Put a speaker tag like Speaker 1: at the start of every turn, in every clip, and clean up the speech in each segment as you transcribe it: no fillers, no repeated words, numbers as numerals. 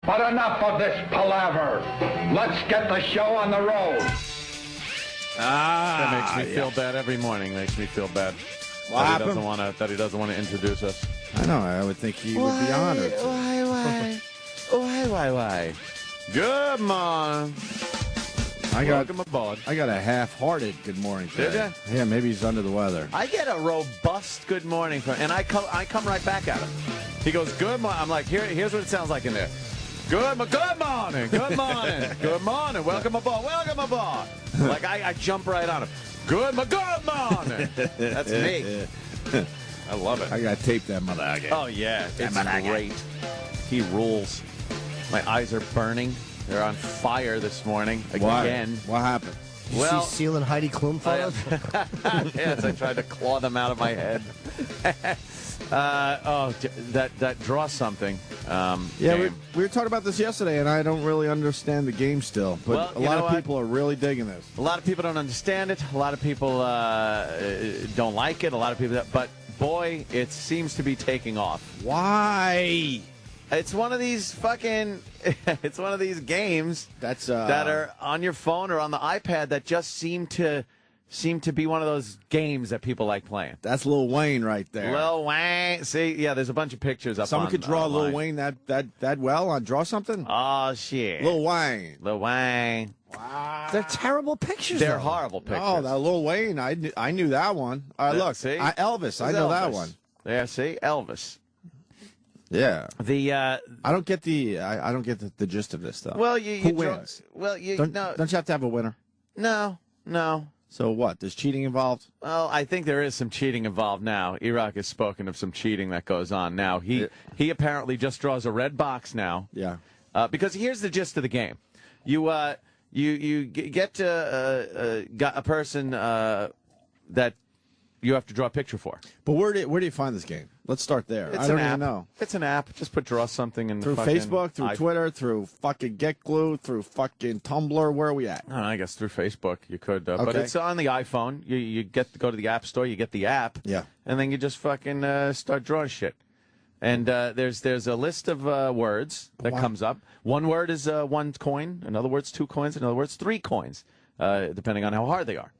Speaker 1: But enough of this palaver. Let's get the show on the road.
Speaker 2: That makes me feel bad every morning. Makes me feel bad that he doesn't want to introduce us.
Speaker 3: I know. I would think he would be honored.
Speaker 2: Why? Good morning. Welcome aboard.
Speaker 3: I got a half-hearted good morning today.
Speaker 2: Did you?
Speaker 3: Yeah, maybe he's under the weather.
Speaker 2: I get a robust good morning from, and I come right back at him. He goes, good morning. I'm like, here's what it sounds like in there. Good morning, good morning, welcome aboard. Like I jump right on him. Good morning. That's me. I love it.
Speaker 3: I got to tape that mother again.
Speaker 2: Oh yeah, it's great. He rules. My eyes are burning. They're on fire this morning again.
Speaker 3: What happened?
Speaker 4: Did you see Seal and Heidi Klum photos?
Speaker 2: Yes, I tried to claw them out of my head. That draw something.
Speaker 3: We were talking about this yesterday, and I don't really understand the game still. But a lot of people are really digging this.
Speaker 2: A lot of people don't understand it. A lot of people don't like it. A lot of people, but boy, it seems to be taking off.
Speaker 3: Why?
Speaker 2: It's one of these it's one of these games that are on your phone or on the iPad that just seem to be one of those games that people like playing.
Speaker 3: That's Lil Wayne right there.
Speaker 2: Lil Wayne. See, yeah, there's a bunch of pictures up.
Speaker 3: Someone could draw Lil Wayne that well on Draw Something?
Speaker 2: Oh, shit.
Speaker 3: Lil Wayne.
Speaker 4: Wow. They're terrible pictures.
Speaker 2: They're horrible pictures.
Speaker 3: Oh, that Lil Wayne, I knew that one. All right, look.
Speaker 2: See?
Speaker 3: Elvis, I know that one.
Speaker 2: Yeah, see? Elvis.
Speaker 3: Yeah.
Speaker 2: I
Speaker 3: don't get the gist of this though.
Speaker 2: Well,
Speaker 3: who wins?
Speaker 2: Well,
Speaker 3: don't you have to have a winner?
Speaker 2: No.
Speaker 3: So what? There's cheating involved?
Speaker 2: Well, I think there is some cheating involved now. Iraq has spoken of some cheating that goes on now. He apparently just draws a red box now.
Speaker 3: Yeah.
Speaker 2: Because here's the gist of the game. You get a person that you have to draw a picture for.
Speaker 3: But where do you find this game? Let's start there. I don't even know.
Speaker 2: It's an app. Just draw something in
Speaker 3: through Facebook, through Twitter, through fucking GetGlue, through fucking Tumblr. Where are we at?
Speaker 2: I guess through Facebook you could, but it's on the iPhone. You get to go to the App Store. You get the app, and then you just fucking start drawing shit. And there's a list of words that comes up. One word is 1 coin. Another word's 2 coins. Another word's 3 coins, depending on how hard they are.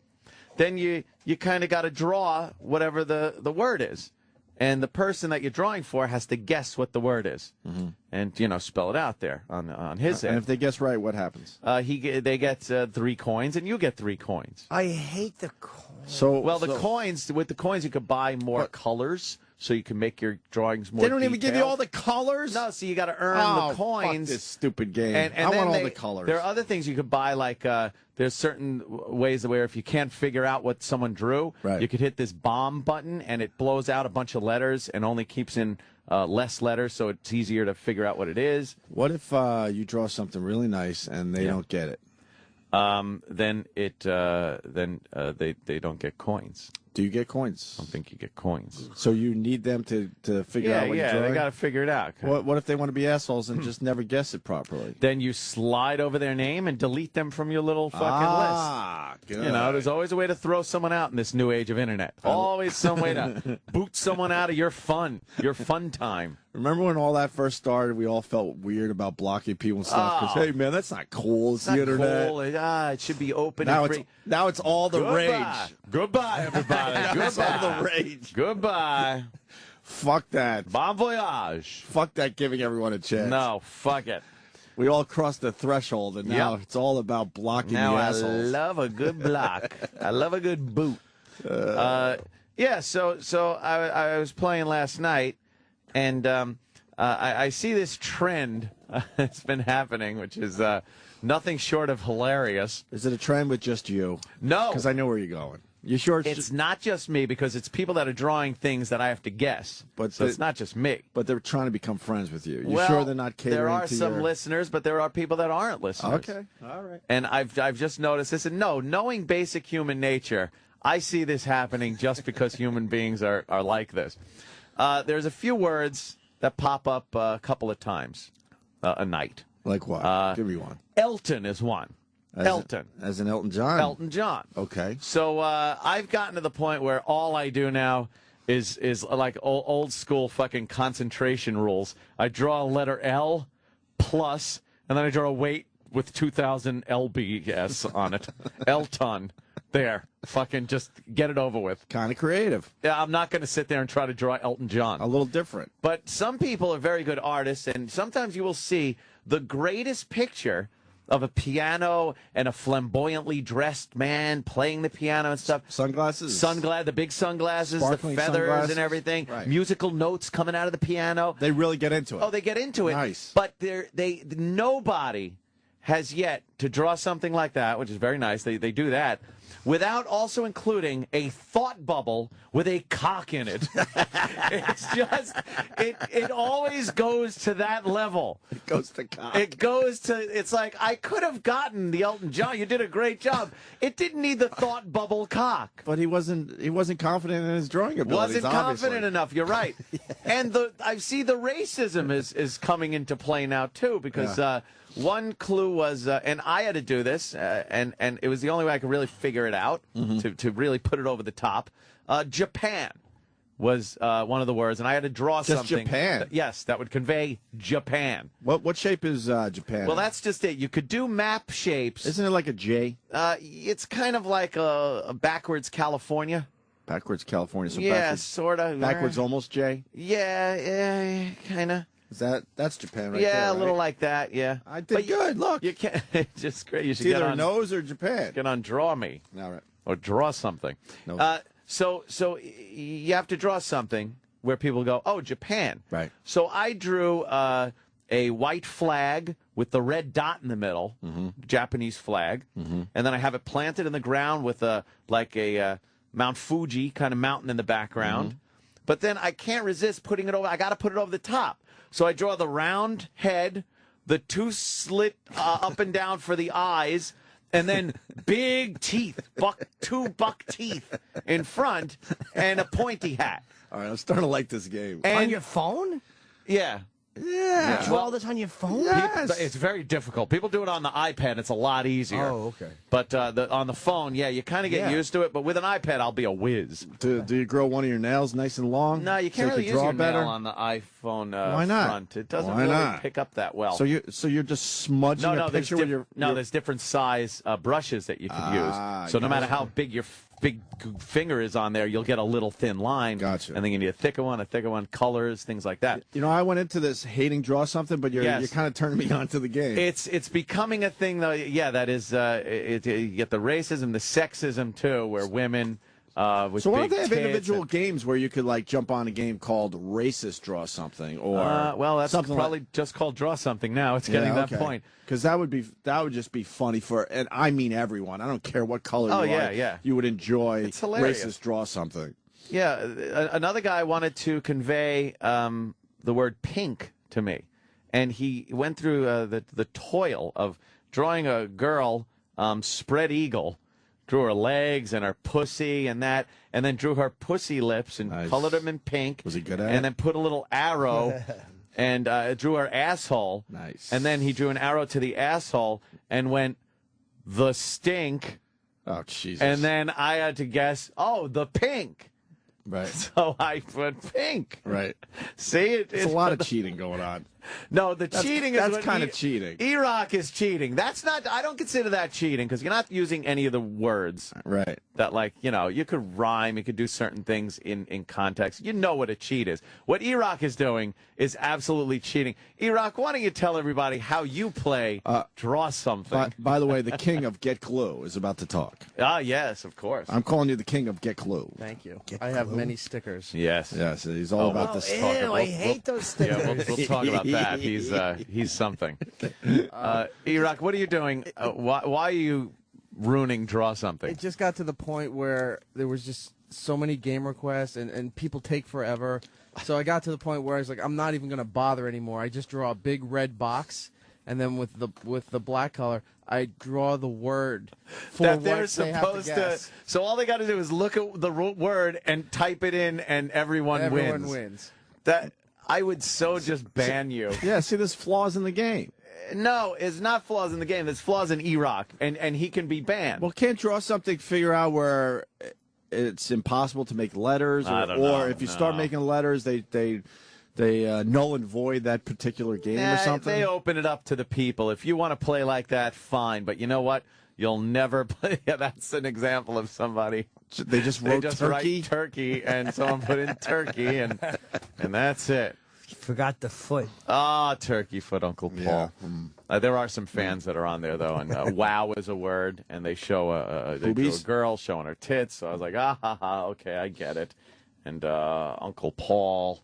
Speaker 2: Then you kind of got to draw whatever the word is. And the person that you're drawing for has to guess what the word is, and spell it out there on his end.
Speaker 3: And if they guess right, what happens?
Speaker 2: They get 3 coins, and you get 3 coins.
Speaker 4: I hate the coins.
Speaker 2: The coins, with the coins, you could buy more colors, so you can make your drawings more.
Speaker 3: They don't
Speaker 2: detailed.
Speaker 3: even give you all the colors.
Speaker 2: No, so you got to earn the coins.
Speaker 3: Fuck this stupid game.
Speaker 2: And
Speaker 3: I want all the colors.
Speaker 2: There are other things you could buy, like there's certain ways where if you can't figure out what someone drew, you could hit this bomb button, and it blows out a bunch of letters and only keeps in less letters, so it's easier to figure out what it is.
Speaker 3: What if you draw something really nice and they don't get it?
Speaker 2: Then they don't get coins.
Speaker 3: Do you get coins?
Speaker 2: I don't think you get coins.
Speaker 3: So you need them to figure out what you're drawing?
Speaker 2: They got to figure it out.
Speaker 3: What if they want to be assholes and just never guess it properly?
Speaker 2: Then you slide over their name and delete them from your little fucking list.
Speaker 3: Good.
Speaker 2: There's always a way to throw someone out in this new age of internet. Always some way to boot someone out of your fun time.
Speaker 3: Remember when all that first started, we all felt weird about blocking people and stuff? Because, hey, man, that's not cool. It's the internet.
Speaker 2: Cool. It should be open
Speaker 3: now
Speaker 2: and free.
Speaker 3: Now it's all the rage.
Speaker 2: Goodbye, everybody. Goodbye.
Speaker 3: It's all the rage.
Speaker 2: Goodbye.
Speaker 3: Fuck that.
Speaker 2: Bon voyage.
Speaker 3: Fuck that giving everyone a chance.
Speaker 2: No, fuck it.
Speaker 3: We all crossed the threshold, and now it's all about blocking the assholes.
Speaker 2: I love a good block. I love a good boot. So I was playing last night, and I see this trend that's been happening, which is nothing short of hilarious.
Speaker 3: Is it a trend with just you?
Speaker 2: No.
Speaker 3: Because I know where you're going. You sure
Speaker 2: it's not just me, because it's people that are drawing things that I have to guess. So it's not just me.
Speaker 3: But they're trying to become friends with you. You sure they're not catering to
Speaker 2: There are some listeners, but there are people that aren't listeners.
Speaker 3: Okay. All right.
Speaker 2: And I've just noticed this. And knowing basic human nature, I see this happening just because human beings are like this. There's a few words that pop up a couple of times a night.
Speaker 3: Like what? Give me one.
Speaker 2: Elton is one. Elton.
Speaker 3: As in Elton John?
Speaker 2: Elton John.
Speaker 3: Okay.
Speaker 2: So I've gotten to the point where all I do now is like old school fucking concentration rules. I draw a letter L, plus, and then I draw a weight with 2,000 lbs on it. L-ton. There. Fucking just get it over with.
Speaker 3: Kind of creative.
Speaker 2: Yeah, I'm not going to sit there and try to draw Elton John.
Speaker 3: A little different.
Speaker 2: But some people are very good artists, and sometimes you will see the greatest picture of a piano and a flamboyantly dressed man playing the piano and stuff.
Speaker 3: Sunglasses?
Speaker 2: The big sunglasses,
Speaker 3: Sparkling
Speaker 2: the feathers
Speaker 3: sunglasses.
Speaker 2: and everything.
Speaker 3: Right.
Speaker 2: Musical notes coming out of the piano.
Speaker 3: They really get into it.
Speaker 2: Oh, they get into it.
Speaker 3: Nice.
Speaker 2: But nobody has yet to draw something like that, which is very nice. They do that without also including a thought bubble with a cock in it. It's just, it always goes to that level.
Speaker 3: It goes to cock.
Speaker 2: It's like, I could have gotten the Elton John. You did a great job. It didn't need the thought bubble cock.
Speaker 3: But he wasn't confident in his drawing abilities.
Speaker 2: Wasn't confident enough. You're right. And I see the racism is coming into play now too, because one clue was, and I had to do this, and it was the only way I could really figure it out to really put it over the top. Japan was one of the words, and I had to draw
Speaker 3: just
Speaker 2: something.
Speaker 3: Japan.
Speaker 2: Yes, that would convey Japan.
Speaker 3: What shape is Japan?
Speaker 2: Well, that's just it. You could do map shapes.
Speaker 3: Isn't it like a J?
Speaker 2: It's kind of like a backwards California.
Speaker 3: Backwards California. So
Speaker 2: yeah, sort of.
Speaker 3: Backwards almost J?
Speaker 2: Yeah, kind of.
Speaker 3: That's Japan right there,
Speaker 2: Yeah,
Speaker 3: right?
Speaker 2: a little like that, yeah.
Speaker 3: I did good, look.
Speaker 2: You can't, it's just great. You should
Speaker 3: It's
Speaker 2: get
Speaker 3: either
Speaker 2: on
Speaker 3: nose or Japan.
Speaker 2: Get on Draw Me.
Speaker 3: All right.
Speaker 2: Or draw something.
Speaker 3: No.
Speaker 2: So you have to draw something where people go, oh, Japan.
Speaker 3: Right.
Speaker 2: So I drew a white flag with the red dot in the middle, Japanese flag, and then I have it planted in the ground with a Mount Fuji kind of mountain in the background. But then I can't resist putting it over. I got to put it over the top. So I draw the round head, the two slit up and down for the eyes, and then big teeth, two buck teeth in front, and a pointy hat.
Speaker 3: All right, I'm starting to like this game.
Speaker 4: On your phone?
Speaker 2: Yeah.
Speaker 4: You draw this on your phone?
Speaker 3: Yes.
Speaker 2: It's very difficult. People do it on the iPad. It's a lot easier.
Speaker 4: Oh, okay.
Speaker 2: But on the phone, you kind of get used to it. But with an iPad, I'll be a whiz.
Speaker 3: Do you grow one of your nails nice and long?
Speaker 2: No, you can't
Speaker 3: so
Speaker 2: really
Speaker 3: you
Speaker 2: use
Speaker 3: draw
Speaker 2: your
Speaker 3: better?
Speaker 2: nail on the iPhone
Speaker 3: Why not?
Speaker 2: front. It doesn't
Speaker 3: Why
Speaker 2: really
Speaker 3: not?
Speaker 2: pick up that well.
Speaker 3: So you're just smudging a picture with your...
Speaker 2: there's different size brushes that you can use. So no matter how big your big finger is on there, you'll get a little thin line.
Speaker 3: Gotcha.
Speaker 2: And then you need a thicker one, colors, things like that.
Speaker 3: You know, I went into this hating draw something, but you're kind of turning me on to the game.
Speaker 2: It's becoming a thing, though. Yeah, that is. You get the racism, the sexism too, where women. With
Speaker 3: so why don't
Speaker 2: big
Speaker 3: they have
Speaker 2: tits
Speaker 3: individual games where you could like jump on a game called Racist Draw Something or
Speaker 2: well, that's
Speaker 3: something
Speaker 2: probably just called Draw Something now. It's getting that point.
Speaker 3: Because that would just be funny for, and I mean everyone. I don't care what color you are.
Speaker 2: Yeah.
Speaker 3: You would enjoy
Speaker 2: It's hilarious.
Speaker 3: Racist Draw Something.
Speaker 2: Yeah, another guy wanted to convey the word pink to me, and he went through the toil of drawing a girl spread eagle. Drew her legs and her pussy and that, and then drew her pussy lips and colored them in pink.
Speaker 3: Was he good at it?
Speaker 2: And then put a little arrow and drew her asshole.
Speaker 3: Nice.
Speaker 2: And then he drew an arrow to the asshole and went, the stink.
Speaker 3: Oh, Jesus.
Speaker 2: And then I had to guess, the pink.
Speaker 3: Right.
Speaker 2: So I put pink.
Speaker 3: Right.
Speaker 2: See,
Speaker 3: it's a lot of cheating going on.
Speaker 2: No, cheating is
Speaker 3: that's kind of cheating.
Speaker 2: Iraq is cheating. That's not. I don't consider that cheating because you're not using any of the words.
Speaker 3: Right.
Speaker 2: That you could rhyme, you could do certain things in context. You know what a cheat is. What Iraq is doing is absolutely cheating. Iraq, why don't you tell everybody how you play Draw Something?
Speaker 3: By the way, the king of GetGlue is about to talk.
Speaker 2: Ah, yes, of course.
Speaker 3: I'm calling you the king of GetGlue.
Speaker 4: Thank you.
Speaker 5: I have many stickers.
Speaker 2: Yes.
Speaker 3: Yes, he's all about this talk.
Speaker 4: Ew, I hate those stickers.
Speaker 2: Yeah, we'll talk about that. He's something. Iraq, what are you doing? Why are you ruining Draw Something?
Speaker 5: It just got to the point where there was just so many game requests and people take forever. So I got to the point where I was like, I'm not even going to bother anymore. I just draw a big red box, and then with the black color, I draw the word for
Speaker 2: that
Speaker 5: what
Speaker 2: they're
Speaker 5: they have
Speaker 2: supposed
Speaker 5: to guess.
Speaker 2: So all they got to do is look at the word and type it in, and everyone
Speaker 5: wins.
Speaker 2: That I would just ban you.
Speaker 3: Yeah, see, there's flaws in the game.
Speaker 2: No, it's not flaws in the game. There's flaws in Iraq, and he can be banned.
Speaker 3: Well, can't Draw Something figure out where it's impossible to make letters, or if you start making letters, they they null and void that particular game or something?
Speaker 2: They open it up to the people. If you want to play like that, fine. But you know what? You'll never play. Yeah, that's an example of somebody.
Speaker 3: They just wrote turkey?
Speaker 2: Write turkey, and someone put in turkey, and that's it.
Speaker 4: Forgot the foot.
Speaker 2: Turkey foot, Uncle Paul. Yeah. There are some fans that are on there, though, and wow is a word, and they show a girl showing her tits, so I was like, okay, I get it. And Uncle Paul,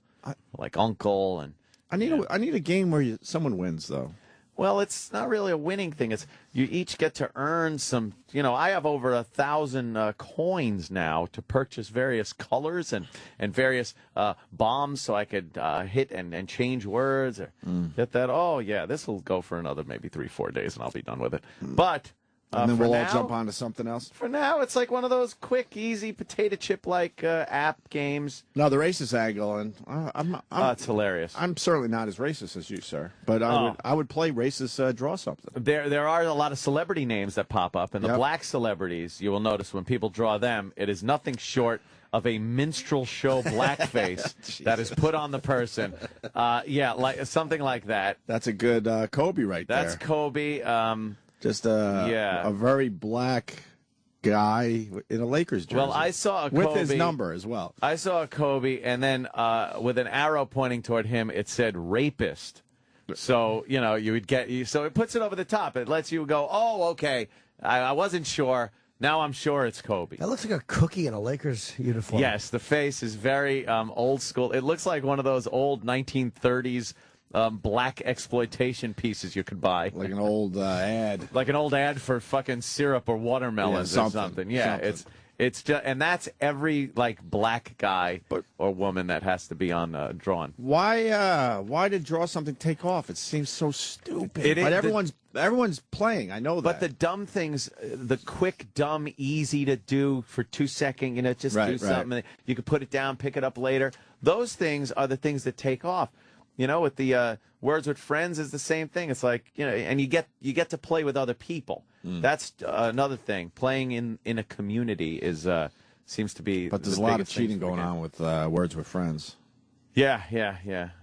Speaker 2: like Uncle. And
Speaker 3: I need a game where someone wins, though.
Speaker 2: Well, it's not really a winning thing. It's you each get to earn some. I have over 1,000 coins now to purchase various colors and various bombs, so I could hit and change words or get that. Oh yeah, this will go for another maybe 3-4 days, and I'll be done with it. But.
Speaker 3: And then we'll all jump onto something else?
Speaker 2: For now, it's like one of those quick, easy, potato chip-like app games.
Speaker 3: No, the racist angle, and
Speaker 2: it's hilarious.
Speaker 3: I'm certainly not as racist as you, sir, but I would play racist draw something.
Speaker 2: There are a lot of celebrity names that pop up, and the black celebrities, you will notice when people draw them, it is nothing short of a minstrel show blackface that is put on the person. Like something like that.
Speaker 3: That's a good Kobe there.
Speaker 2: That's Kobe.
Speaker 3: Just a very black guy in a Lakers jersey.
Speaker 2: Well, I saw a Kobe.
Speaker 3: With his number as well.
Speaker 2: I saw a Kobe, and then with an arrow pointing toward him, it said rapist. So, you would get... So it puts it over the top. It lets you go, oh, okay, I wasn't sure. Now I'm sure it's Kobe.
Speaker 4: That looks like a cookie in a Lakers uniform.
Speaker 2: Yes, the face is very old school. It looks like one of those old 1930s... black exploitation pieces you could buy.
Speaker 3: Like an old ad.
Speaker 2: Like an old ad for fucking syrup or watermelons or something. Yeah,
Speaker 3: something.
Speaker 2: it's just, and that's every like black guy or woman that has to be on drawn.
Speaker 3: Why did draw something take off? It seems so stupid. But everyone's playing. I know that.
Speaker 2: But the dumb things, the quick, dumb, easy to do for 2 seconds, just do something. You could put it down, pick it up later. Those things are the things that take off. With the Words with Friends is the same thing. It's like, and you get to play with other people. That's another thing. Playing in a community is seems to be.
Speaker 3: But there's a lot of cheating going on with Words with Friends.
Speaker 2: Yeah.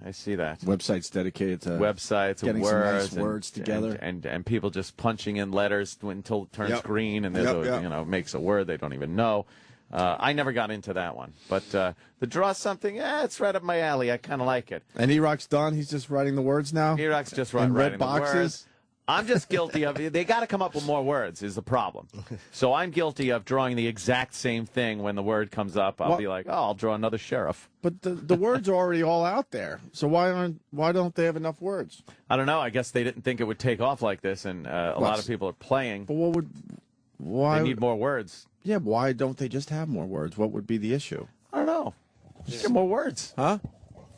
Speaker 2: I see that.
Speaker 3: Websites dedicated to
Speaker 2: getting
Speaker 3: words,
Speaker 2: some
Speaker 3: nice words together,
Speaker 2: and people just punching in letters until it turns green, and there's makes a word they don't even know. I never got into that one, but the draw something, it's right up my alley. I kind of like it.
Speaker 3: And E-Rock's done. He's just writing the words now.
Speaker 2: E-Rock's just writing
Speaker 3: red boxes.
Speaker 2: The words. I'm just guilty of it. They got to come up with more words is the problem. So I'm guilty of drawing the exact same thing when the word comes up. I'll be like, I'll draw another sheriff.
Speaker 3: But the words are already all out there. So why don't they have enough words?
Speaker 2: I don't know. I guess they didn't think it would take off like this, and a lot of people are playing.
Speaker 3: But why?
Speaker 2: They need more words.
Speaker 3: Yeah, why don't they just have more words? What would be the issue?
Speaker 2: I don't know. Just get more words.
Speaker 3: Huh?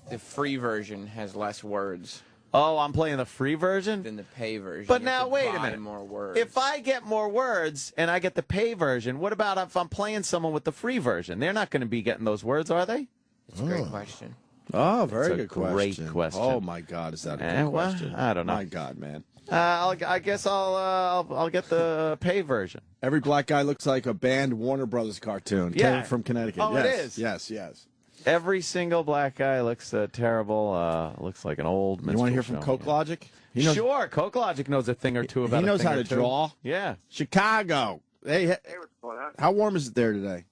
Speaker 6: The free version has less words.
Speaker 2: Oh, I'm playing the free version?
Speaker 6: Than the pay version.
Speaker 2: But now, wait a minute.
Speaker 6: More words.
Speaker 2: If I get more words and I get the pay version, what about if I'm playing someone with the free version? They're not going to be getting those words, are they?
Speaker 6: It's a great question.
Speaker 3: Oh, very good
Speaker 2: question. Great question.
Speaker 3: Oh, my God, is that a good question?
Speaker 2: I don't know.
Speaker 3: My God, man.
Speaker 2: I guess I'll get the pay version.
Speaker 3: Every black guy looks like a banned Warner Brothers cartoon.
Speaker 2: Yeah.
Speaker 3: From Connecticut.
Speaker 2: Oh,
Speaker 3: yes.
Speaker 2: it is.
Speaker 3: Yes.
Speaker 2: Every single black guy looks terrible. Looks like an old minstrel.
Speaker 3: You want to hear from Coke Logic?
Speaker 2: Sure. Coke Logic knows a thing or two about.
Speaker 3: He knows how to draw.
Speaker 2: Yeah.
Speaker 3: Chicago. Hey,
Speaker 7: what's going on?
Speaker 3: How warm is it there today?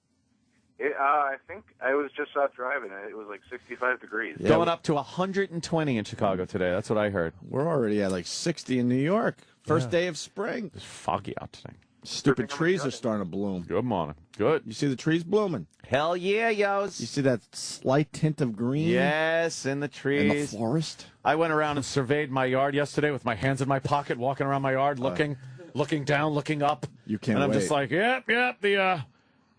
Speaker 7: I think I was just out driving. It was like 65 degrees.
Speaker 2: Yeah. Going up to 120 in Chicago today. That's what I heard.
Speaker 3: We're already at like 60 in New York. First day of spring.
Speaker 2: It's foggy out today.
Speaker 3: Stupid trees are starting to bloom.
Speaker 2: Good morning. Good.
Speaker 3: You see the trees blooming?
Speaker 2: Hell yeah, yos.
Speaker 3: You see that slight tint of green?
Speaker 2: Yes, in the trees.
Speaker 3: In the forest?
Speaker 2: I went around and surveyed my yard yesterday with my hands in my pocket, walking around my yard, looking down, looking up.
Speaker 3: You can't
Speaker 2: wait. And I'm
Speaker 3: wait.
Speaker 2: just like,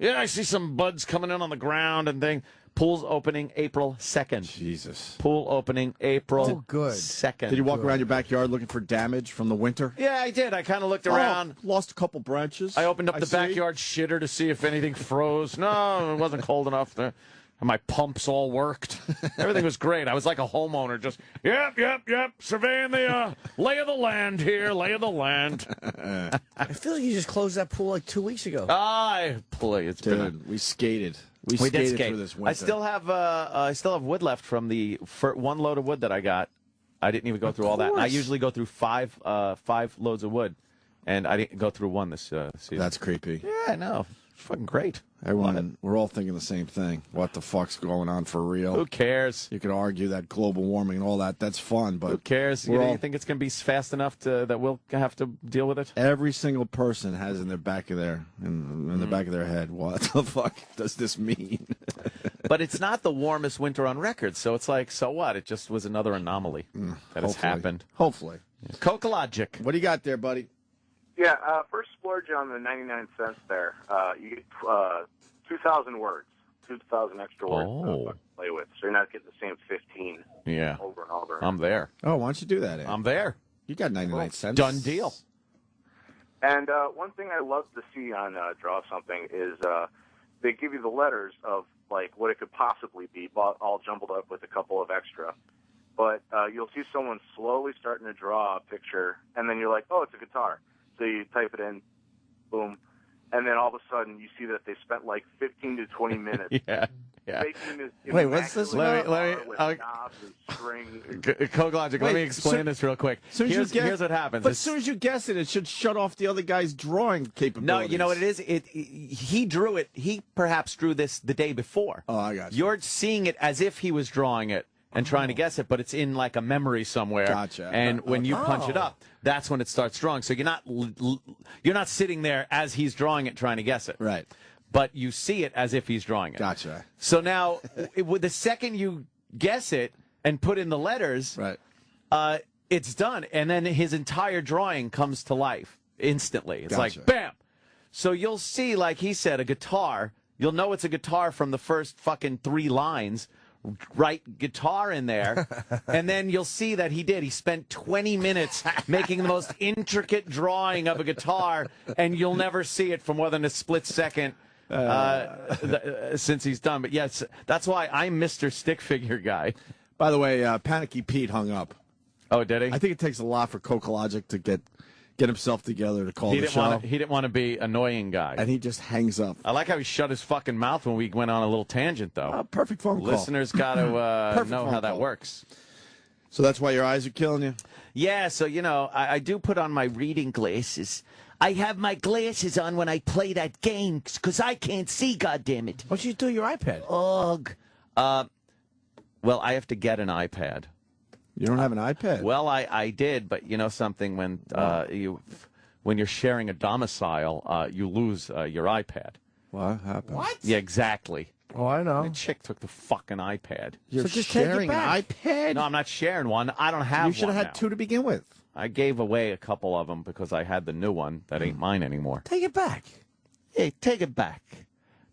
Speaker 2: I see some buds coming in on the ground and thing. Pool's opening April 2nd.
Speaker 3: Jesus.
Speaker 2: Pool opening April 2nd.
Speaker 3: Did you walk around your backyard looking for damage from the winter?
Speaker 2: Yeah, I did. I kind of looked around.
Speaker 3: Lost a couple branches.
Speaker 2: I opened up the backyard shitter to see if anything froze. No, it wasn't cold enough. My pumps all worked. Everything was great. I was like a homeowner, just, yep, surveying the lay of the land here, lay of the land.
Speaker 4: I feel like you just closed that pool like 2 weeks ago.
Speaker 2: It's
Speaker 3: Dude, we skated. We
Speaker 2: did
Speaker 3: skated
Speaker 2: skate.
Speaker 3: through this winter.
Speaker 2: I still have wood left from the one load of wood that I got. I didn't even go through all that. And I usually go through five loads of wood, and I didn't go through one this season.
Speaker 3: That's creepy.
Speaker 2: Yeah, no. Fucking great.
Speaker 3: Everyone, we're all thinking the same thing. What the fuck's going on for real?
Speaker 2: Who cares?
Speaker 3: You could argue that global warming and all that, that's fun, but...
Speaker 2: Who cares? You think it's going to be fast enough that we'll have to deal with it?
Speaker 3: Every single person has in the back of their head, what the fuck does this mean?
Speaker 2: But it's not the warmest winter on record, so it's like, so what? It just was another anomaly that has happened.
Speaker 3: Hopefully.
Speaker 2: Coke-logic.
Speaker 3: What do you got there, buddy?
Speaker 7: Yeah, first splurge on the 99 cents there. You get 2,000 words, 2,000 extra words to play with, so you're not getting the same 15 over and over.
Speaker 2: I'm there.
Speaker 3: Oh, why don't you do that, Ed?
Speaker 2: I'm there.
Speaker 3: You got 99 cents.
Speaker 2: Done deal.
Speaker 7: And one thing I love to see on Draw Something is they give you the letters of like what it could possibly be, all jumbled up with a couple of extra. But you'll see someone slowly starting to draw a picture, and then you're like, oh, it's a guitar. So you type it in, boom, and then all of a sudden you see that they spent like 15 to 20 minutes making this.
Speaker 4: Wait, what's this?
Speaker 7: Let me knobs and strings.
Speaker 2: Coke-logic, let me explain this real quick. Here's what happens.
Speaker 3: But as soon as you guess it, it should shut off the other guy's drawing capabilities.
Speaker 2: No, you know what it is? He drew it. He perhaps drew this the day before.
Speaker 3: Oh, I got you.
Speaker 2: You're seeing it as if he was drawing it and trying to guess it, but it's in like a memory somewhere.
Speaker 3: Gotcha.
Speaker 2: And when you punch it up, that's when it starts drawing. So you're not sitting there as he's drawing it trying to guess it.
Speaker 3: Right.
Speaker 2: But you see it as if he's drawing it.
Speaker 3: Gotcha.
Speaker 2: So now, the second you guess it and put in the letters,
Speaker 3: right,
Speaker 2: it's done. And then his entire drawing comes to life instantly. It's
Speaker 3: Gotcha.
Speaker 2: like, bam! So you'll see, like he said, a guitar. You'll know it's a guitar from the first fucking 3 lines. Write guitar in there, and then you'll see that he did. He spent 20 minutes making the most intricate drawing of a guitar, and you'll never see it for more than a split second since he's done. But yes, that's why I'm Mr. Stick Figure Guy.
Speaker 3: By the way, Panicky Pete hung up.
Speaker 2: Oh, did he?
Speaker 3: I think it takes a lot for Coke-logic to get himself together to call the show.
Speaker 2: He didn't want to be annoying guy.
Speaker 3: And he just hangs up.
Speaker 2: I like how he shut his fucking mouth when we went on a little tangent, though.
Speaker 3: Perfect phone call.
Speaker 2: Listeners got to know how that works.
Speaker 3: So that's why your eyes are killing you?
Speaker 2: Yeah, so, I do put on my reading glasses. I have my glasses on when I play that game because I can't see, goddammit.
Speaker 4: Why don't you do your iPad?
Speaker 2: Ugh. Well, I have to get an iPad.
Speaker 3: You don't have an iPad?
Speaker 2: Well, I did, but you know something, when you're sharing a domicile, you lose your iPad.
Speaker 3: What happened?
Speaker 4: What?
Speaker 2: Yeah, exactly.
Speaker 4: Oh, I know.
Speaker 2: The chick took the fucking iPad.
Speaker 3: You're
Speaker 4: just
Speaker 3: sharing
Speaker 4: take it
Speaker 3: an
Speaker 4: back.
Speaker 3: iPad?
Speaker 2: No, I'm not sharing one. I don't have one.
Speaker 3: You should have had 2 to begin with.
Speaker 2: I gave away a couple of them because I had the new one that ain't mine anymore.
Speaker 4: Take it back.
Speaker 2: Hey, take it back.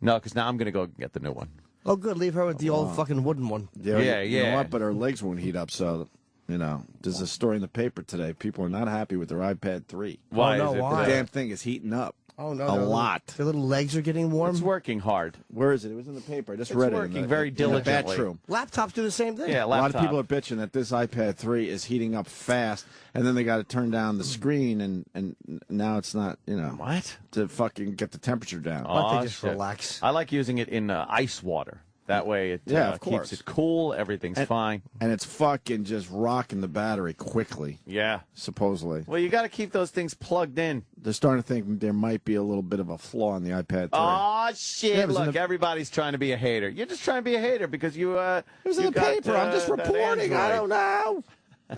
Speaker 2: No, because now I'm going to go get the new one.
Speaker 4: Oh, good. Leave her with the old fucking wooden one.
Speaker 2: Yeah.
Speaker 3: You know what? But her legs won't heat up, so... there's a story in the paper today. People are not happy with their iPad 3.
Speaker 2: Why?
Speaker 4: Oh, no, why?
Speaker 3: The damn thing is heating up.
Speaker 4: Oh, no.
Speaker 3: A lot.
Speaker 4: Their little legs are getting warm.
Speaker 2: It's working hard.
Speaker 3: Where is it? It was in the paper. I just
Speaker 2: It's
Speaker 3: read it.
Speaker 2: working very diligently.
Speaker 3: In the bathroom.
Speaker 4: Laptops do the same thing.
Speaker 2: Yeah,
Speaker 3: A lot of people are bitching that this iPad 3 is heating up fast, and then they got to turn down the screen, and now it's not,
Speaker 2: What?
Speaker 3: to fucking get the temperature down.
Speaker 4: Why don't they just
Speaker 2: shit.
Speaker 4: relax?
Speaker 2: I like using it in ice water. That way it
Speaker 3: of course.
Speaker 2: keeps it cool. Everything's fine.
Speaker 3: And it's fucking just rocking the battery quickly,
Speaker 2: Yeah.
Speaker 3: supposedly.
Speaker 2: Well, you got to keep those things plugged in.
Speaker 3: They're starting to think there might be a little bit of a flaw in the iPad 3.
Speaker 2: Oh, shit.
Speaker 3: Yeah, it was in
Speaker 2: Look,
Speaker 3: the-
Speaker 2: everybody's trying to be a hater. You're just trying to be a hater because you,
Speaker 3: It was in
Speaker 2: you
Speaker 3: the
Speaker 2: got,
Speaker 3: paper. I'm just
Speaker 2: that
Speaker 3: reporting. I
Speaker 2: Android.
Speaker 3: don't know.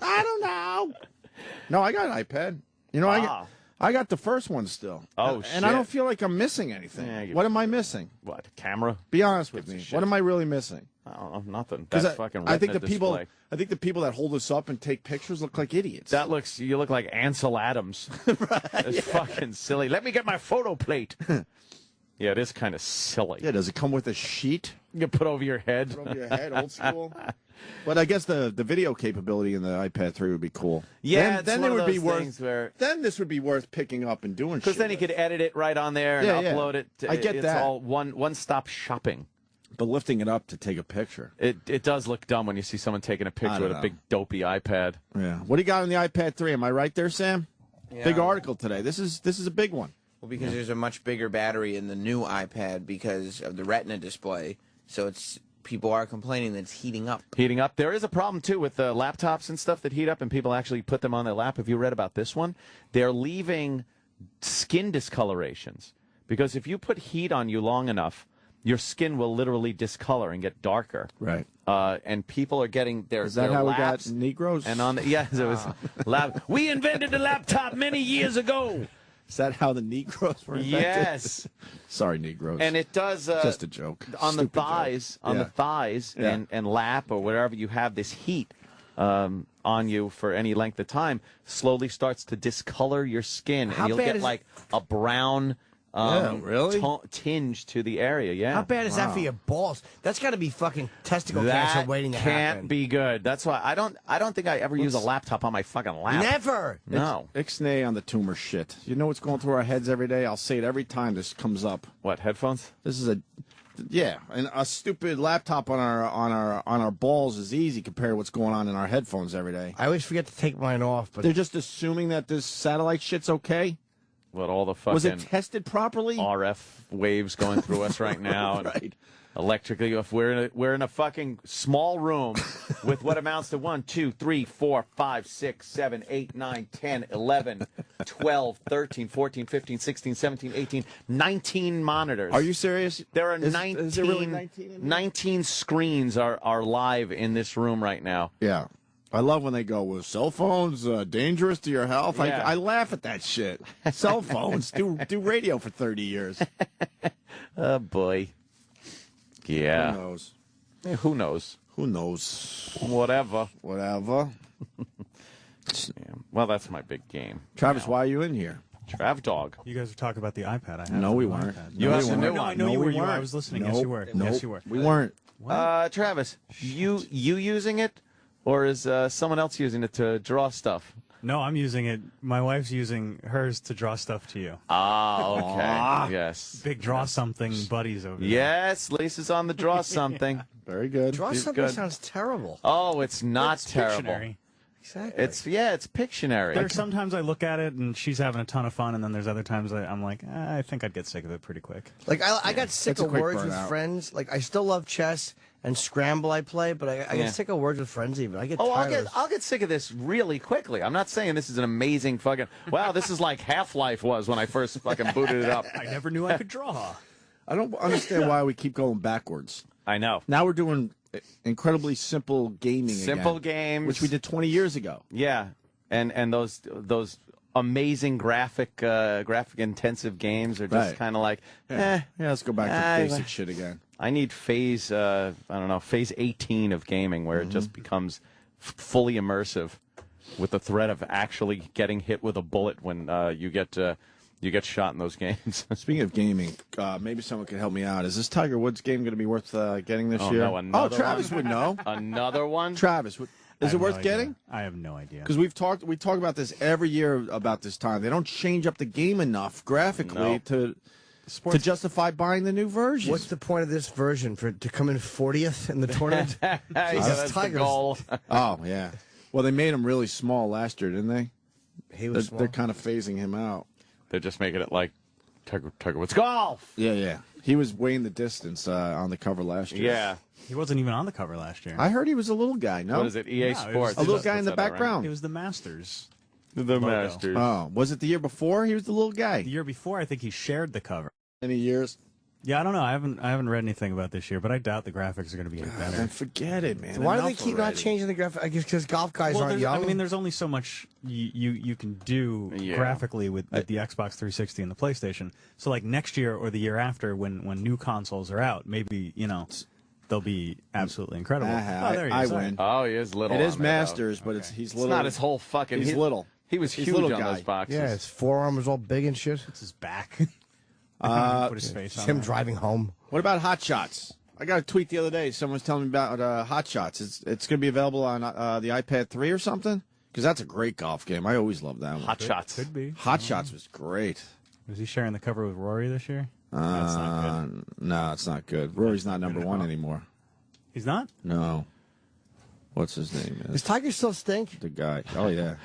Speaker 3: I don't know. No, I got an iPad. I got the first one still.
Speaker 2: Oh,
Speaker 3: And I
Speaker 2: shit.
Speaker 3: don't feel like I'm missing anything.
Speaker 2: Yeah,
Speaker 3: What am I missing?
Speaker 2: What, camera?
Speaker 3: Be honest with
Speaker 2: Gives a
Speaker 3: me.
Speaker 2: shit.
Speaker 3: What am I really missing?
Speaker 2: I don't know, nothing.
Speaker 3: Because
Speaker 2: That's fucking
Speaker 3: I think
Speaker 2: retina
Speaker 3: the people,
Speaker 2: display.
Speaker 3: I think the people that hold us up and take pictures look like idiots.
Speaker 2: You look like Ansel Adams. It's fucking silly. Let me get my photo plate. Yeah, it is kind of silly.
Speaker 3: Yeah, does it come with a sheet
Speaker 2: You can put over your head.
Speaker 3: over your head, old school? But I guess the video capability in the iPad 3 would be cool.
Speaker 2: Yeah,
Speaker 3: then
Speaker 2: it's
Speaker 3: it
Speaker 2: one of
Speaker 3: would be
Speaker 2: those things
Speaker 3: worth.
Speaker 2: where-
Speaker 3: Then this would be worth picking up and doing.
Speaker 2: Because then you could edit it right on there and
Speaker 3: Yeah,
Speaker 2: upload it.
Speaker 3: I get
Speaker 2: it's
Speaker 3: that.
Speaker 2: all one-stop shopping.
Speaker 3: But lifting it up to take a picture.
Speaker 2: It does look dumb when you see someone taking a picture with a
Speaker 3: know.
Speaker 2: big dopey iPad.
Speaker 3: Yeah. What do you got on the iPad 3? Am I right there, Sam?
Speaker 5: Yeah.
Speaker 3: Big article today. This is a big one.
Speaker 6: Well, because there's a much bigger battery in the new iPad because of the Retina display, so people are complaining that it's heating up.
Speaker 2: Heating up. There is a problem, too, with laptops and stuff that heat up, and people actually put them on their lap. Have you read about this one? They're leaving skin discolorations. Because if you put heat on you long enough, your skin will literally discolor and get darker.
Speaker 3: Right.
Speaker 2: And people are getting their
Speaker 3: Is that
Speaker 2: their
Speaker 3: how
Speaker 2: laps
Speaker 3: we got Negroes?
Speaker 2: And on the, yes, it was lap. We invented the laptop many years ago.
Speaker 3: Is that how the Negroes were invented?
Speaker 2: Yes.
Speaker 3: Sorry, Negroes.
Speaker 2: And it does
Speaker 3: just a joke.
Speaker 2: On
Speaker 3: Stupid
Speaker 2: the thighs,
Speaker 3: joke.
Speaker 2: on the thighs and lap or wherever you have this heat on you for any length of time, slowly starts to discolor your skin, and you'll get like a brown.
Speaker 3: Really?
Speaker 2: Tinge to the area, yeah.
Speaker 4: How bad is that for your balls? That's got to be fucking testicle cancer waiting to happen.
Speaker 2: That can't be good. That's why I don't think I ever use a laptop on my fucking lap.
Speaker 4: Never.
Speaker 2: No.
Speaker 3: Ixnay on the tumor shit. You know what's going through our heads every day? I'll say it every time this comes up.
Speaker 2: What, headphones?
Speaker 3: This is and a stupid laptop on our balls is easy compared to what's going on in our headphones every day.
Speaker 4: I always forget to take mine off, but
Speaker 3: they're just assuming that this satellite shit's okay.
Speaker 2: What, all the fucking
Speaker 3: was it tested properly?
Speaker 2: RF waves going through us right now.
Speaker 3: Right.
Speaker 2: Electrically, if we're in a fucking small room with what amounts to 1, 2, 3, 4, 5, 6, 7, 8, 9, 10, 11, 12, 13, 14, 15, 16, 17, 18, 19 monitors.
Speaker 3: Are you serious?
Speaker 2: There are
Speaker 3: is there really
Speaker 2: 19 screens are live in this room right now.
Speaker 3: Yeah. I love when they go, well, cell phones dangerous to your health.
Speaker 2: Yeah.
Speaker 3: I laugh at that shit. Cell phones do radio for 30 years.
Speaker 2: Oh, boy. Yeah.
Speaker 3: Who knows?
Speaker 2: Yeah, who knows?
Speaker 3: Who knows?
Speaker 2: Whatever.
Speaker 3: Yeah.
Speaker 2: Well, that's my big game.
Speaker 3: Travis, why are you in here?
Speaker 2: Trav Dog.
Speaker 8: You guys were talking about the iPad. I have
Speaker 3: No, we weren't.
Speaker 2: You have a new
Speaker 8: No, I
Speaker 2: one.
Speaker 8: know you were.
Speaker 3: we weren't.
Speaker 8: I was listening.
Speaker 3: Nope.
Speaker 8: Yes, you were.
Speaker 3: Nope.
Speaker 8: Yes, you were.
Speaker 3: We weren't.
Speaker 2: Travis, you using it, or is someone else using it to draw stuff?
Speaker 8: No, I'm using it. My wife's using hers to draw stuff to you.
Speaker 2: Ah, okay. Yes.
Speaker 8: Big draw something buddies over there.
Speaker 2: Yes, Lisa's on the draw something.
Speaker 3: Very good.
Speaker 4: draw
Speaker 2: She's
Speaker 4: something
Speaker 2: good.
Speaker 4: sounds terrible.
Speaker 2: Oh, it's not terrible.
Speaker 8: Pictionary.
Speaker 4: Exactly.
Speaker 2: It's Pictionary.
Speaker 8: There's sometimes I look at it and she's having a ton of fun, and then there's other times I'm like, I think I'd get sick of it pretty quick.
Speaker 4: Like I got sick
Speaker 3: It's a
Speaker 4: of
Speaker 3: quick
Speaker 4: words with
Speaker 3: burnout.
Speaker 4: friends. Like I still love chess and Scramble I play, but I get sick of words with friends even. I get tired of
Speaker 2: I'll get sick of this really quickly. I'm not saying this is an amazing fucking. Wow, this is like Half-Life was when I first fucking booted it up.
Speaker 8: I never knew I could draw.
Speaker 3: I don't understand why we keep going backwards.
Speaker 2: I know.
Speaker 3: Now we're doing incredibly simple gaming
Speaker 2: Simple
Speaker 3: again,
Speaker 2: games,
Speaker 3: which we did 20 years ago.
Speaker 2: Yeah, and those amazing graphic intensive games are just kind of like,
Speaker 3: Yeah, let's go back to basic shit again.
Speaker 2: I need phase 18 of gaming where it just becomes fully immersive, with the threat of actually getting hit with a bullet when you get shot in those games.
Speaker 3: Speaking of gaming, maybe someone could help me out. Is this Tiger Woods game going to be worth getting this year?
Speaker 2: No,
Speaker 3: Travis would know.
Speaker 2: Another one?
Speaker 3: Travis, is it worth getting?
Speaker 8: I have no idea.
Speaker 3: Because we talk about this every year about this time. They don't change up the game enough graphically to justify buying the new version.
Speaker 4: What's the point of this version to come in 40th in the tournament?
Speaker 2: That's the goal.
Speaker 3: Oh yeah. Well, they made him really small last year, didn't they?
Speaker 4: He was small.
Speaker 3: They're kind of phasing him out.
Speaker 2: They're just making it like Tiger Woods golf.
Speaker 3: Yeah. He was weighing the distance on the cover last year.
Speaker 2: Yeah.
Speaker 8: He wasn't even on the cover last year.
Speaker 3: I heard he was a little guy. No,
Speaker 2: What is it? EA Sports.
Speaker 3: a little guy in the background.
Speaker 8: It was the Masters.
Speaker 2: The
Speaker 8: logo.
Speaker 2: Masters.
Speaker 3: Oh, was it the year before? He was the little guy.
Speaker 8: The year before, I think he shared the cover.
Speaker 3: Any years?
Speaker 8: Yeah, I don't know. I haven't read anything about this year, but I doubt the graphics are going to be any better.
Speaker 3: Then forget it, man.
Speaker 4: So why do they
Speaker 3: Enough
Speaker 4: keep not
Speaker 3: already.
Speaker 4: changing the graphic? I guess because golf guys aren't young.
Speaker 8: I mean, there's only so much you can do graphically with the Xbox 360 and the PlayStation. So, like next year or the year after, when new consoles are out, maybe they'll be absolutely incredible. There he is.
Speaker 3: I win.
Speaker 2: Oh, he is little.
Speaker 3: It is
Speaker 2: on
Speaker 3: Masters, but
Speaker 2: Okay.
Speaker 3: he's
Speaker 2: It's
Speaker 3: little.
Speaker 2: not his whole fucking.
Speaker 3: He's little.
Speaker 2: He was
Speaker 3: He's
Speaker 2: huge
Speaker 3: little
Speaker 2: on
Speaker 3: guy.
Speaker 2: those boxes.
Speaker 4: Yeah, his forearm was all big and shit.
Speaker 8: It's his back. Put his face
Speaker 4: It's
Speaker 8: on
Speaker 4: him
Speaker 8: that.
Speaker 4: driving home.
Speaker 3: What about Hot Shots? I got a tweet the other day. Someone was telling me about Hot Shots. It's going to be available on the iPad 3 or something? Because that's a great golf game. I always love that one.
Speaker 2: Hot Shots.
Speaker 8: Could be.
Speaker 3: Hot Shots was great.
Speaker 8: Was he sharing the cover with Rory this year? That's not good.
Speaker 3: No, it's not good. Rory's not number one anymore.
Speaker 8: He's not?
Speaker 3: No. What's his name?
Speaker 4: Does Tiger still stink?
Speaker 3: The guy. Oh, yeah.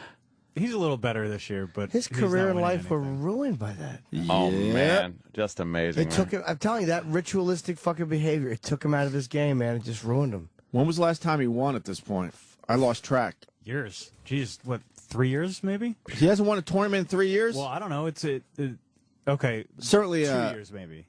Speaker 8: He's a little better this year, but
Speaker 4: his
Speaker 8: he's
Speaker 4: career
Speaker 8: not
Speaker 4: and
Speaker 8: winning
Speaker 4: life were
Speaker 8: anything.
Speaker 4: ruined by that.
Speaker 2: Oh man, just amazing.
Speaker 4: It took him. I'm telling you, that ritualistic fucking behavior. It took him out of his game, man. It just ruined him.
Speaker 3: When was the last time he won at this point? I lost track.
Speaker 8: Years. Jeez, what, 3 years maybe?
Speaker 3: He hasn't won a tournament in 3 years?
Speaker 8: Well, I don't know. Okay.
Speaker 3: Certainly
Speaker 8: 2 years maybe,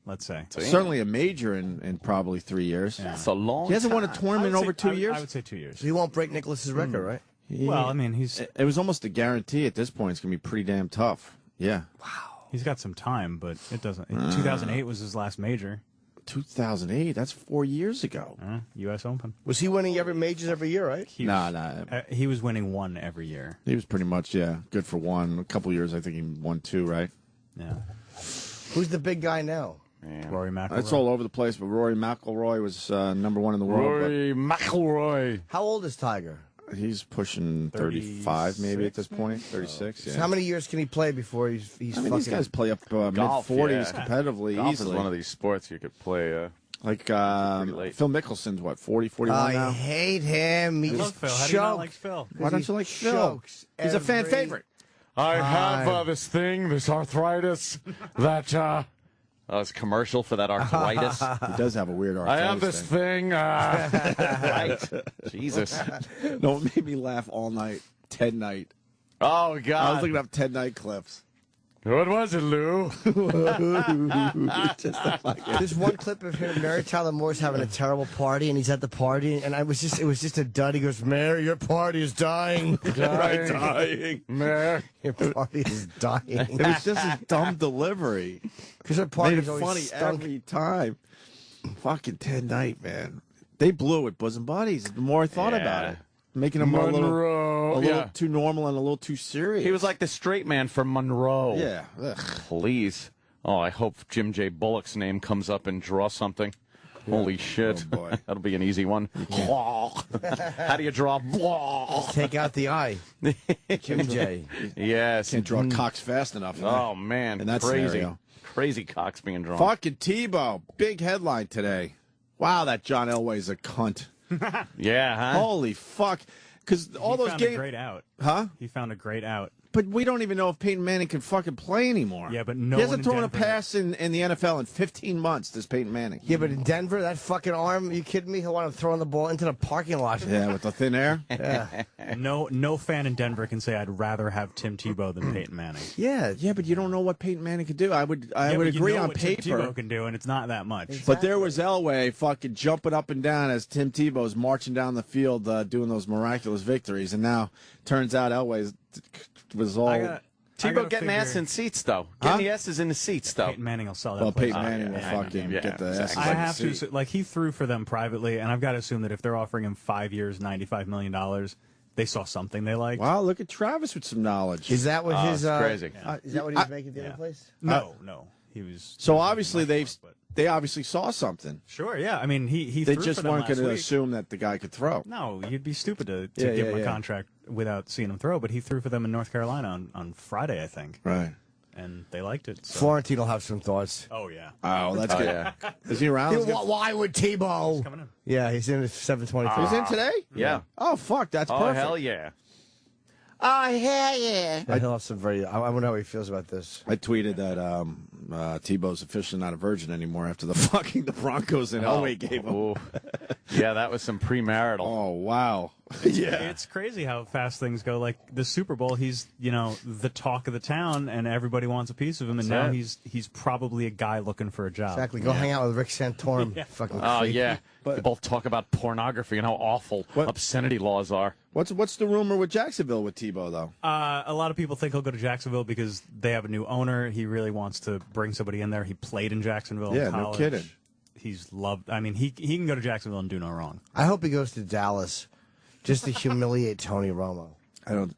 Speaker 8: let's say.
Speaker 3: Certainly a major in probably 3 years.
Speaker 8: Yeah.
Speaker 2: It's a long
Speaker 3: He hasn't won a
Speaker 2: time.
Speaker 3: tournament in over 2 years?
Speaker 8: I would say 2 years.
Speaker 4: So he won't break Nicholas's record, right?
Speaker 8: Well, I mean,
Speaker 3: it was almost a guarantee at this point. It's going to be pretty damn tough. Yeah.
Speaker 4: Wow.
Speaker 8: He's got some time, but it doesn't. 2008 was his last major.
Speaker 3: 2008? That's 4 years ago.
Speaker 8: U.S. Open.
Speaker 4: Was he winning every majors every year, right?
Speaker 3: Nah.
Speaker 8: He was winning one every year.
Speaker 3: He was pretty much, good for one. A couple years, I think he won 2, right?
Speaker 8: Yeah.
Speaker 4: Who's the big guy now?
Speaker 8: Rory McIlroy.
Speaker 3: It's all over the place, but Rory McIlroy was number 1 in the world.
Speaker 2: Rory McIlroy.
Speaker 4: How old is Tiger?
Speaker 3: He's pushing 35 maybe at this point. 36, yeah.
Speaker 4: So how many years can he play before he's fucking...
Speaker 3: these guys play up mid-40s competitively
Speaker 2: Golf
Speaker 3: easily.
Speaker 2: is one of these sports you could play.
Speaker 3: Like Phil Mickelson's, what, 40, 41 now?
Speaker 4: I hate him. He just
Speaker 8: Phil. How do you not like Phil?
Speaker 3: Why don't you like Phil? He's a fan favorite.
Speaker 2: I have this thing, this arthritis, that... it's a commercial for that arthritis.
Speaker 3: He does have a weird arthritis.
Speaker 2: I have this thing. Right. Jesus.
Speaker 3: No, it made me laugh all night. Ted Knight.
Speaker 2: Oh, God.
Speaker 3: I was looking up Ted Knight clips.
Speaker 2: What was it, Lou?
Speaker 4: There's one clip of him, Mary Tyler Moore's having a terrible party, and he's at the party, and it was just a dud. He goes, Mary, your party is dying.
Speaker 3: Dying.
Speaker 2: Mary.
Speaker 4: Your party is dying.
Speaker 3: It was just a dumb delivery.
Speaker 4: Because her party
Speaker 3: Made it
Speaker 4: is always
Speaker 3: funny
Speaker 4: stunk.
Speaker 3: every time. Fucking Ted Knight, man. They blew it, bosom buddies. The more I thought about it. Making him a little too normal and a little too serious.
Speaker 2: He was like the straight man from Monroe.
Speaker 3: Yeah. Ugh.
Speaker 2: Please. Oh, I hope Jim J. Bullock's name comes up and draw something. Yeah. Holy shit.
Speaker 3: Oh, boy.
Speaker 2: That'll be an easy one. How do you draw?
Speaker 4: Just take out the eye. Jim J.
Speaker 2: Yes.
Speaker 3: Can't draw cocks fast enough.
Speaker 2: Oh, man.
Speaker 3: In that
Speaker 2: crazy.
Speaker 3: scenario.
Speaker 2: Crazy cocks being drawn.
Speaker 3: Fucking Tebow. Big headline today. Wow, that John Elway's a cunt.
Speaker 2: Yeah, huh?
Speaker 3: Holy fuck. Because all those games.
Speaker 8: He found a great out.
Speaker 3: Huh?
Speaker 8: He found a great out.
Speaker 3: But we don't even know if Peyton Manning can fucking play anymore.
Speaker 8: Yeah, but no
Speaker 3: He hasn't
Speaker 8: one in
Speaker 3: thrown a
Speaker 8: Denver-
Speaker 3: pass in the NFL in 15 months, this Peyton Manning.
Speaker 4: Yeah, but in Denver, that fucking arm, you kidding me? He'll want to throw the ball into the parking lot.
Speaker 3: Yeah, with the thin air.
Speaker 4: Yeah.
Speaker 8: No fan in Denver can say I'd rather have Tim Tebow than Peyton Manning.
Speaker 3: Yeah, but you don't know what Peyton Manning could do. I would
Speaker 8: but
Speaker 3: agree
Speaker 8: you know
Speaker 3: on
Speaker 8: what
Speaker 3: paper.
Speaker 8: Tim Tebow can do, and it's not that much.
Speaker 4: Exactly.
Speaker 3: But there was Elway fucking jumping up and down as Tim Tebow's marching down the field doing those miraculous victories, and now turns out Elway was all.
Speaker 2: Tebow getting ass in seats, though. Getting the asses in the seats, though.
Speaker 8: Peyton Manning will sell that.
Speaker 3: Well,
Speaker 8: place.
Speaker 3: Peyton Manning will fucking get the ass.
Speaker 8: I have to, like, he threw for them privately, and I've got to assume that if they're offering him 5 years, $95 million, they saw something they liked.
Speaker 3: Wow, look at Travis with some knowledge.
Speaker 4: Is that what his...
Speaker 2: crazy.
Speaker 4: Is that what he was making at the other place?
Speaker 8: No. He was...
Speaker 3: So obviously they obviously saw something.
Speaker 8: Sure, yeah. I mean, he
Speaker 3: They
Speaker 8: threw
Speaker 3: just
Speaker 8: for them
Speaker 3: weren't going
Speaker 8: last
Speaker 3: to
Speaker 8: week.
Speaker 3: assume that the guy could throw.
Speaker 8: No, you'd be stupid to
Speaker 3: Yeah,
Speaker 8: give him
Speaker 3: yeah.
Speaker 8: a contract without seeing him throw, but he threw for them in North Carolina on Friday, I think.
Speaker 3: Right.
Speaker 8: And they liked it. So.
Speaker 4: Florentine will have some thoughts.
Speaker 8: Oh, yeah.
Speaker 3: Oh, that's good.
Speaker 2: Yeah.
Speaker 3: Is he around?
Speaker 4: Why would Tebow?
Speaker 8: He's coming in.
Speaker 4: Yeah, he's in at 7:23.
Speaker 3: He's in today?
Speaker 2: Yeah.
Speaker 3: Oh, fuck, that's
Speaker 2: Oh,
Speaker 3: perfect.
Speaker 2: hell yeah.
Speaker 6: Oh, hell yeah.
Speaker 4: Yeah, he'll have some very... I wonder how he feels about this.
Speaker 3: I tweeted that Tebow's officially not a virgin anymore after the Broncos and Elway gave him.
Speaker 2: Ooh. Yeah, that was some premarital.
Speaker 3: Oh, wow. Yeah.
Speaker 8: It's crazy how fast things go. Like the Super Bowl, he's the talk of the town, and everybody wants a piece of him. And now he's probably a guy looking for a job.
Speaker 4: Exactly. Go hang out with Rick Santorum. Fucking
Speaker 2: Oh,
Speaker 4: creep.
Speaker 2: yeah. They both talk about pornography and how awful obscenity laws are.
Speaker 3: What's the rumor with Jacksonville with Tebow, though?
Speaker 8: A lot of people think he'll go to Jacksonville because they have a new owner. He really wants to bring somebody in there. He played in Jacksonville in college.
Speaker 3: No kidding.
Speaker 8: He's loved. I mean, he can go to Jacksonville and do no wrong.
Speaker 4: I hope he goes to Dallas just to humiliate Tony Romo.
Speaker 3: I don't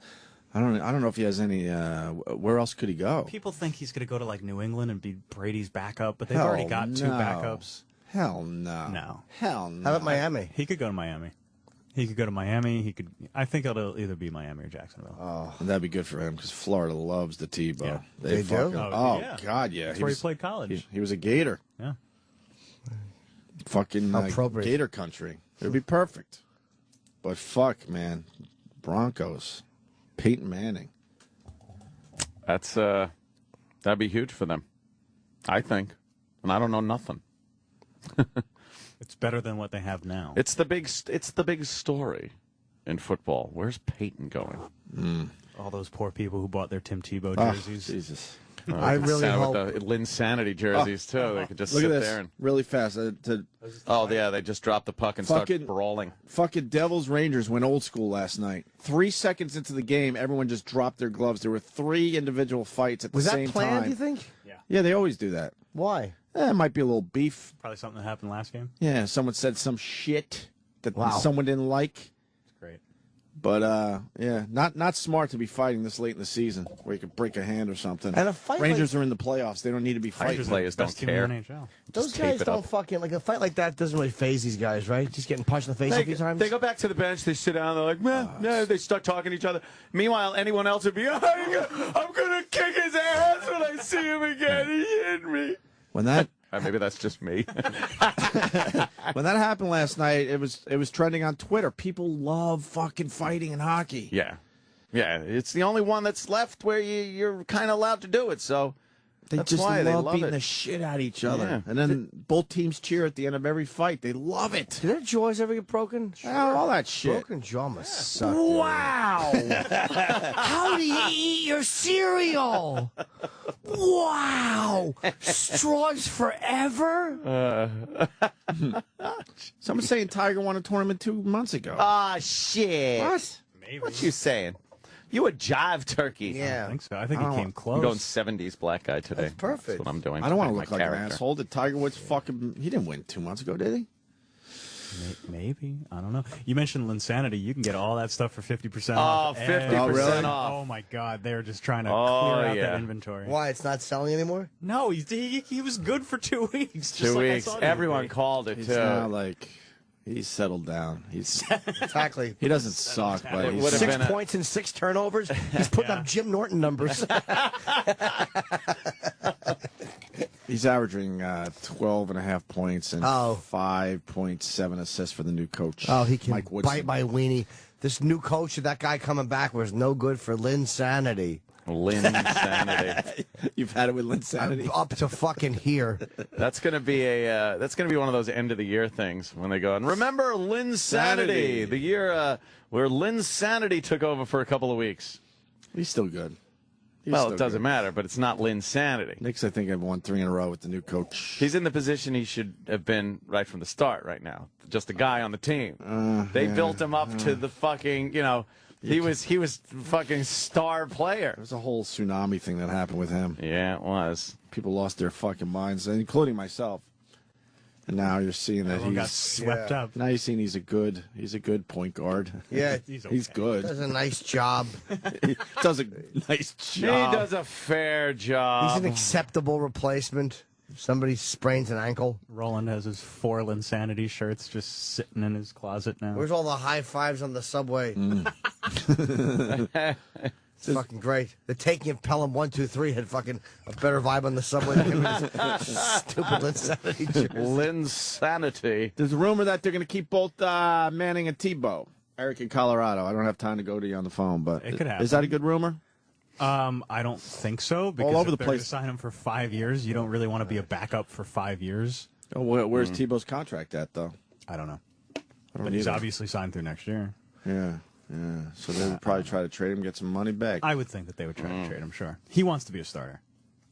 Speaker 3: know if he has any. Where else could he go?
Speaker 8: People think he's going to go to like New England and be Brady's backup, but they've
Speaker 3: Hell
Speaker 8: already got two
Speaker 3: no.
Speaker 8: backups.
Speaker 3: Hell no.
Speaker 8: No.
Speaker 3: Hell no.
Speaker 4: How about Miami?
Speaker 8: He could go to Miami. He could go to Miami. He could. I think it'll either be Miami or Jacksonville.
Speaker 3: Oh, that'd be good for him because Florida loves the Tebow.
Speaker 8: Yeah.
Speaker 3: They
Speaker 4: do?
Speaker 3: fucking-
Speaker 8: Oh,
Speaker 3: Oh,
Speaker 8: yeah.
Speaker 3: God, yeah.
Speaker 8: That's where he played college.
Speaker 3: He was a Gator.
Speaker 8: Yeah.
Speaker 3: Fucking
Speaker 4: Appropriate.
Speaker 3: Gator country. It'd be perfect. But fuck, man. Broncos. Peyton Manning.
Speaker 2: That'd be huge for them, I think. And I don't know nothing.
Speaker 8: It's better than what they have now.
Speaker 2: It's the big story in football. Where's Peyton going?
Speaker 8: All those poor people who bought their Tim Tebow jerseys.
Speaker 3: Jesus.
Speaker 4: I really hope
Speaker 2: with the Linsanity jerseys too. They could just
Speaker 3: Look
Speaker 2: sit
Speaker 3: at this
Speaker 2: there and
Speaker 3: really fast.
Speaker 2: they just dropped the puck and start brawling.
Speaker 3: Fucking Devils Rangers went old school last night. 3 seconds into the game, everyone just dropped their gloves. There were 3 individual fights at the same time.
Speaker 4: Was that planned, you think?
Speaker 3: Yeah, they always do that.
Speaker 4: Why?
Speaker 3: It might be a little beef.
Speaker 8: Probably something that happened last game.
Speaker 3: Yeah, someone said some shit that
Speaker 4: Wow.
Speaker 3: someone didn't like.
Speaker 8: It's great.
Speaker 3: But yeah, not smart to be fighting this late in the season where you could break a hand or something.
Speaker 4: And a fight
Speaker 3: Rangers are in the playoffs; they don't need to be fighting.
Speaker 2: Rangers players don't
Speaker 8: Best team in
Speaker 2: care.
Speaker 8: the NHL.
Speaker 4: Those
Speaker 2: Just
Speaker 4: guys
Speaker 2: tape it
Speaker 4: don't
Speaker 2: up.
Speaker 4: fucking like a fight like that doesn't really phase these guys, right? Just getting punched in the face a few times.
Speaker 2: They go back to the bench, they sit down, they're like, man, no, they start talking to each other. Meanwhile, anyone else would be, I'm going to kick his ass when I see him again. He hit me.
Speaker 3: When that
Speaker 2: Maybe that's just me.
Speaker 3: when that happened last night, it was trending on Twitter. People love fucking fighting in hockey.
Speaker 2: Yeah. It's the only one that's left where you're kind of allowed to do it, so
Speaker 3: They
Speaker 2: that's
Speaker 3: just
Speaker 2: why
Speaker 3: love
Speaker 2: they
Speaker 3: beating
Speaker 2: it.
Speaker 3: the shit out of each other.
Speaker 2: Yeah.
Speaker 3: And then both teams cheer at the end of every fight. They love it.
Speaker 4: Do their jaws ever get broken?
Speaker 3: Oh, all that shit.
Speaker 4: Broken jaw must suck. dude.
Speaker 3: Wow.
Speaker 4: How do you eat your cereal? Wow. Straws forever?
Speaker 3: Someone's saying Tiger won a tournament 2 months ago.
Speaker 2: Ah, shit.
Speaker 3: What?
Speaker 8: Maybe.
Speaker 2: What you saying? You a jive turkey.
Speaker 4: Yeah.
Speaker 8: I think so. I think he came close.
Speaker 2: I'm going 70s black guy today.
Speaker 4: That's perfect.
Speaker 2: That's what I'm doing.
Speaker 3: I don't want to
Speaker 2: My
Speaker 3: look like an
Speaker 2: character.
Speaker 3: asshole. Did Tiger Woods fucking... He didn't win 2 months ago, did he?
Speaker 8: Maybe. I don't know. You mentioned Linsanity. You can get all that stuff for 50%
Speaker 2: Oh,
Speaker 8: off.
Speaker 2: 50% off.
Speaker 8: Oh, my God. They're just trying to clear out that inventory.
Speaker 4: Why? It's not selling anymore?
Speaker 8: No, he was good for 2 weeks. Just
Speaker 2: 2
Speaker 8: like I
Speaker 2: weeks.
Speaker 8: thought he would
Speaker 2: Everyone
Speaker 8: be.
Speaker 2: called it,
Speaker 3: He's
Speaker 2: too.
Speaker 3: now like... He's settled down.
Speaker 4: Exactly.
Speaker 3: He doesn't suck, but
Speaker 2: It
Speaker 3: he's...
Speaker 2: would've
Speaker 4: 6
Speaker 2: been
Speaker 4: points and 6 turnovers. He's putting up Jim Norton numbers.
Speaker 3: He's averaging 12.5 points and
Speaker 4: Oh.
Speaker 3: 5.7 assists for the new coach.
Speaker 4: Oh, he can
Speaker 3: Mike Woodson.
Speaker 4: bite my weenie. This new coach, that guy coming back, was no good for Linsanity.
Speaker 2: Linsanity.
Speaker 3: You've had it with Linsanity.
Speaker 4: I'm up to fucking here.
Speaker 2: That's gonna be one of those end of the year things when they go and remember Linsanity, the year where Linsanity took over for a couple of weeks.
Speaker 3: He's still good.
Speaker 2: Well, it doesn't matter, but it's not Linsanity.
Speaker 3: Knicks, I think, have won 3 in a row with the new coach.
Speaker 2: He's in the position he should have been right from the start right now. Just a guy on the team. They built him up to the fucking, he was fucking star player.
Speaker 3: There's a whole tsunami thing that happened with him.
Speaker 2: Yeah, it was.
Speaker 3: People lost their fucking minds, including myself. And now you're seeing that
Speaker 8: Everyone got
Speaker 3: he's
Speaker 8: swept up.
Speaker 3: Now you're seeing he's a good point guard.
Speaker 4: Yeah,
Speaker 3: He's good.
Speaker 4: does a nice job.
Speaker 3: He does a nice job.
Speaker 2: He does a fair job.
Speaker 4: He's an acceptable replacement. If somebody sprains an ankle.
Speaker 8: Roland has his 4 Linsanity shirts just sitting in his closet now.
Speaker 4: Where's all the high fives on the subway? It's fucking great. The taking of Pelham 1, 2, 3 had fucking a better vibe on the subway than him and his stupid Linsanity jersey.
Speaker 2: Linsanity.
Speaker 3: There's a rumor that they're going to keep both Manning and Tebow. Eric in Colorado. I don't have time to go to you on the phone, but
Speaker 8: It could happen.
Speaker 3: Is that a good rumor?
Speaker 8: I don't think so. Because
Speaker 3: All over
Speaker 8: if
Speaker 3: the
Speaker 8: they're
Speaker 3: place.
Speaker 8: gonna sign him for 5 years. You don't really want to be a backup for 5 years.
Speaker 3: Oh, where's Tebow's contract at, though?
Speaker 8: I don't know.
Speaker 3: don't
Speaker 8: But he's
Speaker 3: either.
Speaker 8: obviously signed through next year.
Speaker 3: Yeah. So they would probably try to trade him, get some money back.
Speaker 8: I would think that they would try to trade him, sure. He wants to be a starter.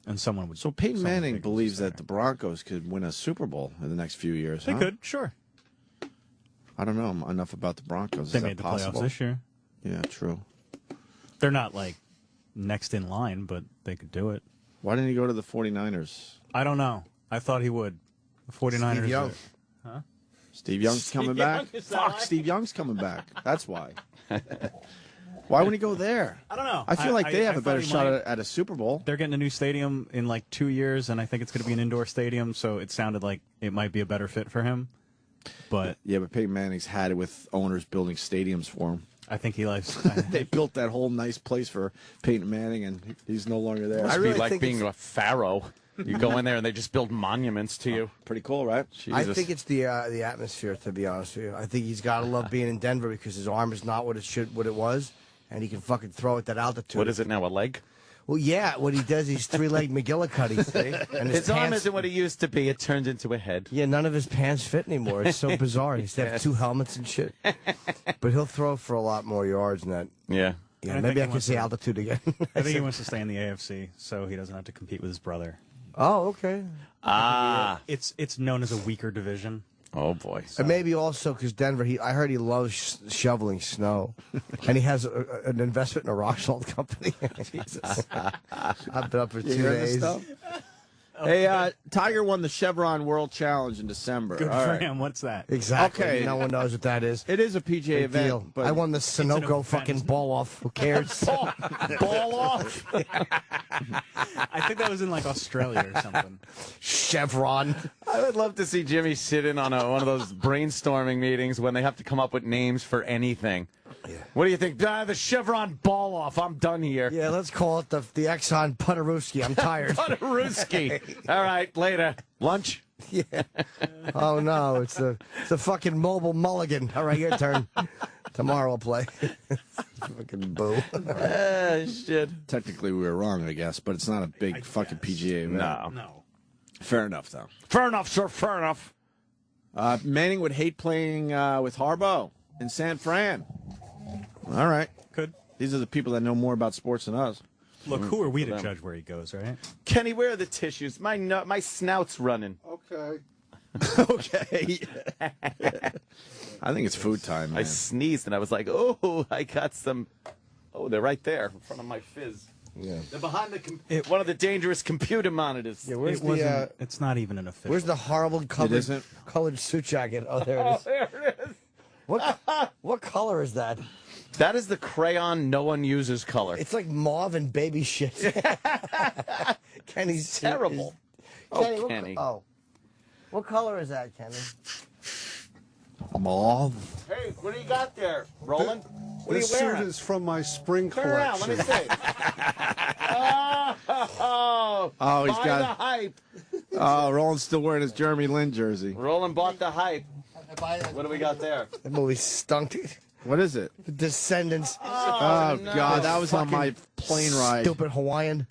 Speaker 8: And someone would.
Speaker 3: So Peyton
Speaker 8: someone
Speaker 3: Manning
Speaker 8: think he's a
Speaker 3: believes that
Speaker 8: starter.
Speaker 3: the Broncos could win a Super Bowl in the next few years.
Speaker 8: They
Speaker 3: huh?
Speaker 8: could, sure.
Speaker 3: I don't know enough about the Broncos.
Speaker 8: They
Speaker 3: Is that
Speaker 8: made the
Speaker 3: possible?
Speaker 8: playoffs this year.
Speaker 3: Yeah, true.
Speaker 8: They're not like next in line, but they could do it.
Speaker 3: Why didn't he go to the 49ers?
Speaker 8: I don't know. I thought he would. The 49ers.
Speaker 4: Steve Young.
Speaker 3: Steve Young's coming back? Fuck, Steve Young's coming back. That's why. Why wouldn't he go there?
Speaker 8: I don't know.
Speaker 3: I feel like they have a
Speaker 8: thought
Speaker 3: better
Speaker 8: he
Speaker 3: shot
Speaker 8: might.
Speaker 3: at a Super Bowl.
Speaker 8: They're getting a new stadium in like 2 years, and I think it's going to be an indoor stadium, so it sounded like it might be a better fit for him. But
Speaker 3: Yeah, but Peyton Manning's had it with owners building stadiums for him.
Speaker 8: I think he likes.
Speaker 3: They built that whole nice place for Peyton Manning, and he's no longer there.
Speaker 2: Must
Speaker 4: I really
Speaker 2: be like
Speaker 4: think
Speaker 2: being
Speaker 4: it's-
Speaker 2: a pharaoh. You go in there and they just build monuments to you.
Speaker 3: Pretty cool, right?
Speaker 4: I
Speaker 2: Jesus.
Speaker 4: think it's the atmosphere, to be honest with you. I think he's got to love being in Denver because his arm is not what it was. and he can fucking throw at that altitude.
Speaker 2: What is it now, a leg?
Speaker 4: Well, yeah, what he does, he's three-legged McGillicuddy, see? And
Speaker 2: his arm
Speaker 4: pants,
Speaker 2: isn't what it used to be. It turned into a head.
Speaker 4: Yeah, none of his pants fit anymore. It's so bizarre. He used to have 2 helmets and shit. But he'll throw for a lot more yards than that.
Speaker 2: Yeah.
Speaker 4: Yeah, maybe I can say altitude again.
Speaker 8: I think he wants to stay in the AFC so he doesn't have to compete with his brother.
Speaker 4: Oh, okay.
Speaker 8: It's known as a weaker division.
Speaker 2: Oh, boy.
Speaker 4: And maybe also because Denver, I heard he loves shoveling snow. And he has an investment in a rock salt company. Jesus. I've been up for 2 days.
Speaker 3: Hey, Tiger won the Chevron World Challenge in December.
Speaker 8: Good for him. What's that?
Speaker 4: Exactly.
Speaker 3: Okay.
Speaker 4: No one knows what that is.
Speaker 3: It is a PGA
Speaker 4: Big
Speaker 3: event.
Speaker 4: deal.
Speaker 3: But
Speaker 4: I won the Sunoco fucking ball off. Who cares?
Speaker 2: Ball off.
Speaker 8: I think that was in like Australia or something.
Speaker 4: Chevron.
Speaker 2: I would love to see Jimmy sit in on one of those brainstorming meetings when they have to come up with names for anything. Yeah. What do you think? The Chevron ball off. I'm done here.
Speaker 4: Yeah, let's call it the Exxon Putterooski. I'm tired.
Speaker 2: Putterooski. All right, later. Lunch?
Speaker 4: Yeah. Oh, no. It's the fucking mobile mulligan. All right, your turn. Tomorrow I'll play. Fucking boo.
Speaker 2: Shit.
Speaker 3: technically we were wrong, I guess, but it's not a big fucking PGA event.
Speaker 2: No.
Speaker 3: Fair enough, though.
Speaker 2: Fair enough, sir. Fair enough.
Speaker 3: Manning would hate playing with Harbaugh in San Fran. All right.
Speaker 8: Good.
Speaker 3: These are the people that know more about sports than us.
Speaker 8: Look, who are we to judge where he goes, right?
Speaker 2: Kenny, where are the tissues? My snout's running.
Speaker 9: Okay.
Speaker 3: Okay. I think it's food time, man.
Speaker 2: I sneezed and I was like, oh, I got some. Oh, they're right there in front of my fizz.
Speaker 4: Yeah.
Speaker 2: They're behind one of the dangerous computer monitors.
Speaker 4: Yeah, where's
Speaker 8: it's not even an official.
Speaker 4: Where's the horrible colored suit jacket? Oh, there it is.
Speaker 2: There it is.
Speaker 4: What color is that?
Speaker 2: That is the crayon no one uses color.
Speaker 4: It's like mauve and baby shit. Kenny's
Speaker 2: terrible.
Speaker 4: Kenny. What color is that, Kenny?
Speaker 3: Mauve.
Speaker 2: Hey, what do you got there, Roland? What are you
Speaker 9: This
Speaker 2: wearing?
Speaker 9: suit is from my spring
Speaker 2: Turn
Speaker 9: collection.
Speaker 2: around, let me see.
Speaker 3: Oh, he's
Speaker 2: buy
Speaker 3: got
Speaker 2: the hype.
Speaker 3: Oh, Roland's still wearing his Jeremy Lin jersey.
Speaker 2: Roland bought the hype. What do we got there?
Speaker 4: That movie stunk.
Speaker 3: What is it?
Speaker 4: The Descendants.
Speaker 3: Oh, God, that was on my plane ride.
Speaker 4: Stupid Hawaiian.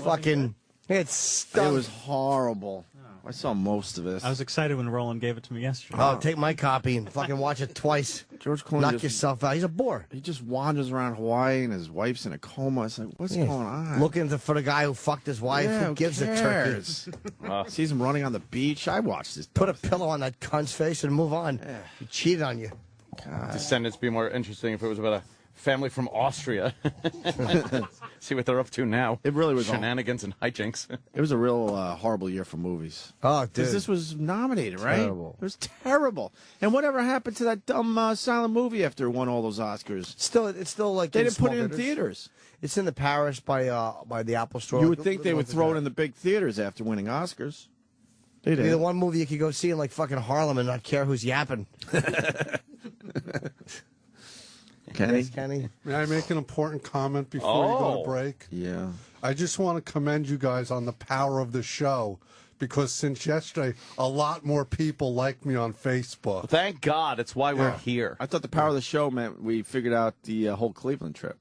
Speaker 4: Fucking. It stunk.
Speaker 3: It was horrible. I saw most of it.
Speaker 8: I was excited when Roland gave it to me yesterday.
Speaker 4: Oh, take my copy and fucking watch it twice.
Speaker 3: George Clooney
Speaker 4: Knock yourself out. He's a bore.
Speaker 3: He just wanders around Hawaii and his wife's in a coma. It's like, what's going on?
Speaker 4: Looking for the guy who fucked his wife.
Speaker 3: Yeah,
Speaker 4: who gives a turkey?
Speaker 3: Sees him running on the beach. I watched this.
Speaker 4: Put a pillow on that cunt's face and move on.
Speaker 3: Yeah.
Speaker 4: He cheated on you.
Speaker 3: God.
Speaker 2: Descendants be more interesting if it was about a family from Austria. See what they're up to now.
Speaker 3: It really was
Speaker 2: shenanigans and hijinks.
Speaker 3: It was a real horrible year for movies.
Speaker 4: Oh, dude.
Speaker 3: Because this was nominated, right?
Speaker 4: Terrible.
Speaker 3: It was terrible. And whatever happened to that dumb silent movie after it won all those Oscars?
Speaker 4: It's still like
Speaker 3: They
Speaker 4: in
Speaker 3: didn't put it
Speaker 4: small
Speaker 3: in
Speaker 4: theaters.
Speaker 3: theaters.
Speaker 4: It's in the Paris by the Apple Store.
Speaker 3: You would think they would throw it in the big theaters after winning Oscars. They
Speaker 4: It'd be
Speaker 3: did.
Speaker 4: the one movie you could go see in like fucking Harlem and not care who's yapping.
Speaker 3: Kenny?
Speaker 4: Yes, Kenny.
Speaker 9: May I make an important comment before you go to break?
Speaker 3: Yeah.
Speaker 9: I just want to commend you guys on the power of the show, because since yesterday, a lot more people like me on Facebook.
Speaker 2: Thank God. It's why we're here.
Speaker 3: I thought the power of the show meant we figured out the whole Cleveland trip.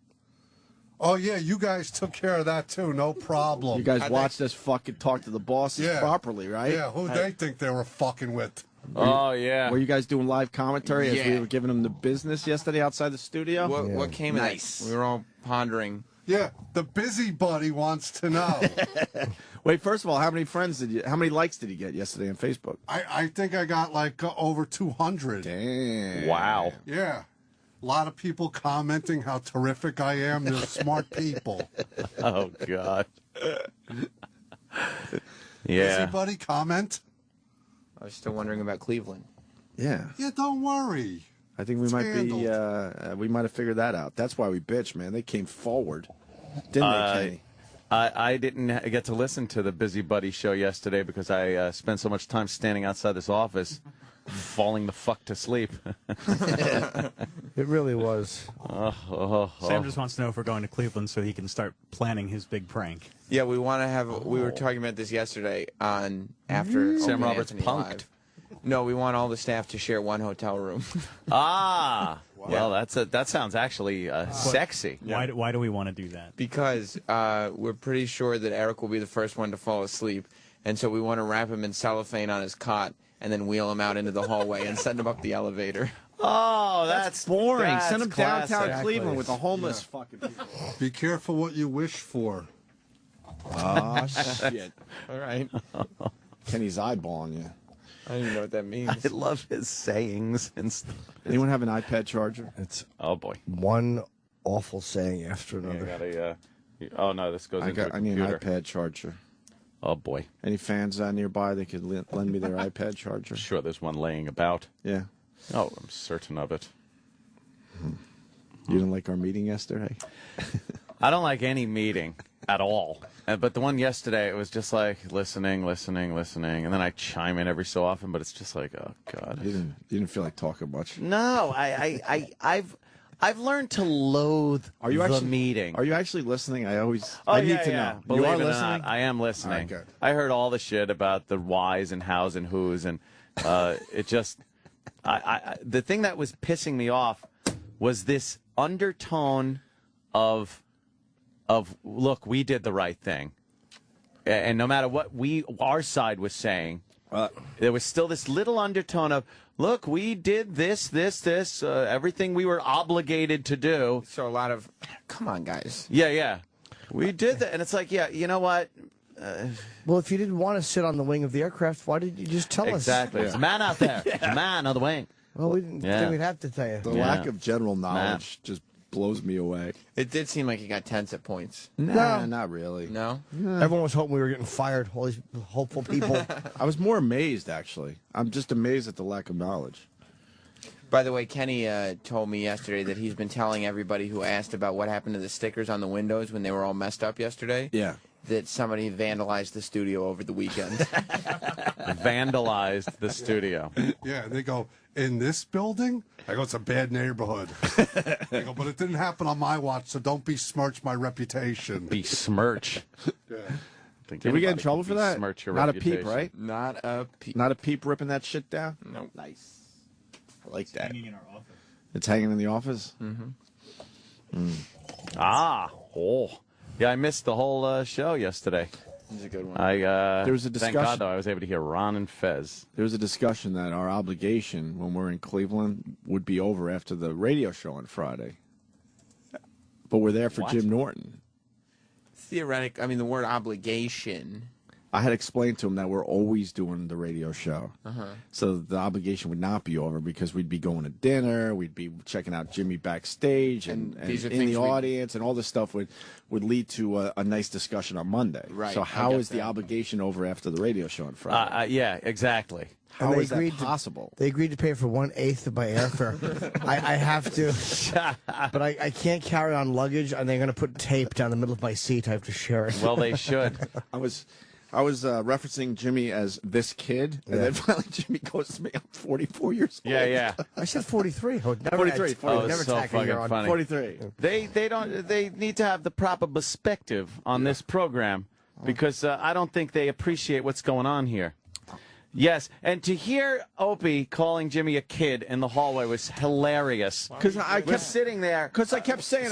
Speaker 9: Oh, yeah, you guys took care of that, too. No problem.
Speaker 3: You guys watched us fucking talk to the bosses properly, right?
Speaker 9: Yeah, who they think they were fucking with.
Speaker 2: Oh, yeah.
Speaker 3: Were you guys doing live commentary as we
Speaker 6: Yeah.
Speaker 3: were giving them the business yesterday outside the studio?
Speaker 6: What came of that? We were all pondering.
Speaker 9: Yeah, the busybody wants to know.
Speaker 3: Wait, first of all, how many likes did you get yesterday on Facebook?
Speaker 9: I think I got like over 200.
Speaker 3: Damn.
Speaker 2: Wow.
Speaker 9: Yeah. A lot of people commenting how terrific I am. They're smart people.
Speaker 2: Oh, God. Yeah.
Speaker 9: Busybody comment?
Speaker 6: I was still wondering about Cleveland.
Speaker 3: Yeah.
Speaker 9: Yeah, don't worry.
Speaker 3: I think we
Speaker 9: It's
Speaker 3: might
Speaker 9: handled.
Speaker 3: be, we might have figured that out. That's why we bitched, man. They came forward. Didn't they, Kenny?
Speaker 2: I didn't get to listen to the Busybody show yesterday because I spent so much time standing outside this office, falling the fuck to sleep.
Speaker 4: It really was.
Speaker 8: Sam just wants to know if we're going to Cleveland so he can start planning his big prank.
Speaker 6: Yeah, we want to have. We were talking about this yesterday on after
Speaker 2: Sam
Speaker 6: Opie
Speaker 2: Roberts
Speaker 6: Anthony
Speaker 2: punked.
Speaker 6: Live. No, we want all the staff to share one hotel room.
Speaker 2: Ah. Well, that sounds actually sexy.
Speaker 8: Why do we want to do that?
Speaker 6: Because we're pretty sure that Eric will be the first one to fall asleep, and so we want to wrap him in cellophane on his cot and then wheel him out into the hallway and send him up the elevator.
Speaker 2: Oh, that's
Speaker 3: boring.
Speaker 2: That's
Speaker 3: Send him downtown
Speaker 2: classic.
Speaker 3: Cleveland with the homeless fucking people.
Speaker 9: Be careful what you wish for.
Speaker 3: Oh, shit.
Speaker 6: All right.
Speaker 3: Kenny's eyeballing you.
Speaker 6: I don't even know what that means.
Speaker 2: I love his sayings and stuff.
Speaker 3: Anyone have an iPad charger?
Speaker 2: Oh, boy.
Speaker 4: One awful saying after another.
Speaker 2: Oh, no, this goes into a
Speaker 3: I need
Speaker 2: computer.
Speaker 3: an iPad charger.
Speaker 2: Oh, boy.
Speaker 3: Any fans nearby that could lend me their iPad charger?
Speaker 2: Sure, there's one laying about.
Speaker 3: Yeah.
Speaker 2: Oh, I'm certain of it.
Speaker 3: You didn't like our meeting yesterday?
Speaker 2: I don't like any meeting at all. But the one yesterday, it was just like listening, and then I chime in every so often, but it's just like, oh, God.
Speaker 3: You didn't feel like talking much.
Speaker 2: No, I've learned to loathe the meeting.
Speaker 3: Are you actually listening? I need to know.
Speaker 2: Believe
Speaker 3: you are
Speaker 2: it or
Speaker 3: listening?
Speaker 2: not, I am listening.
Speaker 3: All right, good.
Speaker 2: I heard all the shit about the whys and hows and whos, and it just... the thing that was pissing me off was this undertone of look, we did the right thing, and no matter what our side was saying, there was still this little undertone of look, we did this, everything we were obligated to do.
Speaker 6: So a lot of, come on, guys.
Speaker 2: Yeah, we did that, and it's like, yeah, you know what?
Speaker 4: Well, if you didn't want to sit on the wing of the aircraft, why did you just tell us?
Speaker 2: Exactly. There's a man out there. There's a man on the wing.
Speaker 4: Well, we didn't think we'd have to tell you.
Speaker 3: The lack of general knowledge just blows me away.
Speaker 6: It did seem like he got tense at points.
Speaker 3: Nah, not really.
Speaker 6: No?
Speaker 4: Everyone was hoping we were getting fired. All these hopeful people.
Speaker 3: I was more amazed, actually. I'm just amazed at the lack of knowledge.
Speaker 6: By the way, Kenny told me yesterday that he's been telling everybody who asked about what happened to the stickers on the windows when they were all messed up yesterday.
Speaker 3: Yeah.
Speaker 6: That somebody vandalized the studio over the weekend.
Speaker 2: Vandalized the studio.
Speaker 9: Yeah, they go, in this building? I go, it's a bad neighborhood. They go, but it didn't happen on my watch, so don't besmirch my reputation.
Speaker 2: Besmirch.
Speaker 9: Yeah.
Speaker 3: Did we get in trouble for that? Not a peep, right?
Speaker 6: Not a peep.
Speaker 3: Not a peep ripping that shit down?
Speaker 6: No.
Speaker 3: Nice. I like that.
Speaker 8: Hanging in our office.
Speaker 3: It's hanging in the office?
Speaker 6: Mm-hmm.
Speaker 2: Yeah, I missed the whole show yesterday.
Speaker 6: This is a good one.
Speaker 3: There was a discussion.
Speaker 2: Thank God, though, I was able to hear Ron and Fez.
Speaker 3: There was a discussion that our obligation when we're in Cleveland would be over after the radio show on Friday. But we're there for Jim Norton.
Speaker 6: Theoretic. I mean, the word obligation.
Speaker 3: I had explained to him that we're always doing the radio show. So the obligation would not be over because we'd be going to dinner, we'd be checking out Jimmy backstage and in the audience, and all this stuff would lead to a nice discussion on Monday.
Speaker 6: Right.
Speaker 3: So how is the obligation over after the radio show on Friday?
Speaker 2: Yeah, exactly.
Speaker 3: How is that possible?
Speaker 4: They agreed to pay for 1/8 of my airfare. I have to, but I can't carry on luggage, and they're going to put tape down the middle of my seat. I have to share it.
Speaker 2: Well, they should.
Speaker 3: I was referencing Jimmy as this kid, and then finally Jimmy goes to me, I'm 44 years old.
Speaker 2: Yeah.
Speaker 4: I said 43. Oh, never
Speaker 3: 43.
Speaker 2: Never so fucking funny.
Speaker 3: 43.
Speaker 2: They need to have the proper perspective on this program because I don't think they appreciate what's going on here. Yes, and to hear Opie calling Jimmy a kid in the hallway was hilarious.
Speaker 3: Because I kept
Speaker 2: sitting there.
Speaker 3: Because I kept saying,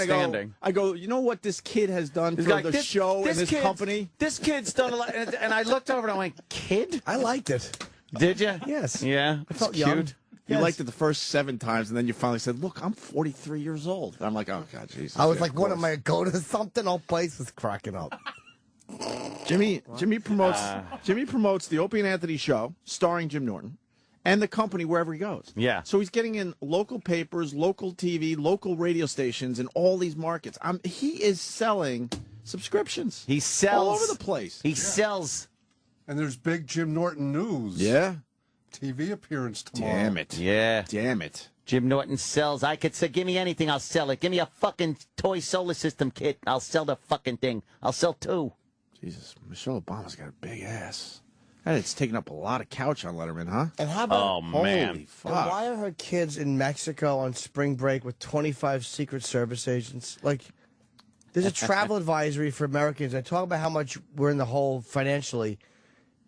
Speaker 3: I go, you know what this kid has done for the show and this company?
Speaker 2: This kid's done a lot. And I looked over and I went, kid?
Speaker 4: I liked it.
Speaker 2: Did you?
Speaker 4: Yes.
Speaker 2: Yeah.
Speaker 4: I felt
Speaker 2: cute.
Speaker 4: young.
Speaker 3: You liked it the first 7 times, and then you finally said, look, I'm 43 years old. And I'm like, oh, God, Jesus.
Speaker 4: I was like, what am I going to something? Whole place was cracking up.
Speaker 3: Jimmy promotes the Opie and Anthony show, starring Jim Norton, and the company wherever he goes.
Speaker 2: Yeah.
Speaker 3: So he's getting in local papers, local TV, local radio stations in all these markets. He is selling subscriptions.
Speaker 2: He sells
Speaker 3: all over the place.
Speaker 2: He sells.
Speaker 9: And there's big Jim Norton news.
Speaker 3: Yeah.
Speaker 9: TV appearance tomorrow.
Speaker 3: Damn it.
Speaker 2: Yeah.
Speaker 3: Damn it.
Speaker 2: Jim Norton sells. I could say, give me anything, I'll sell it. Give me a fucking toy solar system kit. I'll sell the fucking thing. I'll sell 2.
Speaker 3: Jesus, Michelle Obama's got a big ass. And it's taking up a lot of couch on Letterman, huh?
Speaker 4: And how about
Speaker 2: man.
Speaker 3: Holy fuck.
Speaker 4: And why are her kids in Mexico on spring break with 25 Secret Service agents? Like, there's a travel advisory for Americans. I talk about how much we're in the hole financially.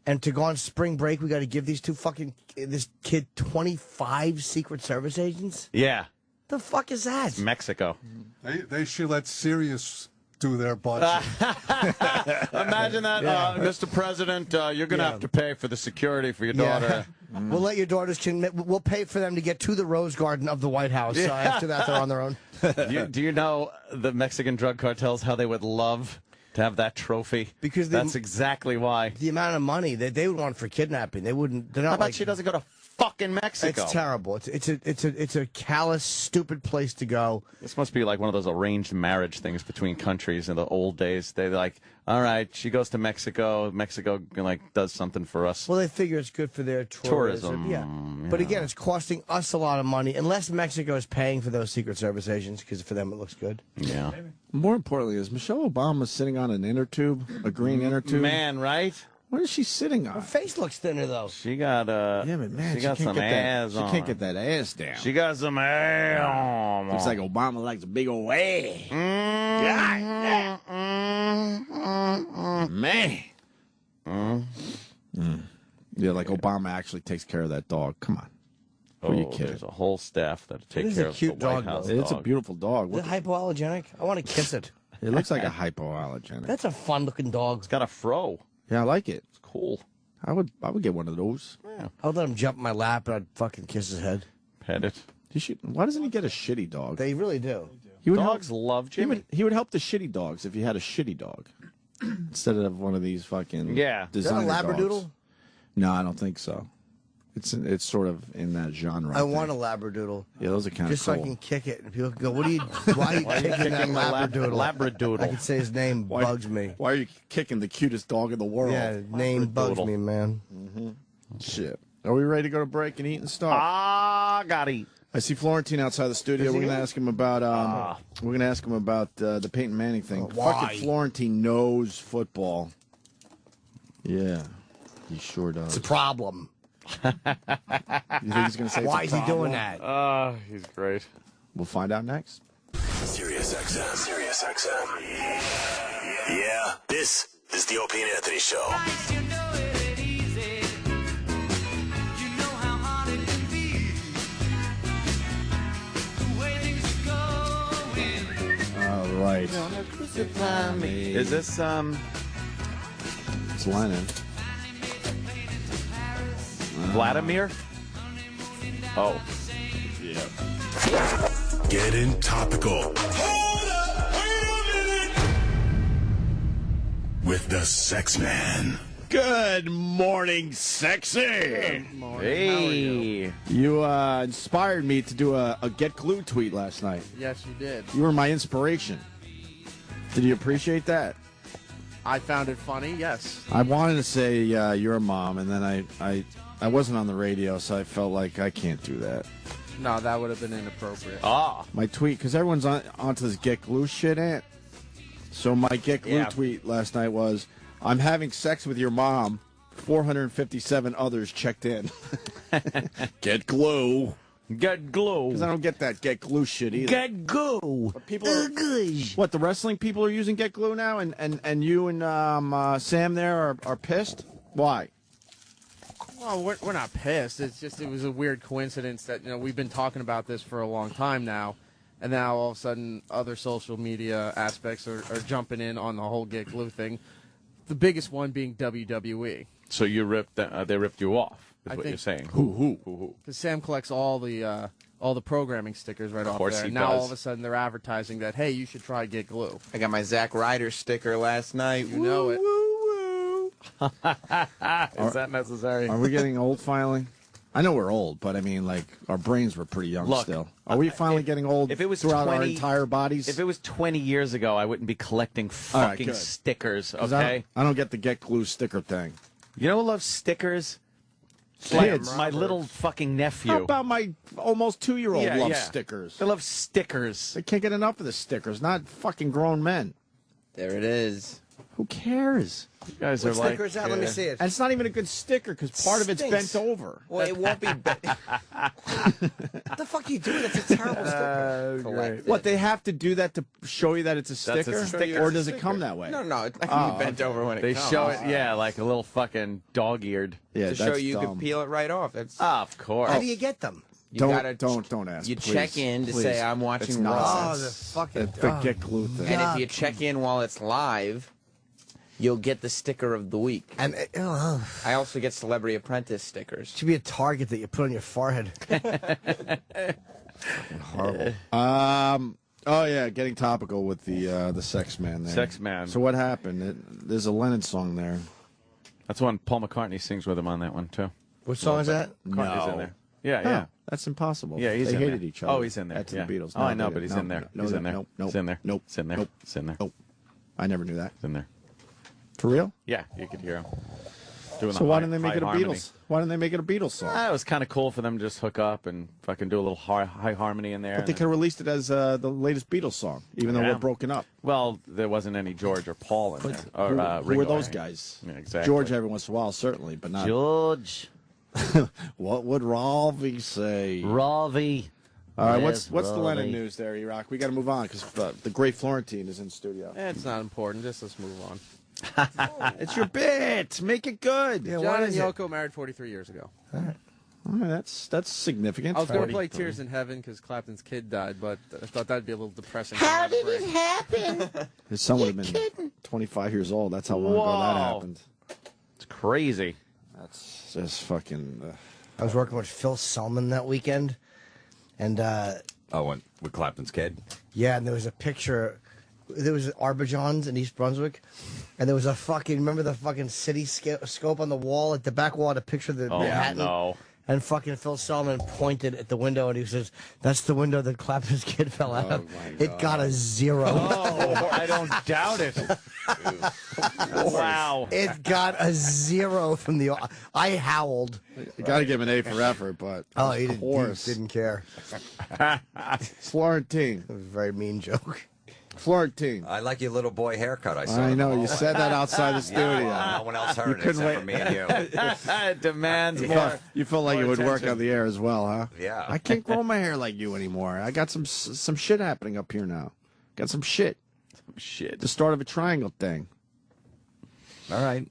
Speaker 4: And to go on spring break, we got to give this kid 25 Secret Service agents?
Speaker 2: Yeah.
Speaker 4: The fuck is that?
Speaker 2: Mexico.
Speaker 9: They should let Sirius do their budget.
Speaker 2: Imagine that, Mr. President. You're going to have to pay for the security for your daughter.
Speaker 4: We'll let your daughters. We'll pay for them to get to the Rose Garden of the White House. After that, they're on their own.
Speaker 2: Do you know the Mexican drug cartels, how they would love to have that trophy?
Speaker 4: Because
Speaker 2: that's exactly why.
Speaker 4: The amount of money that they would want for kidnapping, they wouldn't. They're not.
Speaker 2: How about she doesn't go to fucking Mexico?
Speaker 4: It's terrible. It's a callous, stupid place to go.
Speaker 2: This must be like one of those arranged marriage things between countries in the old days. They're like, all right, she goes to Mexico. Mexico like does something for us.
Speaker 4: Well, they figure it's good for their tourism. Yeah. But again, it's costing us a lot of money unless Mexico is paying for those Secret Service agents because for them it looks good.
Speaker 2: Yeah.
Speaker 3: More importantly, is Michelle Obama sitting on an inner tube, a green inner tube?
Speaker 2: Man, right?
Speaker 3: What is she sitting on?
Speaker 4: Her face looks thinner though.
Speaker 2: She got
Speaker 3: yeah, but man,
Speaker 2: she got some ass on.
Speaker 3: She can't get that ass down.
Speaker 2: She got some ass on.
Speaker 3: Looks like Obama likes a big old ass. Man. Yeah, like Obama actually takes care of that dog. Come on. Who are you kidding?
Speaker 2: There's a whole staff that take care of
Speaker 4: cute
Speaker 2: the White
Speaker 4: dog,
Speaker 2: House
Speaker 4: though.
Speaker 2: dog.
Speaker 3: It's a beautiful dog.
Speaker 4: Is it hypoallergenic? I want to kiss it.
Speaker 3: It looks like a hypoallergenic.
Speaker 4: That's a fun-looking dog.
Speaker 2: It's got a fro.
Speaker 3: Yeah, I like it.
Speaker 2: It's cool.
Speaker 3: I would get one of those.
Speaker 2: Yeah.
Speaker 4: I would let him jump in my lap and I'd fucking kiss his head.
Speaker 2: Pet it.
Speaker 3: Why doesn't he get a shitty dog?
Speaker 4: They really do.
Speaker 2: Dogs love Jimmy.
Speaker 3: He would help the shitty dogs if he had a shitty dog instead of one of these fucking
Speaker 4: Is that a
Speaker 3: designer
Speaker 4: Labradoodle?
Speaker 3: dogs. No, I don't think so. It's sort of in that genre.
Speaker 4: I want a Labradoodle.
Speaker 3: Yeah, those are kind of
Speaker 4: Just so
Speaker 3: cool.
Speaker 4: I can kick it. And people can go, why are you kicking that Labradoodle?
Speaker 2: Labradoodle.
Speaker 4: I can say his name bugs me.
Speaker 3: Why are you kicking the cutest dog in the world?
Speaker 4: Yeah, name bugs me, man.
Speaker 3: Shit. Are we ready to go to break and eat and stuff?
Speaker 2: Gotta eat.
Speaker 3: I see Florentine outside the studio. We're gonna ask him about the Peyton Manning thing.
Speaker 4: Why?
Speaker 3: Fucking Florentine knows football. Yeah, he sure does.
Speaker 4: It's a problem.
Speaker 3: You think he's gonna say?
Speaker 4: Why
Speaker 3: it's
Speaker 4: is
Speaker 3: a
Speaker 4: he
Speaker 3: problem?
Speaker 4: doing that?
Speaker 2: He's great.
Speaker 3: We'll find out next.
Speaker 10: Sirius XM. Yeah, this is the Opie and Anthony Show.
Speaker 3: All right.
Speaker 2: Is this
Speaker 3: It's Lennon.
Speaker 2: Vladimir? Oh.
Speaker 3: Yeah.
Speaker 10: Getting topical. With the Sex Man.
Speaker 3: Good morning, sexy.
Speaker 5: Good morning.
Speaker 2: Hey.
Speaker 3: You inspired me to do a GetGlue tweet last night.
Speaker 5: Yes, you did.
Speaker 3: You were my inspiration. Did you appreciate that?
Speaker 5: I found it funny, yes.
Speaker 3: I wanted to say you're a mom, and then I wasn't on the radio, so I felt like I can't do that.
Speaker 5: No, that would have been inappropriate.
Speaker 3: My tweet, because everyone's onto this GetGlue shit, Ant. So my GetGlue tweet last night was, I'm having sex with your mom. 457 others checked in. GetGlue.
Speaker 2: GetGlue.
Speaker 3: Because I don't get that GetGlue shit either.
Speaker 2: GetGlue.
Speaker 3: But people are, what, the wrestling people are using GetGlue now? And you and Sam there are pissed? Why?
Speaker 5: Well, we're not pissed. It's just it was a weird coincidence that we've been talking about this for a long time now, and now all of a sudden other social media aspects are jumping in on the whole GetGlue thing. The biggest one being WWE.
Speaker 2: So you ripped they ripped you off, is what you're saying. Who?
Speaker 5: Because Sam collects all the programming stickers right off
Speaker 2: course
Speaker 5: there.
Speaker 2: he
Speaker 5: And now
Speaker 2: does.
Speaker 5: all of a sudden they're advertising that, hey, you should try GetGlue.
Speaker 6: I got my Zack Ryder sticker last night.
Speaker 5: You know it.
Speaker 2: Is that necessary?
Speaker 3: Are we getting old finally? I know we're old, but I mean, like, our brains were pretty young still. Are we finally getting old
Speaker 2: if it was
Speaker 3: throughout our
Speaker 2: 20
Speaker 3: entire bodies?
Speaker 2: If it was 20 years ago, I wouldn't be collecting
Speaker 3: All right,
Speaker 2: fucking
Speaker 3: good.
Speaker 2: stickers,
Speaker 3: 'Cause
Speaker 2: okay?
Speaker 3: I don't get the GetGlue sticker thing.
Speaker 2: You know who loves stickers?
Speaker 3: Kids.
Speaker 2: My little fucking nephew.
Speaker 3: How about my almost 2-year-old
Speaker 2: Yeah,
Speaker 3: loves
Speaker 2: yeah.
Speaker 3: stickers?
Speaker 2: They love stickers.
Speaker 3: They can't get enough of the stickers, not fucking grown men.
Speaker 6: There it is.
Speaker 3: Who cares?
Speaker 2: You guys
Speaker 4: What
Speaker 2: are like...
Speaker 4: sticker is that? Let me see it.
Speaker 3: And it's not even a good sticker because part of it's
Speaker 4: Stinks.
Speaker 3: bent over.
Speaker 6: Well, it won't be.
Speaker 4: What the fuck are you doing? That's a terrible sticker.
Speaker 6: Collect
Speaker 3: What,
Speaker 6: it.
Speaker 3: they have to do that to show you that it's a
Speaker 2: That's a
Speaker 3: sticker?
Speaker 2: sticker.
Speaker 3: Or does it come that way?
Speaker 6: No, it's not going to be bent over when it
Speaker 2: They
Speaker 6: comes.
Speaker 2: show it, yeah, like a little fucking dog-eared.
Speaker 3: Yeah,
Speaker 6: to show
Speaker 3: that's
Speaker 6: you
Speaker 3: dumb.
Speaker 6: could peel it right off. That's
Speaker 2: Of course.
Speaker 4: How do you get them?
Speaker 3: Don't ask.
Speaker 6: You
Speaker 3: please,
Speaker 6: check in to
Speaker 3: please.
Speaker 6: say I'm watching
Speaker 4: Oh,
Speaker 6: Raw.
Speaker 4: the fucking
Speaker 3: The GetGlue thing.
Speaker 6: And if you check in while it's live, you'll get the sticker of the week.
Speaker 4: And
Speaker 6: I also get Celebrity Apprentice stickers.
Speaker 4: should be a target that you put on your forehead.
Speaker 3: Horrible. Oh yeah, getting topical with the sex man there.
Speaker 2: Sex man.
Speaker 3: So what happened? There's a Lennon song there.
Speaker 2: That's one Paul McCartney sings with him on that one too.
Speaker 4: What song is that?
Speaker 2: McCartney's in there. Yeah,
Speaker 3: No,
Speaker 2: yeah.
Speaker 3: that's impossible.
Speaker 2: Yeah, he's
Speaker 3: they
Speaker 2: in
Speaker 3: hated
Speaker 2: there.
Speaker 3: each other.
Speaker 2: Oh, he's in there.
Speaker 3: That's
Speaker 2: Yeah.
Speaker 3: the Beatles.
Speaker 2: Oh, I know,
Speaker 3: they
Speaker 2: but he's
Speaker 3: didn't.
Speaker 2: in there.
Speaker 3: No,
Speaker 2: He's
Speaker 3: no,
Speaker 2: in there.
Speaker 3: Nope, nope,
Speaker 2: He's in there.
Speaker 3: Nope.
Speaker 2: He's in there.
Speaker 3: Nope.
Speaker 2: He's in there.
Speaker 3: Nope. I never knew that.
Speaker 2: He's in there.
Speaker 3: For real?
Speaker 2: Yeah, you could hear him. Doing
Speaker 3: So
Speaker 2: the
Speaker 3: why
Speaker 2: high-
Speaker 3: didn't they make
Speaker 2: high
Speaker 3: it a
Speaker 2: harmony.
Speaker 3: Beatles? Why didn't they make it a Beatles song?
Speaker 2: It was kind of cool for them to just hook up and fucking do a little high harmony in there.
Speaker 3: But they could have released it as the latest Beatles song, even though
Speaker 2: Yeah.
Speaker 3: we're broken up.
Speaker 2: Well, there wasn't any George or Paul in there. Or,
Speaker 3: Who
Speaker 2: Ringo.
Speaker 3: were those guys?
Speaker 2: Yeah, exactly.
Speaker 3: George every once in a while, certainly, but not.
Speaker 2: George.
Speaker 3: What would Ravi say?
Speaker 2: Ravi.
Speaker 3: All right,
Speaker 2: Yes,
Speaker 3: what's the Lennon
Speaker 2: Ravi.
Speaker 3: news there, E-Rock? We got to move on because the great Florentine is in studio.
Speaker 5: It's not important. Just let's move on.
Speaker 3: It's your bit. Make it good.
Speaker 4: Yeah,
Speaker 5: John
Speaker 4: what
Speaker 5: and
Speaker 4: is it?
Speaker 5: Yoko married 43 years ago.
Speaker 3: All right, that's significant.
Speaker 5: I was going to
Speaker 3: 40.
Speaker 5: play Tears in Heaven because Clapton's kid died, but I thought that'd be a little depressing.
Speaker 11: How did it happen?
Speaker 3: His son would have been 25 years old. That's how long ago that
Speaker 2: Whoa.
Speaker 3: happened.
Speaker 2: It's crazy.
Speaker 3: That's just fucking.
Speaker 4: I was working with Phil Selman that weekend, and
Speaker 11: With Clapton's kid?
Speaker 4: yeah, and there was a picture. There was Arbogans in East Brunswick, and there was a fucking, remember the fucking city scope on the wall, at the back wall, had a picture of the
Speaker 2: Oh,
Speaker 4: Manhattan.
Speaker 2: no.
Speaker 4: And fucking Phil Selman pointed at the window, and he says, "That's the window that Clapton's kid fell out of." It got a 0.
Speaker 2: Oh, I don't doubt it. Wow.
Speaker 4: It got a 0 from the. I howled.
Speaker 3: You got to give him an A for effort, but
Speaker 4: Oh,
Speaker 3: of
Speaker 4: he
Speaker 3: course.
Speaker 4: didn't care.
Speaker 3: Florentine.
Speaker 4: It was a very mean joke.
Speaker 3: Florentine.
Speaker 11: I like your little boy haircut I saw.
Speaker 3: I
Speaker 11: in the
Speaker 3: know, you
Speaker 11: hallway.
Speaker 3: said that outside the studio.
Speaker 11: No one else
Speaker 3: You
Speaker 11: heard it
Speaker 3: couldn't
Speaker 11: except for me and you.
Speaker 2: It demands
Speaker 3: You
Speaker 2: more.
Speaker 3: felt, you felt like
Speaker 2: more
Speaker 3: it would work
Speaker 2: attention.
Speaker 3: on the air as well, huh?
Speaker 11: Yeah.
Speaker 3: I can't grow my hair like you anymore. I got some shit happening up here now. Got some shit.
Speaker 2: Shit.
Speaker 3: The start of a triangle thing.
Speaker 11: All right.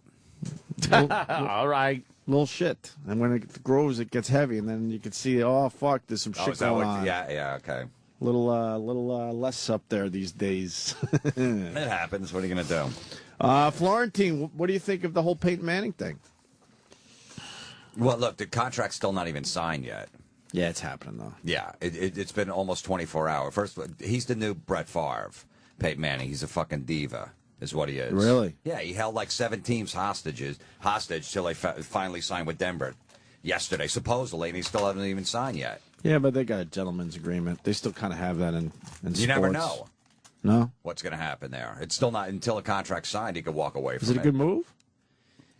Speaker 2: All right.
Speaker 3: Little shit. And when it grows, it gets heavy, and then you can see, oh, fuck, there's some
Speaker 11: Oh,
Speaker 3: shit
Speaker 11: is that
Speaker 3: going
Speaker 11: what?
Speaker 3: on.
Speaker 11: Yeah, okay.
Speaker 3: Little less up there these days.
Speaker 11: It happens. What are you going to do?
Speaker 3: Florentine, what do you think of the whole Peyton Manning thing?
Speaker 11: Well, look, the contract's still not even signed yet.
Speaker 3: Yeah, it's happening, though.
Speaker 11: Yeah, it's been almost 24 hours. First, he's the new Brett Favre, Peyton Manning. He's a fucking diva, is what he is.
Speaker 3: Really?
Speaker 11: Yeah, he held like 7 teams hostage till they finally signed with Denver yesterday, supposedly, and he still hasn't even signed yet.
Speaker 3: Yeah, but they got a gentleman's agreement. They still kind of have that in sports.
Speaker 11: You never know
Speaker 3: No?
Speaker 11: what's going to happen there. It's still not until a contract's signed he could walk away from
Speaker 3: Is it a good move?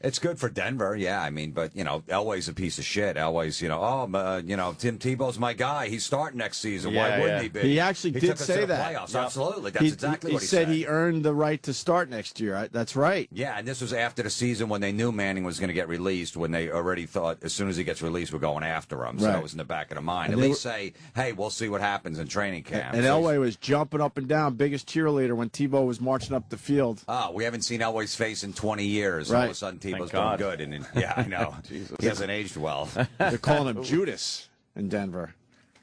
Speaker 11: It's good for Denver, yeah. I mean, but, Elway's a piece of shit. Elway's, Tim Tebow's my guy. He's starting next season. Why
Speaker 2: Yeah,
Speaker 11: wouldn't
Speaker 2: yeah.
Speaker 11: he be?
Speaker 3: He actually did
Speaker 11: took us to
Speaker 3: say
Speaker 11: the
Speaker 3: that.
Speaker 11: Playoffs.
Speaker 3: Yep.
Speaker 11: Absolutely. That's exactly what he
Speaker 3: said.
Speaker 11: said.
Speaker 3: He earned the right to start next year. That's right.
Speaker 11: Yeah, and this was after the season when they knew Manning was going to get released, when they already thought as soon as he gets released, we're going after him. So
Speaker 3: Right.
Speaker 11: it was in the back of the mind.
Speaker 3: And
Speaker 11: At
Speaker 3: they
Speaker 11: least say, hey, we'll see what happens in training camp.
Speaker 3: And
Speaker 11: So
Speaker 3: Elway was jumping up and down, biggest cheerleader when Tebow was marching up the field.
Speaker 11: we haven't seen Elway's face in 20 years. All of
Speaker 3: Right.
Speaker 11: a sudden,
Speaker 2: Thank
Speaker 11: Tebow's doing
Speaker 2: God.
Speaker 11: good. And yeah, I know. He hasn't aged well.
Speaker 3: They're calling him Judas in Denver.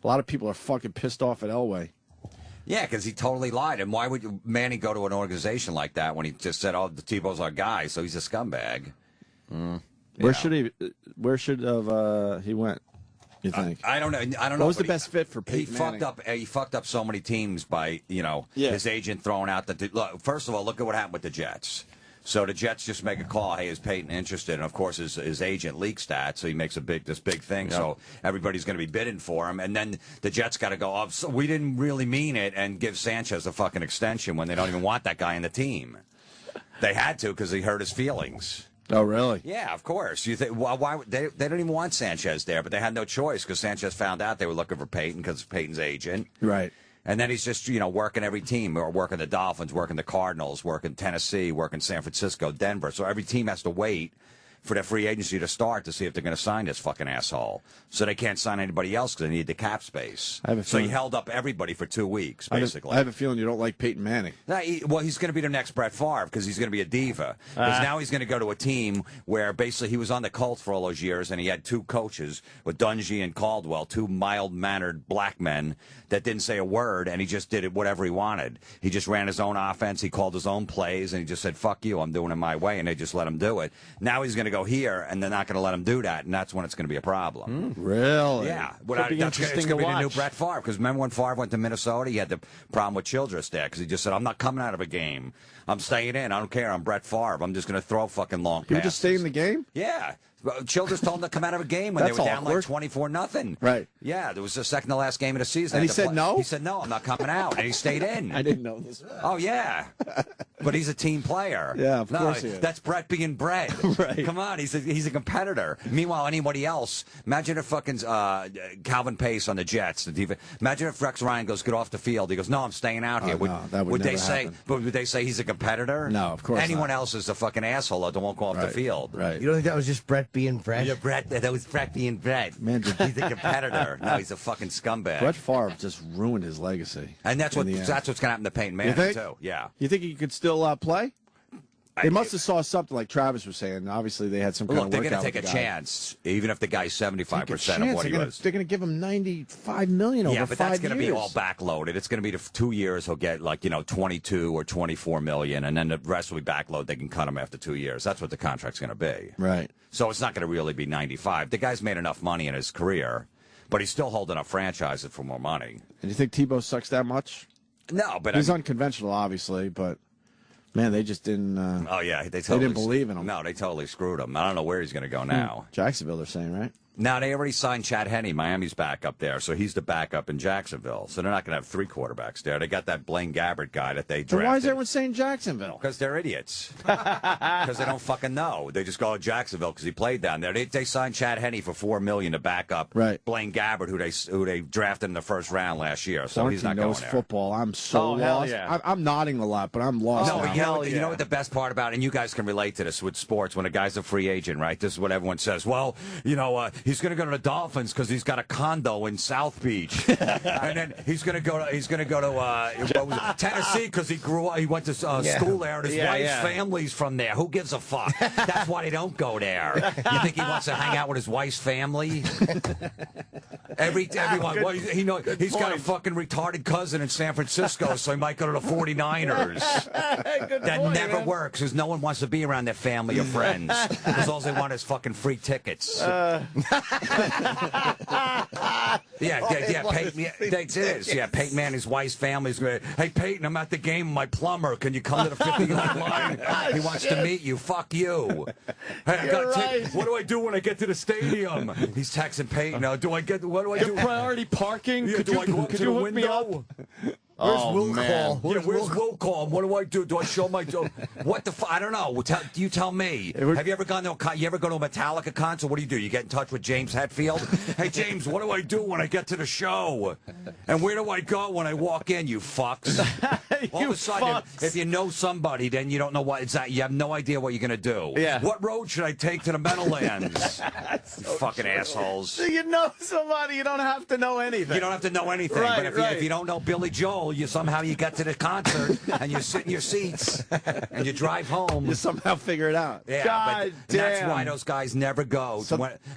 Speaker 3: A lot of people are fucking pissed off at Elway.
Speaker 11: Yeah, because he totally lied. And why would Manning go to an organization like that when he just said, "Oh, the Tebow's our guy," so he's a scumbag?
Speaker 3: Where should he? Where should have he went? You think?
Speaker 11: I don't know. I don't know.
Speaker 3: What was the
Speaker 11: but
Speaker 3: best fit for Peyton
Speaker 11: He
Speaker 3: Manning?
Speaker 11: fucked up. He fucked up so many teams by
Speaker 3: Yeah.
Speaker 11: his agent throwing out the. Look, first of all, look at what happened with the Jets. So the Jets just make a call. Hey, is Peyton interested? And of course, his agent leaks that, so he makes this big thing.
Speaker 2: Yeah.
Speaker 11: So everybody's going to be bidding for him, and then the Jets got to go. Oh, so we didn't really mean it, and give Sanchez a fucking extension when they don't even want that guy in the team. They had to because he hurt his feelings.
Speaker 3: Oh, really?
Speaker 11: Yeah, of course. You think why they don't even want Sanchez there, but they had no choice because Sanchez found out they were looking for Peyton because Peyton's agent.
Speaker 3: Right.
Speaker 11: And then he's just, working every team, or working the Dolphins, working the Cardinals, working Tennessee, working San Francisco, Denver. So every team has to wait for their free agency to start to see if they're going to sign this fucking asshole. So they can't sign anybody else because they need the cap space. So he held up everybody for 2 weeks, basically.
Speaker 3: I have a feeling you don't like Peyton Manning.
Speaker 11: No, well, he's going to be the next Brett Favre because he's going to be a diva. Because now he's going to go to a team where basically he was on the Colts for all those years, and he had 2 coaches with Dungy and Caldwell, 2 mild-mannered black men that didn't say a word, and he just did it whatever he wanted. He just ran his own offense. He called his own plays, and he just said, fuck you, I'm doing it my way, and they just let him do it. Now he's going to go here, and they're not going to let him do that, and that's when it's going to be a problem.
Speaker 3: Really?
Speaker 11: Yeah.
Speaker 2: It's going to
Speaker 11: be the new Brett Favre, because remember when Favre went to Minnesota, he had the problem with Childress there, because he just said, I'm not coming out of a game. I'm staying in. I don't care. I'm Brett Favre. I'm just going to throw fucking long passes.
Speaker 3: You just stay in the game?
Speaker 11: Yeah. Childress told him to come out of a game when they were down like 24-0.
Speaker 3: Right.
Speaker 11: Yeah, there was the second to last game of the season.
Speaker 3: And he said no?
Speaker 11: He said, no, I'm not coming out. And he stayed in.
Speaker 3: I didn't know this.
Speaker 11: Oh, yeah. But he's a team player.
Speaker 3: Yeah, of course he is.
Speaker 11: That's Brett being Brett.
Speaker 3: Right.
Speaker 11: Come on, he's a competitor. Meanwhile, anybody else, imagine if fucking Calvin Pace on the Jets. Imagine if Rex Ryan goes, get off the field. He goes, no, I'm staying out here.
Speaker 3: No, that would never happen.
Speaker 11: Would they say he's a competitor?
Speaker 3: No, of course
Speaker 11: Anyone
Speaker 3: not.
Speaker 11: else is a fucking asshole that won't go off the field.
Speaker 3: Right.
Speaker 4: You don't think that was just Brett being Brett?
Speaker 11: Yeah, Brett. That was Brett being Brett.
Speaker 3: Man,
Speaker 11: he's a competitor. No, he's a fucking scumbag.
Speaker 3: Brett Favre just ruined his legacy.
Speaker 11: And that's what's going to happen to Peyton Manning, too. Yeah.
Speaker 3: You think he could still play? They must have saw something like Travis was saying. Obviously, they had some kind of workout.
Speaker 11: Look, they're going to take a chance, even if the guy's 75% of what he was.
Speaker 3: They're going to give him $95 million over 5 years.
Speaker 11: Yeah, but that's going to be all backloaded. It's going to be the 2 years. He'll get 22 or 24 million, and then the rest will be backloaded. They can cut him after 2 years. That's what the contract's going to be.
Speaker 3: Right.
Speaker 11: So it's not going to really be 95. The guy's made enough money in his career, but he's still holding up franchises for more money.
Speaker 3: And you think Tebow sucks that much?
Speaker 11: No, but
Speaker 3: he's unconventional, obviously, but. Man, they just didn't.
Speaker 11: Oh yeah, they
Speaker 3: didn't believe in him.
Speaker 11: No, they totally screwed him. I don't know where he's going to go now.
Speaker 3: Jacksonville, they're saying, right?
Speaker 11: Now, they already signed Chad Henne. Miami's back up there, so he's the backup in Jacksonville. So they're not going to have 3 quarterbacks there. They got that Blaine Gabbert guy that they drafted.
Speaker 3: But why is everyone saying Jacksonville?
Speaker 11: Because they're idiots. Because they don't fucking know. They just go to Jacksonville because he played down there. They signed Chad Henne for $4 million to back up Blaine Gabbert, who they drafted in the first round last year. So he's not going there.
Speaker 3: Football. I'm so lost.
Speaker 11: Yeah.
Speaker 3: I'm nodding a lot, but I'm lost.
Speaker 11: No, but you know what the best part about it, and you guys can relate to this with sports, when a guy's a free agent, right? This is what everyone says. Well, he's going to go to the Dolphins because he's got a condo in South Beach, and then he's going to go to Tennessee because he went to school there, and his wife's family's from there. Who gives a fuck? That's why they don't go there. You think he wants to hang out with his wife's family? Everyone. Well, he's got a fucking retarded cousin in San Francisco, so he might go to the 49ers. That never works because no one wants to be around their family or friends because all they want is fucking free tickets. Peyton Manning's wife's family's going, hey, Peyton, I'm at the game with my plumber. Can you come to the 50-yard line? He wants to meet you. Fuck you. Hey, what do I do when I get to the stadium? He's texting Peyton. What do I do?
Speaker 2: Priority parking?
Speaker 11: Yeah, do I go up to the window? Where's Will Call? Where's Will Call? What do I do? Do I show my... What the fuck? I don't know. You tell me. Have you ever gone to a Metallica concert? What do? You get in touch with James Hetfield? Hey, James, what do I do when I get to the show? And where do I go when I walk in, you fucks? All of a sudden, if you know somebody, then you don't know what... You have no idea what you're going to do.
Speaker 2: Yeah.
Speaker 11: What road should I take to the Meadowlands? Fucking assholes.
Speaker 2: So you know somebody, you don't have to know anything.
Speaker 11: You don't have to know anything.
Speaker 2: Right,
Speaker 11: but if you don't know Billy Joel, you somehow get to the concert and you sit in your seats and you drive home.
Speaker 3: You somehow figure it out.
Speaker 11: Yeah,
Speaker 2: God damn.
Speaker 11: That's why those guys never go.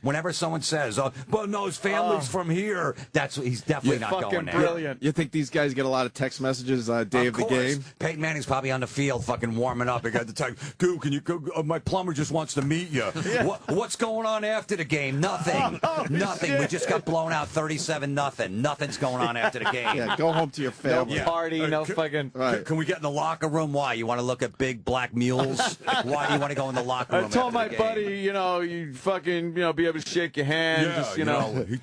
Speaker 11: Whenever someone says, "But no, his family's from here," he's definitely not going there.
Speaker 2: Brilliant.
Speaker 3: You think these guys get a lot of text messages day of the game?
Speaker 11: Peyton Manning's probably on the field, fucking warming up. He got the text, "Dude, can you go? My plumber just wants to meet you." Yeah. What's going on after the game? Nothing. Nothing.
Speaker 2: Shit.
Speaker 11: We just got blown out 37-0. Nothing's going on after the game.
Speaker 3: Yeah, go home to your family.
Speaker 11: Yeah.
Speaker 2: Party, no fucking...
Speaker 3: Right.
Speaker 11: Can we get in the locker room? Why? You want to look at big black mules? Why do you want to go in the locker room?
Speaker 2: I told my buddy, you fucking, be able to shake your hand.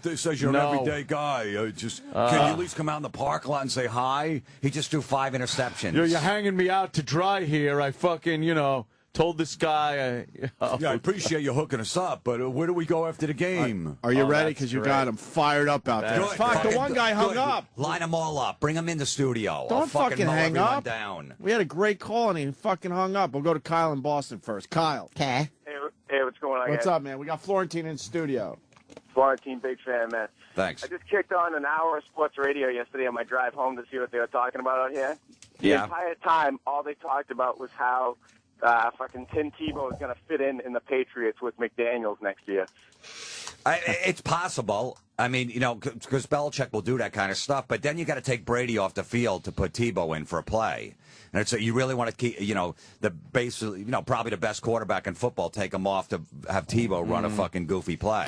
Speaker 11: He says you're an everyday guy. Can you at least come out in the parking lot and say hi? He just threw 5 interceptions.
Speaker 2: You're hanging me out to dry here. I fucking, told this guy.
Speaker 11: Yeah, I appreciate you hooking us up, but where do we go after the game?
Speaker 3: Are you ready? Because you got him fired up out there. Fuck, the one guy hung up.
Speaker 11: Line them all up. Bring them in the studio.
Speaker 3: Don't fucking hang up.
Speaker 11: Down.
Speaker 3: We had a great call and he fucking hung up. We'll go to Kyle in Boston first. Kyle.
Speaker 4: Okay.
Speaker 7: Hey, what's going
Speaker 12: going on,
Speaker 3: What's
Speaker 12: guys?
Speaker 3: up, man? We got Florentine in studio.
Speaker 12: Florentine, big fan, man.
Speaker 11: Thanks.
Speaker 12: I just kicked on an hour of sports radio yesterday on my drive home to see what they were talking about out here. The entire time, all they talked about was how fucking Tim Tebow is going to fit in the Patriots with McDaniels next year.
Speaker 11: It's possible. I mean, you know, because Belichick will do that kind of stuff, but then you got to take Brady off the field to put Tebow in for a play. And it's you really want to keep, you know, probably the best quarterback in football, take him off to have Tebow run a fucking goofy play.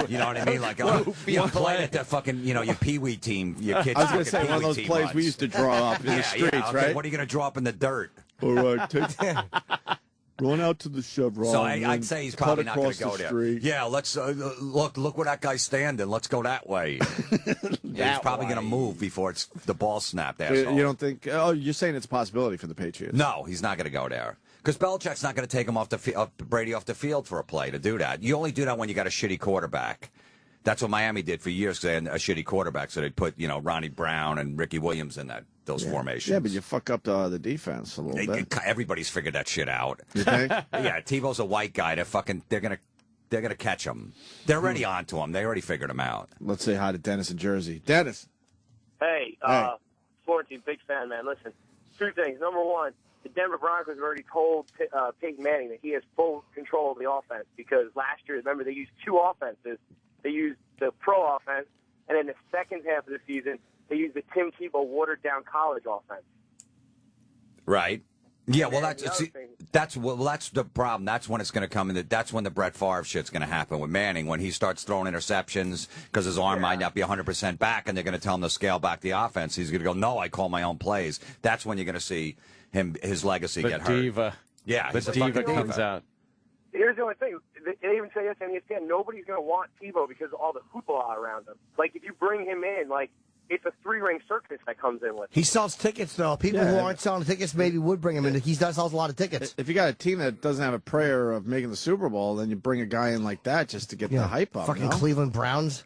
Speaker 11: You know what I mean? Like, play at the fucking, you know, your peewee team, your kids.
Speaker 3: I was going to say one of those plays we used to draw up in the streets,
Speaker 11: okay,
Speaker 3: right?
Speaker 11: What are you going to draw up in the dirt?
Speaker 3: All right, run out to the chevron.
Speaker 11: So I'd say he's probably not going to go there.
Speaker 3: Street.
Speaker 11: Yeah, let's look where that guy's standing. Let's go that way. He's probably going to move before it's the ball snapped.
Speaker 3: You don't think? Oh, you're saying it's a possibility for the Patriots?
Speaker 11: No, he's not going to go there because Belichick's not going to take him Brady off the field for a play to do that. You only do that when you got a shitty quarterback. That's what Miami did for years because they had a shitty quarterback, so they'd put Ronnie Brown and Ricky Williams in those formations.
Speaker 3: Yeah, but you fuck up the defense a little bit.
Speaker 11: Everybody's figured that shit out.
Speaker 3: You think?
Speaker 11: Yeah, Tebow's a white guy. They're gonna catch him. They're already on to him. They already figured him out.
Speaker 3: Let's say hi to Dennis in Jersey. Dennis.
Speaker 12: Hey, Florentine, big fan, man. Listen, two things. Number one, the Denver Broncos have already told Peyton Manning that he has full control of the offense because last year, remember, they used two offenses. They used the pro offense, and in the second half of the season, they used the Tim Tebow watered-down college offense.
Speaker 11: Right. Yeah, well, that's the problem. That's when it's going to come in. That's when the Brett Favre shit's going to happen with Manning, when he starts throwing interceptions because his arm might not be 100% back, and they're going to tell him to scale back the offense. He's going to go, no, I call my own plays. That's when you're going to see his legacy get hurt.
Speaker 2: Diva.
Speaker 11: Yeah,
Speaker 2: the diva comes out.
Speaker 12: Here's the only thing. They even say this on ESPN. Nobody's going to want Tebow because of all the hoopla around him. Like, if you bring him in, like, it's a three-ring circus that comes in with him.
Speaker 4: He sells tickets, though. People who aren't selling tickets maybe would bring him in. He does sells a lot of tickets.
Speaker 3: If you got a team that doesn't have a prayer of making the Super Bowl, then you bring a guy in like that just to get the hype up.
Speaker 4: Fucking Cleveland Browns.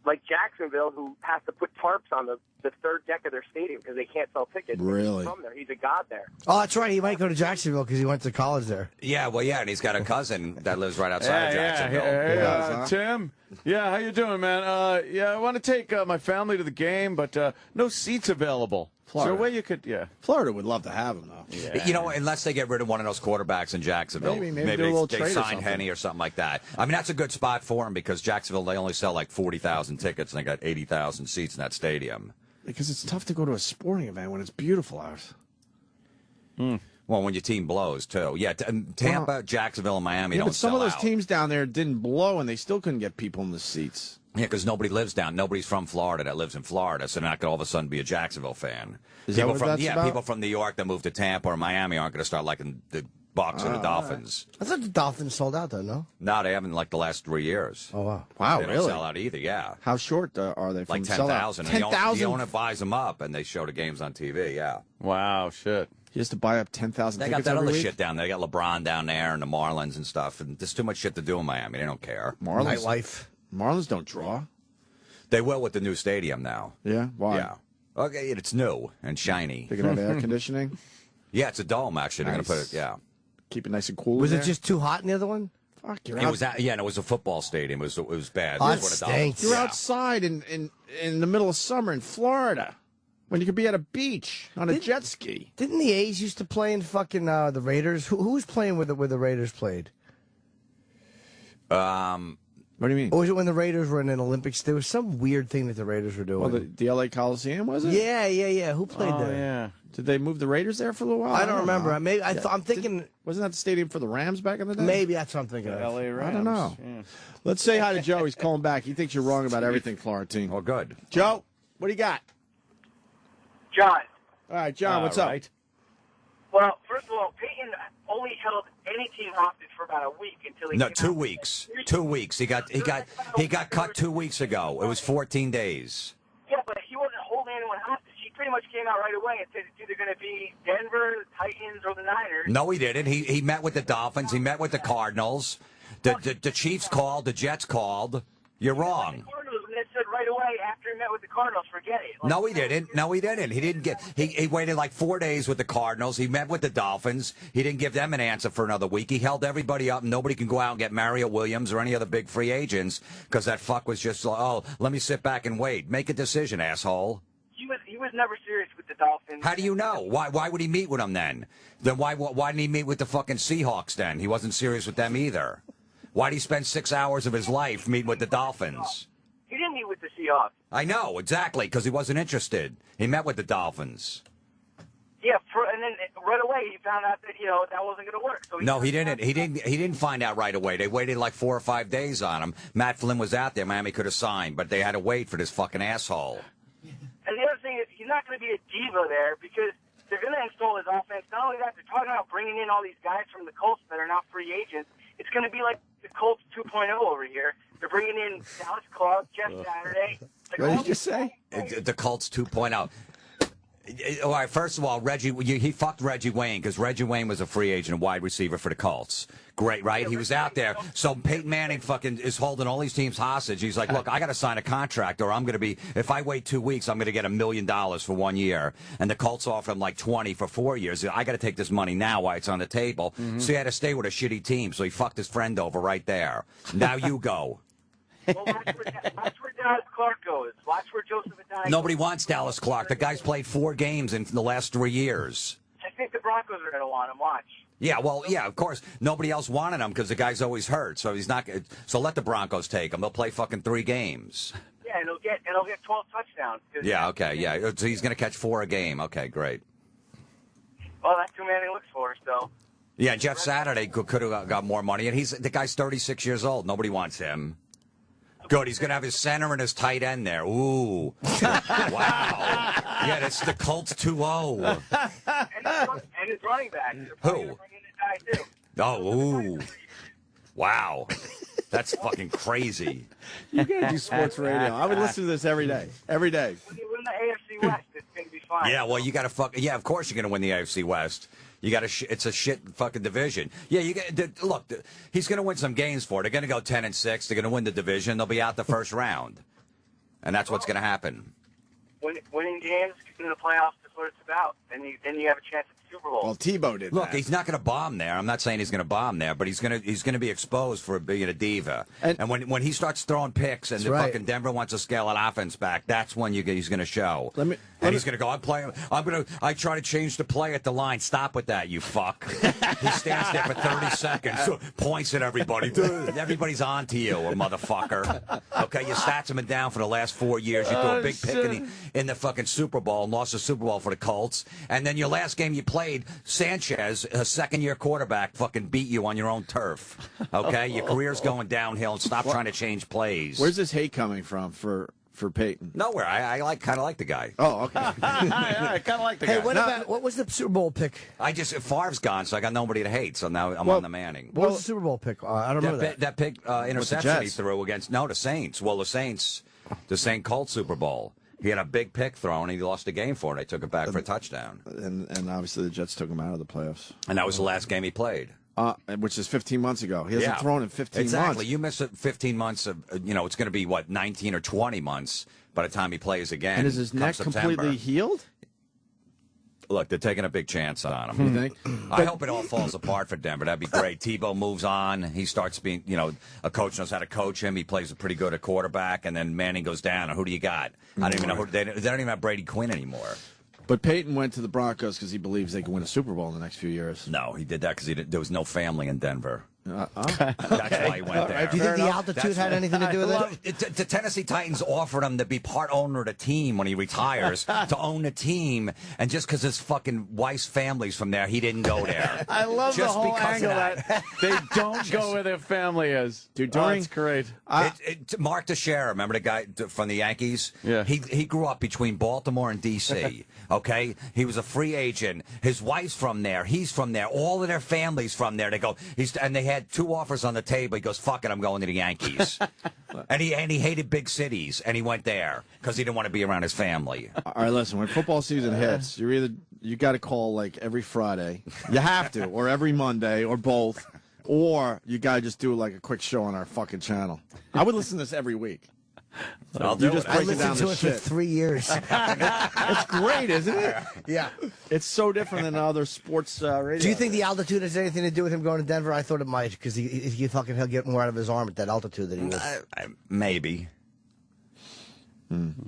Speaker 12: Like Jacksonville, who has to put tarps on the third deck of their stadium because they can't sell tickets.
Speaker 3: Really?
Speaker 12: He's from there. He's a god there.
Speaker 4: Oh, that's right. He might go to Jacksonville because he went to college there.
Speaker 11: Yeah, well, yeah, and he's got a cousin that lives right outside of Jacksonville.
Speaker 2: Hey, Tim. Yeah, how you doing, man? I want to take my family to the game, but no seats available.
Speaker 3: Florida.
Speaker 2: So where you could,
Speaker 3: Florida would love to have him, though.
Speaker 2: Yeah.
Speaker 11: You know, unless they get rid of one of those quarterbacks in Jacksonville.
Speaker 3: Maybe do a little
Speaker 11: they
Speaker 3: trade or
Speaker 11: sign
Speaker 3: something.
Speaker 11: Henny or something like that. I mean, that's a good spot for him because Jacksonville, they only sell like 40,000 tickets, and they got 80,000 seats in that stadium.
Speaker 3: Because it's tough to go to a sporting event when it's beautiful out.
Speaker 11: Well, when your team blows, too. Yeah, Tampa, Jacksonville, and Miami don't
Speaker 3: but some of those
Speaker 11: out.
Speaker 3: teams down there didn't blow, and they still couldn't get people in the seats.
Speaker 11: Yeah, because nobody's from Florida that lives in Florida, so they're not going to all of a sudden be a Jacksonville fan.
Speaker 3: Is that what that's about?
Speaker 11: People from New York that move to Tampa or Miami aren't going to start liking the Bucs or the Dolphins.
Speaker 4: I thought the Dolphins sold out, though, no?
Speaker 11: No, they haven't like the last 3 years.
Speaker 4: Oh, wow.
Speaker 3: Wow,
Speaker 11: They don't
Speaker 3: really?
Speaker 11: sell out either, yeah.
Speaker 3: How short are they from
Speaker 11: Like
Speaker 3: sellout?
Speaker 11: 10,000.
Speaker 3: 10,000?
Speaker 11: The owner buys them up, and they show the games on TV, yeah.
Speaker 2: Wow, shit.
Speaker 3: He has to buy up 10,000
Speaker 11: They
Speaker 3: tickets
Speaker 11: got that
Speaker 3: every
Speaker 11: other
Speaker 3: week?
Speaker 11: shit down there. They got LeBron down there and the Marlins and stuff, and there's too much shit to do in Miami. They don't care.
Speaker 4: Nightlife.
Speaker 3: Marlins don't draw.
Speaker 11: They will with the new stadium now.
Speaker 3: Yeah? Why?
Speaker 11: Yeah. Okay, it's new and shiny.
Speaker 3: They can have air conditioning?
Speaker 11: Yeah, it's a dome, actually. They're going to put it, yeah.
Speaker 3: Keep it nice and cool
Speaker 4: Was
Speaker 3: in
Speaker 4: it
Speaker 3: there?
Speaker 4: just too hot in the other one?
Speaker 3: Fuck,
Speaker 11: It was and it was a football stadium. It was bad.
Speaker 4: Oh,
Speaker 11: It was
Speaker 4: that
Speaker 11: what a
Speaker 4: stinks.
Speaker 3: You're
Speaker 11: Yeah.
Speaker 3: outside in the middle of summer in Florida when you could be at a beach on a jet ski.
Speaker 4: Didn't the A's used to play in fucking the Raiders? Who was playing with where the Raiders played?
Speaker 3: What do you mean?
Speaker 4: Or was it when the Raiders were in an Olympics? There was some weird thing that the Raiders were doing.
Speaker 3: Well, the LA Coliseum, was it?
Speaker 4: Yeah. Who played there?
Speaker 3: Yeah. Did they move the Raiders there for a little while?
Speaker 4: I don't remember.
Speaker 3: know.
Speaker 4: I'm thinking.
Speaker 3: Wasn't that the stadium for the Rams back in the day?
Speaker 4: Maybe that's what I'm thinking of.
Speaker 2: L.A. Rams.
Speaker 3: I don't know.
Speaker 2: Yeah.
Speaker 3: Let's say hi to Joe. He's calling back. He thinks you're wrong about everything, Florentine.
Speaker 11: Oh, good.
Speaker 3: Joe, what do you got?
Speaker 12: John.
Speaker 3: All right, John, what's up?
Speaker 12: Well, first of all, Peyton only held any team hostage for about a week until he
Speaker 11: No,
Speaker 12: came
Speaker 11: 2
Speaker 12: out.
Speaker 11: weeks. 2 weeks. He got cut 2 weeks ago. It was 14 days.
Speaker 12: Yeah, but he wasn't holding anyone hostage. He pretty much came out right away and said it's either going to be Denver, the Titans, or the Niners.
Speaker 11: No, he didn't. He met with the Dolphins. He met with the Cardinals. The Chiefs called. The Jets called. You're wrong.
Speaker 12: The Cardinals, and they said right away, away after he met with the Cardinals. Forget it. Like,
Speaker 11: No, he didn't. No, he didn't. He didn't get. He waited like 4 days with the Cardinals. He met with the Dolphins. He didn't give them an answer for another week. He held everybody up. And nobody can go out and get Mario Williams or any other big free agents because that fuck was just like, oh, let me sit back and wait. Make a decision, asshole.
Speaker 12: He was never serious with the Dolphins.
Speaker 11: How do you know? Why would he meet with them then? Then why didn't he meet with the fucking Seahawks then? He wasn't serious with them either. Why did he spend 6 hours of his life meeting with the Dolphins?
Speaker 12: He didn't meet with the Seahawks.
Speaker 11: I know, exactly, because he wasn't interested. He met with the Dolphins.
Speaker 12: Yeah, and then right away he found out that that wasn't going to work. So
Speaker 11: No, he didn't. He didn't find out right away. They waited like 4 or 5 days on him. Matt Flynn was out there. Miami could have signed, but they had to wait for this fucking asshole.
Speaker 12: And the other thing is, he's not going to be a diva there because they're going to install his offense. Not only that, they're talking about bringing in all these guys from the Colts that are now free agents. It's going to be like the Colts 2.0 over here. They're bringing in Dallas Clark, Jeff Saturday.
Speaker 3: What did you just say?
Speaker 11: The Colts 2.0. All right, first of all, he fucked Reggie Wayne because Reggie Wayne was a free agent, wide receiver for the Colts. Great, right? He was out there. So Peyton Manning fucking is holding all these teams hostage. He's like, look, I got to sign a contract or I'm going to be, if I wait 2 weeks, I'm going to get $1 million for 1 year. And the Colts offer him like 20 for 4 years. I got to take this money now while it's on the table. Mm-hmm. So he had to stay with a shitty team. So he fucked his friend over right there. Now you go.
Speaker 12: Well, watch where Dallas Clark goes. Watch where Joseph Adai
Speaker 11: Nobody wants Dallas Clark. The guy's played 4 games in the last 3 years.
Speaker 12: I think the Broncos are going to want him. Watch.
Speaker 11: Yeah, well, yeah, of course. Nobody else wanted him because the guy's always hurt. So he's not. So let the Broncos take him. They'll play fucking 3 games.
Speaker 12: Yeah, and he'll get 12 touchdowns.
Speaker 11: Yeah, okay, yeah. So he's going to catch 4 a game. Okay, great.
Speaker 12: Well, that's who Manning looks for. So.
Speaker 11: Yeah, Jeff Saturday could have got more money, and the guy's 36 years old. Nobody wants him. Good. He's going to have his center and his tight end there. Ooh. Wow. Yeah, that's the Colts 2-0.
Speaker 12: And his running back.
Speaker 11: Who? Oh, ooh. Wow. That's fucking crazy.
Speaker 3: You got to do sports radio. I would listen to this every day. Every day.
Speaker 12: When you win the AFC West, it's going to be fine.
Speaker 11: Yeah, well, you got to yeah, of course you're going to win the AFC West. You got to. It's a shit fucking division. Yeah, you get. Look, he's going to win some games for it. They're going to go 10-6. They're going to win the division. They'll be out the first round, and that's what's going to happen.
Speaker 12: Winning games in the playoffs is what it's about, and then you have a chance at the Super Bowl.
Speaker 3: Well, Tebow did.
Speaker 11: Look, he's not going to bomb there. I'm not saying he's going to bomb there, but he's going to be exposed for being a diva. And when he starts throwing picks and fucking Denver wants to scale an offense back, that's when he's going to show. He's going to go, I try to change the play at the line. Stop with that, you fuck. He stands there for 30 seconds, points at everybody. Everybody's on to you, a motherfucker. Okay, your stats have been down for the last 4 years. You threw a big pick in the fucking Super Bowl and lost the Super Bowl for the Colts. And then your last game you played, Sanchez, a second-year quarterback, fucking beat you on your own turf. Okay, your career's going downhill, and stop trying to change plays.
Speaker 3: Where's this hate coming from for Peyton?
Speaker 11: Nowhere. I kind of like the guy.
Speaker 3: Oh, okay.
Speaker 2: I kind of like the guy.
Speaker 4: Hey, what was the Super Bowl pick?
Speaker 11: Favre's gone, so I got nobody to hate. So now I'm on the Manning.
Speaker 4: What was the Super Bowl pick? I don't remember that.
Speaker 11: That pick interception he threw against the Saints. Well, the Saints Colts Super Bowl. He had a big pick thrown, and he lost the game for it. They took it back for a touchdown.
Speaker 3: And obviously the Jets took him out of the playoffs.
Speaker 11: And that was the last game he played.
Speaker 3: Which is 15 months ago. He hasn't thrown in 15 months.
Speaker 11: Exactly. You miss 15 months of, it's going to be, 19 or 20 months by the time he plays again.
Speaker 3: And is his neck completely healed?
Speaker 11: Look, they're taking a big chance on him.
Speaker 3: You think?
Speaker 11: I hope it all falls apart for Denver. That'd be great. Tebow moves on. He starts being, a coach knows how to coach him. He plays pretty good at quarterback, and then Manning goes down. And who do you got? I don't even know who. They don't even have Brady Quinn anymore.
Speaker 3: But Peyton went to the Broncos because he believes they can win a Super Bowl in the next few years.
Speaker 11: No, he did that because there was no family in Denver. That's why he went there.
Speaker 4: Do you think the altitude had anything to do with
Speaker 11: it? The Tennessee Titans offered him to be part owner of the team when he retires, to own the team, and just because his fucking wife's family's from there, he didn't go there.
Speaker 2: I love the whole angle that they don't go where their family is.
Speaker 3: Dude,
Speaker 2: that's great.
Speaker 11: Mark Teixeira, remember the guy from the Yankees?
Speaker 2: Yeah.
Speaker 11: He grew up between Baltimore and D.C., okay? He was a free agent. His wife's from there. He's from there. All of their family's from there. They go, and they had 2 offers on the table. He goes, fuck it, I'm going to the Yankees. and he hated big cities, and he went there because he didn't want to be around his family.
Speaker 3: All right, listen, when football season hits, you got to call like every Friday. You have to, or every Monday, or both. Or you got to just do like a quick show on our fucking channel. I would listen to this every week. You just
Speaker 4: I
Speaker 3: break it down
Speaker 4: listened to
Speaker 3: to
Speaker 4: it for
Speaker 3: shit.
Speaker 4: 3 years.
Speaker 3: It's great, isn't it?
Speaker 4: Yeah.
Speaker 3: It's so different than other sports radio.
Speaker 4: Do you think the altitude has anything to do with him going to Denver? I thought it might, because he'll get more out of his arm at that altitude than he would.
Speaker 11: Maybe.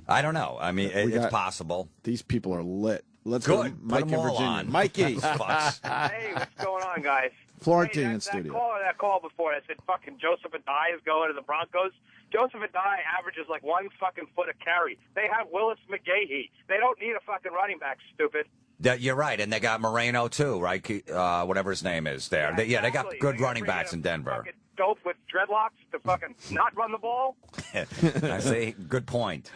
Speaker 11: I don't know. I mean, it's possible.
Speaker 3: These people are lit. Let's
Speaker 11: Good.
Speaker 3: go to Mike in Virginia.
Speaker 11: On.
Speaker 3: Mikey.
Speaker 12: Hey, what's going on, guys?
Speaker 3: Florentine
Speaker 12: hey,
Speaker 3: in studio.
Speaker 12: That call before, I said fucking Joseph Adai is going to the Broncos. Joseph Adai averages like 1 fucking foot a carry. They have Willis McGahee. They don't need a fucking running back, stupid.
Speaker 11: You're right, and they got Moreno too, right? Whatever his name is there.
Speaker 12: Yeah,
Speaker 11: they got good running backs in Denver.
Speaker 12: Fucking dope with dreadlocks to fucking not run the ball.
Speaker 11: I see. Good point.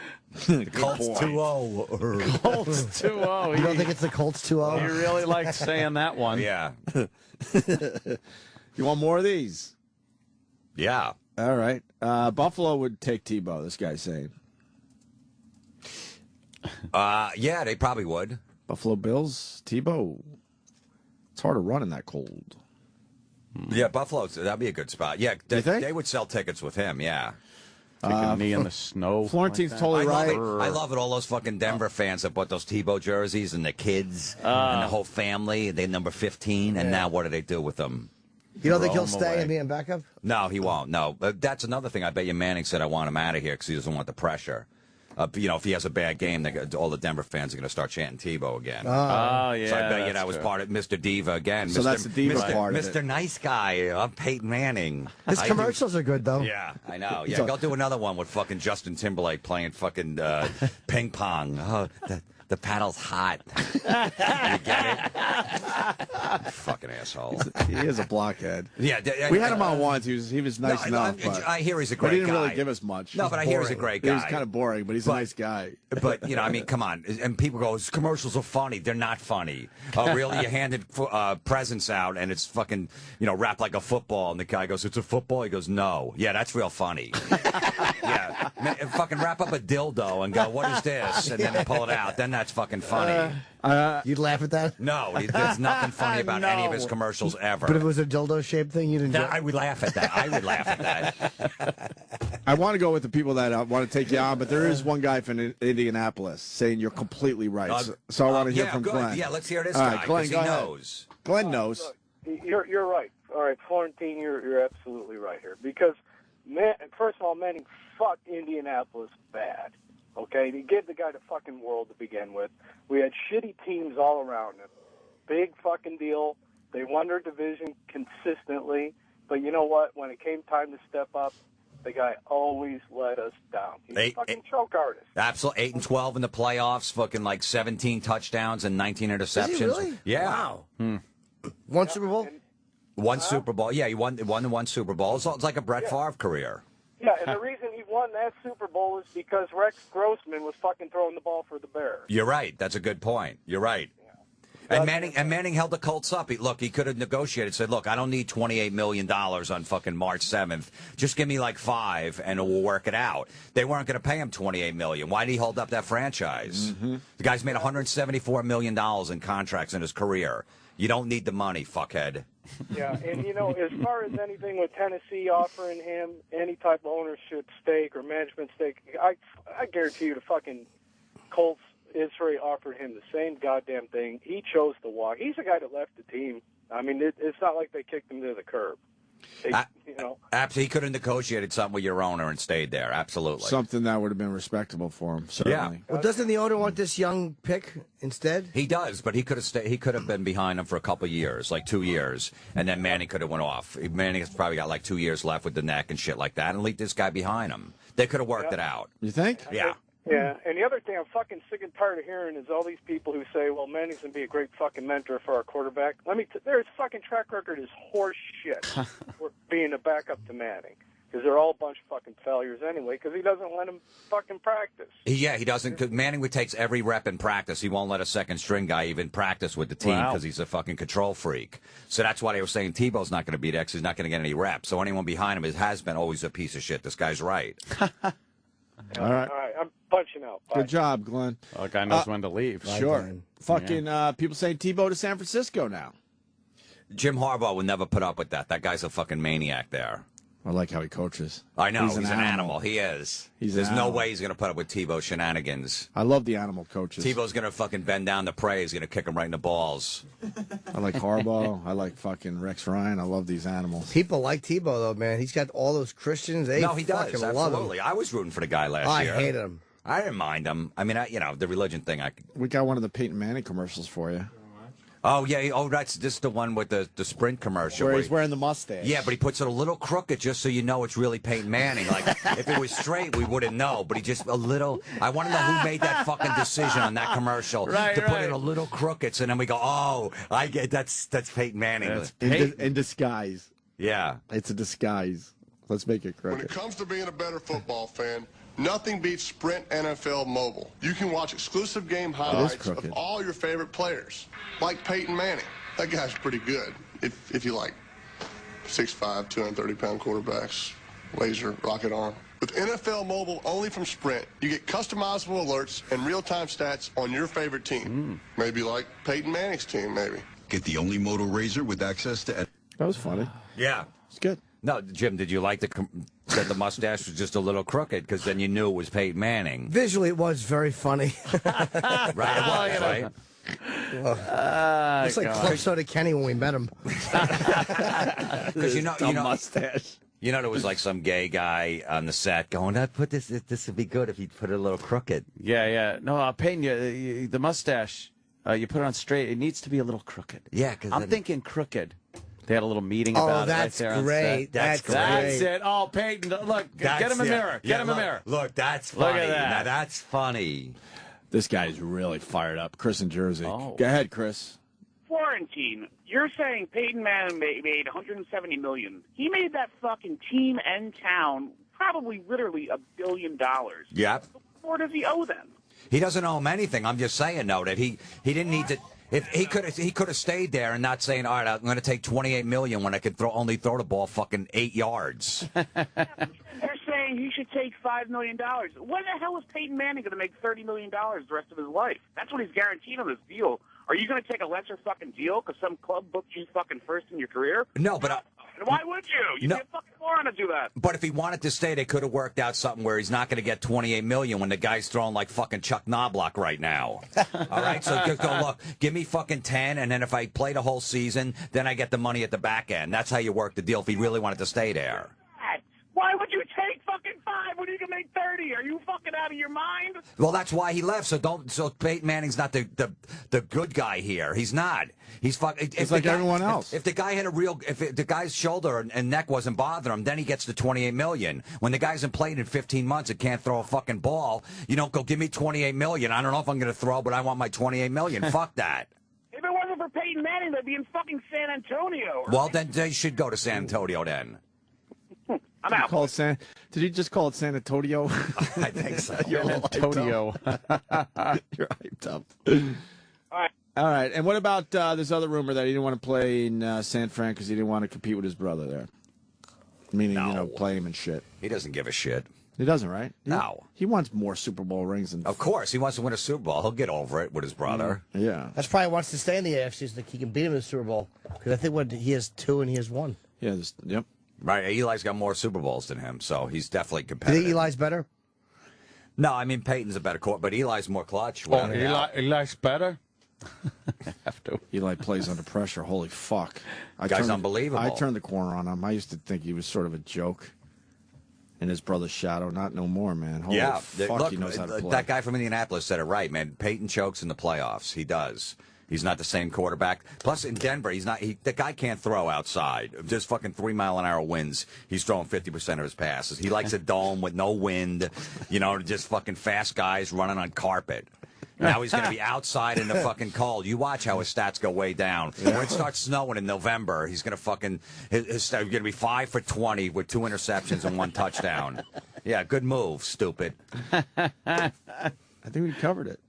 Speaker 11: The Colts 2-0.
Speaker 2: Colts 2-0.
Speaker 4: You don't think it's the Colts 2-0?
Speaker 2: You really liked saying that one.
Speaker 11: Yeah.
Speaker 3: You want more of these?
Speaker 11: Yeah.
Speaker 3: All right. Buffalo would take Tebow, this guy's saying.
Speaker 11: Yeah, they probably would.
Speaker 3: Buffalo Bills, Tebow. It's hard to run in that cold.
Speaker 11: Yeah, Buffalo, that'd be a good spot. Yeah, they would sell tickets with him, yeah.
Speaker 2: Taking me in the snow.
Speaker 3: Florentine's totally right.
Speaker 11: I love it. All those fucking Denver fans that bought those Tebow jerseys and the kids and the whole family. They number 15, and now what do they do with them?
Speaker 4: You don't think he'll stay and be in backup?
Speaker 11: No, he won't. No, that's another thing. I bet you Manning said, I want him out of here because he doesn't want the pressure. If he has a bad game, all the Denver fans are going to start chanting Tebow again.
Speaker 2: Oh, yeah.
Speaker 11: So I bet you that was part of Mr. Diva again.
Speaker 3: So that's the Diva part of it.
Speaker 11: Mr. Nice Guy. I'm Peyton Manning.
Speaker 4: His commercials are good, though.
Speaker 11: Yeah, I know. Yeah, go do another one with fucking Justin Timberlake playing fucking ping pong. Oh, the paddle's hot. You get it? Fucking asshole.
Speaker 3: He is a blockhead.
Speaker 11: Yeah,
Speaker 3: we had him on once. He was nice enough.
Speaker 11: I hear he's a great guy.
Speaker 3: But he didn't really give us much.
Speaker 11: No, but I hear he's a great guy.
Speaker 3: He was kind of boring, but he's a nice guy.
Speaker 11: But, I mean, come on. And people go, his commercials are funny. They're not funny. Oh, really? You handed presents out, and it's fucking, wrapped like a football. And the guy goes, it's a football? He goes, no. Yeah, that's real funny. Yeah. Fucking wrap up a dildo and go, what is this? And then pull it out. Then that's fucking funny.
Speaker 4: You'd laugh at that?
Speaker 11: No, there's nothing funny about any of his commercials ever.
Speaker 4: But if it was a dildo-shaped thing, you'd enjoy it?
Speaker 11: I would laugh at that. I would laugh at that.
Speaker 3: I want to go with the people that want to take you on, but there is one guy from Indianapolis saying you're completely right. So I want to hear from Glenn.
Speaker 11: Yeah, let's hear this guy,
Speaker 3: right, Glenn,
Speaker 11: he knows.
Speaker 3: Glenn knows.
Speaker 13: You're right. All right, Florentine, you're absolutely right here. Because, first of all, Manning fucked Indianapolis bad. Okay, he gave the guy the fucking world to begin with. We had shitty teams all around him. Big fucking deal. They won their division consistently. But you know what? When it came time to step up, the guy always let us down. He's a fucking choke artist.
Speaker 11: Absolutely. 8-12 in the playoffs, fucking like 17 touchdowns and 19 interceptions.
Speaker 4: Is he really?
Speaker 11: Yeah.
Speaker 4: Wow. One Super Bowl?
Speaker 11: One Super Bowl. Yeah, he won the one Super Bowl. It's like a Brett Favre career.
Speaker 13: Yeah, and the reason he won that Super Bowl is because Rex Grossman was fucking throwing the ball for the Bears.
Speaker 11: You're right. That's a good point. You're right. Yeah. And Manning held the Colts up. He could have negotiated. Said, "Look, I don't need $28 million on fucking March 7th. Just give me like $5, and we'll work it out." They weren't going to pay him $28 million. Why did he hold up that franchise? Mm-hmm. The guy's made $174 million in contracts in his career. You don't need the money, fuckhead.
Speaker 13: Yeah, and as far as anything with Tennessee offering him any type of ownership stake or management stake, I guarantee you the fucking Colts, Israel offered him the same goddamn thing. He chose to walk. He's the guy that left the team. I mean, it's not like they kicked him to the curb.
Speaker 11: Absolutely, he could have negotiated something with your owner and stayed there. Absolutely,
Speaker 3: something that would have been respectable for him. Certainly.
Speaker 4: Yeah. Well, doesn't the owner want this young pick instead?
Speaker 11: He does, but he could have stayed. He could have been behind him for a couple of years, like 2 years, and then Manning could have went off. Manning has probably got like 2 years left with the neck and shit like that, and leave this guy behind him. They could have worked it out.
Speaker 3: You think?
Speaker 11: Yeah.
Speaker 13: Yeah, and the other thing I'm fucking sick and tired of hearing is all these people who say, well, Manning's going to be a great fucking mentor for our quarterback. Their fucking track record is horse shit for being a backup to Manning. Because they're all a bunch of fucking failures anyway, because he doesn't let him fucking practice.
Speaker 11: Yeah, he doesn't. Cause Manning takes every rep in practice. He won't let a second-string guy even practice with the team because he's a fucking control freak. So that's why they were saying Tebow's not going to beat X. He's not going to get any reps. So anyone behind him has been always a piece of shit. This guy's right.
Speaker 3: All right.
Speaker 13: I'm punching out. Bye.
Speaker 3: Good job, Glenn.
Speaker 2: The guy knows when to leave.
Speaker 3: Sure. Fucking people saying Tebow to San Francisco now.
Speaker 11: Jim Harbaugh would never put up with that. That guy's a fucking maniac there.
Speaker 3: I like how he coaches.
Speaker 11: I know, he's an animal. He is. There's no way he's going to put up with Tebow's shenanigans.
Speaker 3: I love the animal coaches.
Speaker 11: Tebow's going to fucking bend down to pray. He's going to kick him right in the balls.
Speaker 3: I like Harbaugh. I like fucking Rex Ryan. I love these animals.
Speaker 4: People like Tebow, though, man. He's got all those Christians. They
Speaker 11: No, he does.
Speaker 4: fucking love him.
Speaker 11: Absolutely. I was rooting for the guy last year.
Speaker 4: I hated him.
Speaker 11: I didn't mind him. I mean, the religion thing.
Speaker 3: We got one of the Peyton Manning commercials for you.
Speaker 11: Oh, yeah. Oh, this is the one with the Sprint commercial.
Speaker 3: Where he's wearing the mustache.
Speaker 11: Yeah, but he puts it a little crooked just so you know it's really Peyton Manning. Like, if it was straight, we wouldn't know. But he just a little... I want to know who made that fucking decision on that commercial. Put it a little crooked. So then we go, oh, I get that's Peyton Manning.
Speaker 3: In disguise.
Speaker 11: Yeah.
Speaker 3: It's a disguise. Let's make it crooked.
Speaker 14: When it comes to being a better football fan, nothing beats Sprint NFL Mobile. You can watch exclusive game highlights of all your favorite players, like Peyton Manning. That guy's pretty good, if you like 6'5", 230-pound quarterbacks, laser, rocket arm. With NFL Mobile only from Sprint, you get customizable alerts and real-time stats on your favorite team. Maybe like Peyton Manning's team, maybe.
Speaker 15: Get the only Moto Razor with access to...
Speaker 3: That was funny.
Speaker 11: Yeah.
Speaker 3: It's good.
Speaker 11: No, Jim, did you like that the mustache was just a little crooked? Because then you knew it was Peyton Manning.
Speaker 4: Visually, it was very funny.
Speaker 11: Right, it was, right?
Speaker 4: Looks like Club Soda Kenny when we met him.
Speaker 11: Because you know,
Speaker 3: mustache.
Speaker 11: You know, there was like some gay guy on the set going, "I put this would be good if he put it a little crooked."
Speaker 2: Yeah. No, Peyton, the mustache, you put it on straight. It needs to be a little crooked.
Speaker 11: Yeah, because
Speaker 2: I'm thinking crooked. They had a little meeting about it right there on set.
Speaker 4: Great. That's great.
Speaker 2: That's it. Oh, Peyton, look, get him a mirror. Get him a mirror.
Speaker 11: Look, that's funny.
Speaker 2: Look at that.
Speaker 11: Now, that's funny.
Speaker 3: This guy's really fired up. Chris in Jersey.
Speaker 2: Oh.
Speaker 3: Go ahead, Chris.
Speaker 16: Florentine, you're saying Peyton Manning made $170 million. He made that fucking team and town probably literally $1 billion.
Speaker 11: Yep.
Speaker 16: What more does he owe them?
Speaker 11: He doesn't owe him anything. I'm just saying, though, that he didn't need to... If he could have stayed there and not saying, all right, I'm going to take $28 million when I could only throw the ball fucking 8 yards.
Speaker 16: They're saying he should take $5 million. When the hell is Peyton Manning going to make $30 million the rest of his life? That's what he's guaranteed on this deal. Are you going to take a lesser fucking deal because some club booked you fucking first in your career?
Speaker 11: No, but...
Speaker 16: Why would you? You'd be a fucking moron to do that.
Speaker 11: But if he wanted to stay, they could have worked out something where he's not going to get $28 million when the guy's throwing like fucking Chuck Knobloch right now. All right, so just go, look, give me fucking 10, and then if I play the whole season, then I get the money at the back end. That's how you work the deal if he really wanted to stay there.
Speaker 16: Why would you take fucking 5 when you can make 30? Are you fucking out of your mind?
Speaker 11: Well, that's why he left. So Peyton Manning's not the good guy here. He's not. He's fucking.
Speaker 3: It's like everyone else.
Speaker 11: If the guy had if the guy's shoulder and neck wasn't bothering him, then he gets the $28 million. When the guy hasn't played in 15 months and can't throw a fucking ball, you don't go give me $28 million. I don't know if I'm going to throw, but I want my $28 million. Fuck that.
Speaker 16: If it wasn't for Peyton Manning, they'd be in fucking San Antonio.
Speaker 11: Well, then they should go to San Antonio then.
Speaker 16: I'm out.
Speaker 3: Did you just call it San Antonio?
Speaker 11: I think so.
Speaker 3: You're
Speaker 2: Antonio.
Speaker 3: You're hyped up.
Speaker 16: All right.
Speaker 3: All right. And what about this other rumor that he didn't want to play in San Fran because he didn't want to compete with his brother there? Meaning, play him and shit.
Speaker 11: He doesn't give a shit.
Speaker 3: He doesn't, right?
Speaker 11: No.
Speaker 3: He wants more Super Bowl rings.
Speaker 11: Of course. He wants to win a Super Bowl. He'll get over it with his brother.
Speaker 3: Yeah.
Speaker 4: That's probably wants to stay in the AFC so that he can beat him in the Super Bowl. Because I think he has 2 and he has 1.
Speaker 3: Yeah. Yep.
Speaker 11: Right. Eli's got more Super Bowls than him, so he's definitely
Speaker 4: Do you
Speaker 11: competitive.
Speaker 4: think Eli's better?
Speaker 11: No, I mean, Peyton's a better quarterback, but Eli's more clutch.
Speaker 2: Oh, Eli's better?
Speaker 3: Have to. Eli plays under pressure. Holy fuck.
Speaker 11: Guy's unbelievable.
Speaker 3: I turned the corner on him. I used to think he was sort of a joke in his brother's shadow. Not no more, man. Holy fuck,
Speaker 11: look,
Speaker 3: he knows how to play.
Speaker 11: That guy from Indianapolis said it right, man. Peyton chokes in the playoffs. He does. He's not the same quarterback. Plus, in Denver, he's not. The guy can't throw outside. Just fucking 3-mile-an-hour winds. He's throwing 50% of his passes. He likes a dome with no wind. Just fucking fast guys running on carpet. Now he's going to be outside in the fucking cold. You watch how his stats go way down. When it starts snowing in November, he's going to fucking his stats are going to be 5 for 20 with 2 interceptions and 1 touchdown. Yeah, good move, stupid.
Speaker 3: I think we covered it.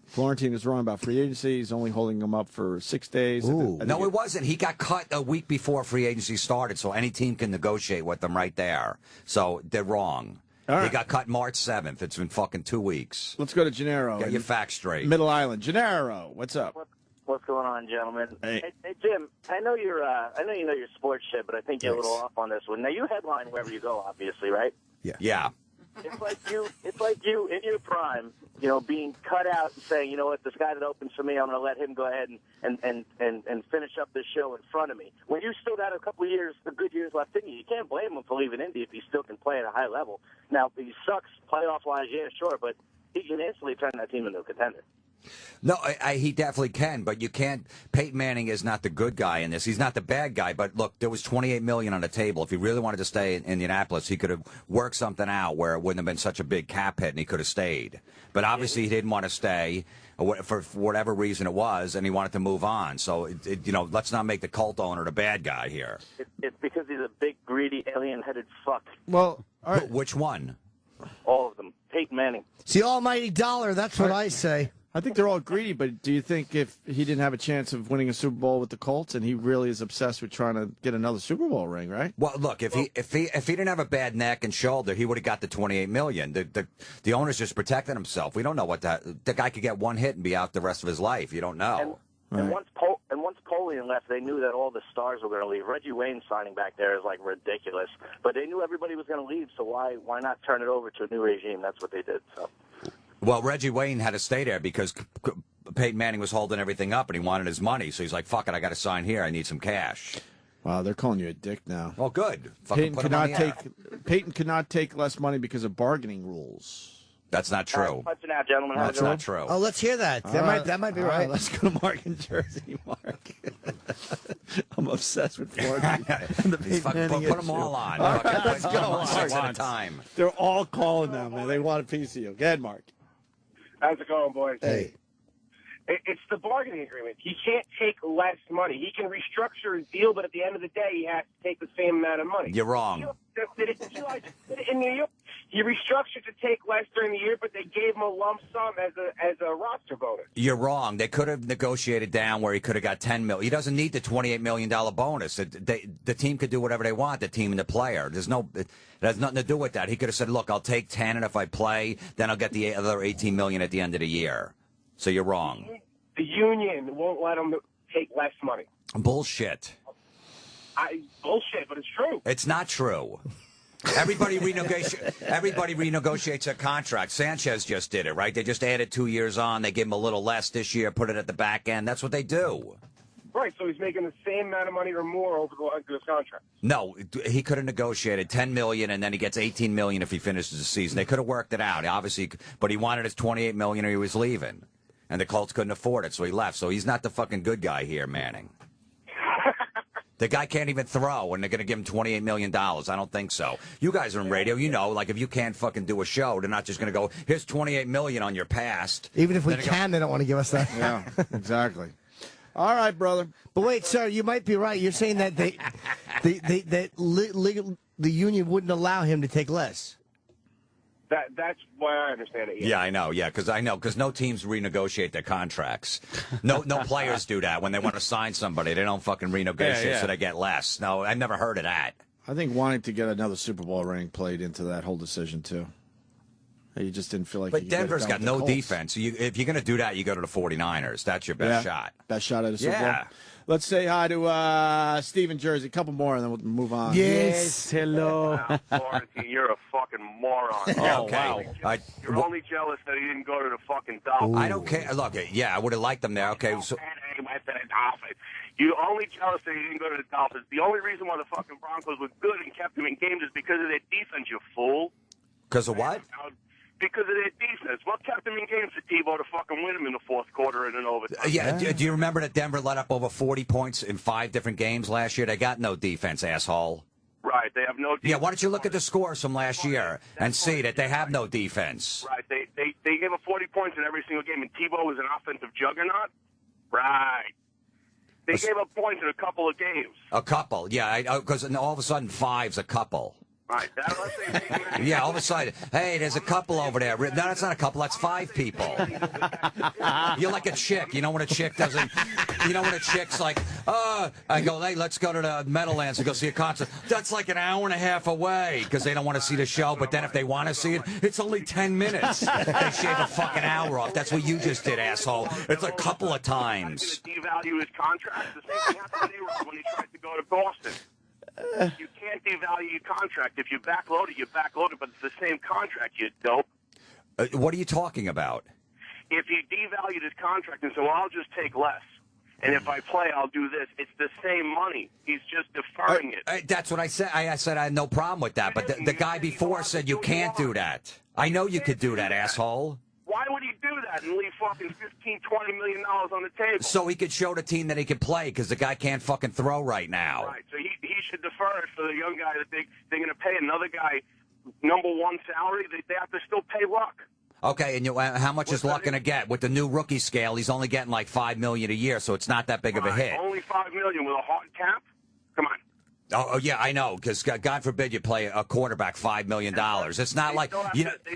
Speaker 3: Florentine is wrong about free agency. He's only holding him up for 6 days.
Speaker 11: No, it wasn't. He got cut a week before free agency started, so any team can negotiate with them right there. So they're wrong.
Speaker 3: All right.
Speaker 11: He got cut March 7th. It's been fucking 2 weeks.
Speaker 3: Let's go to Gennaro.
Speaker 11: Get your facts straight.
Speaker 3: Middle Island. Gennaro, what's up?
Speaker 12: What's going on, gentlemen?
Speaker 3: Hey,
Speaker 12: Jim. I know you know your sports shit, but I think you're a little off on this one. Now, you headline wherever you go, obviously, right?
Speaker 11: Yeah.
Speaker 12: It's like you in your prime, being cut out and saying, you know what, this guy that opens for me, I'm going to let him go ahead and finish up this show in front of me. When you still got a couple of years, the good years left in you, you can't blame him for leaving Indy if he still can play at a high level. Now, he sucks playoff-wise, yeah, sure, but he can instantly turn that team into a contender.
Speaker 11: No, he definitely can, but you can't. Peyton Manning is not the good guy in this. He's not the bad guy. But look, there was $28 million on the table. If he really wanted to stay in Indianapolis, he could have worked something out where it wouldn't have been such a big cap hit, and he could have stayed. But obviously, he didn't want to stay for whatever reason it was, and he wanted to move on. So, let's not make the cult owner the bad guy here.
Speaker 12: It's because he's a big, greedy, alien-headed fuck.
Speaker 3: Well, all right.
Speaker 11: Which one?
Speaker 12: All of them. Peyton Manning.
Speaker 4: It's the almighty dollar. That's what I say.
Speaker 3: I think they're all greedy, but do you think if he didn't have a chance of winning a Super Bowl with the Colts, and he really is obsessed with trying to get another Super Bowl ring, right?
Speaker 11: Well, look, if he didn't have a bad neck and shoulder, he would have got the $28 million. The owner's just protecting himself. We don't know what the guy could get one hit and be out the rest of his life. You don't know.
Speaker 12: And once Polian left, they knew that all the stars were going to leave. Reggie Wayne signing back there is like ridiculous, but they knew everybody was going to leave. So why not turn it over to a new regime? That's what they did. So.
Speaker 11: Well, Reggie Wayne had to stay there because Peyton Manning was holding everything up, and he wanted his money. So he's like, fuck it, I got to sign here. I need some cash.
Speaker 3: Wow, they're calling you a dick now.
Speaker 11: Well, good.
Speaker 3: Peyton could not take less money because of bargaining rules.
Speaker 11: That's not true.
Speaker 12: Punch it out, gentlemen.
Speaker 11: That's not true.
Speaker 4: Oh, let's hear that. That might be right.
Speaker 3: Let's go to Mark in Jersey, Mark. I'm obsessed with Florentine.
Speaker 11: Put them all on.
Speaker 3: All right, let's go.
Speaker 11: Mark. At a time.
Speaker 3: They're all calling now, man. They want a piece of you. Go ahead, Mark.
Speaker 17: How's it going, boys?
Speaker 3: Hey.
Speaker 17: It's the bargaining agreement. He can't take less money. He can restructure his deal, but at the end of the day, he has to take the same amount of money.
Speaker 11: You're wrong.
Speaker 17: In New York, he restructured to take less during the year, but they gave him a lump sum as a roster bonus.
Speaker 11: You're wrong. They could have negotiated down where he could have got $10 million. He doesn't need the $28 million bonus. The team could do whatever they want. The team and the player. It has nothing to do with that. He could have said, "Look, I'll take 10, and if I play, then I'll get the other $18 million at the end of the year." So you're wrong.
Speaker 17: The union won't let him take less money.
Speaker 11: Bullshit.
Speaker 17: Bullshit, but it's true.
Speaker 11: It's not true. Everybody renegotiates their contract. Sanchez just did it, right? They just added 2 years on. They gave him a little less this year, put it at the back end. That's what they do.
Speaker 17: Right, so he's making the same amount of money or more over his contract.
Speaker 11: No, he could have negotiated $10 million, and then he gets $18 million if he finishes the season. They could have worked it out, obviously, but he wanted his $28 million or he was leaving. And the Colts couldn't afford it, so he left. So he's not the fucking good guy here, Manning. The guy can't even throw, and they're going to give him $28 million. I don't think so. You guys are in radio. You know, like, if you can't fucking do a show, they're not just going to go, here's $28 million on your past.
Speaker 4: Even if we can, they don't want to give us that.
Speaker 3: Yeah, exactly. All right, brother.
Speaker 4: But wait, sir, you might be right. You're saying that the union wouldn't allow him to take less.
Speaker 17: That's why I understand it.
Speaker 11: Yeah, I know. Yeah, because no teams renegotiate their contracts. No players do that when they want to sign somebody. They don't fucking renegotiate so they get less. No, I never heard of that.
Speaker 3: I think wanting to get another Super Bowl ring played into that whole decision too. You just didn't feel like.
Speaker 11: But Denver's got no defense. If you're going to do that, you go to the 49ers. That's your best shot.
Speaker 3: Best shot at a Super Bowl. Let's say hi to Steve in Jersey. A couple more, and then we'll move on.
Speaker 4: Yes,
Speaker 3: hello.
Speaker 18: Florentine, you're a fucking moron.
Speaker 11: Okay.
Speaker 18: Wow. You're only jealous that he didn't go to the fucking Dolphins.
Speaker 11: I don't care. Look, I would have liked them there. Okay. So.
Speaker 18: You're only jealous that he didn't go to the Dolphins. The only reason why the fucking Broncos were good and kept him in games is because of their defense, you fool.
Speaker 11: Because of what?
Speaker 18: Because of their defense. What kept him in games for Tebow to fucking win him in the fourth quarter and in overtime?
Speaker 11: Do you remember that Denver let up over 40 points in 5 different games last year? They got no defense, asshole.
Speaker 18: Right, they have no defense.
Speaker 11: Yeah, why don't you look at the scores from last year and see that they have no defense?
Speaker 18: Right, they gave up 40 points in every single game, and Tebow was an offensive juggernaut? Right. They gave up points in a couple of games.
Speaker 11: A couple, yeah, because all of a sudden 5's a couple.
Speaker 18: Right.
Speaker 11: Yeah, all of a sudden, hey, there's a couple over there. No, that's not a couple. That's 5 people. You're like a chick. You know when a chick doesn't. You know when a chick's like, I go, hey, let's go to the Meadowlands and go see a concert. That's like an hour and a half away because they don't want to see the show. But then if they want to see it, it's only 10 minutes. They shave a fucking hour off. That's what you just did, asshole. It's a couple of times.
Speaker 18: Devalue his contract. The same thing happened to A-Rod when he tried to go to Boston. You can't devalue your contract. If you backload it, you backload it, but it's the same contract, you dope.
Speaker 11: What are you talking about?
Speaker 18: If he devalued his contract and said, well, I'll just take less, and if I play, I'll do this, it's the same money. He's just deferring it.
Speaker 11: That's what I said. I said I had no problem with that, but the guy before said you can't do that. I know you could do that, asshole.
Speaker 18: Why would he do that and leave fucking $15, $20 million on the table?
Speaker 11: So he could show the team that he could play because the guy can't fucking throw right now.
Speaker 18: Right, so he should defer it for the young guy that they're going to pay another guy number 1 salary. They have to still pay Luck.
Speaker 11: Okay, and how much is Luck going to get? With the new rookie scale, he's only getting like $5 million a year, so it's not that big of a hit.
Speaker 18: Only $5 million with a hard cap? Come on.
Speaker 11: Oh yeah, I know, because God forbid you play a quarterback $5 million. It's not like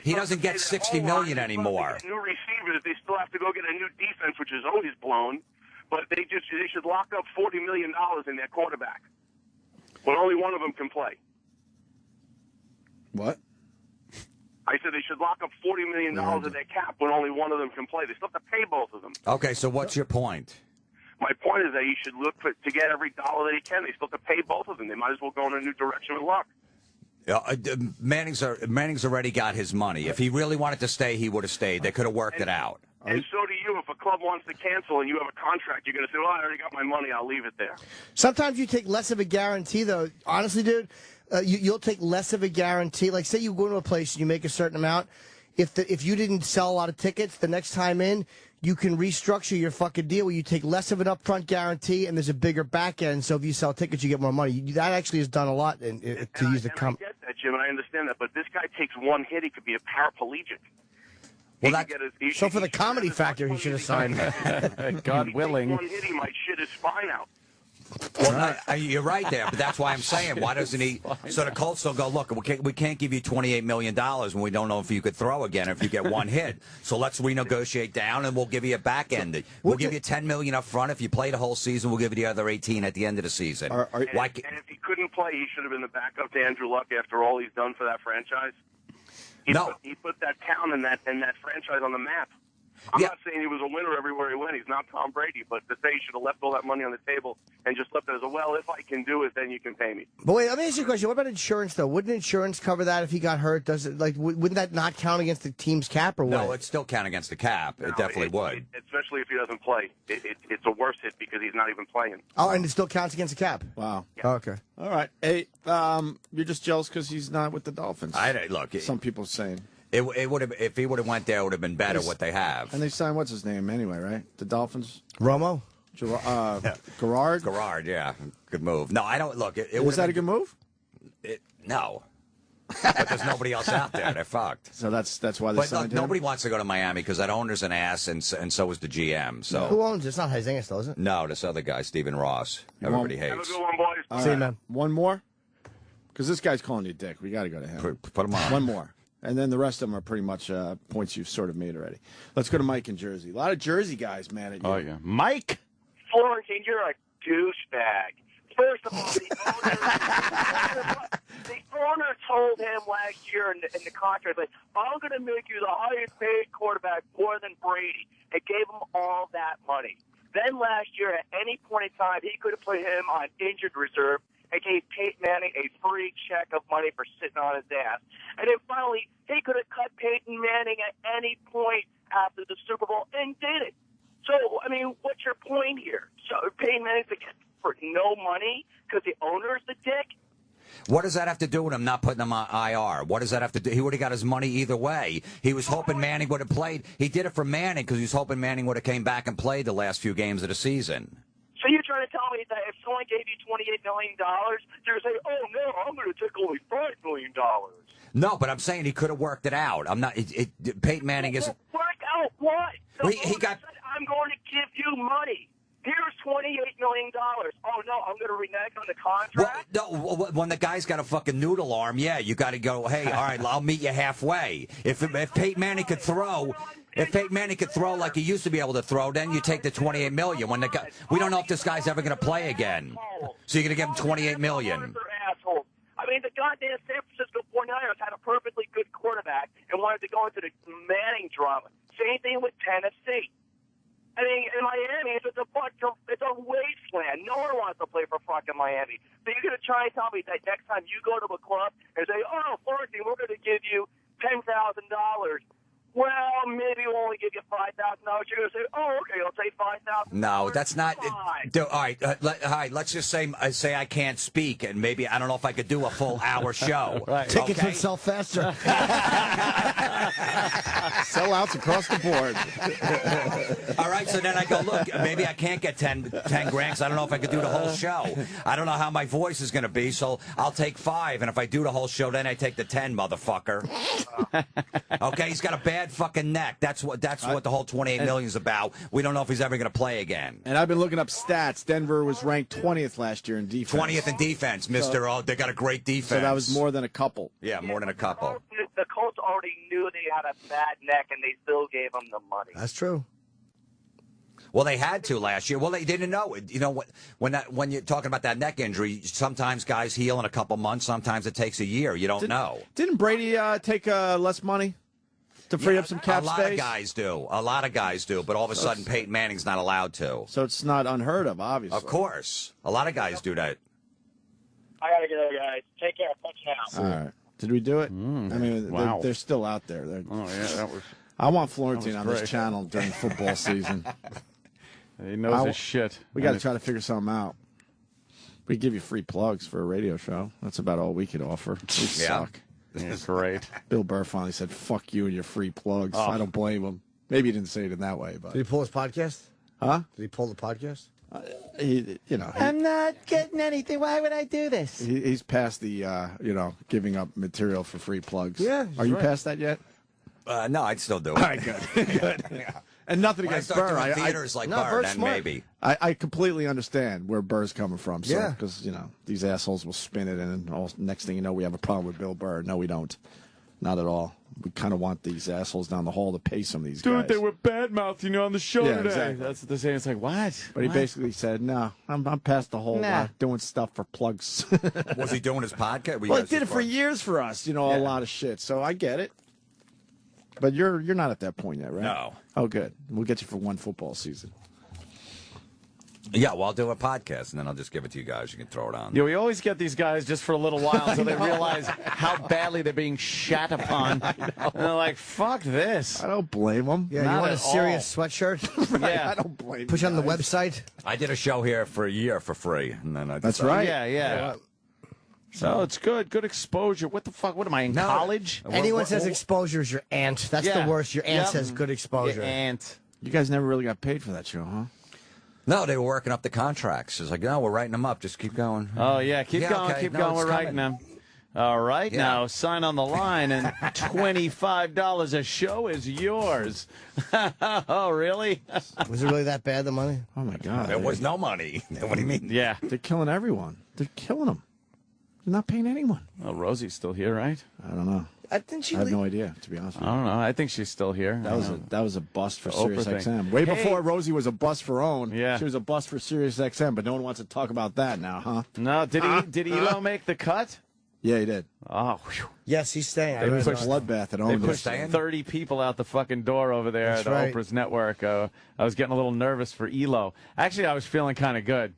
Speaker 11: he doesn't get $60 million anymore.
Speaker 18: New receivers, they still have to go get a new defense, which is always blown. But they should lock up $40 million in their quarterback when only one of them can play.
Speaker 3: What?
Speaker 18: I said they should lock up $40 million in their cap when only one of them can play. They still have to pay both of them.
Speaker 11: Okay, so what's your point?
Speaker 18: My point is that he should look to get every dollar that he can. They still have to pay both of them. They might as well go in a new direction with Luck.
Speaker 11: Manning's already got his money. If he really wanted to stay, he would have stayed. They could have worked it out.
Speaker 18: And so do you. If a club wants to cancel and you have a contract, you're going to say, well, I already got my money. I'll leave it there.
Speaker 4: Sometimes you take less of a guarantee, though. Honestly, dude, you'll take less of a guarantee. Like, say you go to a place and you make a certain amount. If you didn't sell a lot of tickets, the next time in, you can restructure your fucking deal where you take less of an upfront guarantee and there's a bigger back end. So if you sell tickets, you get more money. That actually has done a lot to use the
Speaker 18: I get that, Jim, and I understand that. But this guy takes one hit. He could be a paraplegic.
Speaker 4: Well, so for the comedy factor, he should have signed.
Speaker 2: God willing.
Speaker 18: One hit, he might shit his spine out.
Speaker 11: Well, you're right there, but that's why I'm saying, why doesn't he? So the Colts will go, look, we can't give you $28 million when we don't know if you could throw again or if you get one hit. So let's renegotiate down, and we'll give you a back end. We'll give you $10 million up front. If you play the whole season, we'll give you the other 18 at the end of the season.
Speaker 18: And if he couldn't play, he should have been the backup to Andrew Luck after all he's done for that franchise. He put that town and that franchise on the map. I'm not saying he was a winner everywhere he went. He's not Tom Brady, but to say he should have left all that money on the table and just left it as if I can do it, then you can pay me.
Speaker 4: But wait, let me ask you a question. What about insurance, though? Wouldn't insurance cover that if he got hurt? Does it wouldn't that not count against the team's cap or what?
Speaker 11: No, it'd still count against the cap. It definitely would.
Speaker 18: Especially if he doesn't play. It's a worse hit because he's not even playing.
Speaker 4: Oh, and it still counts against the cap?
Speaker 3: Wow.
Speaker 18: Yeah.
Speaker 4: Oh, okay.
Speaker 3: All right. Hey, you're just jealous because he's not with the Dolphins.
Speaker 11: Look,
Speaker 3: some people are saying.
Speaker 11: It would have, if he would have went there, it would have been better what they have.
Speaker 3: And they signed what's his name anyway, right? The Dolphins.
Speaker 4: Romo.
Speaker 3: Garrard.
Speaker 11: Garrard, yeah, good move. No, I don't look.
Speaker 3: Was that a good move?
Speaker 11: No, but there's nobody else out there. They're fucked.
Speaker 3: So that's why they signed him.
Speaker 11: Nobody wants to go to Miami because that owner's an ass, and so is the GM. So
Speaker 4: who owns it? It's not Huizenga, though, is it?
Speaker 11: No, this other guy, Stephen Ross. Everybody hates.
Speaker 18: Have a good one, boys.
Speaker 4: See you, man.
Speaker 3: One more, because this guy's calling you a dick. We got to go to him.
Speaker 11: Put him on.
Speaker 3: One more. And then the rest of them are pretty much points you've sort of made already. Let's go to Mike in Jersey. A lot of Jersey guys mad at you.
Speaker 2: Oh, yeah. Mike?
Speaker 12: Florentine, you're a douchebag. First of all, the owner told him last year in the contract, like, I'm going to make you the highest paid quarterback more than Brady. It gave him all that money. Then last year, at any point in time, he could have put him on injured reserve and gave Peyton Manning a free check of money for sitting on his ass. And then finally, he could have cut Peyton Manning at any point after the Super Bowl and did it. So, I mean, what's your point here? So Peyton Manning's for no money because the owner's the dick?
Speaker 11: What does that have to do with him not putting him on IR? What does that have to do? He would have got his money either way. He was hoping Manning would have played. He did it for Manning because he was hoping Manning would have came back and played the last few games of the season.
Speaker 12: So you're trying to tell me that if someone gave you $28 million, you're going to say, oh, no, I'm going to take only $5 million.
Speaker 11: No, but I'm saying he could have worked it out. I'm not. Peyton Manning isn't.
Speaker 12: Work out what?
Speaker 11: He got.
Speaker 12: I'm going to give you money.
Speaker 17: Here's $28 million. Oh, no, I'm going to renege on the contract?
Speaker 11: Well, no, when the guy's got a fucking noodle arm, yeah, you got to go, hey, all right, I'll meet you halfway. If Peyton Manning could throw... If Peyton Manning could throw like he used to be able to throw, then you take the $28 million. When the guy, we don't know if this guy's ever going to play again, so you're going to give him $28 million.
Speaker 17: I mean, the goddamn San Francisco 49ers had a perfectly good quarterback and wanted to go into the Manning drama. Same thing with Tennessee. I mean, in Miami, it's a wasteland. No one wants to play for fucking Miami. So you're going to try and tell me that next time you go to a club and say, oh, Florentine, we're going to give you $10,000. Well, maybe we'll only give you $5,000. You're going to say, oh, okay, I'll take $5,000.
Speaker 11: No, that's not. All right, all right. Let's just say I can't speak, and maybe I don't know if I could do a full hour show.
Speaker 4: Right. Tickets would sell faster.
Speaker 3: Sellouts across the board.
Speaker 11: All right, so then I go, look, maybe I can't get 10 grand because I don't know if I could do the whole show. I don't know how my voice is going to be, so I'll take 5, and if I do the whole show, then I take the 10, motherfucker. Okay, he's got a bad fucking neck. That's what the whole $28 million is about. We don't know if he's ever going to play again.
Speaker 3: And I've been looking up stats. Denver was ranked 20th last year in defense.
Speaker 11: 20th in defense, Mister. Oh, they got a great defense.
Speaker 3: So that was more than a couple.
Speaker 11: Yeah, more than a couple.
Speaker 17: The Colts already knew they had a bad neck, and they still gave them the money.
Speaker 4: That's true.
Speaker 11: Well, they had to last year. Well, they didn't know it. You know, when you're talking about that neck injury, sometimes guys heal in a couple months. Sometimes it takes a year. You don't know.
Speaker 3: Didn't Brady take less money to free up some cap space?
Speaker 11: A lot of guys do. A lot of guys do. But all of a sudden, Peyton Manning's not allowed to.
Speaker 3: So it's not unheard of, obviously.
Speaker 11: Of course. A lot of guys do that.
Speaker 17: I got to go, guys. Take care. Touch now.
Speaker 3: All right. Did we do it? I mean,
Speaker 2: wow.
Speaker 3: they're still out there.
Speaker 2: Oh, yeah, that was...
Speaker 3: I want Florentine on
Speaker 2: great.
Speaker 3: this channel during football season.
Speaker 2: He knows his shit.
Speaker 3: We got to try to figure something out. We give you free plugs for a radio show. That's about all we could offer. We suck.
Speaker 2: Yeah, great.
Speaker 3: Bill Burr finally said, fuck you and your free plugs.
Speaker 2: Oh.
Speaker 3: I don't blame him. Maybe he didn't say it in that way. But
Speaker 4: Did he pull his podcast?
Speaker 3: Huh?
Speaker 4: Did he pull the podcast?
Speaker 3: I'm
Speaker 2: not getting anything. Why would I do this?
Speaker 3: He's past the, giving up material for free plugs.
Speaker 4: Yeah.
Speaker 3: Are you past that yet?
Speaker 11: No, I'd still do it.
Speaker 3: All right, good. Good. Yeah. And nothing
Speaker 11: When
Speaker 3: against
Speaker 11: I start
Speaker 3: Burr.
Speaker 11: doing theaters like Burr,
Speaker 4: Burr's
Speaker 11: then
Speaker 4: smart.
Speaker 11: maybe.
Speaker 3: I completely understand where Burr's coming from. So,
Speaker 4: Yeah.
Speaker 3: Because, these assholes will spin it, and next thing you know, we have a problem with Bill Burr. No, we don't. Not at all. We kind of want these assholes down the hall to pay some of these guys.
Speaker 2: Dude, they were badmouthing you on the show today.
Speaker 3: Exactly.
Speaker 2: That's what they're saying. It's like, what?
Speaker 3: But he basically said, no, I'm past the whole
Speaker 2: Nah.
Speaker 3: doing stuff for plugs.
Speaker 11: Was he doing his podcast?
Speaker 3: Well, he did it for years for us, a lot of shit. So I get it. But you're not at that point yet, right?
Speaker 11: No.
Speaker 3: Oh, good. We'll get you for one football season.
Speaker 11: Yeah, well, I'll do a podcast, and then I'll just give it to you guys. You can throw it on.
Speaker 2: Yeah, we always get these guys just for a little while until they realize how badly they're being shat upon. And they're like, fuck this.
Speaker 3: I don't blame them.
Speaker 4: Yeah,
Speaker 2: Not
Speaker 4: you want a
Speaker 2: at
Speaker 4: serious sweatshirt?
Speaker 3: Right,
Speaker 2: Yeah.
Speaker 3: I don't blame
Speaker 4: Put
Speaker 3: you
Speaker 4: you on the
Speaker 3: guys.
Speaker 4: website?
Speaker 11: I did a show here for a year for free, and then I
Speaker 3: That's
Speaker 11: decided-
Speaker 3: right.
Speaker 2: Yeah. So it's good. Good exposure. What the fuck? What am I, in college?
Speaker 4: Anyone says exposure is your aunt. That's
Speaker 2: Yeah.
Speaker 4: the worst. Your aunt
Speaker 2: Yep.
Speaker 4: says good exposure.
Speaker 2: Your aunt.
Speaker 3: You guys never really got paid for that show, huh?
Speaker 11: No, they were working up the contracts. It's like, no, we're writing them up. Just keep going.
Speaker 2: Oh, yeah. Keep going.
Speaker 11: okay.
Speaker 2: Keep
Speaker 11: No,
Speaker 2: going.
Speaker 11: it's
Speaker 2: We're writing
Speaker 11: coming.
Speaker 2: them. All right.
Speaker 11: Yeah.
Speaker 2: Now, sign on the line, and $25 a show is yours. Oh, really?
Speaker 4: Was it really that bad, the money?
Speaker 3: Oh, my God.
Speaker 11: There was no money. What do you mean?
Speaker 2: Yeah.
Speaker 3: They're killing everyone. They're killing them. They're not paying anyone.
Speaker 2: Well, Rosie's still here, right?
Speaker 3: I don't know.
Speaker 4: I think she
Speaker 3: I have no idea, to be honest with
Speaker 2: I
Speaker 3: you.
Speaker 2: don't know. I think she's still here.
Speaker 3: That was a bust for
Speaker 2: Oprah
Speaker 3: Sirius
Speaker 2: thing.
Speaker 3: XM. Way
Speaker 2: Hey.
Speaker 3: before Rosie was a bust for OWN.
Speaker 2: Yeah.
Speaker 3: She was a bust for Sirius XM, but no one wants to talk about that now, huh?
Speaker 2: No, did Elo make the cut?
Speaker 3: Yeah, he did.
Speaker 2: Oh, whew.
Speaker 4: Yes, he's staying.
Speaker 3: It was a bloodbath at
Speaker 2: They
Speaker 3: OWN.
Speaker 2: pushed 30 people out the fucking door over there
Speaker 4: That's
Speaker 2: at
Speaker 4: right.
Speaker 2: Oprah's network. I was getting a little nervous for Elo. Actually, I was feeling kind of good.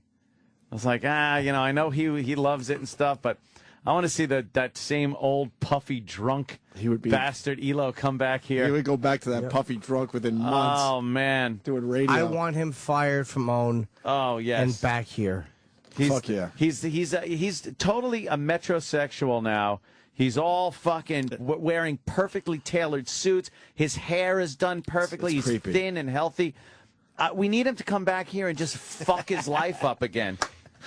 Speaker 2: I was like, I know he loves it and stuff, but I want to see that same old puffy drunk bastard Elo come back here.
Speaker 3: He would go back to that puffy drunk within months.
Speaker 2: Oh man,
Speaker 3: doing radio.
Speaker 4: I want him fired from OWN.
Speaker 2: Oh yes,
Speaker 4: and back here.
Speaker 3: Fuck yeah.
Speaker 2: He's totally a metrosexual now. He's all fucking wearing perfectly tailored suits. His hair is done perfectly.
Speaker 3: It's
Speaker 2: He's
Speaker 3: creepy.
Speaker 2: thin and healthy. We need him to come back here and just fuck his life up again.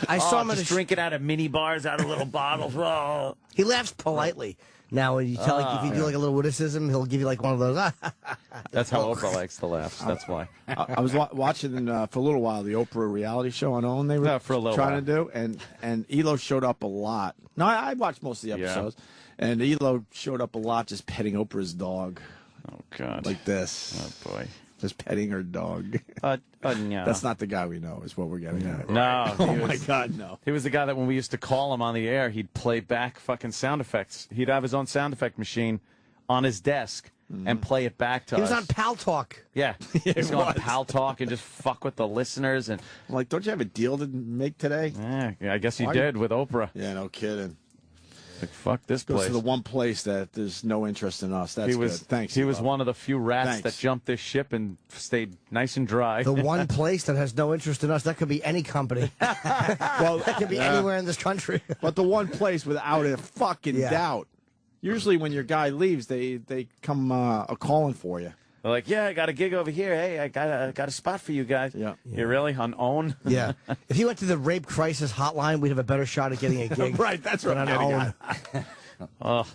Speaker 4: I saw him
Speaker 2: just drinking out of mini bars, out of little bottles. Oh.
Speaker 4: He laughs politely. Now, when you tell, if you do like a little witticism, he'll give you like one of those.
Speaker 2: That's how Oprah likes to laugh. That's why.
Speaker 3: I was watching for a little while the Oprah reality show on OWN. They were trying to do, and Elo showed up a lot. No, I watched most of the episodes, and Elo showed up a lot, just petting Oprah's dog.
Speaker 2: Oh God,
Speaker 3: like this.
Speaker 2: Oh boy.
Speaker 3: Just petting her dog.
Speaker 2: No.
Speaker 3: That's not the guy we know, is what we're getting at.
Speaker 2: No.
Speaker 3: My God, no.
Speaker 2: He was the guy that when we used to call him on the air, he'd play back fucking sound effects. He'd have his own sound effect machine on his desk and play it back to us.
Speaker 4: He was on Pal Talk.
Speaker 2: Yeah. He was on Pal Talk and just fuck with the listeners. And
Speaker 3: I'm like, don't you have a deal to make today?
Speaker 2: Yeah, I guess he did with Oprah.
Speaker 3: Yeah, no kidding.
Speaker 2: Like, fuck this
Speaker 3: Goes
Speaker 2: place.
Speaker 3: to the one place that there's no interest in us. That's good. Thanks.
Speaker 2: He was one of the few rats that jumped this ship and stayed nice and dry.
Speaker 4: The one place that has no interest in us, that could be any company. Well, that could be anywhere in this country.
Speaker 3: But the one place without a fucking doubt. Usually when your guy leaves, they come calling for you.
Speaker 2: They're like, yeah, I got a gig over here. Hey, I got a spot for you guys. Yeah. You really? On OWN?
Speaker 4: Yeah. If you went to the rape crisis hotline, we'd have a better shot at getting a gig.
Speaker 3: Right, that's what I'm getting at.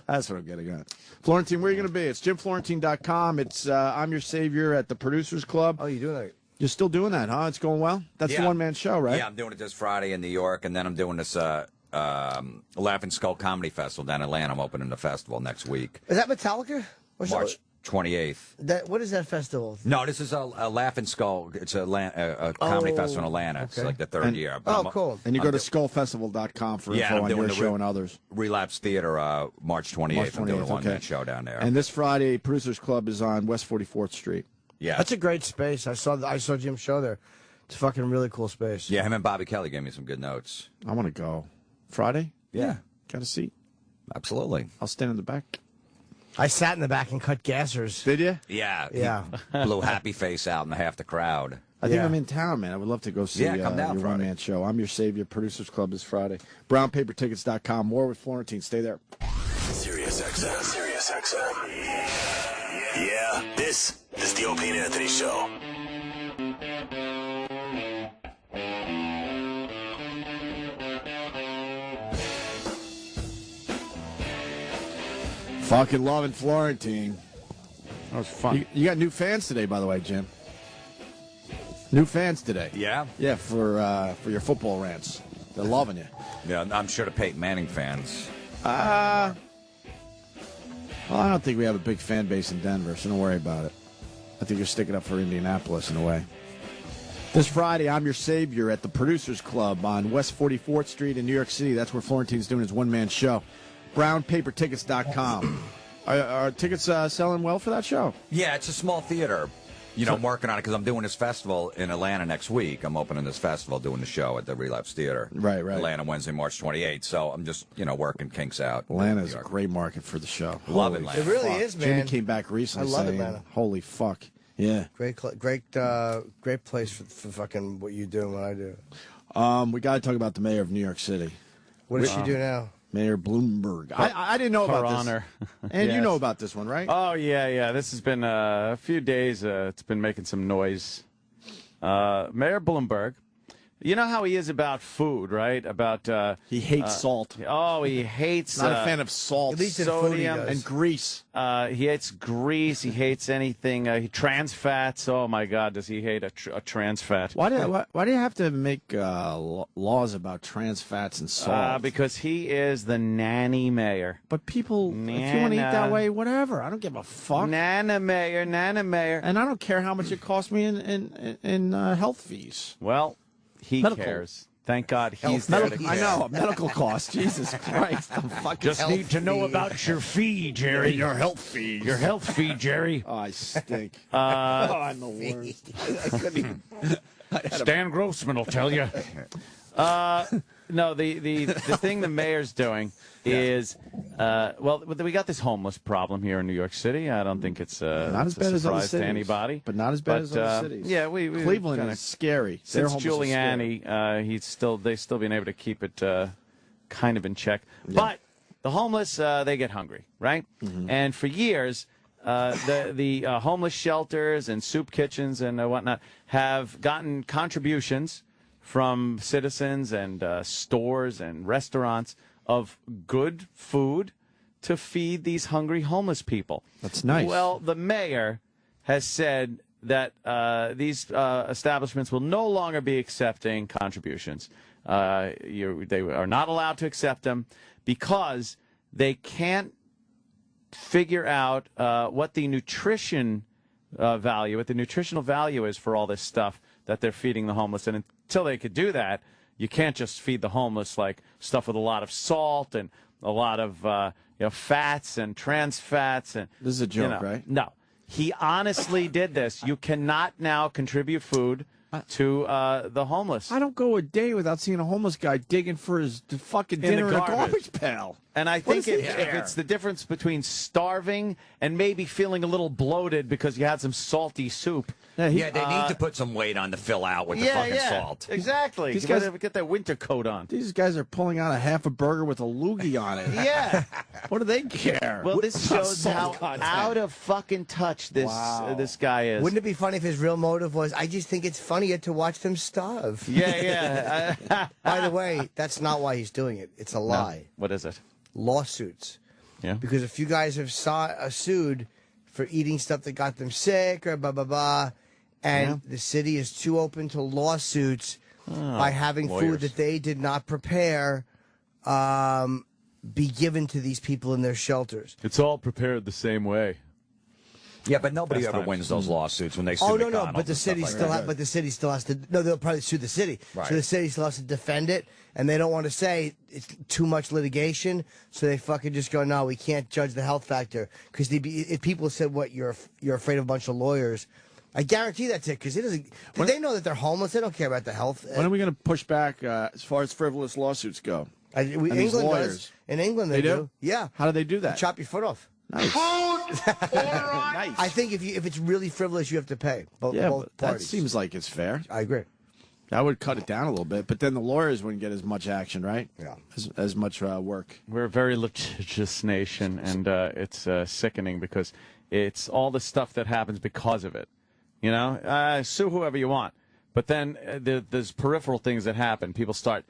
Speaker 3: That's what I'm getting at. Florentine, where are you going to be? It's JimFlorentine.com. It's I'm Your Savior at the Producers Club.
Speaker 4: Oh, you're doing that?
Speaker 3: You're still doing that, huh? It's going well? That's the one-man show, right?
Speaker 11: Yeah, I'm doing it this Friday in New York, and then I'm doing this Laughing Skull Comedy Festival down in Atlanta. I'm opening the festival next week.
Speaker 4: Is that Metallica?
Speaker 11: March 28th.
Speaker 4: What is that festival?
Speaker 11: No, this is a Laughing Skull. It's a comedy festival in Atlanta. It's like the third year.
Speaker 4: Cool.
Speaker 3: And you go to skullfestival.com for info on your show and others.
Speaker 11: Relapse Theater, March 28th. I'm doing a one-man show down there.
Speaker 3: And this Friday, Producers Club is on West 44th Street.
Speaker 11: Yeah.
Speaker 4: That's a great space. I saw Jim's show there. It's a fucking really cool space.
Speaker 11: Yeah, him and Bobby Kelly gave me some good notes.
Speaker 3: I want to go. Friday?
Speaker 11: Yeah.
Speaker 3: Got a seat?
Speaker 11: Absolutely.
Speaker 3: I'll stand in the back.
Speaker 4: I sat in the back and cut gassers.
Speaker 3: Did you?
Speaker 11: Yeah.
Speaker 4: Yeah.
Speaker 11: Blew Happy Face out in half the crowd.
Speaker 3: I think I'm in town, man. I would love to go see
Speaker 11: come down
Speaker 3: your one-man show. I'm Your Savior. Producers Club is Friday. BrownPaperTickets.com. More with Florentine. Stay there.
Speaker 10: Sirius XM. Yeah, this is the Opie and Anthony Show.
Speaker 3: Fucking loving Florentine.
Speaker 2: That was fun.
Speaker 3: You got new fans today, by the way, Jim. New fans today.
Speaker 11: Yeah?
Speaker 3: Yeah, for your football rants. They're loving you.
Speaker 11: Yeah, I'm sure the Peyton Manning fans.
Speaker 3: Well, I don't think we have a big fan base in Denver, so don't worry about it. I think you're sticking up for Indianapolis in a way. This Friday, I'm Your Savior at the Producers Club on West 44th Street in New York City. That's where Florentine's doing his one-man show. BrownPaperTickets.com. Are tickets selling well for that show?
Speaker 11: Yeah, it's a small theater. I'm working on it because I'm doing this festival in Atlanta next week. I'm opening this festival, doing the show at the Relapse Theater.
Speaker 3: Right.
Speaker 11: Atlanta, Wednesday, March 28th. So I'm just, working kinks out.
Speaker 3: Atlanta's a great market for the show.
Speaker 11: Love Atlanta.
Speaker 4: It really is, man.
Speaker 3: Jimmy came back recently
Speaker 4: I love
Speaker 3: saying,
Speaker 4: Atlanta.
Speaker 3: holy fuck. Yeah.
Speaker 4: Great place for fucking what you do and what I do.
Speaker 3: We got to talk about the mayor of New York City.
Speaker 4: What does she do now?
Speaker 3: Mayor Bloomberg. I didn't know about this. And
Speaker 2: Yes.
Speaker 3: you know about this one, right?
Speaker 2: Oh, yeah. This has been a few days. It's been making some noise. Mayor Bloomberg, you know how he is about food, right? About
Speaker 3: he hates salt.
Speaker 2: Oh, he hates.
Speaker 3: Not a fan of salt,
Speaker 4: at least in
Speaker 2: sodium,
Speaker 4: food he
Speaker 3: and grease.
Speaker 2: He hates grease. He hates anything. Trans fats. Oh my God, does he hate a trans fat?
Speaker 3: Why do you have to make laws about trans fats and salt?
Speaker 2: Because he is the nanny mayor.
Speaker 3: But people, if you want to eat that way, whatever. I don't give a fuck.
Speaker 2: Nana mayor.
Speaker 3: And I don't care how much it costs me in health fees.
Speaker 2: Well, he cares. Thank God he's there to care.
Speaker 3: I know, medical costs. Jesus Christ. I'm fucking
Speaker 2: just need to know about your fee, Jerry.
Speaker 3: Your health fees.
Speaker 2: Your health fee, Jerry.
Speaker 3: Oh, I stink. I'm the worst. I couldn't even.
Speaker 2: Stan Grossman will tell you. No, the thing the mayor's doing is, we got this homeless problem here in New York City. I don't think it's
Speaker 3: not as bad as other cities
Speaker 2: to anybody,
Speaker 3: but not as bad as other cities.
Speaker 2: Yeah, we
Speaker 3: Cleveland is scary.
Speaker 2: Since Giuliani, they still been able to keep it kind of in check. Yeah. But the homeless, they get hungry, right? Mm-hmm. And for years, the homeless shelters and soup kitchens and whatnot have gotten contributions from citizens and stores and restaurants of good food to feed these hungry homeless people.
Speaker 3: That's nice.
Speaker 2: Well, the mayor has said that these establishments will no longer be accepting contributions. They are not allowed to accept them because they can't figure out what the nutritional value is for all this stuff that they're feeding the homeless. And until they could do that, you can't just feed the homeless like stuff with a lot of salt and a lot of fats and trans fats. And
Speaker 3: this is a joke, right?
Speaker 2: No. He honestly did this. You cannot now contribute food to the homeless.
Speaker 3: I don't go a day without seeing a homeless guy digging for his fucking dinner in a garbage pail.
Speaker 2: And I think if it's the difference between starving and maybe feeling a little bloated because you had some salty soup.
Speaker 11: They need to put some weight on to fill out with the fucking salt.
Speaker 2: Exactly.
Speaker 3: These guys
Speaker 2: get that winter coat on.
Speaker 3: These guys are pulling out a half a burger with a loogie on it.
Speaker 2: Yeah.
Speaker 3: What do they care?
Speaker 2: Well, this shows how out of fucking touch this guy is.
Speaker 4: Wouldn't it be funny if his real motive was, I just think it's funnier to watch them starve?
Speaker 2: Yeah.
Speaker 4: By the way, that's not why he's doing it. It's a lie.
Speaker 2: No. What is it?
Speaker 4: Lawsuits.
Speaker 2: Yeah.
Speaker 4: Because a few guys have sued for eating stuff that got them sick or blah, blah, blah. And the city is too open to lawsuits by having food that they did not prepare be given to these people in their shelters.
Speaker 2: It's all prepared the same way.
Speaker 11: Yeah, but nobody ever wins those lawsuits when they sue McDonald's.
Speaker 4: No, but the city still has to. No, they'll probably sue the city.
Speaker 11: Right.
Speaker 4: So the city still has to defend it, and they don't want to say it's too much litigation. So they fucking just go, no, we can't judge the health factor because if people said, "What you're afraid of a bunch of lawyers," I guarantee that's it because they know that they're homeless. They don't care about the health.
Speaker 3: When are we going to push back as far as frivolous lawsuits go?
Speaker 4: England does. In England, they do. Yeah.
Speaker 3: How do they do that?
Speaker 4: They chop your foot off.
Speaker 3: Nice.
Speaker 4: Nice. I think if it's really frivolous, you have to pay. Both
Speaker 3: that
Speaker 4: parties.
Speaker 3: seems like it's fair.
Speaker 4: I agree.
Speaker 3: That would cut it down a little bit, but then the lawyers wouldn't get as much action, right?
Speaker 4: Yeah.
Speaker 3: As much work.
Speaker 2: We're a very litigious nation, and it's sickening because it's all the stuff that happens because of it. You know, sue whoever you want, but then there's peripheral things that happen. People start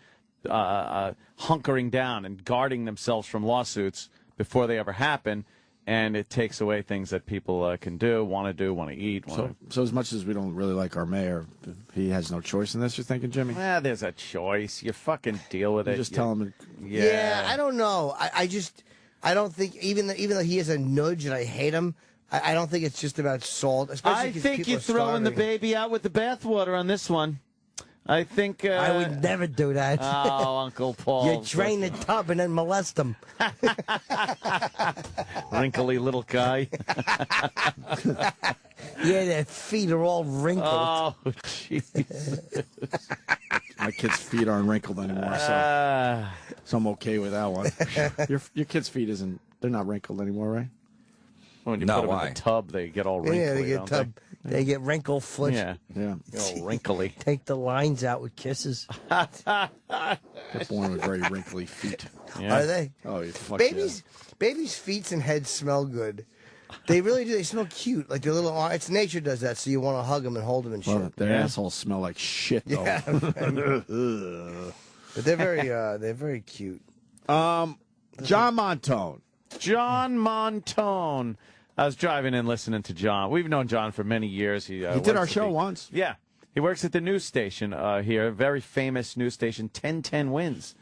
Speaker 2: hunkering down and guarding themselves from lawsuits before they ever happen. And it takes away things that people can do, want to eat.
Speaker 3: So as much as we don't really like our mayor, he has no choice in this, you're thinking, Jimmy?
Speaker 2: There's a choice. You fucking deal with it.
Speaker 3: Just tell him.
Speaker 4: Yeah, I don't know. I don't think, even though he is a nudge and I hate him, I don't think it's just about salt.
Speaker 2: I think you're throwing the baby out with the bathwater on this one. I think...
Speaker 4: I would never do that.
Speaker 2: Oh, Uncle Paul.
Speaker 4: You drain the tub and then molest them.
Speaker 2: Wrinkly little guy.
Speaker 4: Yeah, their feet are all wrinkled.
Speaker 2: Oh, jeez.
Speaker 3: My kids' feet aren't wrinkled anymore, so I'm okay with that one. Your kids' feet they're not wrinkled anymore, right?
Speaker 2: When you put them in the tub, they get all wrinkly.
Speaker 4: Yeah, they get They get wrinkle foot.
Speaker 2: Yeah. All wrinkly.
Speaker 4: Take the lines out with kisses.
Speaker 3: They're born with very wrinkly feet.
Speaker 4: Yeah. Are they?
Speaker 3: Oh, you fuck
Speaker 4: babies' feet and heads smell good. They really do. They smell cute. Like their little arms. It's nature does that, so you want to hug them and hold them and shit.
Speaker 3: Well, their assholes smell like shit, though.
Speaker 4: Yeah. But they're very cute.
Speaker 3: John Montone.
Speaker 2: John Montone. I was driving in listening to John. We've known John for many years. He
Speaker 3: did our show once.
Speaker 2: Yeah. He works at the news station here, a very famous news station, 1010 Wins.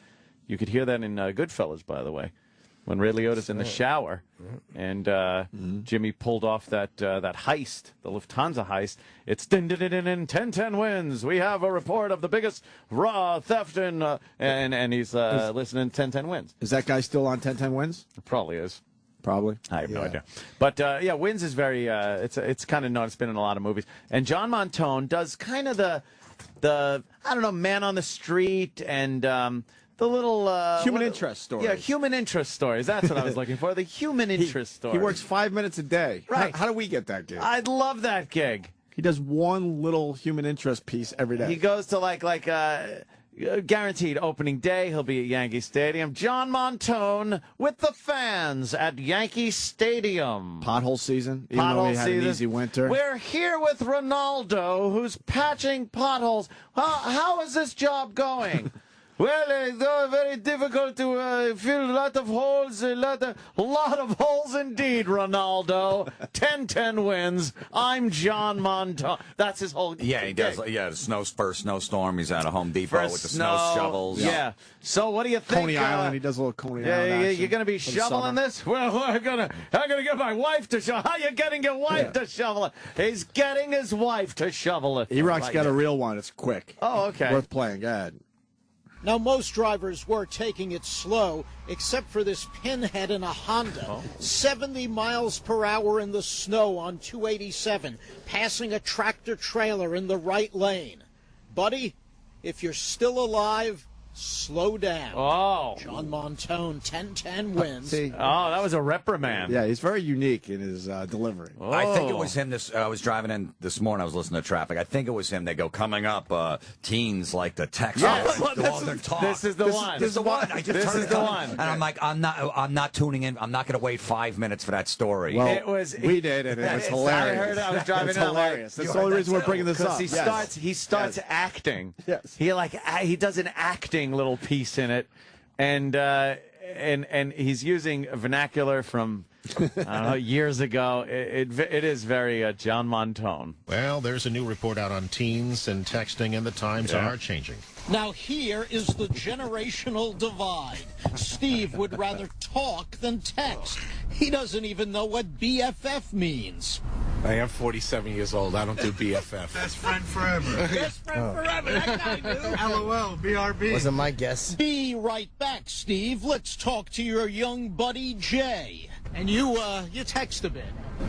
Speaker 2: You could hear that in Goodfellas, by the way, when Ray Liotta's in the shower. And Jimmy pulled off that heist, the Lufthansa heist. It's 1010 Wins. We have a report of the biggest raw theft and he's listening to 1010 Wins.
Speaker 3: Is that guy still on 1010 Wins?
Speaker 2: It probably is.
Speaker 3: Probably.
Speaker 2: I have no idea. But, Wins is very, it's kind of known. It's been in a lot of movies. And John Montone does kind of the I don't know, man on the street and the little...
Speaker 3: human interest stories.
Speaker 2: Yeah, human interest stories. That's what I was looking for, the human interest stories.
Speaker 3: He works 5 minutes a day.
Speaker 2: Right.
Speaker 3: How do we get that gig?
Speaker 2: I'd love that gig.
Speaker 3: He does one little human interest piece every day.
Speaker 2: He goes to, like Guaranteed opening day, he'll be at Yankee Stadium. John Montone with the fans at Yankee Stadium.
Speaker 3: Pothole season, even though we had an easy winter.
Speaker 2: We're here with Ronaldo, who's patching potholes. How is this job going? Well, it's very difficult to fill a lot of holes, a lot of holes indeed, Ronaldo. 10-10 wins. I'm John Montone. That's his whole
Speaker 11: Yeah, he does. Yeah, first snowstorm. He's at a Home Depot with the snow shovels.
Speaker 2: Yeah. So what do you think?
Speaker 3: Coney Island. He does a little Coney Island action.
Speaker 2: You're going to be shoveling this? Well, I'm gonna get my wife to shovel. How are you getting your wife to shovel it? He's getting his wife to shovel it.
Speaker 3: E-Rock's got a real one. It's quick.
Speaker 2: Oh, okay.
Speaker 3: Worth playing. Go ahead.
Speaker 19: Now, most drivers were taking it slow, except for this pinhead in a Honda. 70 miles per hour in the snow on 287, passing a tractor-trailer in the right lane. Buddy, if you're still alive, slow down.
Speaker 2: Oh.
Speaker 19: John Montone, 10-10 wins.
Speaker 2: Oh, that was a reprimand.
Speaker 3: Yeah, he's very unique in his delivery.
Speaker 11: Oh. I think it was him. I was driving in this morning. I was listening to traffic. I think it was him. They go, coming up, teens like the text.
Speaker 2: This is the one.
Speaker 11: This is the one. I just
Speaker 2: this
Speaker 11: turned
Speaker 2: is
Speaker 11: it
Speaker 2: the
Speaker 11: on,
Speaker 2: one.
Speaker 11: and I'm like, I'm not tuning in. I'm not going to wait 5 minutes for that story.
Speaker 3: Well, we did, and it was hilarious.
Speaker 2: I heard it. I was driving
Speaker 3: it's
Speaker 2: in.
Speaker 3: hilarious. That's the only reason we're bringing this up.
Speaker 2: He starts acting.
Speaker 3: Yes.
Speaker 2: He does an acting little piece in it, and he's using vernacular from I don't know, years ago. It is very John Montone.
Speaker 20: Well, there's a new report out on teens and texting, and the times are changing.
Speaker 19: Now here is the generational divide. Steve would rather talk than text. He doesn't even know what BFF means.
Speaker 21: I am 47 years old. I don't do BFF.
Speaker 22: Best friend forever.
Speaker 19: Best friend forever. That guy knew.
Speaker 22: LOL, BRB.
Speaker 4: Wasn't my guess.
Speaker 19: Be right back, Steve. Let's talk to your young buddy, Jay. And you text a bit.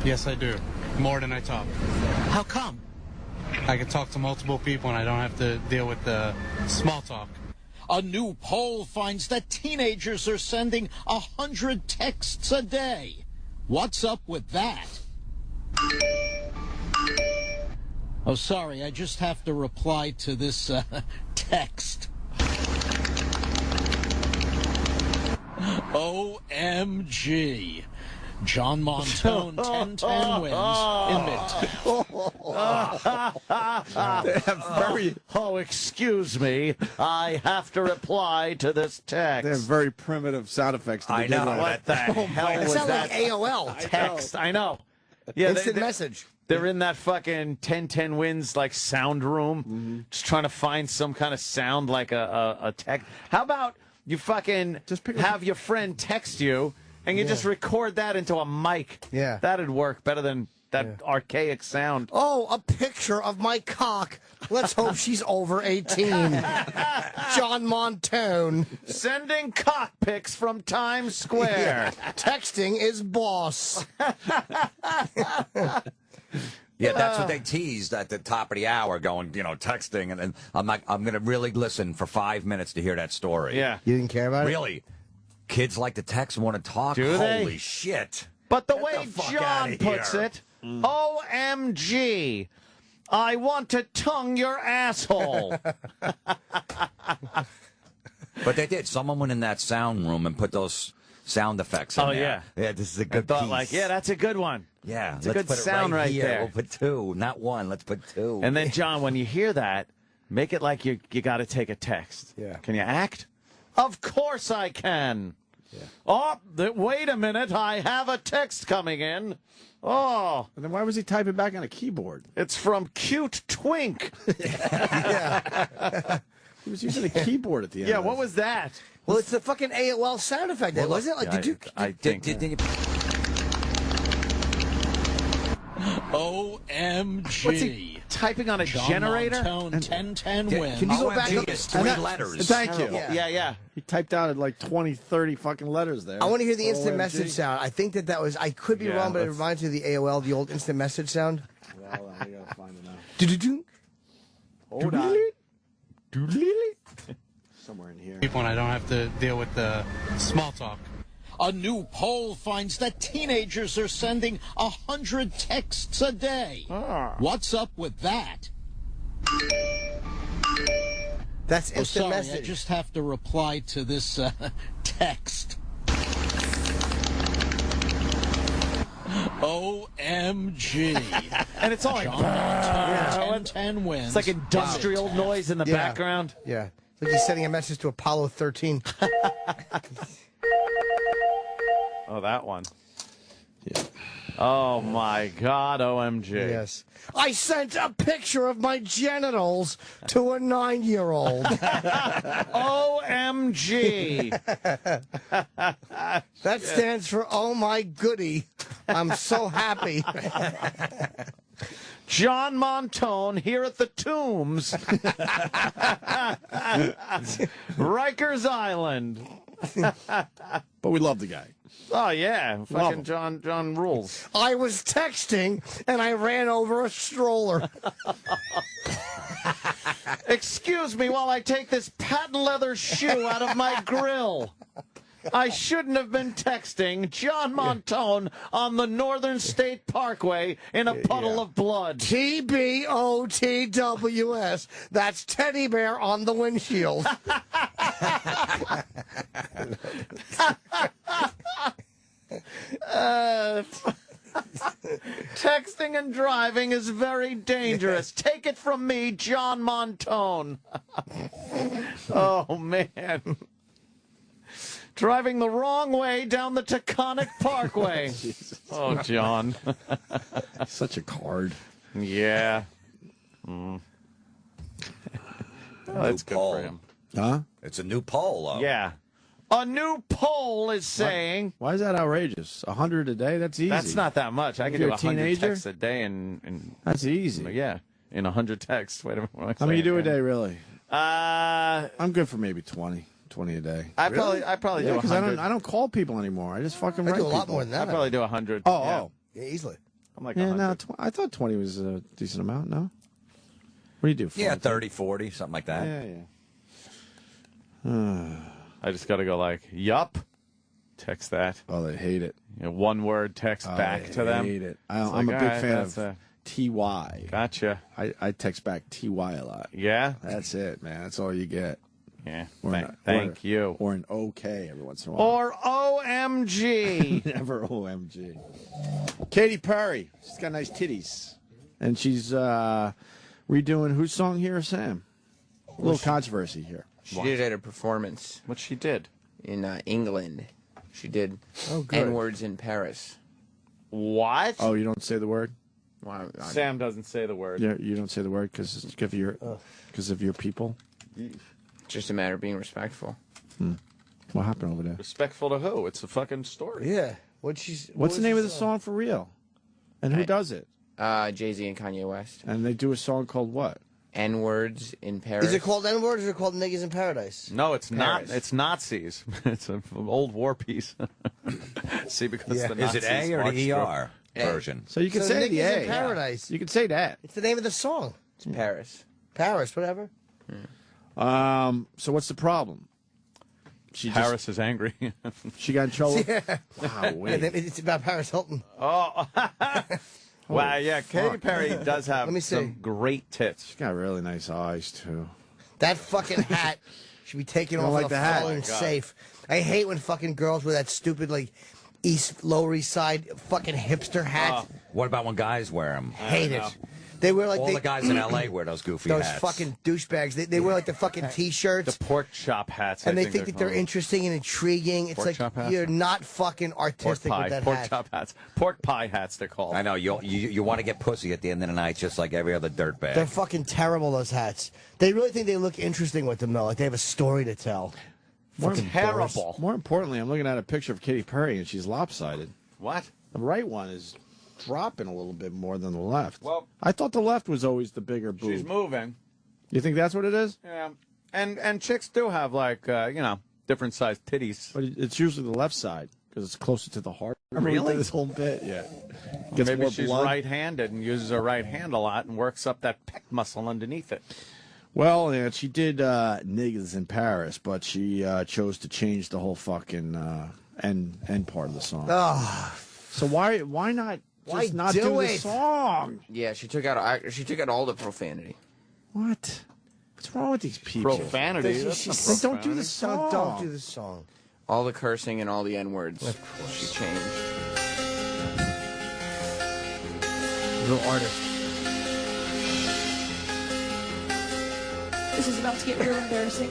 Speaker 22: Yes, I do. More than I talk.
Speaker 19: How come?
Speaker 22: I can talk to multiple people and I don't have to deal with the small talk.
Speaker 19: A new poll finds that teenagers are sending 100 texts a day. What's up with that? Oh, sorry, I just have to reply to this text. OMG. John Montone, 10-10
Speaker 2: wins in Oh, excuse me. I have to reply to this text.
Speaker 3: They have very primitive sound effects. To
Speaker 11: I know.
Speaker 2: What the hell was
Speaker 4: sound
Speaker 2: that?
Speaker 4: like AOL.
Speaker 2: Text. I know. Yeah,
Speaker 4: Instant message.
Speaker 2: They're in that fucking 10-10 wins like sound room, just trying to find some kind of sound like a text. How about you fucking just have your friend text you and you just record that into a mic?
Speaker 4: Yeah.
Speaker 2: That'd work better than that archaic sound.
Speaker 4: Oh, a picture of my cock. Let's hope she's over 18. John Montone.
Speaker 2: Sending cock pics from Times Square.
Speaker 4: Texting is boss.
Speaker 11: Yeah, that's what they teased at the top of the hour, going, texting, and I'm going to really listen for 5 minutes to hear that story.
Speaker 2: Yeah.
Speaker 4: You didn't care about it?
Speaker 11: Really? Kids like to text and want to talk?
Speaker 2: Do they?
Speaker 11: Holy shit.
Speaker 2: But the
Speaker 11: Get
Speaker 2: way
Speaker 11: the fuck
Speaker 2: John
Speaker 11: outta
Speaker 2: puts
Speaker 11: here.
Speaker 2: it, OMG, I want to tongue your asshole.
Speaker 11: But they did. Someone went in that sound room and put those sound effects in there. Yeah, this is a good piece.
Speaker 2: that's a good one.
Speaker 11: Yeah,
Speaker 2: it's a
Speaker 11: let's
Speaker 2: good
Speaker 11: put it
Speaker 2: sound right
Speaker 11: here.
Speaker 2: there.
Speaker 11: We'll put two, not one. Let's put two.
Speaker 2: And then, John, when you hear that, make it like you got to take a text.
Speaker 3: Yeah.
Speaker 2: Can you act? Of course I can.
Speaker 3: Yeah.
Speaker 2: Oh, wait a minute. I have a text coming in. Oh.
Speaker 3: And then why was he typing back on a keyboard?
Speaker 2: It's from Cute Twink.
Speaker 3: Yeah. He was using a keyboard at the end.
Speaker 2: Yeah, what was that?
Speaker 4: Well, it's the fucking AOL sound effect.
Speaker 2: Well,
Speaker 4: was it? Like, did you?
Speaker 2: I think.
Speaker 11: Did you...
Speaker 19: OMG.
Speaker 2: What's he typing on a
Speaker 19: John
Speaker 2: generator?
Speaker 19: Montone, 10-10 wins.
Speaker 3: Can you go back?
Speaker 11: It's three letters.
Speaker 3: Thank you.
Speaker 2: Yeah.
Speaker 3: He typed out like 20, 30 fucking letters there.
Speaker 4: I want to hear the instant
Speaker 3: OMG.
Speaker 4: message sound. I think that was. I could be wrong, but it reminds me of the AOL, the old instant message sound.
Speaker 3: Well, I gotta find it now.
Speaker 4: Do-do-do.
Speaker 3: Hold on. Somewhere in here.
Speaker 22: People and I don't have to deal with the small talk.
Speaker 19: A new poll finds that teenagers are sending 100 texts a day. What's up with that?
Speaker 4: That's instant
Speaker 19: sorry,
Speaker 4: message.
Speaker 19: I just have to reply to this text. OMG.
Speaker 2: And it's all like...
Speaker 19: 10-10 wins.
Speaker 2: It's like industrial noise in the background.
Speaker 4: Yeah. It's like he's sending a message to Apollo 13.
Speaker 2: Oh, that one. Yeah. Oh, my God, OMG.
Speaker 4: Yes. I sent a picture of my genitals to a 9-year-old.
Speaker 2: OMG.
Speaker 4: That stands for oh my goody. I'm so happy.
Speaker 2: John Montone here at the Tombs. Rikers Island.
Speaker 3: But we love the guy.
Speaker 2: Oh, yeah. Fucking John rules.
Speaker 4: I was texting, and I ran over a stroller.
Speaker 2: Excuse me while I take this patent leather shoe out of my grill. I shouldn't have been texting John Montone on the Northern State Parkway in a puddle of blood.
Speaker 4: TBOTWS. That's teddy bear on the windshield.
Speaker 2: Texting and driving is very dangerous. Take it from me, John Montone. Oh, man. Driving the wrong way down the Taconic Parkway. Oh, John.
Speaker 3: Such a card.
Speaker 2: Yeah. Mm. Oh, that's good for him.
Speaker 3: Huh?
Speaker 11: It's a new poll, though.
Speaker 2: Yeah. A new poll is saying...
Speaker 3: Why is that outrageous? 100 a day? That's easy.
Speaker 2: That's not that much. I can do 100 texts a day and
Speaker 3: that's easy.
Speaker 2: Yeah, in 100 texts. Wait a minute.
Speaker 3: How many you do a day, really?
Speaker 2: I'm
Speaker 3: good for maybe 20 a day.
Speaker 2: I probably do 100.
Speaker 3: I don't call people anymore. I just fucking write
Speaker 4: do a lot
Speaker 3: people.
Speaker 4: more than that.
Speaker 2: I probably do 100.
Speaker 3: Yeah,
Speaker 4: easily.
Speaker 2: I'm like
Speaker 3: 100.100. No, I thought 20 was a decent amount, no? What do you do?
Speaker 11: Yeah, 30, 40, something like that.
Speaker 3: Yeah.
Speaker 2: I just got to go like, yup. Text that.
Speaker 3: Oh, they hate it.
Speaker 2: One word text back to them.
Speaker 3: I hate it. I'm
Speaker 2: like,
Speaker 3: a big
Speaker 2: right,
Speaker 3: fan of TY.
Speaker 2: Gotcha.
Speaker 3: I text back TY a lot.
Speaker 2: Yeah?
Speaker 3: That's it, man. That's all you get.
Speaker 2: Yeah.
Speaker 3: Thank
Speaker 2: you.
Speaker 3: Or an OK every once in a while.
Speaker 2: Or OMG.
Speaker 3: Never OMG. Katy Perry. She's got nice titties. And she's redoing whose song here, Sam? A little controversy here.
Speaker 6: She did it at a performance.
Speaker 2: What she did?
Speaker 6: In England. She did
Speaker 3: good.
Speaker 6: N-words in Paris.
Speaker 2: What?
Speaker 3: Oh, you don't say the word?
Speaker 6: Well,
Speaker 2: Sam doesn't say the word.
Speaker 3: Yeah, you don't say the word because of your people?
Speaker 6: Just a matter of being respectful.
Speaker 3: What happened over there?
Speaker 2: Respectful to who? It's a fucking story.
Speaker 4: Yeah.
Speaker 3: What's the name of the song for real? And who does it?
Speaker 6: Jay-Z and Kanye West.
Speaker 3: And they do a song called what?
Speaker 6: N-words in Paris.
Speaker 4: Is it called N-words or is it called Niggas in Paradise?
Speaker 2: No, it's
Speaker 6: Paris.
Speaker 2: not. It's Nazis. It's an old war piece. See, because the
Speaker 11: Is
Speaker 2: Nazis
Speaker 11: it A or the ER version?
Speaker 3: So you can say the
Speaker 4: Niggas
Speaker 3: A.
Speaker 4: in Paradise.
Speaker 3: You can say that.
Speaker 4: It's the name of the song.
Speaker 6: It's Paris.
Speaker 4: Paris, whatever.
Speaker 3: So what's the problem?
Speaker 2: Paris is angry.
Speaker 3: She got in trouble?
Speaker 4: Yeah.
Speaker 3: Wow, wait.
Speaker 4: It's about Paris Hilton.
Speaker 2: Oh. Wow, yeah, Katy Perry does have
Speaker 4: Let me see.
Speaker 2: some great tits.
Speaker 3: She's got really nice eyes, too.
Speaker 4: That fucking hat should be taken
Speaker 3: I don't
Speaker 4: off
Speaker 3: like
Speaker 4: the
Speaker 3: the hat.
Speaker 4: falling
Speaker 3: Oh, my God.
Speaker 4: safe. I hate when fucking girls wear that stupid, like, Lower East Side fucking hipster hat.
Speaker 11: What about when guys wear them?
Speaker 4: Hate it. They wear like
Speaker 11: All the guys in L.A. wear those goofy
Speaker 4: those
Speaker 11: hats.
Speaker 4: fucking douchebags. They wear like the fucking T-shirts.
Speaker 2: The pork chop hats.
Speaker 4: And
Speaker 2: I
Speaker 4: they think that they're
Speaker 2: called.
Speaker 4: interesting and intriguing. It's
Speaker 2: Pork
Speaker 4: like
Speaker 2: chop hats?
Speaker 4: you're not fucking
Speaker 2: Pork
Speaker 4: artistic
Speaker 2: pie.
Speaker 4: with that
Speaker 2: Pork
Speaker 4: hat.
Speaker 2: chop hats. Pork pie hats, they're called.
Speaker 11: I know. You want to get pussy at the end of the night just like every other dirtbag.
Speaker 4: They're fucking terrible, those hats. They really think they look interesting with them, though. Like they have a story to tell. Fucking
Speaker 2: terrible.
Speaker 3: More importantly, I'm looking at a picture of Katy Perry, and she's lopsided.
Speaker 2: What?
Speaker 3: The right one is dropping a little bit more than the left.
Speaker 2: Well,
Speaker 3: I thought the left was always the bigger boob.
Speaker 2: She's moving.
Speaker 3: You think that's what it is?
Speaker 2: Yeah. And chicks do have, like, different sized titties.
Speaker 3: But it's usually the left side because it's closer to the heart.
Speaker 2: Really?
Speaker 3: This whole bit, yeah. Gets
Speaker 2: Maybe
Speaker 3: more
Speaker 2: she's
Speaker 3: blood.
Speaker 2: right-handed and uses her right hand a lot and works up that pec muscle underneath it.
Speaker 3: Well, yeah, she did Niggas in Paris, but she chose to change the whole fucking end part of the song.
Speaker 4: Oh.
Speaker 3: So why not just not do the song?
Speaker 6: Yeah, she took out all the profanity.
Speaker 3: What? What's wrong with these people?
Speaker 2: Profanity.
Speaker 4: Then
Speaker 3: don't do the song.
Speaker 4: Don't do the song.
Speaker 6: All the cursing and all the N-words.
Speaker 4: Of course.
Speaker 6: She changed.
Speaker 4: Real artist.
Speaker 1: This is about to get real embarrassing.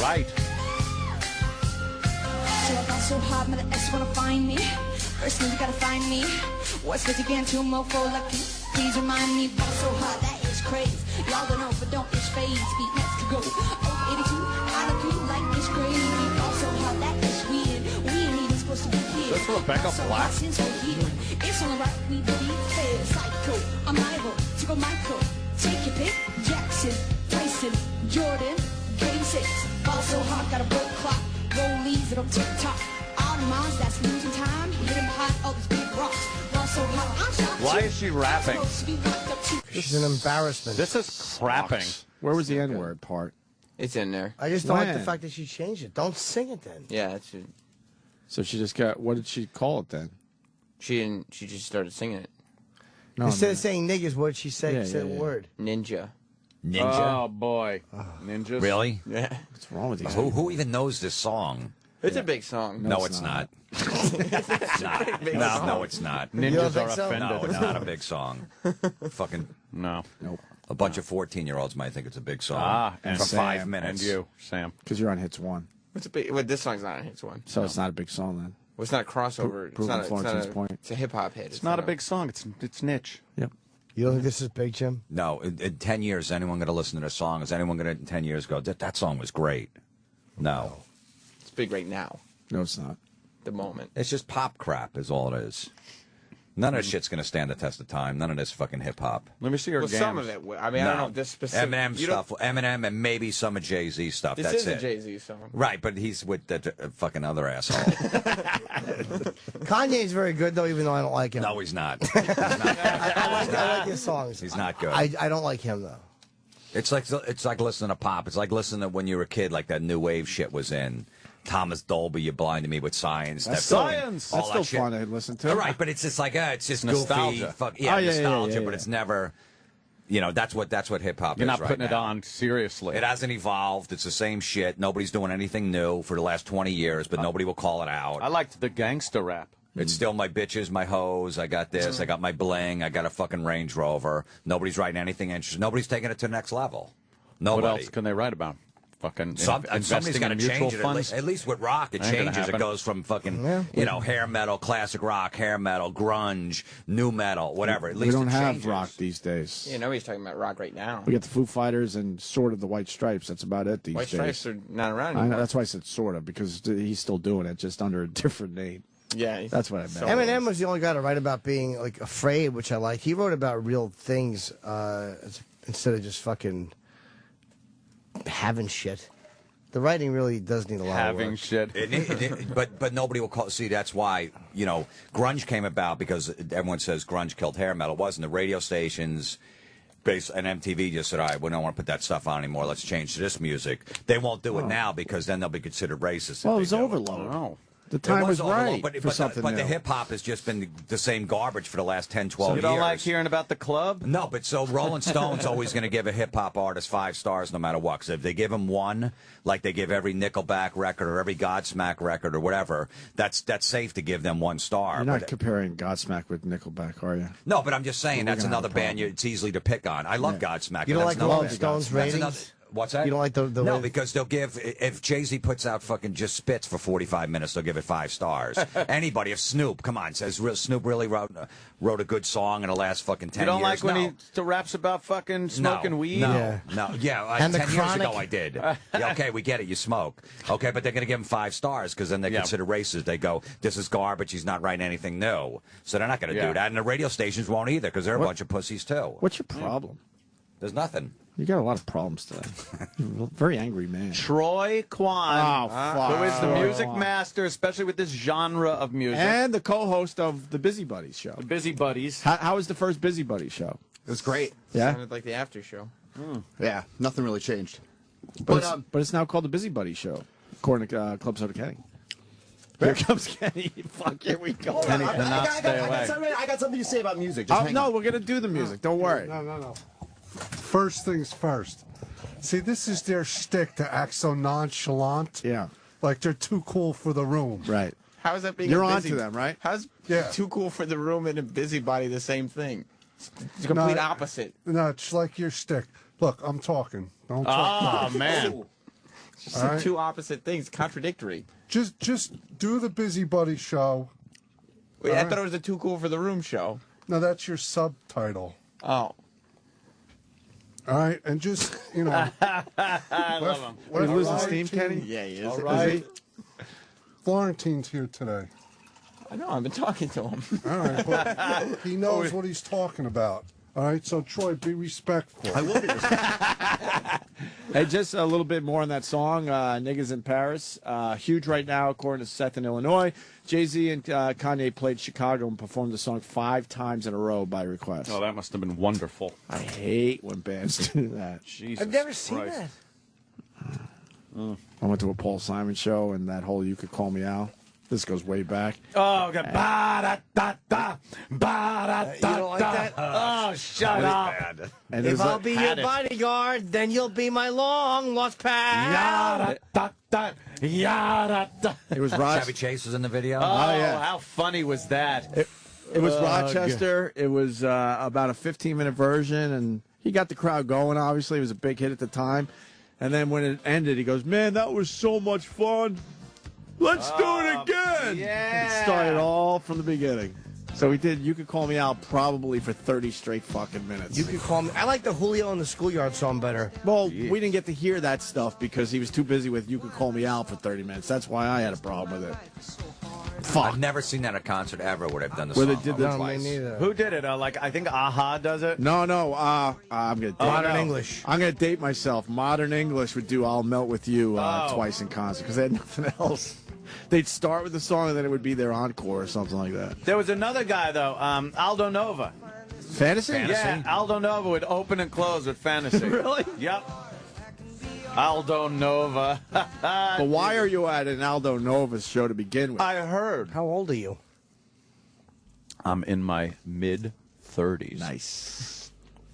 Speaker 2: Right.
Speaker 1: So I got so hot, my ex wanna find me. First thing you gotta find me. What's this again? Two mofo lucky. Please remind me. Ball so hot, that is crazy. Y'all don't know, but don't itch phase. Beat next to go. Over 82, out of 3, like it's crazy. Ball so hot, that is weird. We ain't even supposed to be here.
Speaker 2: That's Rebecca
Speaker 1: So
Speaker 2: Black.
Speaker 1: hot since we're here. It's only right we be fair. Psycho, I'm liable to go Michael. Take your pick. Jackson, Tyson, Jordan, Game 6. Ball so hot, got a broke clock. Rollies that on TikTok. All the moms that's losing time. Hit him hot, all these big rocks. Ball so hot, I'm shocked.
Speaker 2: Why is she rapping?
Speaker 4: She's an embarrassment.
Speaker 2: This is crapping.
Speaker 3: Where was the N-word part?
Speaker 6: It's in there.
Speaker 4: I just don't like the fact that she changed it. Don't sing it then.
Speaker 6: Yeah, it's.
Speaker 3: So she just got. What did she call it then?
Speaker 6: She didn't. She just started singing it.
Speaker 3: No,
Speaker 4: Instead of saying niggas, what did she say?
Speaker 3: Yeah,
Speaker 4: She said
Speaker 3: yeah,
Speaker 4: a
Speaker 3: yeah.
Speaker 4: word.
Speaker 6: Ninja.
Speaker 11: Ninja?
Speaker 2: Oh, boy. Ninjas?
Speaker 11: Really?
Speaker 6: Yeah.
Speaker 3: What's wrong with these?
Speaker 11: Who even knows this song?
Speaker 6: It's a big song.
Speaker 11: No, it's not. It's not. No, it's not.
Speaker 2: Ninjas are offended.
Speaker 11: No, it's not a big song. Fucking
Speaker 2: no.
Speaker 3: Nope.
Speaker 11: A bunch of 14-year-olds might think it's a big song.
Speaker 2: Ah,
Speaker 11: for
Speaker 2: and
Speaker 11: 5 minutes.
Speaker 2: And you, Sam.
Speaker 3: Because you're on Hits 1.
Speaker 6: What's a big? Well, this song's not on Hits 1.
Speaker 3: So it's not a big song then.
Speaker 6: Well, it's not a crossover.
Speaker 3: Proving Florentine's point.
Speaker 6: It's a hip hop hit.
Speaker 2: It's not a big song. It's niche.
Speaker 3: Yep.
Speaker 4: You don't think this is big, Jim?
Speaker 11: No. In 10 years, is anyone going to listen to this song? Is anyone going to, in 10 years, go, that song was great? No.
Speaker 6: It's big right now.
Speaker 3: No, it's not.
Speaker 6: The moment.
Speaker 11: It's just pop crap is all it is. None of this shit's going to stand the test of time. None of this fucking hip-hop.
Speaker 2: Let me see your
Speaker 6: Well, some of it. I mean, I don't know this specific.
Speaker 11: Eminem stuff. Eminem and maybe some of Jay-Z stuff.
Speaker 6: This
Speaker 11: That's
Speaker 6: is a
Speaker 11: it.
Speaker 6: Jay-Z song.
Speaker 11: Right, but he's with the fucking other asshole.
Speaker 4: Kanye's very good, though, even though I don't like him.
Speaker 11: No, he's not.
Speaker 4: I like his songs.
Speaker 11: He's not good.
Speaker 4: I don't like him, though.
Speaker 11: It's like listening to pop. It's like listening to when you were a kid, like that new wave shit was in. Thomas Dolby, You Blinded Me with Science.
Speaker 3: That's
Speaker 2: Science!
Speaker 3: That's still fun to listen to.
Speaker 11: All right, but it's just like, it's just
Speaker 2: Nostalgia.
Speaker 11: goofy. Nostalgia, but it's never, that's what hip-hop is
Speaker 2: You're not
Speaker 11: right
Speaker 2: putting it
Speaker 11: now.
Speaker 2: on seriously.
Speaker 11: It hasn't evolved. It's the same shit. Nobody's doing anything new for the last 20 years, but nobody will call it out.
Speaker 2: I liked the gangster rap.
Speaker 11: It's still my bitches, my hoes. I got this. I got my bling. I got a fucking Range Rover. Nobody's writing anything interesting. Nobody's taking it to the next level. Nobody.
Speaker 2: What else can they write about? Fucking
Speaker 11: somebody's
Speaker 2: investing
Speaker 11: got to
Speaker 2: in mutual
Speaker 11: change it.
Speaker 2: funds?
Speaker 11: At least with rock, it
Speaker 2: Ain't gonna
Speaker 11: changes. It
Speaker 2: happen.
Speaker 11: goes from fucking, hair metal, classic rock, hair metal, grunge, new metal, whatever. At
Speaker 3: We
Speaker 11: least
Speaker 3: don't
Speaker 11: it
Speaker 3: have
Speaker 11: changes.
Speaker 3: rock these days.
Speaker 6: Yeah, nobody's talking about rock right now.
Speaker 3: We got the Foo Fighters and sort of the White Stripes. That's about it these
Speaker 6: White
Speaker 3: days.
Speaker 6: Stripes are not around
Speaker 3: I
Speaker 6: anymore.
Speaker 3: know, that's why I said sort of, because he's still doing it, just under a different name.
Speaker 6: Yeah.
Speaker 3: That's what I meant.
Speaker 4: Eminem was the only guy to write about being like afraid, which I like. He wrote about real things instead of just fucking having shit. The writing really does need a lot of work.
Speaker 2: shit.
Speaker 11: But nobody will call. See, that's why grunge came about, because everyone says grunge killed hair metal. It wasn't. The radio stations and MTV just said, all right, we don't want to put that stuff on anymore. Let's change to this music. They won't do it now because then they'll be considered racist.
Speaker 3: Well, it
Speaker 11: if
Speaker 3: was
Speaker 11: they do.
Speaker 3: overload. The time
Speaker 11: It
Speaker 3: was
Speaker 11: overload,
Speaker 3: right
Speaker 11: but,
Speaker 3: for
Speaker 11: but
Speaker 3: something
Speaker 11: the
Speaker 3: new.
Speaker 11: hip-hop has just been the same garbage for the last 10, 12
Speaker 2: So
Speaker 11: years.
Speaker 2: you don't like hearing about the club?
Speaker 11: No, but so Rolling Stone's always going to give a hip-hop artist 5 stars no matter what. Because if they give him 1, like they give every Nickelback record or every Godsmack record or whatever, that's safe to give them 1 star.
Speaker 3: You're not
Speaker 11: But-
Speaker 3: comparing Godsmack with Nickelback, are you?
Speaker 11: no, but I'm just saying
Speaker 3: We're
Speaker 11: that's
Speaker 3: gonna have
Speaker 11: another
Speaker 3: a
Speaker 11: band it's easy to pick on. I love Godsmack.
Speaker 4: You don't
Speaker 11: but
Speaker 4: like
Speaker 11: that's
Speaker 4: Rolling
Speaker 11: another-
Speaker 4: Stone's
Speaker 11: that's
Speaker 4: ratings?
Speaker 11: another- What's that?
Speaker 4: You don't like the
Speaker 11: no,
Speaker 4: way-
Speaker 11: because they'll give, if Jay-Z puts out fucking just spits for 45 minutes, they'll give it 5 stars. Anybody, if Snoop, come on, says Snoop really wrote a good song in the last fucking 10
Speaker 2: You don't
Speaker 11: years.
Speaker 2: like when
Speaker 11: No.
Speaker 2: he still raps about fucking smoking weed?
Speaker 11: No,
Speaker 4: And the
Speaker 11: 10 years
Speaker 4: Chronic?
Speaker 11: ago I did. Yeah, okay, we get it, you smoke. Okay, but they're going to give him 5 stars because then they consider racist. They go, this is garbage, he's not writing anything new. So they're not going to do that. And the radio stations won't either because they're a bunch of pussies too.
Speaker 3: What's your problem?
Speaker 11: There's nothing.
Speaker 3: You got a lot of problems today. You're a very angry man.
Speaker 2: Troy Kwan,
Speaker 3: Oh, fuck.
Speaker 2: who is the
Speaker 3: Troy
Speaker 2: music
Speaker 3: Kwan.
Speaker 2: master, especially with this genre of music.
Speaker 3: And the co-host of the Busy Buddies show.
Speaker 2: The Busy Buddies.
Speaker 3: How was the first Busy Buddies show?
Speaker 8: It was great.
Speaker 3: Yeah?
Speaker 6: Sounded like the after show.
Speaker 8: Yeah, nothing really changed.
Speaker 3: But it's now called the Busy Buddies show. According to Club Soda Kenny. Here comes Kenny. Fuck, here we go.
Speaker 2: Kenny cannot stay away.
Speaker 8: I got something to say about music. Just hang
Speaker 3: no,
Speaker 8: on.
Speaker 3: we're going to do the music. Don't worry.
Speaker 9: No. First things first. See, this is their shtick to act so nonchalant.
Speaker 3: Yeah.
Speaker 9: Like they're too cool for the room.
Speaker 3: Right.
Speaker 6: How is that being
Speaker 3: You're
Speaker 6: a
Speaker 3: on
Speaker 6: busy...
Speaker 3: to them, right?
Speaker 6: How's too cool for the room and a busybody the same thing? It's a complete opposite.
Speaker 9: No, it's like your shtick. Look, I'm talking. Don't talk.
Speaker 2: Oh, man.
Speaker 6: It's just two opposite things, contradictory.
Speaker 9: Just do the busybody show.
Speaker 6: Wait, I thought it was the Too Cool for the Room show.
Speaker 9: No, that's your subtitle.
Speaker 6: Oh.
Speaker 9: All right, and just, you know.
Speaker 2: I love him.
Speaker 3: Are you losing steam, Kenny?
Speaker 6: Yeah, he is.
Speaker 9: All right. Florentine's here today.
Speaker 6: I know, I've been talking to him.
Speaker 9: All right, but he knows what he's talking about. All right, so Troy, be respectful.
Speaker 3: I will be respectful. Hey, just a little bit more on that song, Niggas in Paris. Huge right now, according to Seth in Illinois. Jay-Z and Kanye played Chicago and performed the song 5 times in a row by request.
Speaker 2: Oh, that must have been wonderful.
Speaker 3: I hate when bands do that.
Speaker 2: Jesus
Speaker 4: I've never seen
Speaker 2: Christ.
Speaker 4: that.
Speaker 3: I went to a Paul Simon show, and that whole You Could Call Me Al. This goes way back.
Speaker 2: Oh, God. Ba-da-da-da. Ba-da-da-da.
Speaker 4: You don't like that?
Speaker 2: Oh, shut up.
Speaker 3: And
Speaker 4: If I'll
Speaker 3: like,
Speaker 4: be your bodyguard, then you'll be my long-lost pal.
Speaker 2: Yada-da-da. Yada-da.
Speaker 3: It was
Speaker 11: Chevy Chase was in the video.
Speaker 2: Oh,
Speaker 3: yeah.
Speaker 2: how funny was that?
Speaker 3: It was Rochester. It was about a 15-minute version, and he got the crowd going, obviously. It was a big hit at the time. And then when it ended, he goes, man, that was so much fun. Let's do it again.
Speaker 2: Yeah.
Speaker 3: It started all from the beginning. So we did You Could Call Me Out probably for 30 straight fucking minutes.
Speaker 4: You could call me. I like the Julio in the Schoolyard song better.
Speaker 3: Well, we didn't get to hear that stuff because he was too busy with You Could Call Me Out for 30 minutes. That's why I had a problem with it. Fuck.
Speaker 11: I've never seen that at a concert ever where they've done the
Speaker 3: Where
Speaker 11: song.
Speaker 3: they did the
Speaker 4: No, me
Speaker 3: twice.
Speaker 4: neither.
Speaker 2: Who did it? I think Aha does it.
Speaker 3: No, I'm going to
Speaker 4: Modern English.
Speaker 3: I'm going to date myself. Modern English would do I'll Melt With You twice in concert because they had nothing else. They'd start with the song and then it would be their encore or something like that.
Speaker 2: There was another guy, though, Aldo Nova.
Speaker 3: Fantasy?
Speaker 2: Yeah, Aldo Nova would open and close with Fantasy.
Speaker 3: Really?
Speaker 2: Yep. Aldo Nova.
Speaker 3: But why are you at an Aldo Nova show to begin with?
Speaker 2: I heard.
Speaker 4: How old are you?
Speaker 2: I'm in my mid-30s.
Speaker 3: Nice.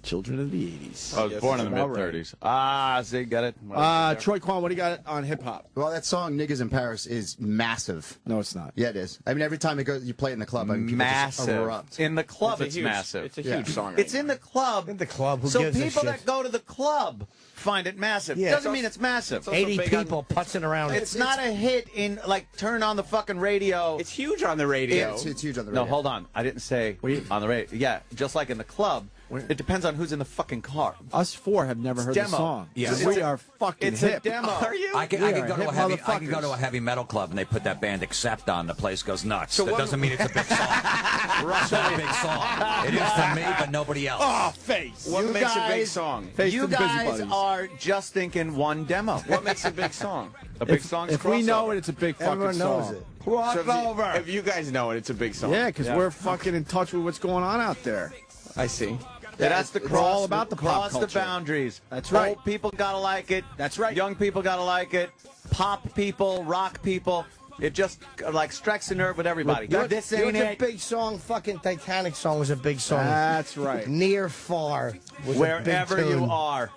Speaker 3: Children of the 80s.
Speaker 2: I was born in the mid-30s. Ah, see, got it?
Speaker 3: Troy Kwan, what do you got on hip-hop?
Speaker 8: Well, that song "Niggas in Paris" is massive.
Speaker 3: No, it's not.
Speaker 8: Yeah, it is. I mean, every time it goes, you play it in the club. I mean, people just
Speaker 2: Massive.
Speaker 8: erupt.
Speaker 2: In the club, it's
Speaker 6: huge,
Speaker 2: massive.
Speaker 6: It's a huge song.
Speaker 2: It's in the club.
Speaker 4: In the club. Who
Speaker 2: So
Speaker 4: gives a
Speaker 2: people
Speaker 4: shit?
Speaker 2: that go to the club find it massive.
Speaker 4: Yeah.
Speaker 2: Doesn't mean it's massive.
Speaker 6: also
Speaker 4: 80
Speaker 6: big on-
Speaker 4: people putzing around.
Speaker 2: It's not a hit in, like, turn on the fucking radio.
Speaker 6: It's huge on the radio.
Speaker 8: It's huge on the
Speaker 2: No,
Speaker 8: radio.
Speaker 2: hold on. I didn't say on the radio. Yeah, just like in the club, it depends on who's in the fucking car.
Speaker 3: Us four have never heard the
Speaker 2: Demo.
Speaker 3: song.
Speaker 11: Yeah.
Speaker 3: We are fucking
Speaker 2: It's
Speaker 3: hip.
Speaker 2: a demo.
Speaker 6: Are you?
Speaker 11: I can
Speaker 3: We
Speaker 11: go
Speaker 3: are
Speaker 11: to
Speaker 3: hip
Speaker 11: a heavy. I can
Speaker 3: motherfuckers.
Speaker 11: go to a heavy metal club and they put that band Accept on. The place goes nuts.
Speaker 6: So
Speaker 11: that
Speaker 6: what-
Speaker 11: doesn't mean it's a big song. It's not a big song. It is for me, but nobody else.
Speaker 3: Oh, face.
Speaker 6: What
Speaker 2: You
Speaker 6: makes a big
Speaker 2: guys-
Speaker 6: song?
Speaker 3: Face
Speaker 2: You
Speaker 3: the
Speaker 2: guys
Speaker 3: busybodies.
Speaker 2: are just thinking one demo.
Speaker 6: What makes a big song?
Speaker 2: A big song's
Speaker 3: If we
Speaker 2: crossover.
Speaker 3: know it, it's a big fucking
Speaker 4: Everyone
Speaker 3: song.
Speaker 4: knows it.
Speaker 2: Crossover.
Speaker 6: If you guys know it, it's a big song.
Speaker 3: Yeah, because we're fucking in touch with what's going on out there.
Speaker 6: I see.
Speaker 2: It has to
Speaker 3: It's
Speaker 2: cross
Speaker 3: all about the pop
Speaker 2: cross the
Speaker 3: culture.
Speaker 2: boundaries.
Speaker 3: That's right.
Speaker 2: Old people gotta like it.
Speaker 3: That's right.
Speaker 2: Young people gotta like it. Pop people, rock people. It just like strikes a nerve with everybody. This ain't
Speaker 4: It's a
Speaker 2: it.
Speaker 4: big song. Fucking Titanic song was a big song.
Speaker 3: That's right.
Speaker 4: Near Far was a
Speaker 2: Wherever
Speaker 4: big tune.
Speaker 2: you are.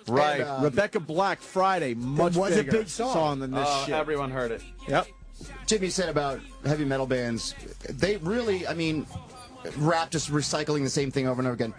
Speaker 2: Right.
Speaker 3: And, Rebecca Black, Friday, much
Speaker 4: was a
Speaker 3: bigger
Speaker 4: big song.
Speaker 3: than this shit.
Speaker 2: Everyone heard it.
Speaker 3: Yep.
Speaker 8: Jimmy said about heavy metal bands, they really, I mean, rap just recycling the same thing over and over again.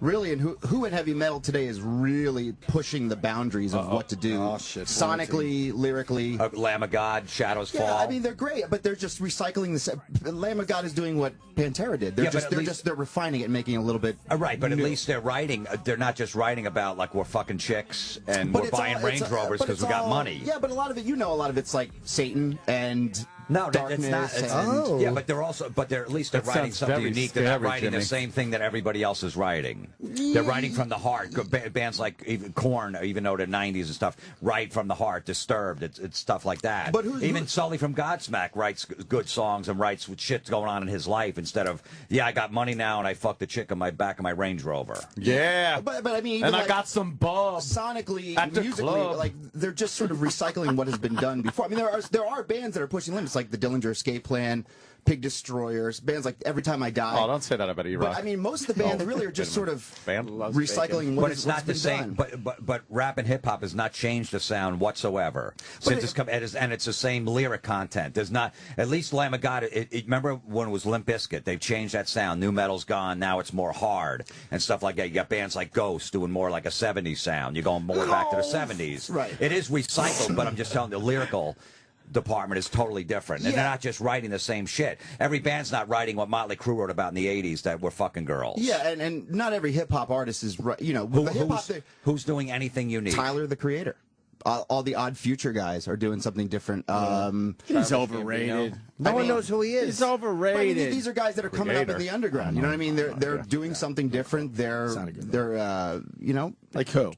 Speaker 8: Really, and who in heavy metal today is really pushing the boundaries of what to do sonically, lyrically?
Speaker 11: Lamb of God, Shadows
Speaker 8: Yeah,
Speaker 11: Fall.
Speaker 8: I mean they're great, but they're just recycling this. Lamb of God is doing what Pantera did. They're
Speaker 11: Yeah, but
Speaker 8: just they're refining it and making it a little bit.
Speaker 11: Right, but
Speaker 8: new.
Speaker 11: at least they're writing. They're not just writing about like we're fucking chicks and
Speaker 8: But
Speaker 11: we're
Speaker 8: it's
Speaker 11: buying
Speaker 8: all-
Speaker 11: Range
Speaker 8: it's-
Speaker 11: Rovers
Speaker 8: but
Speaker 11: because
Speaker 8: it's
Speaker 11: we got
Speaker 8: all-
Speaker 11: money.
Speaker 8: Yeah, but a lot of it, a lot of it's like Satan and
Speaker 11: No,
Speaker 8: darkness.
Speaker 11: it's not. Yeah, but they're at least they're writing something unique. They're not writing the same thing that everybody else is writing. They're writing from the heart. Bands like even Korn, even though they're 90s and stuff, write from the heart. Disturbed, it's stuff like that. But even Sully from Godsmack writes good songs and writes with shit going on in his life instead of, I got money now and I fucked the chick on my back of my Range Rover.
Speaker 2: Yeah,
Speaker 8: but I mean,
Speaker 2: and I got some bubs.
Speaker 8: Sonically,
Speaker 2: at the
Speaker 8: musically,
Speaker 2: club.
Speaker 8: like they're just sort of recycling what has been done before. I mean, there are bands that are pushing limits, like the Dillinger Escape Plan, Pig Destroyers, bands like Every Time I Die.
Speaker 2: Oh, don't say that about E-Rock.
Speaker 8: But I mean, most of the bands really are just sort of recycling what
Speaker 11: it's not the same. But rap and hip hop has not changed the sound whatsoever since it's come. And it's the same lyric content. There's not, at least Lamb of God. Remember when it was Limp Bizkit? They've changed that sound. New metal's gone. Now it's more hard and stuff like that. You got bands like Ghost doing more like a 70s sound. You're going more back to the 70s.
Speaker 8: Right.
Speaker 11: It is recycled, but I'm just telling you, the lyrical department is totally different, and they're not just writing the same shit. Every band's not writing what Motley Crue wrote about in the 80s that were fucking girls.
Speaker 8: Yeah, and not every hip hop artist is
Speaker 11: who's doing anything unique.
Speaker 8: Tyler, the Creator. All the Odd Future guys are doing something different.
Speaker 3: He's overrated.
Speaker 4: No one knows who he is.
Speaker 3: He's overrated.
Speaker 8: I mean, these are guys that are coming up in the underground. You know what I mean? They're doing something different. They're
Speaker 3: like who?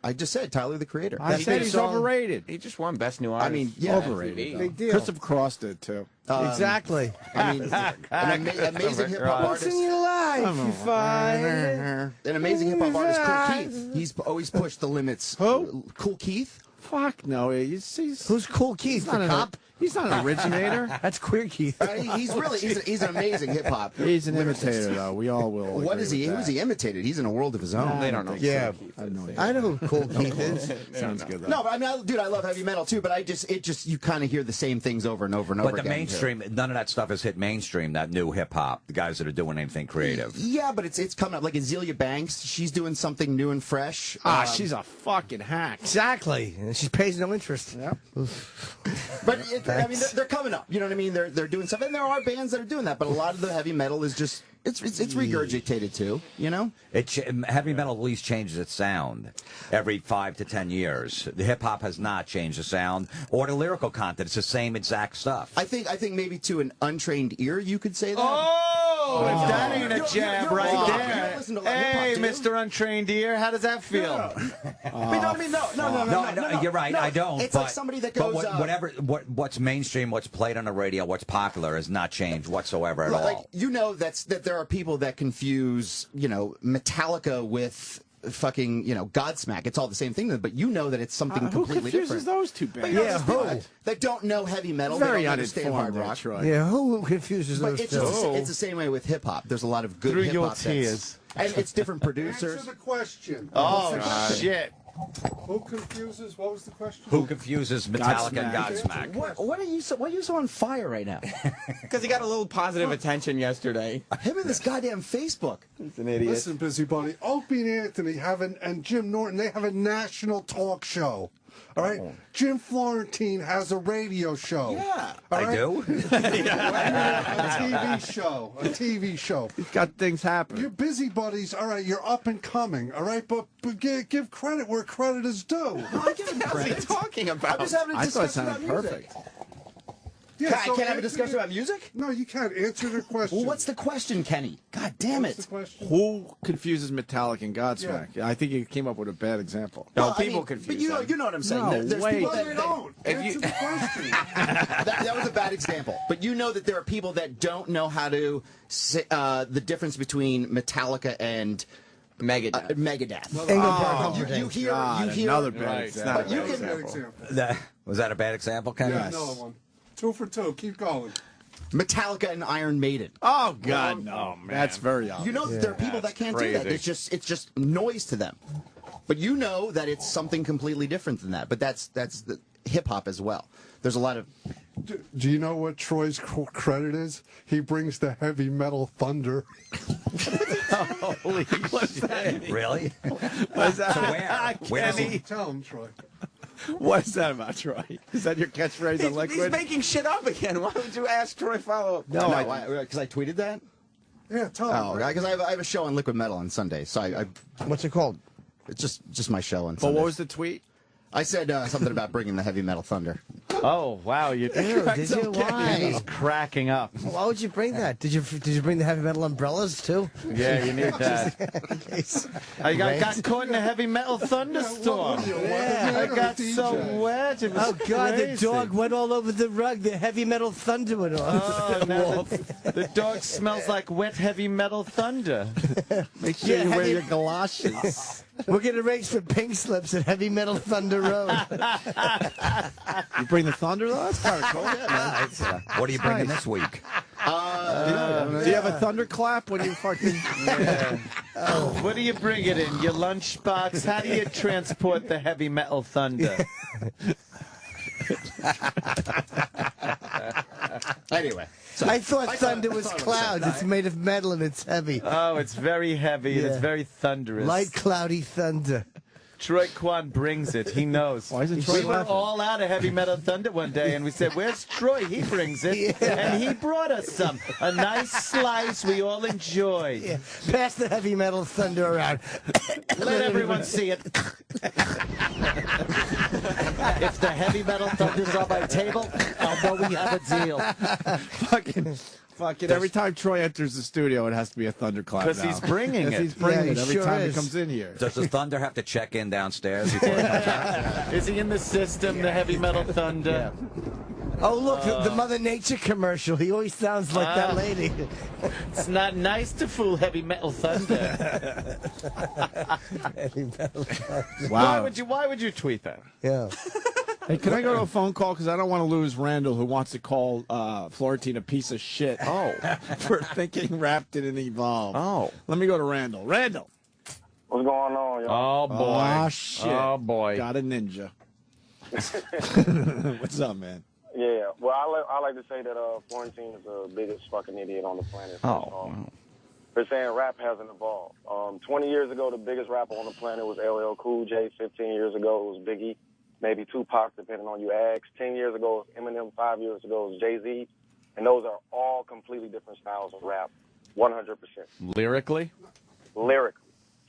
Speaker 8: I just said Tyler, the Creator.
Speaker 3: I said he's overrated.
Speaker 6: He just won Best New Artist.
Speaker 8: I mean, yeah,
Speaker 3: overrated.
Speaker 4: Big deal.
Speaker 3: Christopher Cross did too.
Speaker 4: Exactly.
Speaker 8: I mean, an amazing hip hop artist.
Speaker 4: What's in your life? You find
Speaker 8: an amazing hip hop artist, Cool Keith. He's always pushed the limits.
Speaker 3: Who?
Speaker 8: Cool Keith.
Speaker 3: Fuck no. Who's
Speaker 4: Cool Keith?
Speaker 3: The cop? He's not an originator.
Speaker 4: That's Queer Keith.
Speaker 8: He's an amazing hip hop.
Speaker 3: He's an imitator, though. We all will.
Speaker 8: What is he? Who is he imitated? He's in a world of his own.
Speaker 6: They don't know.
Speaker 4: Yeah, I know who Cool Keith is.
Speaker 3: Sounds good, though.
Speaker 8: No, but I mean, dude, I love heavy metal too. But you kind of hear the same things over and over and over
Speaker 11: again. But the mainstream, none of that stuff has hit mainstream. That new hip hop, the guys that are doing anything creative.
Speaker 8: Yeah, but it's coming up. Like Azealia Banks, she's doing something new and fresh.
Speaker 3: She's a fucking hack.
Speaker 4: Exactly, and she pays no interest.
Speaker 8: Yeah. But I mean, they're coming up. You know what I mean? They're doing stuff, and there are bands that are doing that. But a lot of the heavy metal is just it's regurgitated too. You know,
Speaker 11: heavy metal at least changes its sound every 5 to 10 years. The hip hop has not changed the sound or the lyrical content. It's the same exact stuff.
Speaker 8: I think maybe to an untrained ear you could say that.
Speaker 2: Oh, if that ain't a jab right there. Hey, Mr. Untrained Ear, how does that feel?
Speaker 8: No,
Speaker 11: you're right.
Speaker 8: No,
Speaker 11: I don't.
Speaker 8: It's like somebody that goes.
Speaker 11: What's mainstream, what's played on the radio, what's popular has not changed whatsoever at all.
Speaker 8: Like that there are people that confuse Metallica with fucking Godsmack. It's all the same thing, but you know that it's something completely different.
Speaker 3: Who confuses those two bands?
Speaker 8: Yeah, who? That don't know heavy metal.
Speaker 3: Very
Speaker 8: they don't understand hard rock.
Speaker 4: Yeah, who confuses those two?
Speaker 8: It's the same way with hip hop. There's a lot of good hip hop. And it's different producers.
Speaker 9: Answer the question.
Speaker 2: Oh shit.
Speaker 9: Who confuses? What was the question?
Speaker 11: Who confuses Metallica and Godsmack?
Speaker 8: Why are you so on fire right now?
Speaker 6: Because he got a little positive attention yesterday.
Speaker 8: Him and this goddamn Facebook.
Speaker 6: He's an idiot.
Speaker 9: Listen, busybody. Opie and Anthony and Jim Norton, they have a national talk show. All right? Jim Florentine has a radio show.
Speaker 8: Yeah.
Speaker 11: I do?
Speaker 9: A TV show.
Speaker 3: He's got things happening.
Speaker 9: You're busybodies. All right, you're up and coming. All right, but give credit where credit is due.
Speaker 6: What are you talking about?
Speaker 8: I'm just having a discussion about music.
Speaker 3: Perfect.
Speaker 8: Yeah, I can't have a discussion about music?
Speaker 9: No, you can't. Answer the question.
Speaker 8: Well, what's the question, Kenny? God damn it.
Speaker 9: What's the question?
Speaker 3: Who confuses Metallica and Godsmack? Yeah. I think you came up with a bad example.
Speaker 6: No, people confuse
Speaker 8: But you know what I'm saying.
Speaker 3: No,
Speaker 8: There's
Speaker 3: wait.
Speaker 8: people
Speaker 9: They don't. Answer the question.
Speaker 8: that was a bad example. But you know that there are people that don't know how to say, the difference between Metallica and Megadeth. You hear
Speaker 3: another bad example.
Speaker 8: But you can.
Speaker 11: Was that a bad example, Ken?
Speaker 9: Yeah, another one. 2 for 2. Keep going.
Speaker 8: Metallica and Iron Maiden.
Speaker 3: Oh God, no, man. That's very obvious.
Speaker 8: You know that there are people that can't do that. It's just noise to them. But you know that it's something completely different than that. But that's the hip hop as well. There's a lot of.
Speaker 9: Do you know what Troy's credit is? He brings the heavy metal thunder.
Speaker 3: Holy shit!
Speaker 11: Really?
Speaker 3: What's that?
Speaker 11: Where?
Speaker 9: Tell him, Troy.
Speaker 3: What's that about, Troy? Is that your catchphrase on Liquid?
Speaker 6: He's making shit up again. Why would you ask Troy follow-up?
Speaker 8: No, because I tweeted that.
Speaker 9: Yeah, tell him.
Speaker 8: Oh, because I have a show on Liquid Metal on Sunday. So I
Speaker 4: what's it called?
Speaker 8: It's just my show on
Speaker 3: But
Speaker 8: Sunday.
Speaker 3: what was the tweet?
Speaker 8: I said something about bringing the heavy metal thunder.
Speaker 2: Oh, wow. You
Speaker 4: did you? Why?
Speaker 2: He's cracking up.
Speaker 4: Why would you bring that? Did you bring the heavy metal umbrellas, too?
Speaker 2: Yeah, you need that. I got caught in a heavy metal thunderstorm. I got so wet. It was
Speaker 4: oh, God,
Speaker 2: crazy.
Speaker 4: the dog went all over the rug. The heavy metal thunder went off.
Speaker 2: Oh, now the dog smells like wet heavy metal thunder.
Speaker 3: Make sure you wear your galoshes.
Speaker 4: We're going to race for pink slips at Heavy Metal Thunder Road.
Speaker 3: You bring the thunder, though? That's kind of cool. Yeah, man.
Speaker 11: What are you bringing this week?
Speaker 3: Do you have a thunderclap when you fucking...
Speaker 2: Yeah. What do you bring it in? Your lunchbox? How do you transport the heavy metal thunder?
Speaker 8: Anyway.
Speaker 4: I thought thunder was clouds. It's made of metal and it's heavy.
Speaker 2: Oh, it's very heavy and it's very thunderous.
Speaker 4: Light, cloudy thunder.
Speaker 2: Troy Kwan brings it. He knows.
Speaker 3: Why isn't Troy
Speaker 2: we were
Speaker 3: laughing?
Speaker 2: all out of heavy metal thunder one day, and we said, "Where's Troy?" He brings it, and he brought us some. A nice slice we all enjoyed.
Speaker 4: Yeah. Pass the heavy metal thunder around.
Speaker 2: Let everyone see it. If the heavy metal thunder's on my table, I'll know we have a deal.
Speaker 3: Fucking every time Troy enters the studio, it has to be a thunderclap.
Speaker 2: Because he's bringing it.
Speaker 3: He's bringing it every
Speaker 4: sure
Speaker 3: time
Speaker 4: is.
Speaker 3: he comes in here.
Speaker 11: Does the thunder have to check in downstairs before it comes out?
Speaker 2: Is he in the system, the heavy metal thunder?
Speaker 4: Oh, look, the Mother Nature commercial. He always sounds like that lady.
Speaker 2: It's not nice to fool heavy metal thunder.
Speaker 4: Heavy metal thunder.
Speaker 3: Wow.
Speaker 2: Why would you tweet that?
Speaker 4: Yeah.
Speaker 3: Hey, can I go to a phone call? Because I don't want to lose Randall, who wants to call Florentine a piece of shit.
Speaker 2: Oh.
Speaker 3: For thinking rap didn't evolve.
Speaker 2: Oh.
Speaker 3: Let me go to Randall. Randall.
Speaker 18: What's going on, y'all?
Speaker 2: Oh, boy.
Speaker 3: Oh, shit.
Speaker 2: Oh, boy.
Speaker 3: Got a ninja. What's up, man?
Speaker 18: Yeah, well, I like to say that Florentine is the biggest fucking idiot on the planet.
Speaker 2: Oh.
Speaker 18: They're saying rap hasn't evolved. 20 years ago, the biggest rapper on the planet was LL Cool J. 15 years ago, it was Biggie. Maybe Tupac, depending on you ask. 10 years ago, it was Eminem. 5 years ago, it was Jay-Z. And those are all completely different styles of rap, 100%.
Speaker 2: Lyrically?
Speaker 18: Lyrically.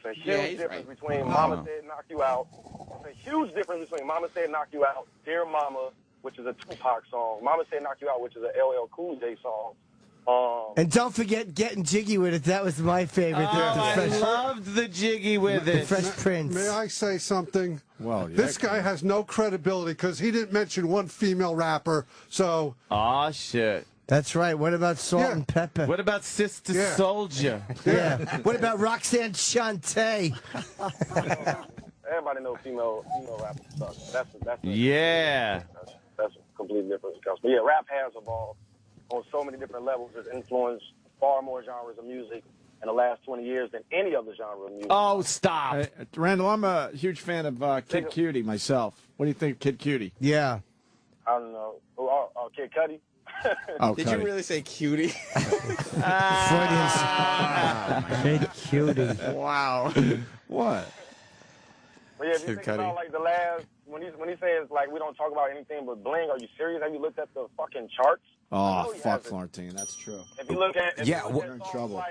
Speaker 18: It's a huge difference between Mama Said Knock You Out. It's a huge difference between Mama Said Knock You Out, Dear Mama, which is a Tupac song. Mama Said Knock You Out, which is a LL Cool J song.
Speaker 4: And don't forget Getting Jiggy With It. That was my favorite.
Speaker 2: I loved the Jiggy With It.
Speaker 4: The Fresh Prince.
Speaker 9: May I say something?
Speaker 3: Well, yeah,
Speaker 9: this guy has no credibility because he didn't mention one female rapper. So.
Speaker 2: Aw, shit.
Speaker 4: That's right. What about Salt and Pepper?
Speaker 2: What about Sister Soldier?
Speaker 4: Yeah. What about Roxanne Shante?
Speaker 18: Everybody knows female rappers suck. That's a completely different discussion. But yeah, rap has evolved on so many different levels. It's influenced far more genres of music in the last 20 years than any other genre of music.
Speaker 2: Oh, stop.
Speaker 3: Randall, I'm a huge fan of Kid Cudi myself. What do you think of Kid Cudi?
Speaker 4: Yeah.
Speaker 18: I don't know. Kid Cudi?
Speaker 6: Did you really say cutie?
Speaker 4: Kid Cudi.
Speaker 3: Wow. What?
Speaker 18: But yeah, if you think about like the last, when he says like we don't talk about anything but bling, are you serious? Have you looked at the fucking charts?
Speaker 3: Oh, fuck Florentine. That's true.
Speaker 18: If you look at
Speaker 3: you're in trouble.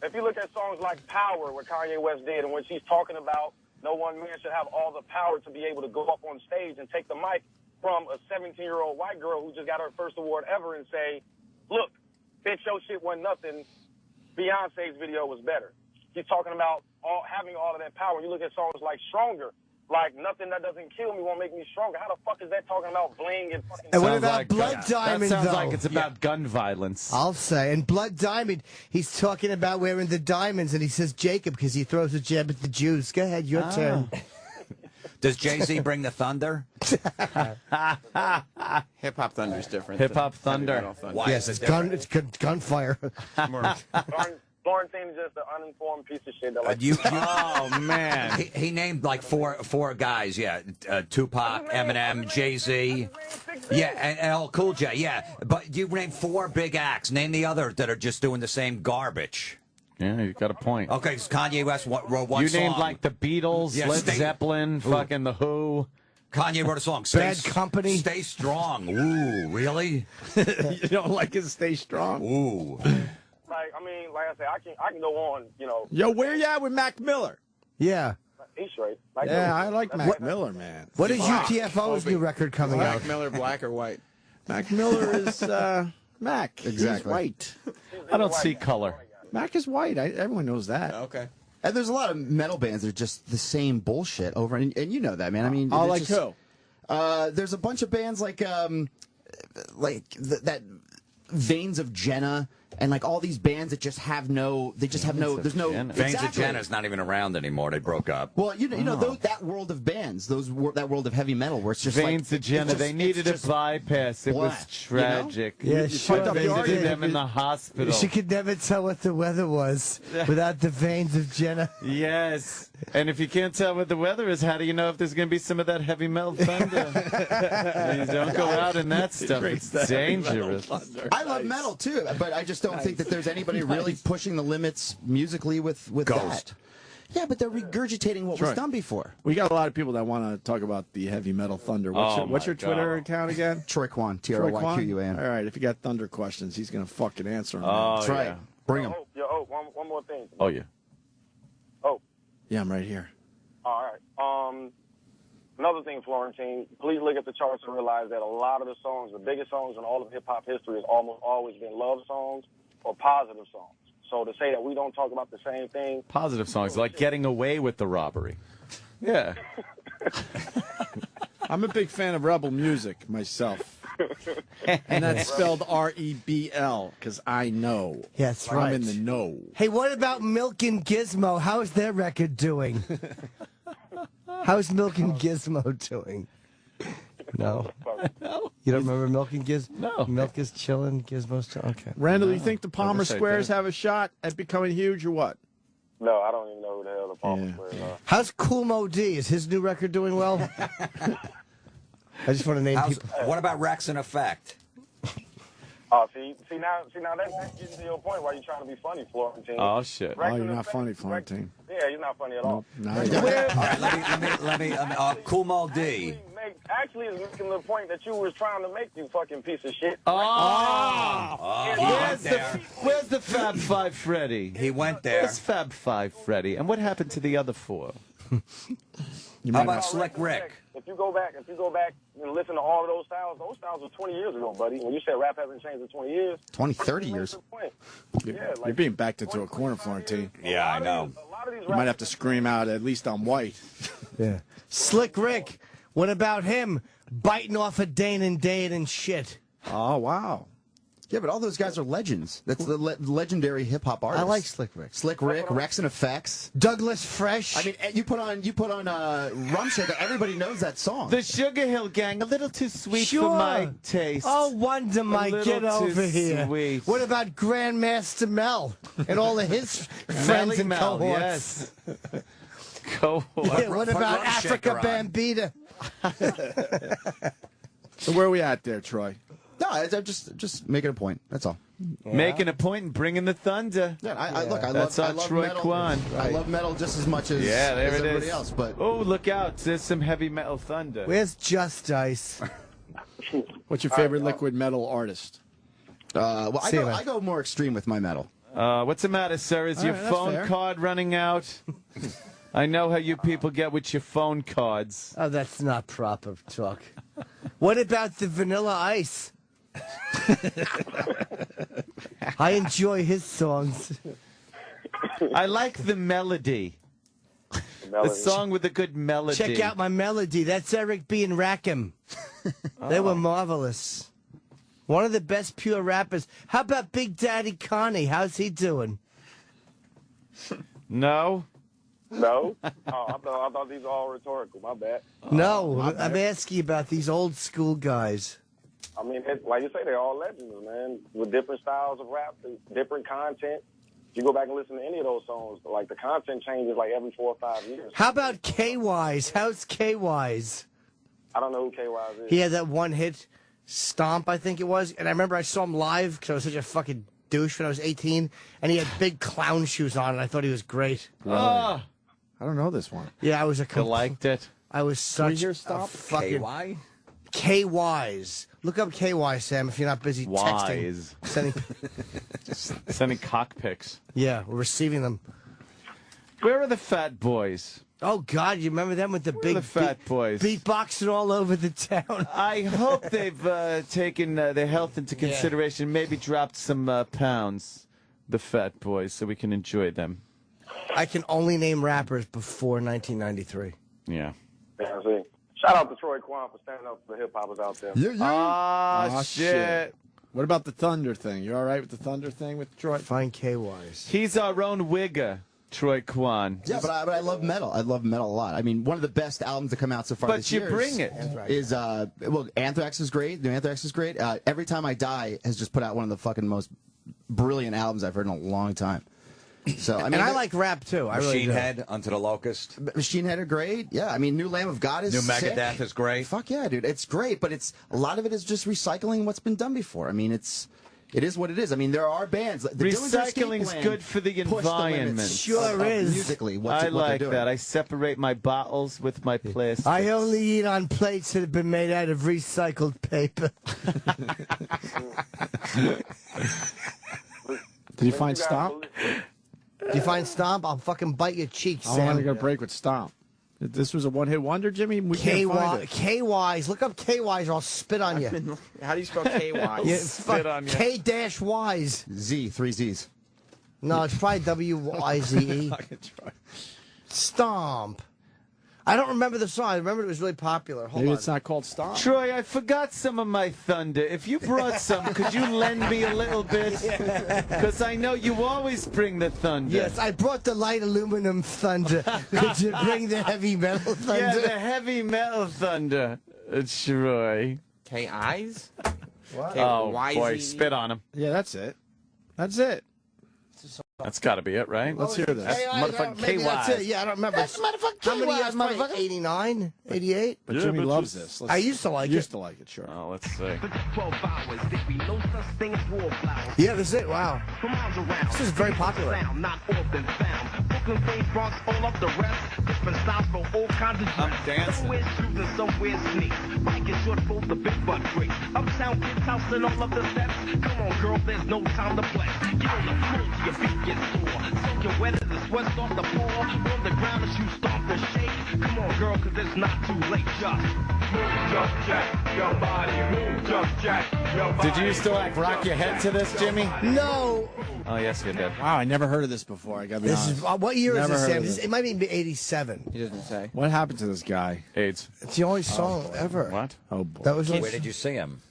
Speaker 18: If you look at songs like Power, what Kanye West did, and when she's talking about no one man should have all the power to be able to go up on stage and take the mic from a 17-year-old white girl who just got her first award ever and say, look, bitch, your shit wasn't nothing. Beyonce's video was better. He's talking about having all of that power. When you look at songs like Stronger, like Nothing That Doesn't Kill Me Won't Make Me Stronger. How the fuck is that talking about bling and fucking...
Speaker 4: And what about Blood Diamond,
Speaker 2: That sounds
Speaker 4: though?
Speaker 2: like it's about gun violence.
Speaker 4: I'll say. And Blood Diamond, he's talking about wearing the diamonds, and he says Jacob because he throws a jab at the Jews. Go ahead, your turn.
Speaker 11: Does Jay-Z bring the thunder?
Speaker 6: Hip-hop thunder is different.
Speaker 2: Hip-hop thunder.
Speaker 11: Why
Speaker 4: yes,
Speaker 11: is it
Speaker 4: it's gunfire.
Speaker 18: Florentine is just an uninformed piece of shit. That
Speaker 2: oh, man.
Speaker 11: He named like four guys, yeah. Tupac, Eminem, Jay-Z. Yeah, and LL Cool J, yeah. But you named four big acts. Name the other that are just doing the same garbage.
Speaker 2: Yeah, you got a point.
Speaker 11: Okay, Kanye West wrote one song.
Speaker 2: You named like the Beatles, Led Zeppelin, fucking The Who.
Speaker 11: Kanye wrote a song.
Speaker 4: Bad Company.
Speaker 11: Stay Strong. Ooh, really?
Speaker 3: You don't like it, Stay Strong?
Speaker 11: Ooh.
Speaker 18: Like I said, I can go on, you know.
Speaker 3: Yo, where you at with Mac Miller?
Speaker 4: Yeah.
Speaker 12: He's straight.
Speaker 3: I like Mac Miller, man.
Speaker 4: What is UTFO's new record coming out?
Speaker 6: Mac Miller, black or white?
Speaker 3: Mac Miller is Mac.
Speaker 8: Exactly.
Speaker 3: He's white.
Speaker 2: I don't see color.
Speaker 3: Mac is white. Everyone knows that.
Speaker 6: Okay.
Speaker 8: And there's a lot of metal bands that are just the same bullshit over, and you know that, man. I mean,
Speaker 3: who?
Speaker 8: There's a bunch of bands like that Veins of Jenna, and like all these bands that just have no, there's no.
Speaker 11: Veins of Jenna's not even around anymore. They broke up.
Speaker 8: Well, you know that world of bands, that world of heavy metal, where it's just
Speaker 2: Veins of Jenna. They needed a bypass. It was tragic.
Speaker 4: You know? Yeah, sure.
Speaker 2: They visited them in the hospital.
Speaker 4: She could never tell what the weather was without the Veins of Jenna.
Speaker 2: Yes. And if you can't tell what the weather is, how do you know if there's going to be some of that heavy metal thunder? You don't go out in that stuff. It's dangerous.
Speaker 8: I love metal too, but I just don't think that there's anybody really pushing the limits musically with
Speaker 11: Ghost.
Speaker 8: that. Yeah, but they're regurgitating what was done before.
Speaker 3: We got a lot of people that want to talk about the heavy metal thunder. What's your Twitter account again?
Speaker 8: Troy Kwan, TROYQUAN.
Speaker 3: All right, if you got thunder questions, he's going to fucking answer them.
Speaker 2: That's
Speaker 8: right. Bring them.
Speaker 12: One more thing.
Speaker 2: Oh, yeah.
Speaker 3: Yeah, I'm right here.
Speaker 12: All right. Another thing, Florentine, please look at the charts and realize that a lot of the songs, the biggest songs in all of hip-hop history, has almost always been love songs or positive songs. So to say that we don't talk about the same thing.
Speaker 2: Positive songs, like Getting Away with the Robbery. Yeah.
Speaker 3: I'm a big fan of rebel music myself. And that's spelled R-E-B-L, because I know.
Speaker 4: Yes, right.
Speaker 3: I'm in the know.
Speaker 4: Hey, what about Milk and Gizmo? How's their record doing? How's Milk and Gizmo doing? No. You don't remember Milk and Gizmo?
Speaker 2: No.
Speaker 4: Milk is chilling, Gizmo's chilling. Okay.
Speaker 3: Randall, you think the Palmer Squares have a shot at becoming huge or what?
Speaker 12: No, I don't even know who the hell the Palmer Squares are.
Speaker 4: How's Kool Mo D? Is his new record doing well? I just want to name people.
Speaker 11: What about Rex in Effect?
Speaker 12: Oh, see now that's getting to your point why you're trying to be funny, Florentine.
Speaker 2: Oh shit!
Speaker 3: You're not funny, Florentine.
Speaker 12: Yeah, you're not funny at all.
Speaker 3: No,
Speaker 11: all right, let me. Kool Mo D.
Speaker 12: Actually, is making the point that you was trying to make, you fucking piece of shit.
Speaker 2: Where's the Fab Five Freddy?
Speaker 11: He went there.
Speaker 2: Where's Fab Five Freddy? And what happened to the other four?
Speaker 11: How about Slick Rick?
Speaker 12: If you go back and listen to all of those styles were 20 years ago, buddy. When you said rap hasn't changed in 20 years.
Speaker 8: 20, 30 years.
Speaker 3: You're being backed into a corner, Florentine.
Speaker 11: Yeah, I know.
Speaker 3: You might have to scream out, at least I'm white.
Speaker 4: Yeah. Slick Rick, what about him biting off a Dane and Dane and shit?
Speaker 3: Oh, wow.
Speaker 8: Yeah, but all those guys are legends. That's the legendary hip hop artists.
Speaker 4: I like Slick Rick.
Speaker 8: Slick Rick, Rex and Effects.
Speaker 4: Douglas Fresh.
Speaker 8: I mean, you put on Rum Shaker. Everybody knows that song.
Speaker 2: The Sugar Hill Gang, a little too sweet for my taste.
Speaker 4: Oh, Wonder Mike, get over here.
Speaker 2: Sweet.
Speaker 4: What about Grandmaster Mel and all of his friends and cohorts?
Speaker 2: Yes. Cohort.
Speaker 4: Yeah, what about Africa Bambita?
Speaker 3: So where are we at there, Troy?
Speaker 8: No, I'm just making a point. That's all.
Speaker 2: Yeah. Making a point and bringing the thunder.
Speaker 8: Yeah, I love
Speaker 2: Troy
Speaker 8: metal.
Speaker 2: Kwan.
Speaker 8: I love metal just as much as, everybody else. But
Speaker 2: look out! There's some heavy metal thunder.
Speaker 4: Where's Just Ice?
Speaker 3: What's your favorite liquid metal artist?
Speaker 8: I go more extreme with my metal.
Speaker 2: What's the matter, sir? Is your phone card running out? I know how you people get with your phone cards.
Speaker 4: Oh, that's not proper talk. What about the Vanilla Ice? I enjoy his songs.
Speaker 2: I like the melody. The song with a good melody.
Speaker 4: Check out my melody. That's Eric B. and Rakim. They were marvelous. One of the best pure rappers. How about Big Daddy Connie? How's he doing?
Speaker 2: No.
Speaker 12: No? Oh, I thought these were all rhetorical. My bad.
Speaker 4: No, I'm asking about these old school guys.
Speaker 12: I mean, like you say, they're all legends, man, with different styles of rap, different content. If you go back and listen to any of those songs, like the content changes like every 4 or 5 years.
Speaker 4: How about K-Wise? How's K-Wise?
Speaker 12: I don't know who K-Wise is.
Speaker 4: He had that one hit, Stomp, I think it was. And I remember I saw him live because I was such a fucking douche when I was 18. And he had big clown shoes on, and I thought he was great.
Speaker 3: Really? I don't know this one.
Speaker 4: Yeah, I was
Speaker 2: You liked it?
Speaker 4: I was such a fucking...
Speaker 11: KY?
Speaker 4: K-Wise. Look up K-Wise, Sam, if you're not busy texting.
Speaker 2: Sending cock pics.
Speaker 4: Yeah, we're receiving them.
Speaker 2: Where are the fat boys?
Speaker 4: Oh, God, you remember them with the big
Speaker 2: the Fat Boys
Speaker 4: beatboxing all over the town?
Speaker 2: I hope they've taken their health into consideration, maybe dropped some pounds, the Fat Boys, so we can enjoy them.
Speaker 4: I can only name rappers before 1993.
Speaker 2: Yeah.
Speaker 5: Yeah, see. Shout out to Troy Kwan for standing up for the hip hoppers out there.
Speaker 2: Oh, shit.
Speaker 3: What about the Thunder thing? You all right with the Thunder thing with Troy?
Speaker 4: Fine K-Wise.
Speaker 2: He's our own wigger, Troy Kwan.
Speaker 8: Yeah, but I love metal. I love metal a lot. I mean, one of the best albums to come out so far this year
Speaker 2: bring it.
Speaker 8: is well, Anthrax is great. New Anthrax is great. Every Time I Die has just put out one of the fucking most brilliant albums I've heard in a long time. So I mean,
Speaker 4: and I like rap too.
Speaker 11: Machine Head, Unto the Locust.
Speaker 8: Machine Head are great. Yeah, I mean, New Lamb of God is
Speaker 11: New
Speaker 8: sick.
Speaker 11: Megadeth is great.
Speaker 8: Fuck yeah, dude, it's great. But it's a lot of it is just recycling what's been done before. I mean, it is what it is. I mean, there are bands. The
Speaker 2: Recycling's good for the environment.
Speaker 4: Sure is.
Speaker 8: Musically,
Speaker 2: I like that. I separate my bottles with my plastic.
Speaker 4: I only eat on plates that have been made out of recycled paper.
Speaker 3: Did you find Stomp?
Speaker 4: Did you find Stomp? I'll fucking bite your cheeks, Sam.
Speaker 3: I want to go break with Stomp. This was a one-hit wonder, Jimmy? We can't find it.
Speaker 4: K-Wise. Look up K-Wise or I'll spit on you.
Speaker 6: How do you spell K-Wise?
Speaker 2: Spit on you.
Speaker 4: K-Wise.
Speaker 8: Z, 3 Z's.
Speaker 4: No, it's probably W-Y-Z-E. Stomp. I don't remember the song. I remember it was really popular. Hold
Speaker 3: Maybe
Speaker 4: on.
Speaker 3: it's not called Stomp.
Speaker 2: Troy, I forgot some of my thunder. If you brought some, could you lend me a little bit? Because I know you always bring the thunder.
Speaker 4: Yes, I brought the light aluminum thunder. Could you bring the heavy metal thunder?
Speaker 2: Yeah, the heavy metal thunder. Troy.
Speaker 6: K-Eyes?
Speaker 4: What?
Speaker 2: Oh, boy, spit on him.
Speaker 3: Yeah, that's it. That's it.
Speaker 2: That's got to be it, right?
Speaker 3: Let's hear this.
Speaker 2: That's motherfucking
Speaker 4: Maybe that's it.
Speaker 2: K-Wise.
Speaker 4: Yeah, I don't remember.
Speaker 3: That's motherfucking
Speaker 4: How many
Speaker 3: K-Wise,
Speaker 4: years?
Speaker 3: motherfucker.
Speaker 4: 89? 88?
Speaker 3: But Jimmy loves this.
Speaker 4: I used to like it.
Speaker 3: Used to like it, sure.
Speaker 2: Oh, let's see.
Speaker 4: Yeah, this is it. Wow. This is very popular.
Speaker 2: I'm dancing.
Speaker 7: Uptown kids housing all of the steps. Come on, girl, there's no time to play. Get on the floor till your feet get sore. Soaking wet as the sweat starts to pour. On the ground as you start to shake. Come on, girl, cause it's not too late. Just move, jump, jack, your body. Move, jump, jack, your body.
Speaker 2: Did you used to like rock your head to this, Jimmy?
Speaker 4: No.
Speaker 2: Oh, yes, you did.
Speaker 3: Wow, I never heard of this before. I got to be
Speaker 4: This
Speaker 3: honest.
Speaker 4: is what year
Speaker 3: Never
Speaker 4: is this,
Speaker 3: heard
Speaker 4: Sam?
Speaker 3: of this.
Speaker 4: It might be 87.
Speaker 6: He doesn't say.
Speaker 3: What happened to this guy?
Speaker 2: AIDS.
Speaker 4: It's the only song ever.
Speaker 2: What?
Speaker 3: Oh, boy.
Speaker 4: That was
Speaker 11: Where did you see him?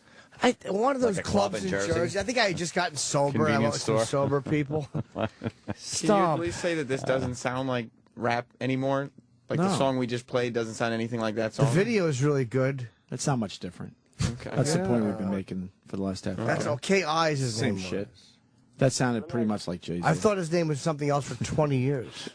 Speaker 4: one of those
Speaker 11: Like a club
Speaker 4: clubs
Speaker 11: in
Speaker 4: in
Speaker 11: Jersey?
Speaker 4: Jersey. I think I had just gotten sober. I
Speaker 2: Convenience
Speaker 4: went with some
Speaker 2: store.
Speaker 4: sober people.
Speaker 6: Can you
Speaker 4: Stomp.
Speaker 6: please say that this doesn't sound like rap anymore? Like the
Speaker 3: No.
Speaker 6: song we just played doesn't sound anything like that
Speaker 4: The
Speaker 6: song?
Speaker 4: video is really good.
Speaker 3: That's not much different.
Speaker 6: Okay.
Speaker 3: That's the point we've been making for the last half hour.
Speaker 4: That's okay. Eyes his
Speaker 3: Same
Speaker 4: name
Speaker 3: shit.
Speaker 4: was.
Speaker 3: That sounded pretty much like Jay-Z.
Speaker 4: I thought his name was something else for 20 years.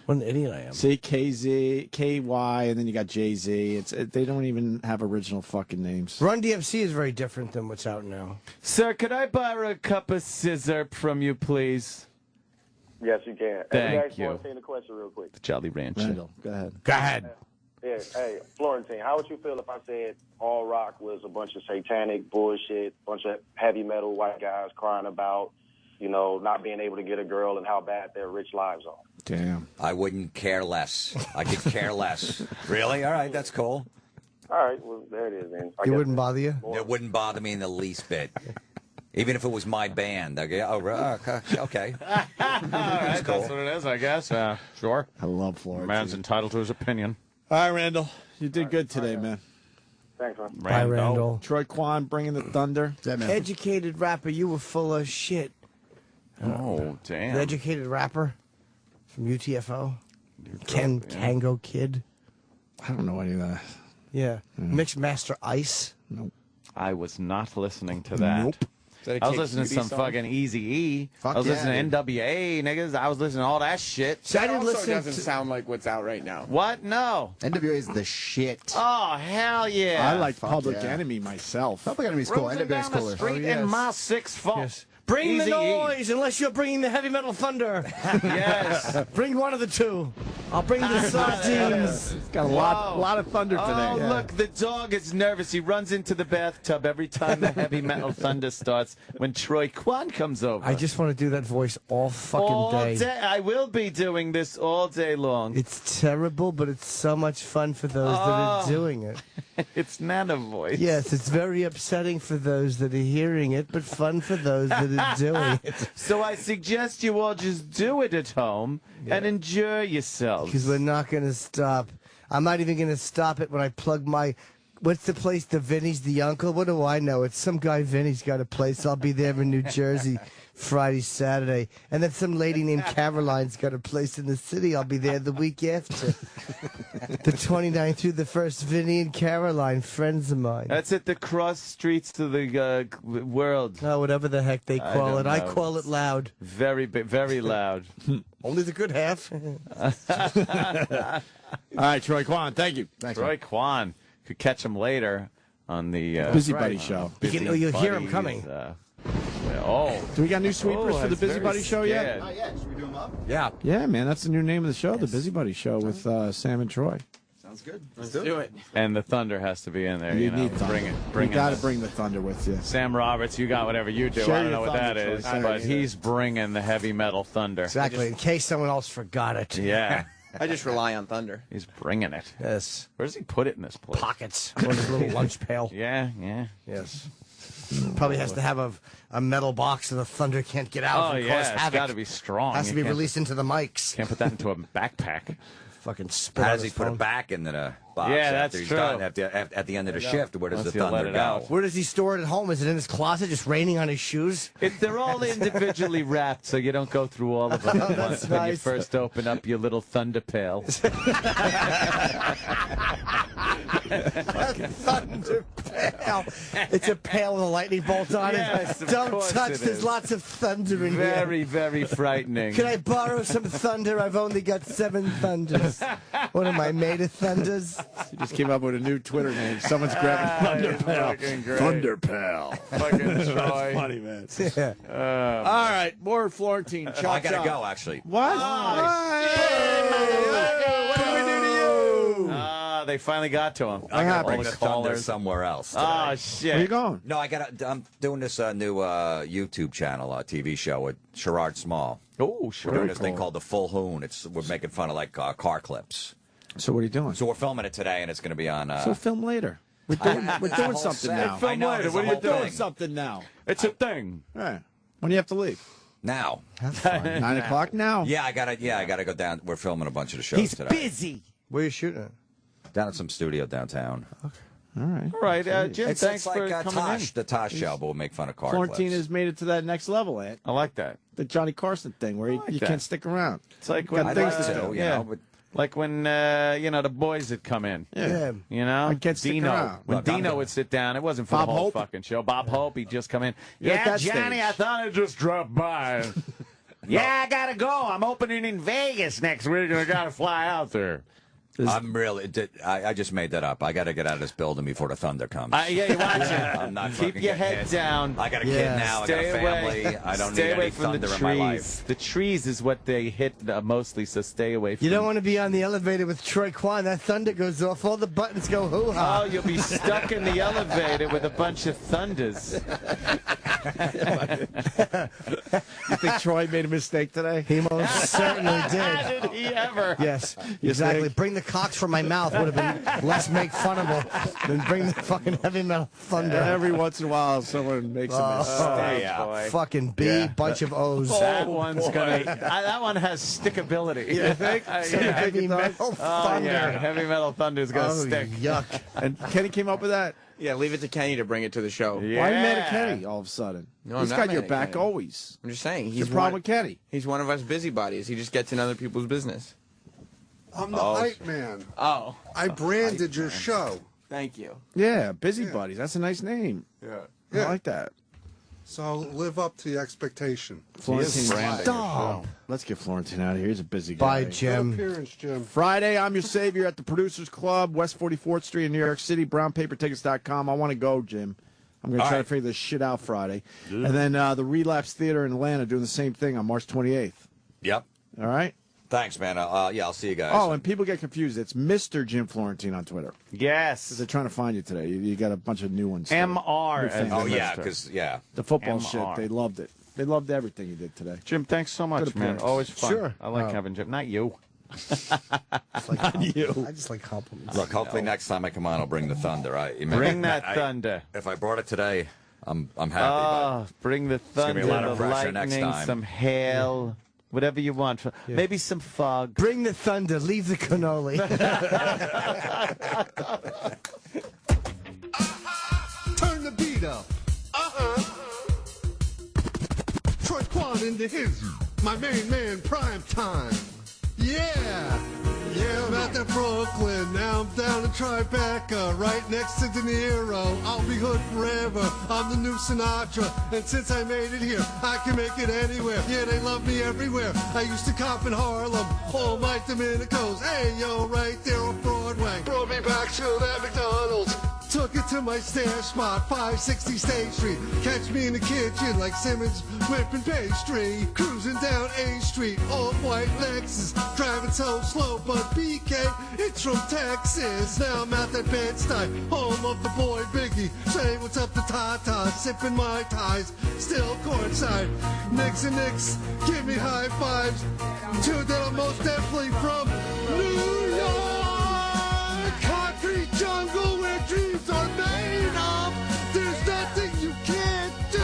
Speaker 4: What an idiot I am.
Speaker 3: See, KZ, KY, and then you got Jay-Z. They don't even have original fucking names.
Speaker 4: Run DMC is very different than what's out now.
Speaker 2: Sir, could I borrow a cup of scissor from you, please?
Speaker 5: Yes, you can.
Speaker 2: Thank
Speaker 5: Let me ask
Speaker 2: you.
Speaker 5: Florentine a question real quick.
Speaker 2: The Jolly Rancher.
Speaker 3: Randall, go ahead.
Speaker 2: Go ahead.
Speaker 5: Yeah, hey, Florentine, how would you feel if I said all rock was a bunch of satanic bullshit, bunch of heavy metal white guys crying about, not being able to get a girl and how bad their rich lives are?
Speaker 3: Damn.
Speaker 11: I wouldn't care less. I could care less. Really? All right, that's cool.
Speaker 5: All right, well, there it is, then.
Speaker 4: It wouldn't bother you?
Speaker 11: It wouldn't bother me in the least bit. Even if it was my band. Okay. Oh, okay.
Speaker 2: All right, that's what it is, I guess. Sure.
Speaker 3: I love Florida.
Speaker 2: Man's entitled to his opinion.
Speaker 3: All right, Randall. You did good today, man.
Speaker 5: Thanks, man.
Speaker 4: Bye, Randall.
Speaker 3: Troy Kwan bringing the thunder.
Speaker 4: Educated rapper, you were full of shit.
Speaker 2: Oh, damn.
Speaker 4: The educated rapper from UTFO. Ken Kango Kid.
Speaker 3: I don't know any of that.
Speaker 4: Yeah. Mixed Master Ice.
Speaker 3: Nope.
Speaker 2: I was not listening to that.
Speaker 3: Nope.
Speaker 2: I was listening to some fucking Eazy-E. I was listening to NWA, niggas. I was listening to all that shit.
Speaker 4: So I didn't
Speaker 6: also
Speaker 4: listen
Speaker 6: doesn't
Speaker 4: to...
Speaker 6: sound like what's out right now.
Speaker 2: What? No.
Speaker 8: NWA is the shit.
Speaker 2: Oh, hell yeah.
Speaker 3: I like Public
Speaker 8: yeah.
Speaker 3: Enemy myself.
Speaker 8: Public Enemy's cool.
Speaker 2: Cruising
Speaker 8: NWA's
Speaker 2: down the
Speaker 8: cooler.
Speaker 2: street in my 6'4".
Speaker 4: Yes. Bring the
Speaker 2: Eazy-E.
Speaker 4: noise unless you're bringing the heavy metal thunder.
Speaker 2: Yes.
Speaker 4: Bring one of the two. I'll bring the sardines.
Speaker 3: It's got a lot of thunder today.
Speaker 2: Oh, look, the dog is nervous. He runs into the bathtub every time the heavy metal thunder starts when Troy Kwan comes over.
Speaker 4: I just want to do that voice all fucking day.
Speaker 2: I will be doing this all day long.
Speaker 4: It's terrible, but it's so much fun for those that are doing it.
Speaker 2: It's not a voice.
Speaker 4: Yes, it's very upsetting for those that are hearing it, but fun for those that are doing it.
Speaker 2: So I suggest you all just do it at home and enjoy yourselves.
Speaker 4: Because we're not going to stop. I'm not even going to stop it when I plug my... What's the place? The Vinny's, the uncle? What do I know? It's some guy Vinny's got a place. I'll be there in New Jersey Friday, Saturday. And then some lady named Caroline's got a place in the city. I'll be there the week after. The 29th through the 1st. Vinny and Caroline, friends of mine.
Speaker 2: That's at the cross streets to the world.
Speaker 4: Oh, whatever the heck they call it. I call it loud.
Speaker 2: Very loud.
Speaker 4: Only the good half.
Speaker 3: All right, Troy Kwan, thank you. Thanks,
Speaker 2: Troy Kwan. Could catch him later on the
Speaker 3: Busybody Show.
Speaker 4: You'll hear him coming.
Speaker 3: Do we got new sweepers for the Busybody Show yet?
Speaker 8: Not yet. Should we do them up?
Speaker 3: Yeah. Yeah, man, that's the new name of the show, the Busybody Show with Sam and Troy.
Speaker 8: Sounds good.
Speaker 6: Let's do it.
Speaker 2: And the thunder has to be in there.
Speaker 3: You
Speaker 2: know,
Speaker 3: need thunder.
Speaker 2: Bring
Speaker 3: you got to
Speaker 2: it.
Speaker 3: bring the thunder with you.
Speaker 2: Sam Roberts, you got whatever you do.
Speaker 3: Share
Speaker 2: I don't know
Speaker 3: your
Speaker 2: what that
Speaker 3: thunder,
Speaker 2: is,
Speaker 3: Troy.
Speaker 2: but he's bringing the heavy metal thunder.
Speaker 4: Exactly, in case someone else forgot it.
Speaker 2: Yeah.
Speaker 6: I just rely on thunder.
Speaker 2: He's bringing it.
Speaker 4: Yes.
Speaker 2: Where does he put it in this place?
Speaker 4: Pockets. Or his little lunch pail.
Speaker 2: Yeah.
Speaker 4: Yes. Probably has to have a metal box so the thunder can't get out and cause havoc.
Speaker 2: It's got to be strong.
Speaker 4: Has to be released into the mics.
Speaker 2: Can't put that into a backpack.
Speaker 4: Fucking spit
Speaker 11: How
Speaker 4: on
Speaker 11: does he
Speaker 4: his
Speaker 11: put
Speaker 4: phone.
Speaker 11: it back into the box
Speaker 2: Yeah,
Speaker 11: after
Speaker 2: that's
Speaker 11: he's
Speaker 2: true.
Speaker 11: done? At the end of the shift, where does
Speaker 2: Once
Speaker 11: the
Speaker 2: you let
Speaker 11: thunder
Speaker 2: it
Speaker 11: go?
Speaker 2: out.
Speaker 4: Where does he store it at home? Is it in his closet, just raining on his shoes?
Speaker 2: They're all individually wrapped, so you don't go through all of them at once when you
Speaker 4: nice.
Speaker 2: first open up your little thunder pail.
Speaker 4: Thunder pail. It's a pail with a lightning bolt on
Speaker 2: Yes,
Speaker 4: it.
Speaker 2: of
Speaker 4: Don't
Speaker 2: course
Speaker 4: touch.
Speaker 2: it
Speaker 4: There's
Speaker 2: is.
Speaker 4: lots of thunder in here.
Speaker 2: Very, very frightening.
Speaker 4: Can I borrow some thunder? I've only got 7 thunders. What am I, made of thunders?
Speaker 3: You just came up with a new Twitter name. Someone's grabbing Thunder
Speaker 2: fucking
Speaker 3: Pal.
Speaker 2: great.
Speaker 3: Thunder Pal.
Speaker 2: Fucking Troy.
Speaker 3: That's funny, man.
Speaker 4: Yeah.
Speaker 3: All right, more Florentine. Chop,
Speaker 11: I gotta
Speaker 3: chop.
Speaker 11: go, actually.
Speaker 3: What? What did we do to you?
Speaker 2: They finally got to him.
Speaker 11: I gotta
Speaker 2: All
Speaker 11: bring
Speaker 2: the
Speaker 11: the thunder
Speaker 2: callers.
Speaker 11: somewhere else today.
Speaker 2: Oh, shit.
Speaker 3: Where you going?
Speaker 11: No, I'm doing this new YouTube channel, TV show with Sherrod Small.
Speaker 2: Oh,
Speaker 11: We're doing this thing called The Full Hoon. We're making fun of like car clips.
Speaker 3: So what are you doing?
Speaker 11: So we're filming it today, and it's going to be on.
Speaker 3: So film later. We're doing something now.
Speaker 2: Film later. What are you doing?
Speaker 3: Something now.
Speaker 2: It's a thing.
Speaker 3: All right. When do you have to leave?
Speaker 11: Now.
Speaker 3: 9 o'clock now?
Speaker 11: Yeah, I gotta go down. We're filming a bunch of the shows
Speaker 4: He's
Speaker 11: today.
Speaker 4: busy. Where are you shooting at?
Speaker 11: Down at some studio downtown.
Speaker 3: All right.
Speaker 2: All right, Jim,
Speaker 11: It's
Speaker 2: thanks
Speaker 11: like
Speaker 2: for coming in.
Speaker 11: the Tosh show, but we'll make fun of car
Speaker 3: Florentine
Speaker 11: clips.
Speaker 3: has made it to that next level, Ant.
Speaker 2: I like that.
Speaker 3: The Johnny Carson thing where you
Speaker 2: that.
Speaker 3: can't stick around.
Speaker 2: It's like
Speaker 3: Got
Speaker 2: when
Speaker 3: things
Speaker 11: like
Speaker 3: to
Speaker 11: to,
Speaker 3: do.
Speaker 11: you know, but
Speaker 2: like when the boys had come in.
Speaker 3: Yeah.
Speaker 2: You know,
Speaker 3: I can't stick
Speaker 2: Dino.
Speaker 3: around.
Speaker 2: When
Speaker 11: Look, I'm
Speaker 2: Dino
Speaker 11: gonna-
Speaker 2: would sit down, it wasn't for
Speaker 3: Bob
Speaker 2: the whole
Speaker 3: Hope?
Speaker 2: fucking show. Bob Hope, he'd just come in.
Speaker 3: You're at
Speaker 2: Yeah,
Speaker 3: that
Speaker 2: Johnny,
Speaker 3: stage.
Speaker 2: I thought I'd just drop by. Yeah, I gotta go. I'm opening in Vegas next week, and I gotta fly out there.
Speaker 11: I'm really. I just made that up. I got to get out of this building before the thunder comes.
Speaker 2: Yeah, you watch it.
Speaker 11: I'm not
Speaker 2: Keep
Speaker 11: fucking
Speaker 2: your
Speaker 11: getting
Speaker 2: head
Speaker 11: hit.
Speaker 2: down.
Speaker 11: I got a kid now.
Speaker 2: Stay
Speaker 11: I got a family.
Speaker 2: away.
Speaker 11: I don't
Speaker 2: stay
Speaker 11: need
Speaker 2: away
Speaker 11: any
Speaker 2: from
Speaker 11: thunder
Speaker 2: the
Speaker 11: in my
Speaker 2: trees.
Speaker 11: life.
Speaker 2: The trees is what they hit mostly, so stay away from
Speaker 4: You don't want to be on the elevator with Troy Kwan. That thunder goes off. All the buttons go hoo-ha.
Speaker 2: Oh, you'll be stuck in the elevator with a bunch of thunders.
Speaker 3: You think Troy made a mistake today?
Speaker 4: He most certainly did.
Speaker 2: How did he ever?
Speaker 4: Yes, exactly. Bring the cocks from my mouth would have been less make funnable than bring the fucking heavy metal thunder.
Speaker 3: Every once in a while, someone makes a mistake.
Speaker 4: Fucking B, bunch of O's.
Speaker 2: That one's gonna. That one has stickability.
Speaker 3: You think?
Speaker 4: Heavy metal thunder.
Speaker 2: Yeah, heavy metal thunder is gonna
Speaker 4: Oh,
Speaker 2: stick.
Speaker 4: yuck.
Speaker 3: And Kenny came up with that.
Speaker 6: Yeah, leave it to Kenny to bring it to the show.
Speaker 2: Yeah.
Speaker 3: Why are you mad at Kenny all of a sudden?
Speaker 6: No,
Speaker 3: He's
Speaker 6: I'm not
Speaker 3: got your
Speaker 6: mad at
Speaker 3: back
Speaker 6: Kenny.
Speaker 3: always.
Speaker 6: I'm just saying,
Speaker 3: What's
Speaker 6: he's
Speaker 3: the problem
Speaker 6: one,
Speaker 3: with Kenny?
Speaker 6: he's one of us busybodies. He just gets in other people's business.
Speaker 9: I'm the hype man.
Speaker 6: Oh,
Speaker 9: I branded your show.
Speaker 6: thank you.
Speaker 3: Yeah, Busybodies. That's a nice name.
Speaker 9: Yeah.
Speaker 3: I like that.
Speaker 9: So live up to the expectation.
Speaker 3: Florentine.
Speaker 4: Stop.
Speaker 3: Let's get Florentine out of here. He's a busy guy.
Speaker 4: Bye,
Speaker 9: Good
Speaker 4: Jim.
Speaker 9: appearance, Jim.
Speaker 3: Friday, I'm your savior at the Producers Club, West 44th Street in New York City, brownpapertickets.com. I want to go, Jim. I'm going to try to figure this shit out Friday. And then the Relapse Theater in Atlanta doing the same thing on March 28th.
Speaker 11: Yep.
Speaker 3: All right?
Speaker 11: Thanks, man. Yeah, I'll see you guys.
Speaker 3: Oh, and people get confused. It's Mr. Jim Florentine on Twitter.
Speaker 2: Yes.
Speaker 3: They're trying to find you today. You got a bunch of new ones.
Speaker 2: MR.
Speaker 11: Oh, yeah, because, yeah.
Speaker 3: The football
Speaker 2: MR.
Speaker 3: shit, they loved it. They loved everything you did today.
Speaker 2: Jim, thanks so much, man. Always fun.
Speaker 3: Sure.
Speaker 2: I like having Jim. Not you.
Speaker 3: Not you.
Speaker 4: I just like compliments.
Speaker 11: Look, hopefully next time I come on, I'll bring the thunder.
Speaker 2: Bring that thunder.
Speaker 11: If I brought it today, I'm happy.
Speaker 2: Bring the thunder,
Speaker 11: It's gonna be a lot of
Speaker 2: the
Speaker 11: pressure next
Speaker 2: lightning,
Speaker 11: time.
Speaker 2: some hail, whatever you want. Maybe some fog.
Speaker 4: Bring the thunder, leave the cannoli.
Speaker 9: Turn the beat up. Troy Quan into his, my main man, prime time. Yeah. Yeah, I'm out at Brooklyn. Now I'm down in Tribeca, right next to De Niro. I'll be hood forever. I'm the new Sinatra. And since I made it here, I can make it anywhere. Yeah, they love me everywhere. I used to cop in Harlem. All my Dominicos. Hey, yo, right there on Broadway. Brought me back to that McDonald's. Took it to my stash spot, 560 State Street. Catch me in the kitchen like Simmons whipping pastry. Cruising down A Street, off-white Lexus. Driving so slow, but BK, it's from Texas. Now I'm out at Bed-Stuy, home of the boy Biggie. Say what's up to Tata, sipping my ties. Still courtside. Knicks and Knicks, give me high fives. Two that are most definitely from New York. Concrete jungle where dreams are made of. There's nothing you can't do.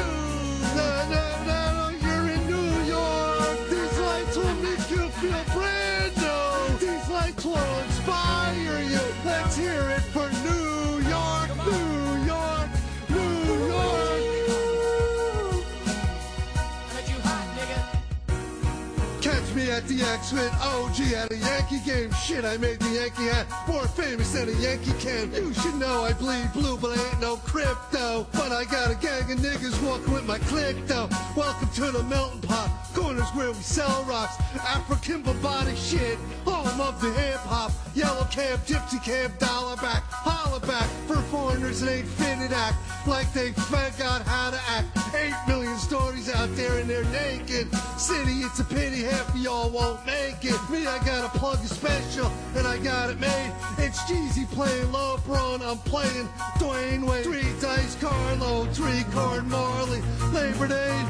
Speaker 9: No, you're in New York. These lights will make you feel brand new. These lights will inspire you. Let's hear it for New York, New York, New York. Catch me at the X with OG at a Yankee game. Shit, I made the Yankee hat more famous than a Yankee can. You should know I bleed blue, but I ain't no crypto. But I got a gang of niggas walking with my click, though. Welcome to the melting pot. Corners where we sell rocks. African body shit. Home of the hip hop. Yellow cab, gypsy cab, dollar back. Holla back for foreigners that ain't fitted act like they forgot how to act. 8 million stories out there and they're naked. City, it's a pity half of y'all won't make it. Me, I gotta plug a special and I got it made. It's Jeezy playing LeBron, I'm playing Dwayne Wade. 3 dice Carlo, 3 card Marley. Labor Day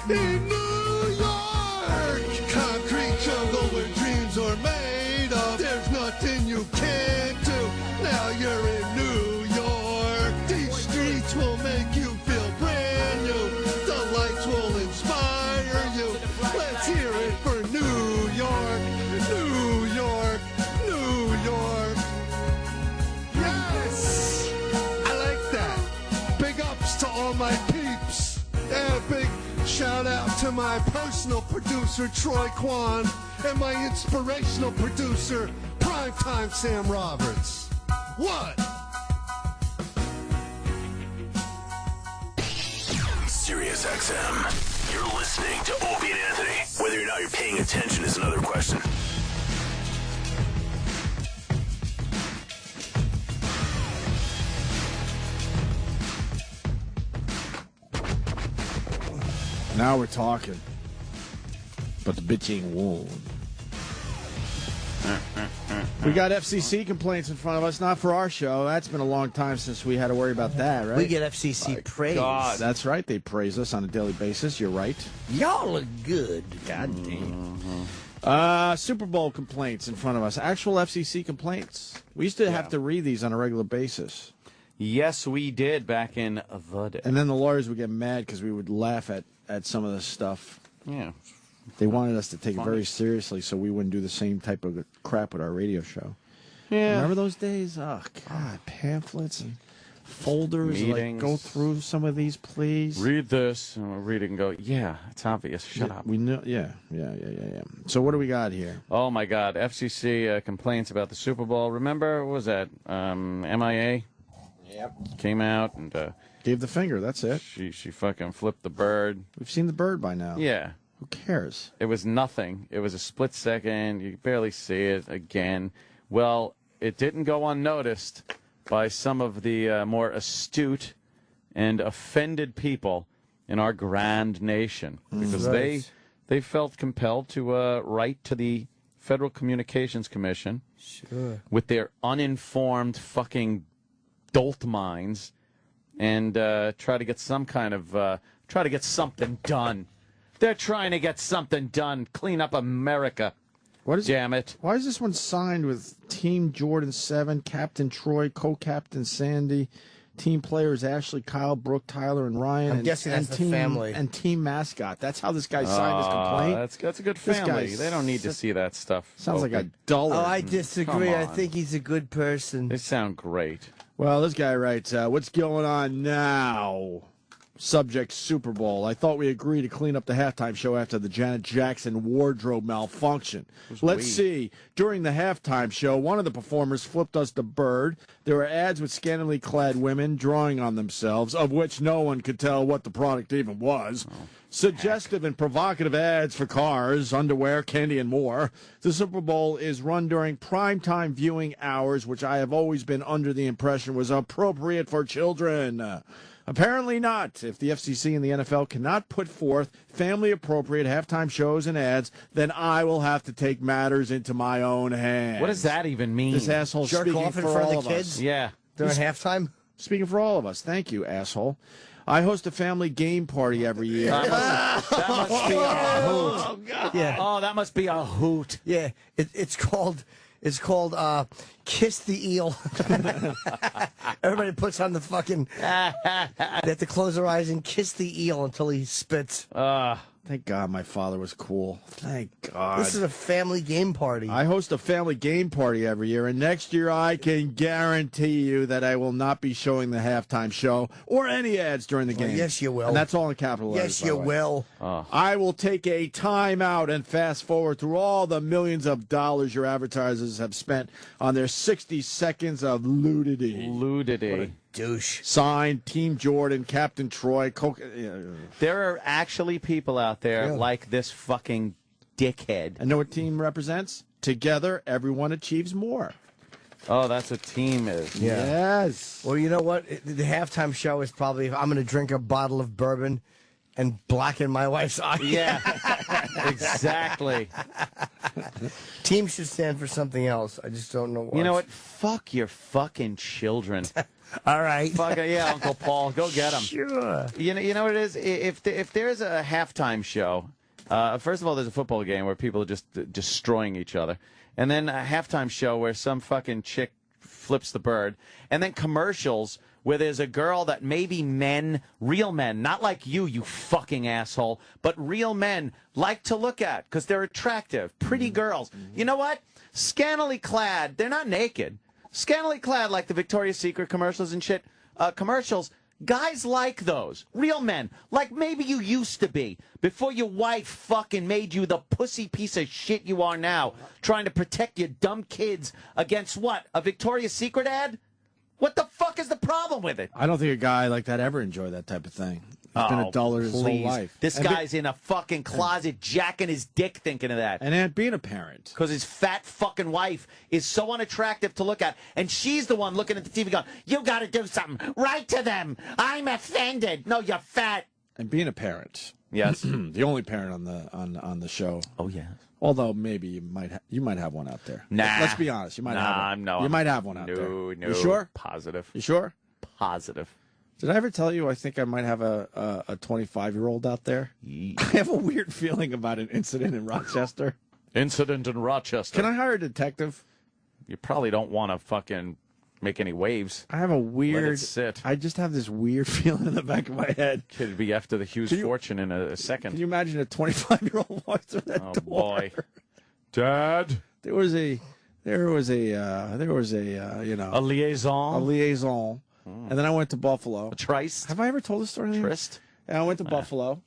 Speaker 9: in New York. Concrete jungle where dreams are made of. There's nothing you can't do. Now you're in New York. These streets will make you feel brand new. The lights will inspire you. Let's hear it for New York, New York, New York. Yes, I like that. Big ups to all my peeps. Yeah, big shout out to my personal producer, Troy Quan, and my inspirational producer, Primetime Sam Roberts. What?
Speaker 10: Sirius XM. You're listening to Opie and Anthony. Whether or not you're paying attention is another question.
Speaker 3: Now we're talking. But the bitch ain't warm. We got FCC complaints in front of us, not for our show. That's been a long time since we had to worry about that, right?
Speaker 4: We get FCC praise.
Speaker 3: God. That's right. They praise us on a daily basis. You're right.
Speaker 4: Y'all look good. God damn.
Speaker 3: Super Bowl complaints in front of us. Actual FCC complaints. We used to have to read these on a regular basis.
Speaker 2: Yes, we did back in the day.
Speaker 3: And then the lawyers would get mad because we would laugh at some of this stuff.
Speaker 2: Yeah.
Speaker 3: They wanted us to take it very seriously so we wouldn't do the same type of crap with our radio show.
Speaker 2: Yeah.
Speaker 3: Remember those days? Oh, God. Pamphlets and folders.
Speaker 2: Meetings.
Speaker 3: Like, go through some of these, please.
Speaker 2: Read this. And we'll read it and go, yeah, it's obvious. Shut up.
Speaker 3: We know. Yeah. So what do we got here?
Speaker 2: Oh, my God. FCC complaints about the Super Bowl. Remember, what was that? MIA?
Speaker 3: Yep.
Speaker 2: Came out and...
Speaker 3: gave the finger. That's it.
Speaker 2: She fucking flipped the bird.
Speaker 3: We've seen the bird by now.
Speaker 2: Yeah.
Speaker 3: Who cares?
Speaker 2: It was nothing. It was a split second. You could barely see it again. Well, it didn't go unnoticed by some of the more astute and offended people in our grand nation because they felt compelled to write to the Federal Communications Commission,
Speaker 4: sure,
Speaker 2: with their uninformed fucking dolt minds, and try to get some kind of try to get something done. They're trying to get something done. Clean up America. Damn it.
Speaker 3: Why is this one signed with Team Jordan 7, Captain Troy, Co-Captain Sandy, team players Ashley, Kyle, Brooke, Tyler, and Ryan?
Speaker 4: I'm guessing that's the
Speaker 3: team,
Speaker 4: family.
Speaker 3: And team mascot. That's how this guy signed his complaint?
Speaker 2: That's a good family. They don't need to see that stuff.
Speaker 3: Sounds like a dullard.
Speaker 4: Oh, I disagree. I
Speaker 2: on.
Speaker 4: think he's a good person.
Speaker 2: They sound great.
Speaker 3: Well, this guy writes, what's going on now? Subject Super Bowl. I thought we agreed to clean up the halftime show after the Janet Jackson wardrobe malfunction. Let's see. During the halftime show, one of the performers flipped us the bird. There were ads with scantily clad women drawing on themselves, of which no one could tell what the product even was. Suggestive and provocative ads for cars, underwear, candy, and more. The Super Bowl is run during primetime viewing hours, which I have always been under the impression was appropriate for children. Apparently not. If the FCC and the NFL cannot put forth family-appropriate halftime shows and ads, then I will have to take matters into my own hands.
Speaker 2: What does that even mean?
Speaker 3: This asshole
Speaker 4: Jerk
Speaker 3: speaking
Speaker 4: off in
Speaker 3: for
Speaker 4: front
Speaker 3: all
Speaker 4: of the kids?
Speaker 3: us.
Speaker 2: Yeah.
Speaker 4: During halftime?
Speaker 3: Speaking for all of us. Thank you, asshole. I host a family game party every year.
Speaker 2: That must be a hoot.
Speaker 3: Oh, God.
Speaker 4: Yeah.
Speaker 2: Oh, that must be a hoot.
Speaker 4: Yeah. It's called Kiss the Eel. Everybody puts on the fucking... They have to close their eyes and kiss the eel until he spits.
Speaker 3: Thank God my father was cool. Thank God.
Speaker 4: This is a family game party.
Speaker 3: I host a family game party every year, and next year I can guarantee you that I will not be showing the halftime show or any ads during the game.
Speaker 4: Yes, you will.
Speaker 3: And that's all in capital letters.
Speaker 4: Yes, you will.
Speaker 3: I will take a time out and fast forward through all the millions of dollars your advertisers have spent on their 60 seconds of ludity.
Speaker 4: Douche.
Speaker 3: Signed, Team Jordan, Captain Troy.
Speaker 2: There are actually people out there like this fucking dickhead.
Speaker 3: I know what team represents? Together, everyone achieves more.
Speaker 2: Oh, that's what team is.
Speaker 4: Yeah.
Speaker 3: Yes.
Speaker 4: Well, you know what? The halftime show is probably I'm going to drink a bottle of bourbon and blacken my wife's eye.
Speaker 2: Yeah, exactly.
Speaker 4: Team should stand for something else. I just don't know what.
Speaker 2: You know what? Fuck your fucking children.
Speaker 4: All right.
Speaker 2: Fuck yeah, Uncle Paul. Go get them.
Speaker 4: Sure.
Speaker 2: You know what it is? If there's a halftime show, first of all, there's a football game where people are just destroying each other. And then a halftime show where some fucking chick flips the bird. And then commercials where there's a girl that maybe men, real men, not like you fucking asshole, but real men like to look at because they're attractive, pretty girls. You know what? Scantily clad. They're not naked. Scantily clad like the Victoria's Secret commercials and shit. Commercials. Guys like those. Real men. Like maybe you used to be. Before your wife fucking made you the pussy piece of shit you are now. Trying to protect your dumb kids against what? A Victoria's Secret ad? What the fuck is the problem with it?
Speaker 3: I don't think a guy like that ever enjoyed that type of thing. He's been a dullard his whole life.
Speaker 2: This guy's in a fucking closet jacking his dick thinking of that.
Speaker 3: And being a parent.
Speaker 2: Because his fat fucking wife is so unattractive to look at. And she's the one looking at the TV going, you got to do something. Write to them. I'm offended. No, you're fat.
Speaker 3: And being a parent.
Speaker 2: Yes.
Speaker 3: The only parent on the show.
Speaker 2: Oh, yeah.
Speaker 3: Although maybe you might have one out there.
Speaker 2: Nah.
Speaker 3: Let's be honest. You might have one.
Speaker 2: No.
Speaker 3: You might have one out there.
Speaker 2: No.
Speaker 3: You sure?
Speaker 2: Positive.
Speaker 3: You sure?
Speaker 2: Positive.
Speaker 3: Did I ever tell you I think I might have a 25-year-old out there? I have a weird feeling about an incident in Rochester.
Speaker 2: Incident in Rochester.
Speaker 3: Can I hire a detective?
Speaker 2: You probably don't want to fucking make any waves.
Speaker 3: I have a weird...
Speaker 2: Let it sit.
Speaker 3: I just have this weird feeling in the back of my head.
Speaker 2: Could be after the Hughes fortune in a second.
Speaker 3: Can you imagine a 25-year-old walks through that door?
Speaker 2: Oh, boy. Dad?
Speaker 3: There was a
Speaker 2: liaison.
Speaker 3: A liaison. And then I went to Buffalo.
Speaker 2: A tryst?
Speaker 3: Have I ever told this story?
Speaker 2: Tryst?
Speaker 3: And I went to Buffalo,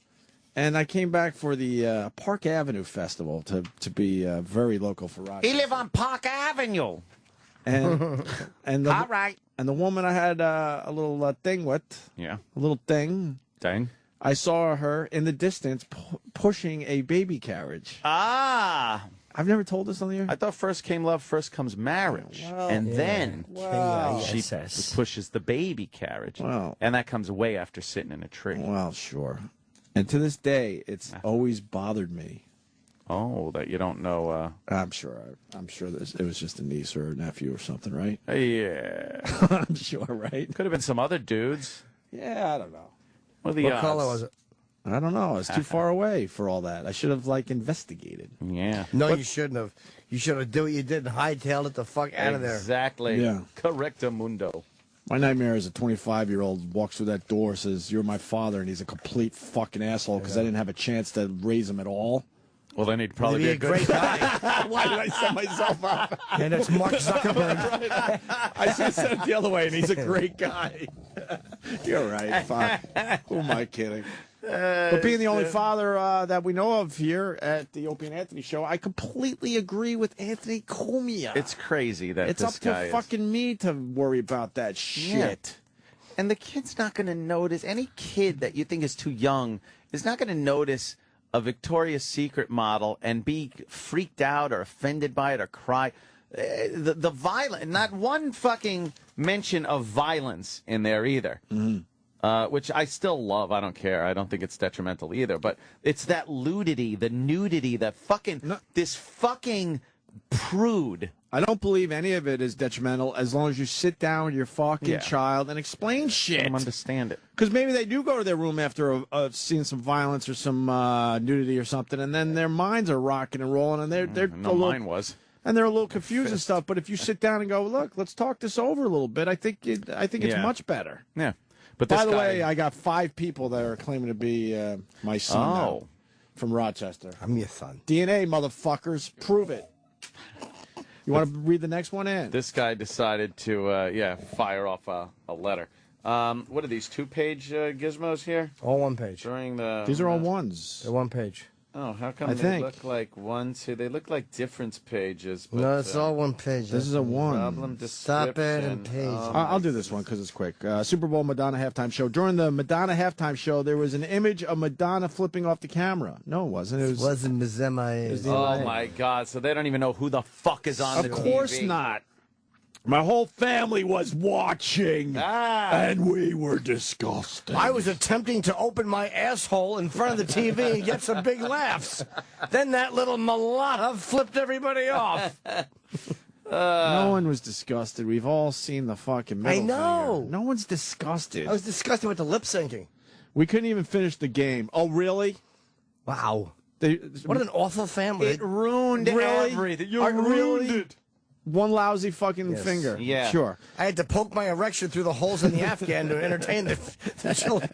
Speaker 3: and I came back for the Park Avenue Festival to be very local for Rochester.
Speaker 2: He live on Park Avenue.
Speaker 3: And
Speaker 2: All right.
Speaker 3: And the woman I had a little thing with,
Speaker 2: yeah,
Speaker 3: a little thing.
Speaker 2: Dang.
Speaker 3: I saw her in the distance pushing a baby carriage.
Speaker 2: Ah.
Speaker 3: I've never told this on the air.
Speaker 2: I thought first came love, first comes marriage. And then she pushes the baby carriage.
Speaker 3: Wow.
Speaker 2: And that comes way after sitting in a tree.
Speaker 3: Well, sure. And to this day, it's always bothered me
Speaker 2: Oh, that you don't know.
Speaker 3: I'm sure it was just a niece or a nephew or something, right?
Speaker 2: Yeah.
Speaker 3: I'm sure, right?
Speaker 2: Could have been some other dudes.
Speaker 3: Yeah, I don't know.
Speaker 2: What
Speaker 4: color was it?
Speaker 3: I don't know. It's too far away for all that. I should have, investigated.
Speaker 2: Yeah.
Speaker 4: No, you shouldn't have. You should have done what you did and hightailed it the fuck out of there.
Speaker 2: Exactly.
Speaker 3: Yeah.
Speaker 2: Correctamundo.
Speaker 3: My nightmare is a 25-year-old walks through that door, says, "You're my father," and he's a complete fucking asshole because I didn't have a chance to raise him at all.
Speaker 2: Well, then he'd probably be a
Speaker 4: great guy.
Speaker 3: Why did I set myself up?
Speaker 4: And it's Mark Zuckerberg.
Speaker 3: I should have said it the other way, and he's a great guy. You're right. Fuck. Who am I kidding? But being the only father that we know of here at the Opie and Anthony show, I completely agree with Anthony Comia.
Speaker 2: It's crazy that
Speaker 3: it's
Speaker 2: this
Speaker 3: up
Speaker 2: guy
Speaker 3: to
Speaker 2: is...
Speaker 3: fucking me to worry about that shit.
Speaker 2: Yeah. And the kid's not going to notice. Any kid that you think is too young is not going to notice a Victoria's Secret model and be freaked out or offended by it or cry. The violence, not one fucking mention of violence in there either. Which I still love. I don't care. I don't think it's detrimental either. But it's that ludity, the nudity, the fucking, this fucking prude.
Speaker 3: I don't believe any of it is detrimental as long as you sit down with your fucking child and explain shit.
Speaker 2: I don't understand it.
Speaker 3: Because maybe they do go to their room after seeing some violence or some nudity or something, and then their minds are rocking and rolling, and they're
Speaker 2: mine was.
Speaker 3: And they're a little confused and stuff. But if you sit down and go, look, let's talk this over a little bit, I think it's much better.
Speaker 2: Yeah. But
Speaker 3: by the way, I got 5 people that are claiming to be my son now, from Rochester.
Speaker 4: I'm your son.
Speaker 3: DNA, motherfuckers. Prove it. You want to read the next one in?
Speaker 2: This guy decided to, fire off a letter. What are these, 2-page gizmos here?
Speaker 4: All one page.
Speaker 2: During the...
Speaker 3: These are all ones.
Speaker 4: They're one page.
Speaker 2: Oh, how come they look like one, two? They look like difference pages. But,
Speaker 4: no, it's all one page.
Speaker 3: This is a one.
Speaker 2: Problem
Speaker 4: Stop it and page.
Speaker 3: I'll do this one because it's quick. Super Bowl Madonna halftime show. During the Madonna halftime show, there was an image of Madonna flipping off the camera. No, it wasn't. It
Speaker 4: wasn't
Speaker 2: Oh, my God. So they don't even know who the fuck is on the TV.
Speaker 3: Of course not. My whole family was watching, and we were disgusted.
Speaker 4: I was attempting to open my asshole in front of the TV and get some big laughs. Then that little mulatta flipped everybody off.
Speaker 3: No one was disgusted. We've all seen the fucking middle
Speaker 4: I know.
Speaker 3: finger. No one's disgusted.
Speaker 4: I was disgusted with the lip syncing.
Speaker 3: We couldn't even finish the game. Oh, really?
Speaker 4: Wow. What an awful family.
Speaker 2: It ruined everything. You ruined it.
Speaker 3: One lousy fucking finger.
Speaker 2: Yeah.
Speaker 3: Sure.
Speaker 4: I had to poke my erection through the holes in the Afghan to entertain the children.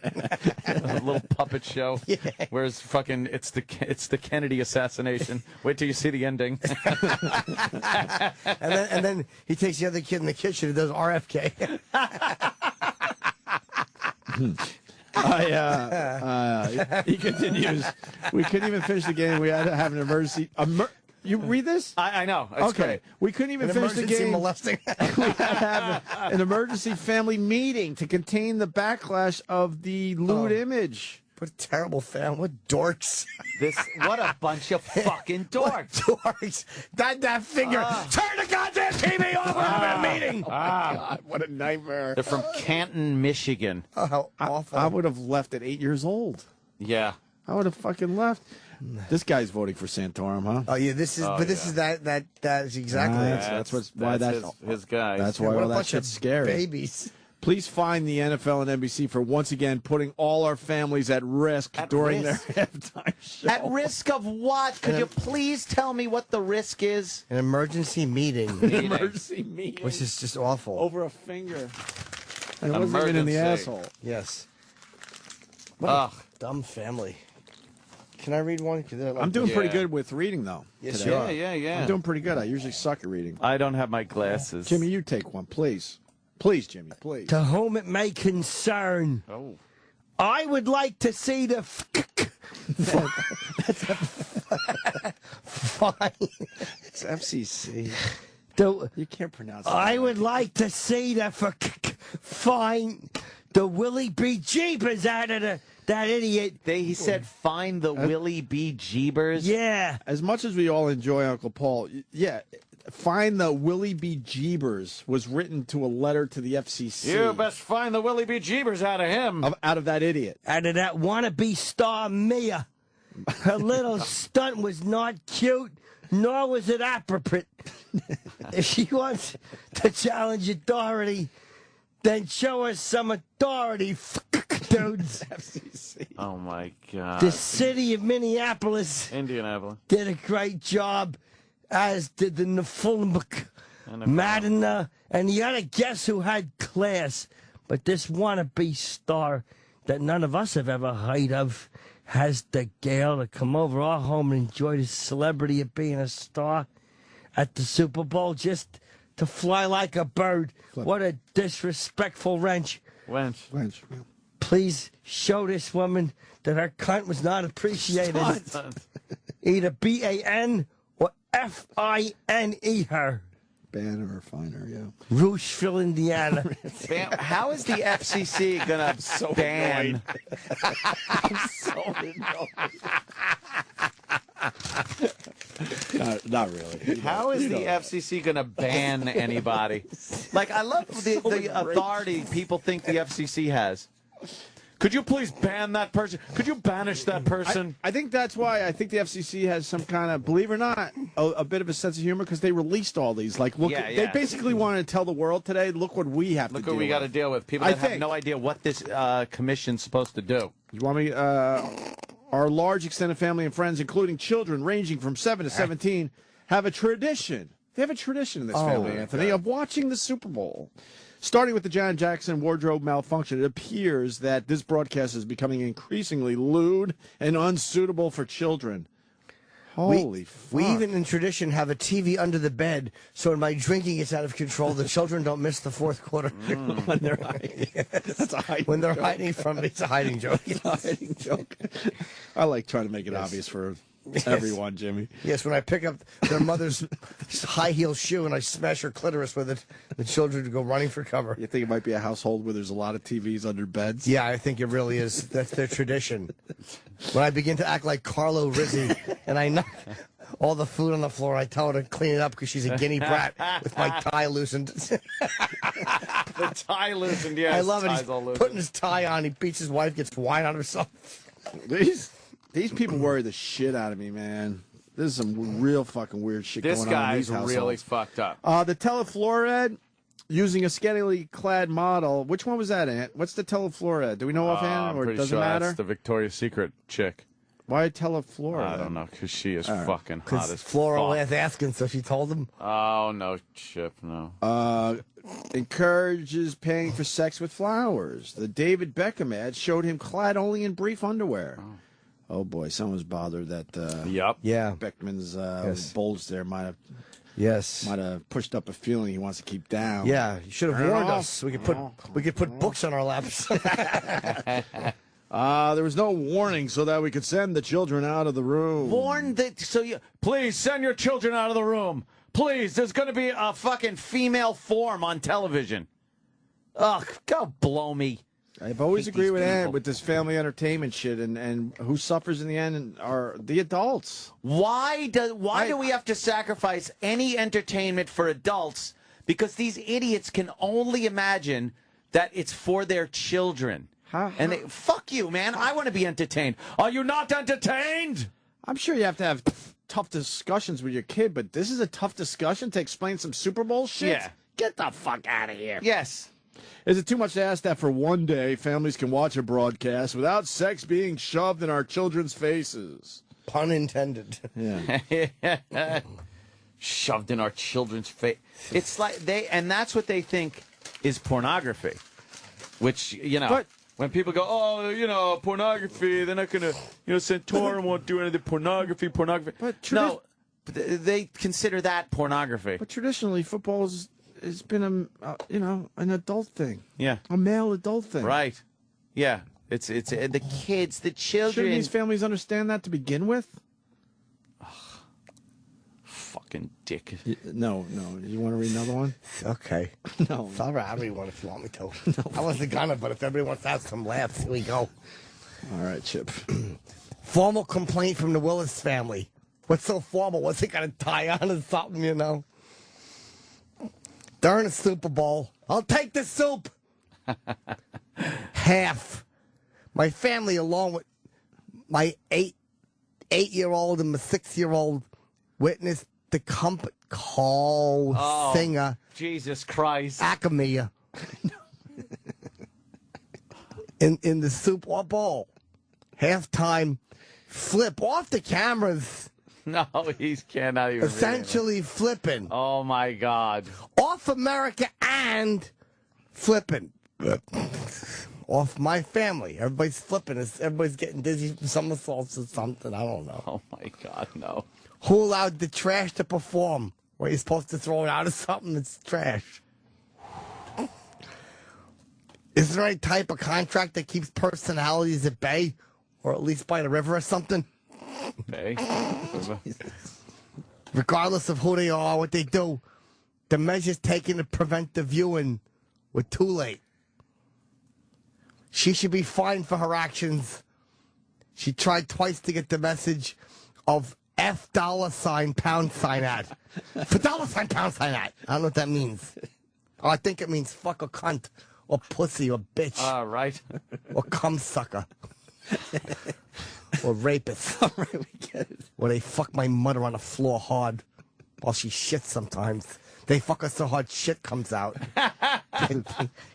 Speaker 2: A little puppet show. Yeah. Whereas fucking it's the Kennedy assassination. Wait till you see the ending.
Speaker 4: and then he takes the other kid in the kitchen and does RFK.
Speaker 3: He continues. We couldn't even finish the game. We had to have an emergency. You read this?
Speaker 2: I know. It's
Speaker 3: okay.
Speaker 2: great.
Speaker 3: We couldn't even finish the game.
Speaker 4: Molesting.
Speaker 3: We had to have an emergency family meeting to contain the backlash of the lewd image.
Speaker 4: What a terrible family. What dorks.
Speaker 2: What a bunch of fucking dorks.
Speaker 4: What dorks. That finger. Turn the goddamn TV off. We're having a meeting.
Speaker 3: God, what a nightmare.
Speaker 2: They're from Canton, Michigan.
Speaker 4: Oh, how awful.
Speaker 3: I would have left at 8 years old.
Speaker 2: Yeah.
Speaker 3: I would have fucking left. This guy's voting for Santorum, huh?
Speaker 4: Oh yeah, this is. This is that is exactly.
Speaker 3: That's
Speaker 2: his guy.
Speaker 3: That's why all that shit's scary.
Speaker 4: Babies.
Speaker 3: Please find the NFL and NBC for once again putting all our families at risk during their halftime show.
Speaker 2: At risk of what? Could you please tell me what the risk is?
Speaker 4: An emergency meeting.
Speaker 3: Emergency meeting.
Speaker 4: Which is just awful.
Speaker 3: Over a finger. And it wasn't even in the asshole.
Speaker 4: Yes. What a dumb family. Can I read one?
Speaker 3: I'm doing pretty good with reading, though.
Speaker 4: Yes,
Speaker 3: today.
Speaker 4: you are.
Speaker 2: Yeah.
Speaker 3: I'm doing pretty good. I usually suck at reading.
Speaker 2: I don't have my glasses.
Speaker 3: Jimmy, you take one, please. Please, Jimmy, please.
Speaker 4: To whom it may concern, I would like to see the fine.
Speaker 3: It's FCC. You can't pronounce it.
Speaker 4: I would like to see the fine the Willie B. Jeepers out of that idiot.
Speaker 2: He said, find the Willie B. Jeebers.
Speaker 4: Yeah.
Speaker 3: As much as we all enjoy Uncle Paul, find the Willie B. Jeebers was written to a letter to the FCC.
Speaker 2: You best find the Willie B. Jeebers out of him.
Speaker 3: Out of that idiot.
Speaker 4: Out of that wannabe star Mia. Her little stunt was not cute, nor was it appropriate. If she wants to challenge authority, then show us some authority, dudes.
Speaker 2: FCC. Oh, my God.
Speaker 4: The city of Minneapolis
Speaker 2: Indianapolis
Speaker 4: did a great job, as did the Nefulmbuk, Madonna, and you gotta guess who had class. But this wannabe star that none of us have ever heard of has the gale to come over our home and enjoy the celebrity of being a star at the Super Bowl just to fly like a bird. What a disrespectful wench.
Speaker 3: Wench.
Speaker 4: Please show this woman that her cunt was not appreciated. Either B-A-N or F-I-N-E her.
Speaker 3: Ban or fine her, yeah.
Speaker 4: Rocheville, Indiana.
Speaker 2: How is the FCC going to ban?
Speaker 3: I'm so annoyed. Not really.
Speaker 2: How is the FCC going to ban anybody? Like, I love the authority people think the FCC has. Could you please ban that person? Could you banish that person?
Speaker 3: I think that's why I think the FCC has some kind of, believe it or not, a bit of a sense of humor because they released all these. Like, look, they basically wanted to tell the world today, look what we have to deal with.
Speaker 2: Look what we got to deal with. People that have no idea what this commission's supposed to do.
Speaker 3: You want me? Our large extended family and friends, including children ranging from 7 to 17, have a tradition. They have a tradition in this family, Anthony, of watching the Super Bowl. Starting with the Janet Jackson wardrobe malfunction, it appears that this broadcast is becoming increasingly lewd and unsuitable for children. Holy fuck.
Speaker 4: We even in tradition have a TV under the bed, so when my drinking gets out of control, the children don't miss the fourth quarter when they're hiding.
Speaker 3: That's a hiding
Speaker 4: when they're
Speaker 3: joke.
Speaker 4: hiding from me, it's a hiding joke.
Speaker 3: It's a hiding joke. I like trying to make it obvious for everyone, Jimmy.
Speaker 4: Yes, when I pick up their mother's high heel shoe and I smash her clitoris with it, the children go running for cover.
Speaker 3: You think it might be a household where there's a lot of TVs under beds?
Speaker 4: Yeah, I think it really is. That's their tradition. When I begin to act like Carlo Rizzi and I knock all the food on the floor, I tell her to clean it up because she's a guinea brat with my tie loosened.
Speaker 2: The tie loosened, yes.
Speaker 4: I love it. He's putting his tie on. He beats his wife, gets wine on herself.
Speaker 3: These people worry the shit out of me, man. This is some real fucking weird shit going on in these households.
Speaker 2: This guy's really fucked up.
Speaker 3: The telefluoride, using a scantily clad model. Which one was that, Ant? What's the telefluoride? Do we know offhand, or does it matter?
Speaker 2: That's the Victoria's Secret chick.
Speaker 3: Why telefluoride?
Speaker 2: I don't know, because she is fucking hot as
Speaker 4: Floral
Speaker 2: fuck.
Speaker 4: was asking, so she told him.
Speaker 2: Oh, no, Chip, no.
Speaker 3: Encourages paying for sex with flowers. The David Beckham ad showed him clad only in brief underwear. Oh boy, someone's bothered that Beckman's bulge there might have pushed up a feeling he wants to keep down.
Speaker 4: Yeah, you should have warned us. We could put books on our laps.
Speaker 3: There was no warning so that we could send the children out of the room.
Speaker 2: Please send your children out of the room. Please, there's going to be a fucking female form on television. Ugh, go blow me.
Speaker 3: I've always agreed with Ed with this family entertainment shit, and who suffers in the end are the adults.
Speaker 2: Why do we have to sacrifice any entertainment for adults? Because these idiots can only imagine that it's for their children. And fuck you, man. I want to be entertained. Are you not entertained?
Speaker 3: I'm sure you have to have tough discussions with your kid, but this is a tough discussion to explain some Super Bowl shit?
Speaker 2: Yeah.
Speaker 3: Get the fuck out of here.
Speaker 2: Yes.
Speaker 3: Is it too much to ask that for one day families can watch a broadcast without sex being shoved in our children's faces?
Speaker 4: Pun intended.
Speaker 3: Yeah.
Speaker 2: Shoved in our children's face. It's like and that's what they think is pornography. Which, when people go, pornography, they're not going to, Santorum won't do anything, pornography. No, they consider that pornography.
Speaker 3: But traditionally, football has been an adult thing.
Speaker 2: Yeah.
Speaker 3: A male adult thing.
Speaker 2: Right. Yeah. It's the kids, the children.
Speaker 3: Shouldn't these families understand that to begin with?
Speaker 2: Fucking dick.
Speaker 3: No. You want to read another one?
Speaker 4: Okay.
Speaker 3: No.
Speaker 4: I'll read one if you want me to. No. I wasn't gonna, but if everybody wants to have some laughs, here we go.
Speaker 3: All right, Chip.
Speaker 4: Formal complaint from the Willis family. What's so formal? What's it got to tie on or something, During the Super Bowl, I'll take the soup. Half. My family, along with my 8 8-year-old and my 6-year-old witnessed the singer.
Speaker 2: Jesus Christ.
Speaker 4: Acamia. in the Super Bowl. Halftime flip off the cameras.
Speaker 2: No, he cannot even.
Speaker 4: Essentially flipping.
Speaker 2: Oh, my God.
Speaker 4: Off America and flipping. Off my family. Everybody's flipping. Everybody's getting dizzy from somersaults or something. I don't know.
Speaker 2: Oh, my God, no.
Speaker 4: Who allowed the trash to perform? Where you're supposed to throw it out of something, it's trash. Is there any type of contract that keeps personalities at bay? Or at least by the river or something?
Speaker 2: Bay?
Speaker 4: Regardless of who they are, what they do, the measures taken to prevent the viewing were too late. She should be fined for her actions. She tried twice to get the message of F $pound ad. For $pound ad. I don't know what that means. Oh, I think it means fuck or cunt or pussy or bitch.
Speaker 2: Right.
Speaker 4: Or cum sucker. Or rapist.
Speaker 3: All right, we get it.
Speaker 4: Or they fuck my mother on the floor hard while she shits sometimes. They fuck her so hard shit comes out.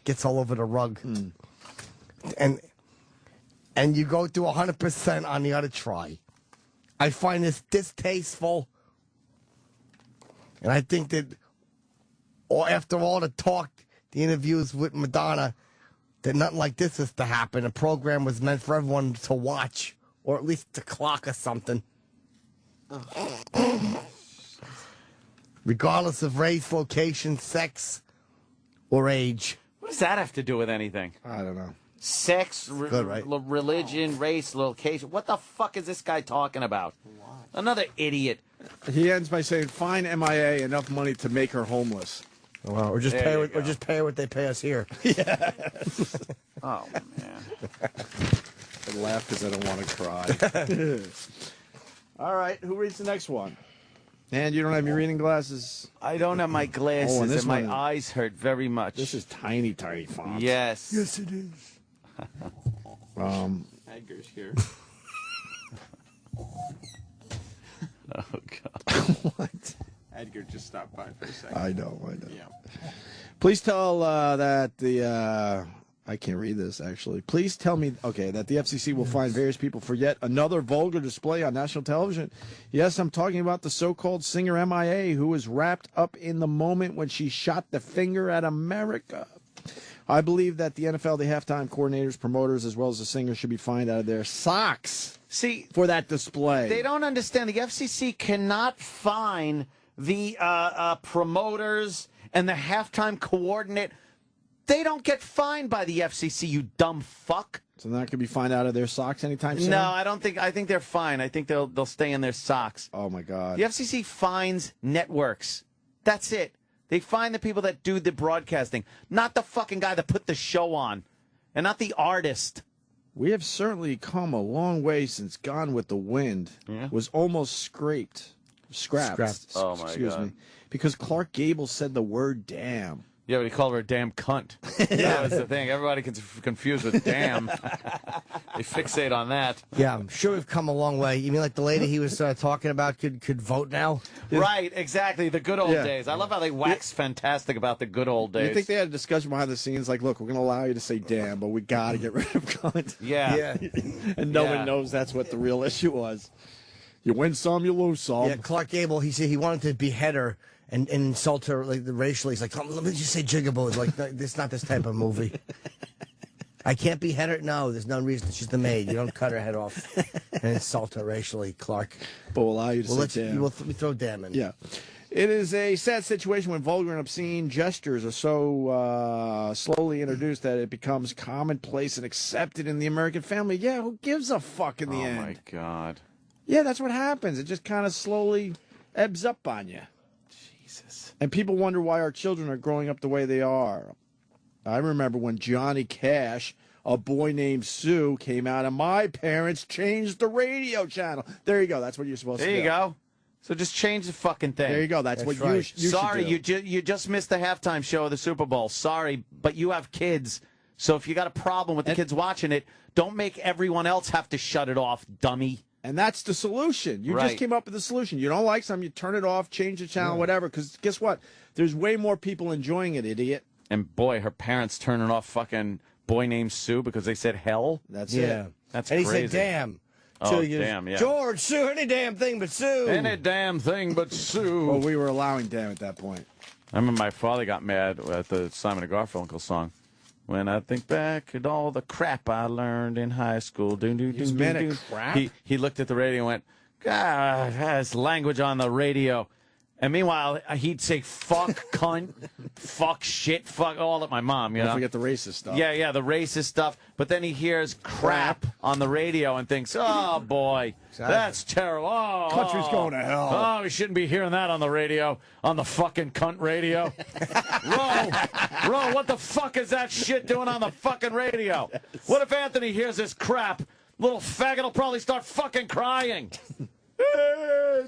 Speaker 4: Gets all over the rug. And you go through 100% on the other try. I find this distasteful. And I think that after all the talk, the interviews with Madonna, that nothing like this is to happen. The program was meant for everyone to watch, or at least to clock or something. Regardless of race, location, sex, or age.
Speaker 2: What does that have to do with anything?
Speaker 3: I don't know.
Speaker 2: Sex,
Speaker 4: Good, right?
Speaker 2: religion, race, location. What the fuck is this guy talking about? Another idiot.
Speaker 3: He ends by saying, "Fine MIA enough money to make her homeless."
Speaker 4: Well, or just pay her what they pay us here.
Speaker 3: Yeah.
Speaker 2: Oh man.
Speaker 3: I laugh because I don't want to cry. All right, who reads the next one? And you don't have your reading glasses?
Speaker 2: I don't have my glasses, and my
Speaker 3: one,
Speaker 2: eyes hurt very much.
Speaker 3: This is tiny, tiny font.
Speaker 2: Yes.
Speaker 4: Yes, it is.
Speaker 6: Edgar's here.
Speaker 2: Oh, God.
Speaker 3: What?
Speaker 6: Edgar just stopped by for a second.
Speaker 3: I know.
Speaker 6: Yeah.
Speaker 3: Please tell that the... I can't read this, actually. Please tell me, that the FCC will fine various people for yet another vulgar display on national television. Yes, I'm talking about the so-called singer MIA, who was wrapped up in the moment when she shot the finger at America. I believe that the NFL, the halftime coordinators, promoters, as well as the singers should be fined out of their socks for that display.
Speaker 2: They don't understand. The FCC cannot fine the promoters and the halftime coordinate. They don't get fined by the FCC, you dumb fuck.
Speaker 3: So they're not going to be fined out of their socks anytime soon?
Speaker 2: No, I don't think. I think they're fine. I think they'll stay in their socks.
Speaker 3: Oh, my God.
Speaker 2: The FCC fines networks. That's it. They fine the people that do the broadcasting, not the fucking guy that put the show on, and not the artist.
Speaker 3: We have certainly come a long way since Gone with the Wind was almost scrapped.
Speaker 2: Oh, my
Speaker 3: Excuse
Speaker 2: God.
Speaker 3: me. Because Clark Gable said the word damn.
Speaker 2: Yeah, but he called her a damn cunt. That was the thing. Everybody gets confused with damn. They fixate on that.
Speaker 4: Yeah, I'm sure we've come a long way. You mean like the lady he was talking about could vote now?
Speaker 2: Right, exactly. The good old days. I love how they wax fantastic about the good old days.
Speaker 3: You think they had a discussion behind the scenes like, look, we're going to allow you to say damn, but we got to get rid of cunt.
Speaker 2: Yeah.
Speaker 3: And no one knows that's what the real issue was. You win some, you lose some.
Speaker 4: Yeah, Clark Gable, he said he wanted to behead her and insult her like racially. He's like, let me just say jigaboo. It's like, no, this is not this type of movie. I can't behead her. No, there's no reason. She's the maid. You don't cut her head off and insult her racially, Clark.
Speaker 3: But we'll allow you to say damn.
Speaker 4: We'll throw damn in.
Speaker 3: Yeah. It is a sad situation when vulgar and obscene gestures are so slowly introduced that it becomes commonplace and accepted in the American family. Yeah, who gives a fuck in the end?
Speaker 2: Oh, my God.
Speaker 3: Yeah, that's what happens. It just kind of slowly ebbs up on you.
Speaker 2: Jesus.
Speaker 3: And people wonder why our children are growing up the way they are. I remember when Johnny Cash, A Boy Named Sue, came out, and my parents changed the radio channel. There you go. That's what you're supposed to do.
Speaker 2: There you go. So just change the fucking thing.
Speaker 3: There you go. That's what
Speaker 4: right.
Speaker 3: you
Speaker 2: Sorry,
Speaker 3: should do.
Speaker 2: you just missed the halftime show of the Super Bowl. Sorry, but you have kids. So if you got a problem with the kids watching it, don't make everyone else have to shut it off, dummy.
Speaker 3: And that's the solution. You just came up with the solution. You don't like something, you turn it off, change the channel, whatever. Because guess what? There's way more people enjoying it, idiot.
Speaker 2: And boy, her parents turning off fucking Boy Named Sue because they said hell.
Speaker 3: That's it.
Speaker 2: That's
Speaker 4: and
Speaker 2: crazy.
Speaker 4: he said, damn.
Speaker 2: Oh, damn, yeah.
Speaker 4: George, Sue, any damn thing but Sue.
Speaker 2: Any damn thing but Sue.
Speaker 3: Well, we were allowing damn at that point.
Speaker 2: I remember my father got mad at the Simon & Garfunkel song. When I think back at all the crap I learned in high school. He
Speaker 3: was mad at crap?
Speaker 2: He looked at the radio and went, God, that's language on the radio. And meanwhile, he'd say fuck, cunt, fuck, shit, fuck, all at my mom, you know?
Speaker 3: Don't forget the racist stuff.
Speaker 2: Yeah, the racist stuff. But then he hears crap on the radio and thinks, oh, boy, that's terrible. Oh,
Speaker 3: Country's going to hell.
Speaker 2: Oh, we shouldn't be hearing that on the radio, on the fucking cunt radio. Ro, what the fuck is that shit doing on the fucking radio? What if Anthony hears this crap? Little faggot will probably start fucking crying.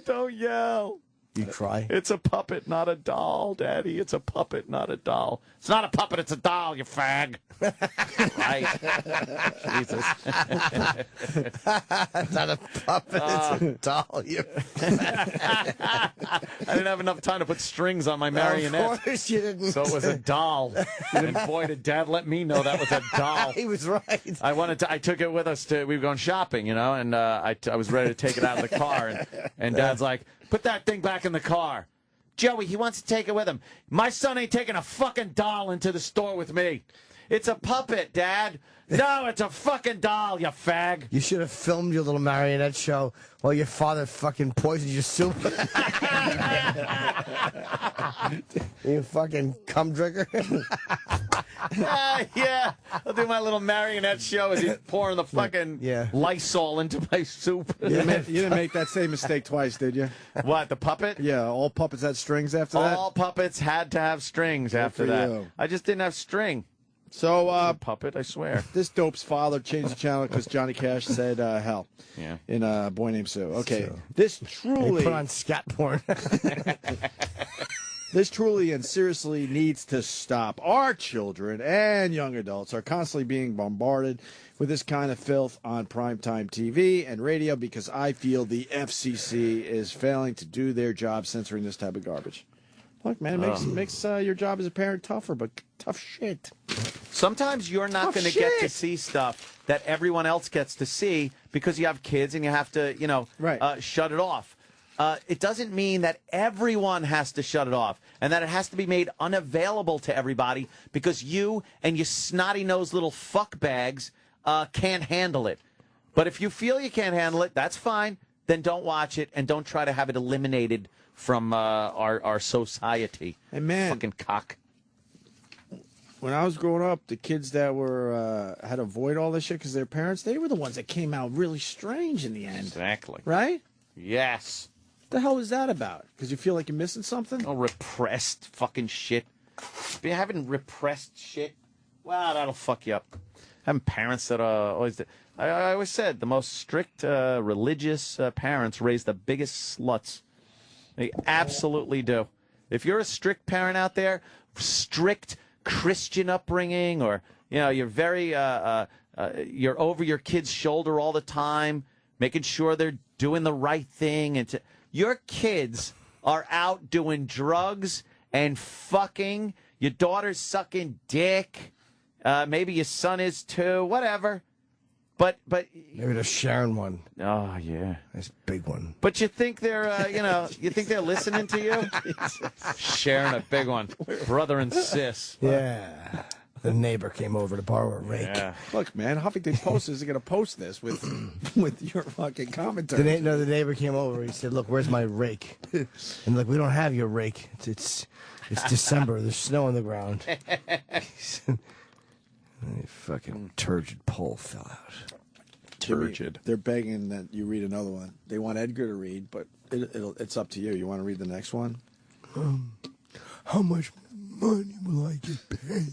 Speaker 2: Don't yell.
Speaker 4: You cry?
Speaker 2: It's a puppet, not a doll, Daddy. It's a puppet, not a doll. It's not a puppet, it's a doll, you fag. Right. Jesus.
Speaker 4: It's not a puppet, it's a doll, you
Speaker 2: I didn't have enough time to put strings on my marionette.
Speaker 4: Of course you didn't.
Speaker 2: So it was a doll. And boy, did Dad let me know that was a doll.
Speaker 4: He was right.
Speaker 2: I took it with us we were going shopping, you know, and I was ready to take it out of the car. And Dad's like, put that thing back in the car. Joey, he wants to take it with him. My son ain't taking a fucking doll into the store with me. It's a puppet, Dad. No, it's a fucking doll, you fag.
Speaker 4: You should have filmed your little marionette show while your father fucking poisoned your soup. You fucking cum drinker.
Speaker 2: Yeah, I'll do my little marionette show as he's pouring the fucking Lysol into my soup.
Speaker 3: You didn't make that same mistake twice, did you?
Speaker 2: What, the puppet?
Speaker 3: Yeah, all puppets had strings after that?
Speaker 2: All puppets had to have strings after that.
Speaker 3: You.
Speaker 2: I just didn't have string.
Speaker 3: So,
Speaker 2: puppet, I swear.
Speaker 3: This dope's father changed the channel because Johnny Cash said hell.
Speaker 2: Yeah.
Speaker 3: In a Boy Named Sue. Okay. This truly.
Speaker 4: They put on scat porn.
Speaker 3: This truly and seriously needs to stop. Our children and young adults are constantly being bombarded with this kind of filth on primetime TV and radio because I feel the FCC is failing to do their job censoring this type of garbage. Look, man, it makes your job as a parent tougher, but tough shit.
Speaker 2: Sometimes you're not going to get to see stuff that everyone else gets to see because you have kids and you have to, shut it off. It doesn't mean that everyone has to shut it off and that it has to be made unavailable to everybody because you and your snotty-nosed little fuckbags can't handle it. But if you feel you can't handle it, that's fine. Then don't watch it and don't try to have it eliminated from our society.
Speaker 3: Hey, man.
Speaker 2: Fucking cock.
Speaker 3: When I was growing up, the kids that were had to avoid all this shit because their parents, they were the ones that came out really strange in the end.
Speaker 2: Exactly.
Speaker 3: Right?
Speaker 2: Yes.
Speaker 3: What the hell is that about? Because you feel like you're missing something?
Speaker 2: Oh, repressed fucking shit. Having repressed shit, wow, that'll fuck you up. Having parents that are always... I always said the most strict religious parents raise the biggest sluts. They absolutely do. If you're a strict parent out there, strict Christian upbringing, or you're very you're over your kid's shoulder all the time, making sure they're doing the right thing, and your kids are out doing drugs and fucking. Your daughter's sucking dick. Maybe your son is too. Whatever. But
Speaker 4: maybe they're sharing one.
Speaker 2: Oh yeah,
Speaker 4: nice big one.
Speaker 2: But you think they're you think they're listening to you? Sharing a big one, brother and sis.
Speaker 4: Yeah. The neighbor came over to borrow a rake.
Speaker 2: Yeah.
Speaker 3: Look, man, Huffington Post is going to post this with your fucking commentary.
Speaker 4: The neighbor came over. He said, "Look, where's my rake?" And look, we don't have your rake. It's December. There's snow on the ground. The fucking turgid pole fell out.
Speaker 2: Turgid.
Speaker 3: They're begging that you read another one. They want Edgar to read, but it's up to you. You want to read the next one?
Speaker 4: How much money will I get paid?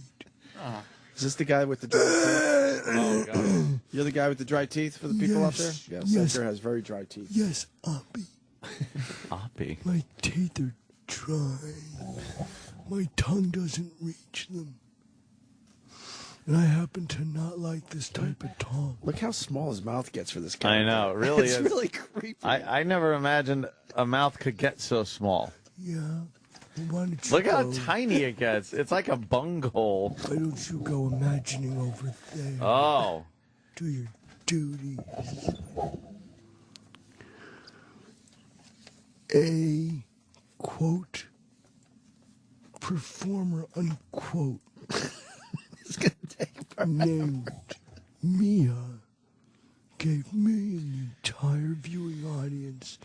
Speaker 3: Is this the guy with the dry teeth? Oh, God. You're the guy with the dry teeth for the people out there? Yes. Edgar has very dry teeth.
Speaker 19: Yes, Opie.
Speaker 2: Opie.
Speaker 19: My teeth are dry. My tongue doesn't reach them.
Speaker 9: And I happen to not like this type of talk.
Speaker 3: Look how small his mouth gets for this guy.
Speaker 2: I know, it really
Speaker 3: it's
Speaker 2: is.
Speaker 3: Really creepy.
Speaker 2: I never imagined a mouth could get so small.
Speaker 9: Yeah. Well, why don't you
Speaker 2: Look how
Speaker 9: go?
Speaker 2: tiny it gets. It's like a bunghole.
Speaker 9: Why don't you go imagining over there?
Speaker 2: Oh.
Speaker 9: Do your duties. A, quote, performer, unquote,
Speaker 3: it's gonna take
Speaker 9: named Mia gave me and the entire viewing audience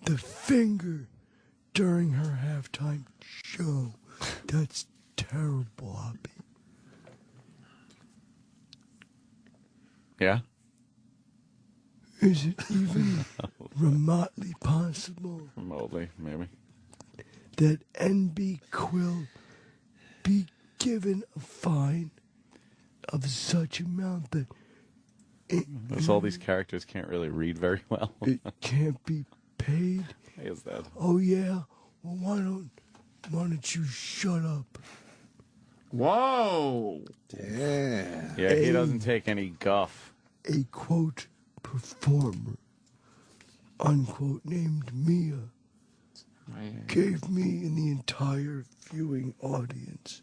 Speaker 9: the finger during her halftime show. That's terrible, Opie.
Speaker 2: Yeah?
Speaker 9: Is it even remotely possible
Speaker 2: Remotely, maybe.
Speaker 9: that NB Quill be given a fine of such amount that
Speaker 2: Because all these characters can't really read very well.
Speaker 9: it can't be paid?
Speaker 2: Why is that?
Speaker 9: Oh yeah. Well, why don't you shut up?
Speaker 6: Whoa.
Speaker 3: Yeah.
Speaker 2: Yeah, he doesn't take any guff.
Speaker 9: A quote performer, unquote, named Mia gave me and the entire viewing audience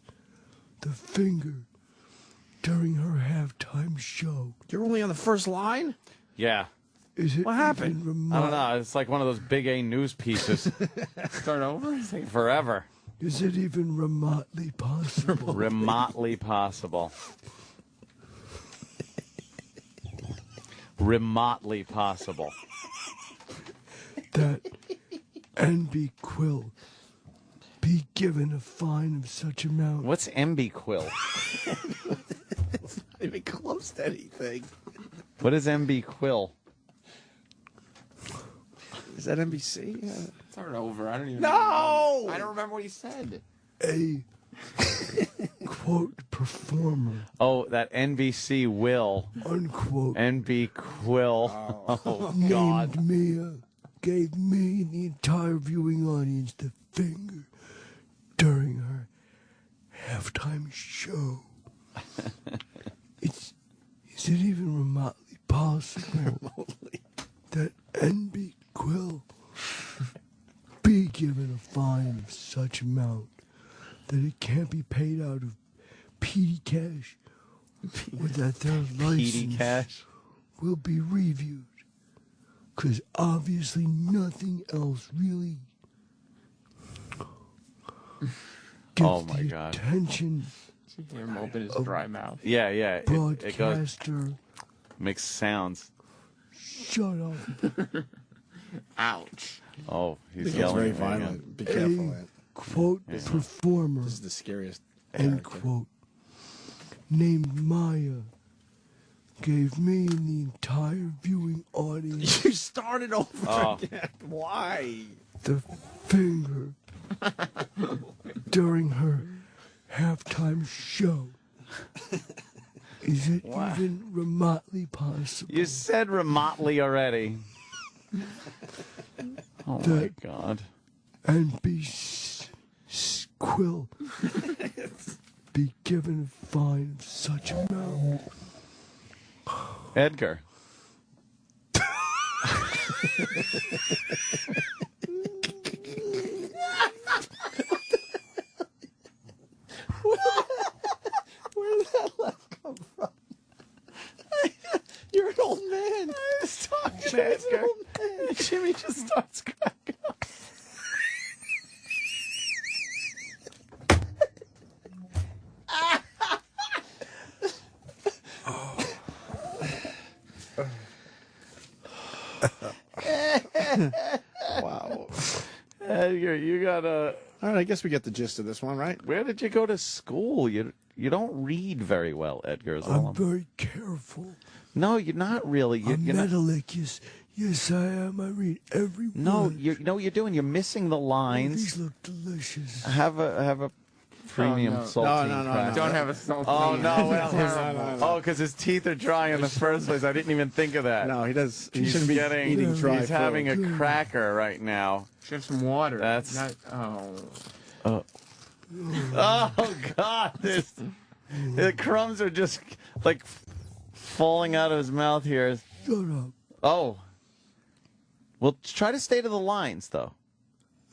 Speaker 9: the finger during her halftime show.
Speaker 3: You're only on the first line?
Speaker 2: Yeah.
Speaker 9: Is it
Speaker 3: What happened?
Speaker 9: even
Speaker 2: I don't know. It's like one of those big A news pieces.
Speaker 6: Start over?
Speaker 2: It's like forever.
Speaker 9: Is it even remotely possible?
Speaker 2: Remotely possible. Remotely possible.
Speaker 9: That NB Quill be given a fine of such amount?
Speaker 2: What's MB Quill?
Speaker 3: It's not even close to anything.
Speaker 2: What is MB Quill?
Speaker 3: Is that NBC? Yeah.
Speaker 6: Start over. I don't even
Speaker 3: No!
Speaker 6: I don't remember what he said.
Speaker 9: A quote performer,
Speaker 2: Oh, that NBC will.
Speaker 9: unquote,
Speaker 2: NB Quill. Oh, God.
Speaker 9: named Mia gave me and the entire viewing audience the finger during her halftime show. Is it even remotely possible that NB Quill be given a fine of such amount that it can't be paid out of PD cash, or that their license
Speaker 2: cash?
Speaker 9: will be reviewed? Because obviously nothing else really gets
Speaker 2: Oh, my
Speaker 9: the
Speaker 2: God.
Speaker 9: attention
Speaker 6: You hear him open his dry mouth.
Speaker 2: Yeah, yeah. It goes,
Speaker 9: broadcaster.
Speaker 2: makes sounds.
Speaker 9: Shut up.
Speaker 6: Ouch.
Speaker 2: Oh, he's
Speaker 3: It's
Speaker 2: yelling.
Speaker 3: very
Speaker 2: at me again.
Speaker 3: violent. Be careful, man.
Speaker 9: Quote
Speaker 2: Yeah.
Speaker 9: performer,
Speaker 3: This is the scariest
Speaker 9: end
Speaker 3: character.
Speaker 9: quote, named Maya gave me and the entire viewing audience
Speaker 3: You started over
Speaker 2: Oh.
Speaker 3: again. Why?
Speaker 9: the finger during her halftime show. Is it even remotely possible
Speaker 2: You said remotely already. Oh, my
Speaker 9: that
Speaker 2: God.
Speaker 9: NB Quill be given a fine of such amount?
Speaker 2: Edgar.
Speaker 3: Where did that laugh come from? You're an old man.
Speaker 2: I was talking to Edgar. And Jimmy just starts cracking up.
Speaker 3: Wow.
Speaker 2: Edgar, you got a...
Speaker 3: All right, I guess we get the gist of this one, right?
Speaker 2: Where did you go to school? You don't read very well, Edgar. Is all
Speaker 9: I'm very careful.
Speaker 2: No, you're not really.
Speaker 9: I'm
Speaker 2: You're not...
Speaker 9: metalic, yes, I am. I read every word.
Speaker 2: No, you know what you're doing. You're missing the lines.
Speaker 9: These look delicious.
Speaker 2: Have a premium
Speaker 6: no.
Speaker 2: saltine
Speaker 3: No.
Speaker 2: cracker.
Speaker 6: Don't have a saltine.
Speaker 2: Oh no! Well,
Speaker 3: No.
Speaker 2: Oh, because his teeth are dry in the first place. I didn't even think of that.
Speaker 3: No, he does. He
Speaker 2: He's
Speaker 3: shouldn't be
Speaker 2: getting.
Speaker 3: eating dry
Speaker 2: He's
Speaker 3: food.
Speaker 2: having a cracker right now.
Speaker 6: Should have some water.
Speaker 2: That's-
Speaker 6: Not, oh.
Speaker 2: Oh God! This The crumbs are just like falling out of his mouth here.
Speaker 4: Shut up.
Speaker 2: Oh. Well, try to stay to the lines, though.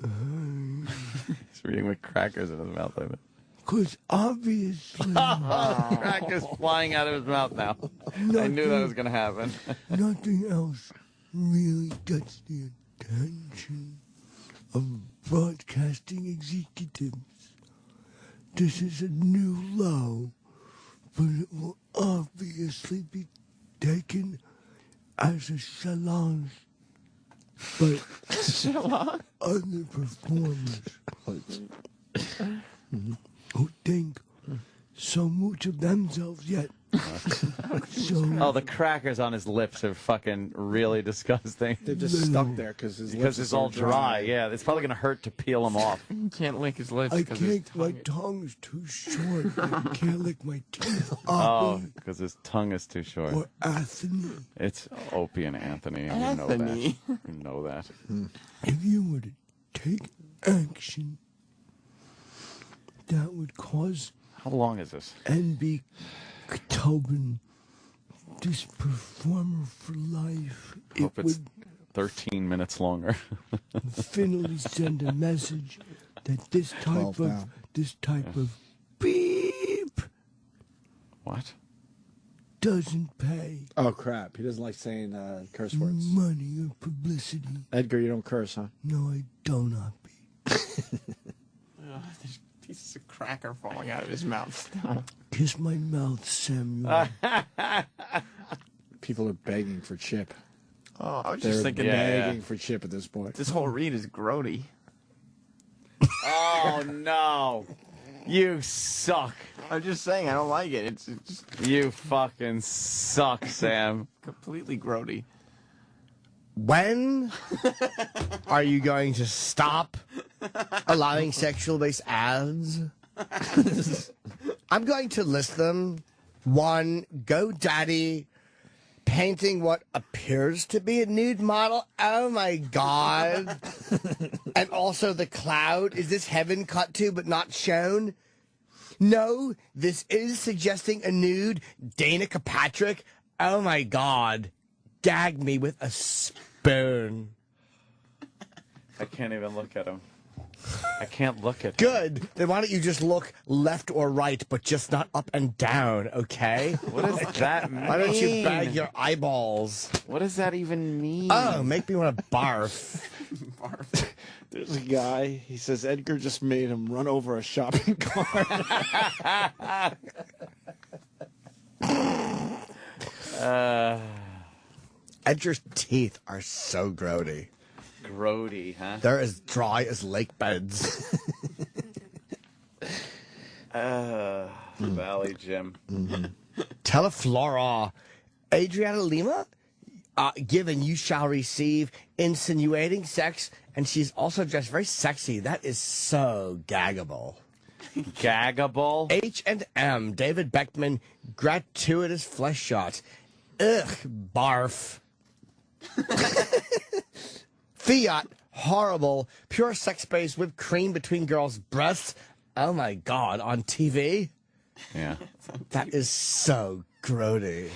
Speaker 2: He's reading with crackers in his mouth like that.
Speaker 4: Because obviously...
Speaker 2: Crackers flying out of his mouth now. I knew that was going to happen.
Speaker 4: Nothing else really gets the attention of broadcasting executives. This is a new low, but it will obviously be taken as a challenge by other performers who think so much of themselves yet.
Speaker 2: Oh, the crackers on his lips are fucking really disgusting.
Speaker 3: They're just stuck there because
Speaker 2: it's all dry. Yeah, it's probably going to hurt to peel them off.
Speaker 6: You can't lick his lips.
Speaker 4: I can't. My tongue's too short. I can't lick my teeth.
Speaker 2: Oh, because his tongue is too short.
Speaker 4: Or Anthony.
Speaker 2: It's Opie and Anthony. And you know that. You know that.
Speaker 4: If you were to take action, that would cause.
Speaker 2: How long is this?
Speaker 4: NB Tobin, this performer for life.
Speaker 2: Hope it's 13 minutes longer.
Speaker 4: Finally send a message that this type of beep.
Speaker 2: What?
Speaker 4: Doesn't pay.
Speaker 3: Oh crap! He doesn't like saying curse words.
Speaker 4: Money or publicity.
Speaker 3: Edgar, you don't curse, huh?
Speaker 4: No, I don't, Opie.
Speaker 6: There's pieces of cracker falling out of his mouth still.
Speaker 4: Kiss my mouth, Samuel.
Speaker 3: People are begging for Chip.
Speaker 6: Oh, I was
Speaker 3: They're
Speaker 6: just thinking
Speaker 3: begging for Chip at this point.
Speaker 6: This whole read is grody.
Speaker 2: Oh, no. You suck.
Speaker 6: I'm just saying, I don't like it. It's just
Speaker 2: You fucking suck, Sam.
Speaker 6: completely grody.
Speaker 4: When are you going to stop allowing sexual-based ads? I'm going to list them. 1, GoDaddy, painting what appears to be a nude model. Oh, my God. And also the cloud. Is this heaven cut to but not shown? No, this is suggesting a nude. Dana Kirkpatrick. Oh, my God. Gag me with a spoon.
Speaker 2: I can't even look at him. I can't look at him.
Speaker 4: Good. Then why don't you just look left or right, but just not up and down, okay?
Speaker 2: What does that mean?
Speaker 4: Why don't you bag your eyeballs?
Speaker 2: What does that even mean?
Speaker 4: Oh, make me want to barf.
Speaker 6: Barf.
Speaker 3: There's a guy, he says Edgar just made him run over a shopping cart.
Speaker 4: Edgar's teeth are so grody.
Speaker 2: Grody, huh?
Speaker 4: They're as dry as lake beds.
Speaker 2: Valley Jim.
Speaker 4: Teleflora. Adriana Lima, given you shall receive, insinuating sex, and she's also dressed very sexy. That is so gaggable.
Speaker 2: Gaggable?
Speaker 4: H&M, David Beckman, gratuitous flesh shot. Ugh, barf. Fiat, horrible, pure sex-based whipped cream between girls' breasts. Oh my God, on TV?
Speaker 2: Yeah.
Speaker 4: That is so grody.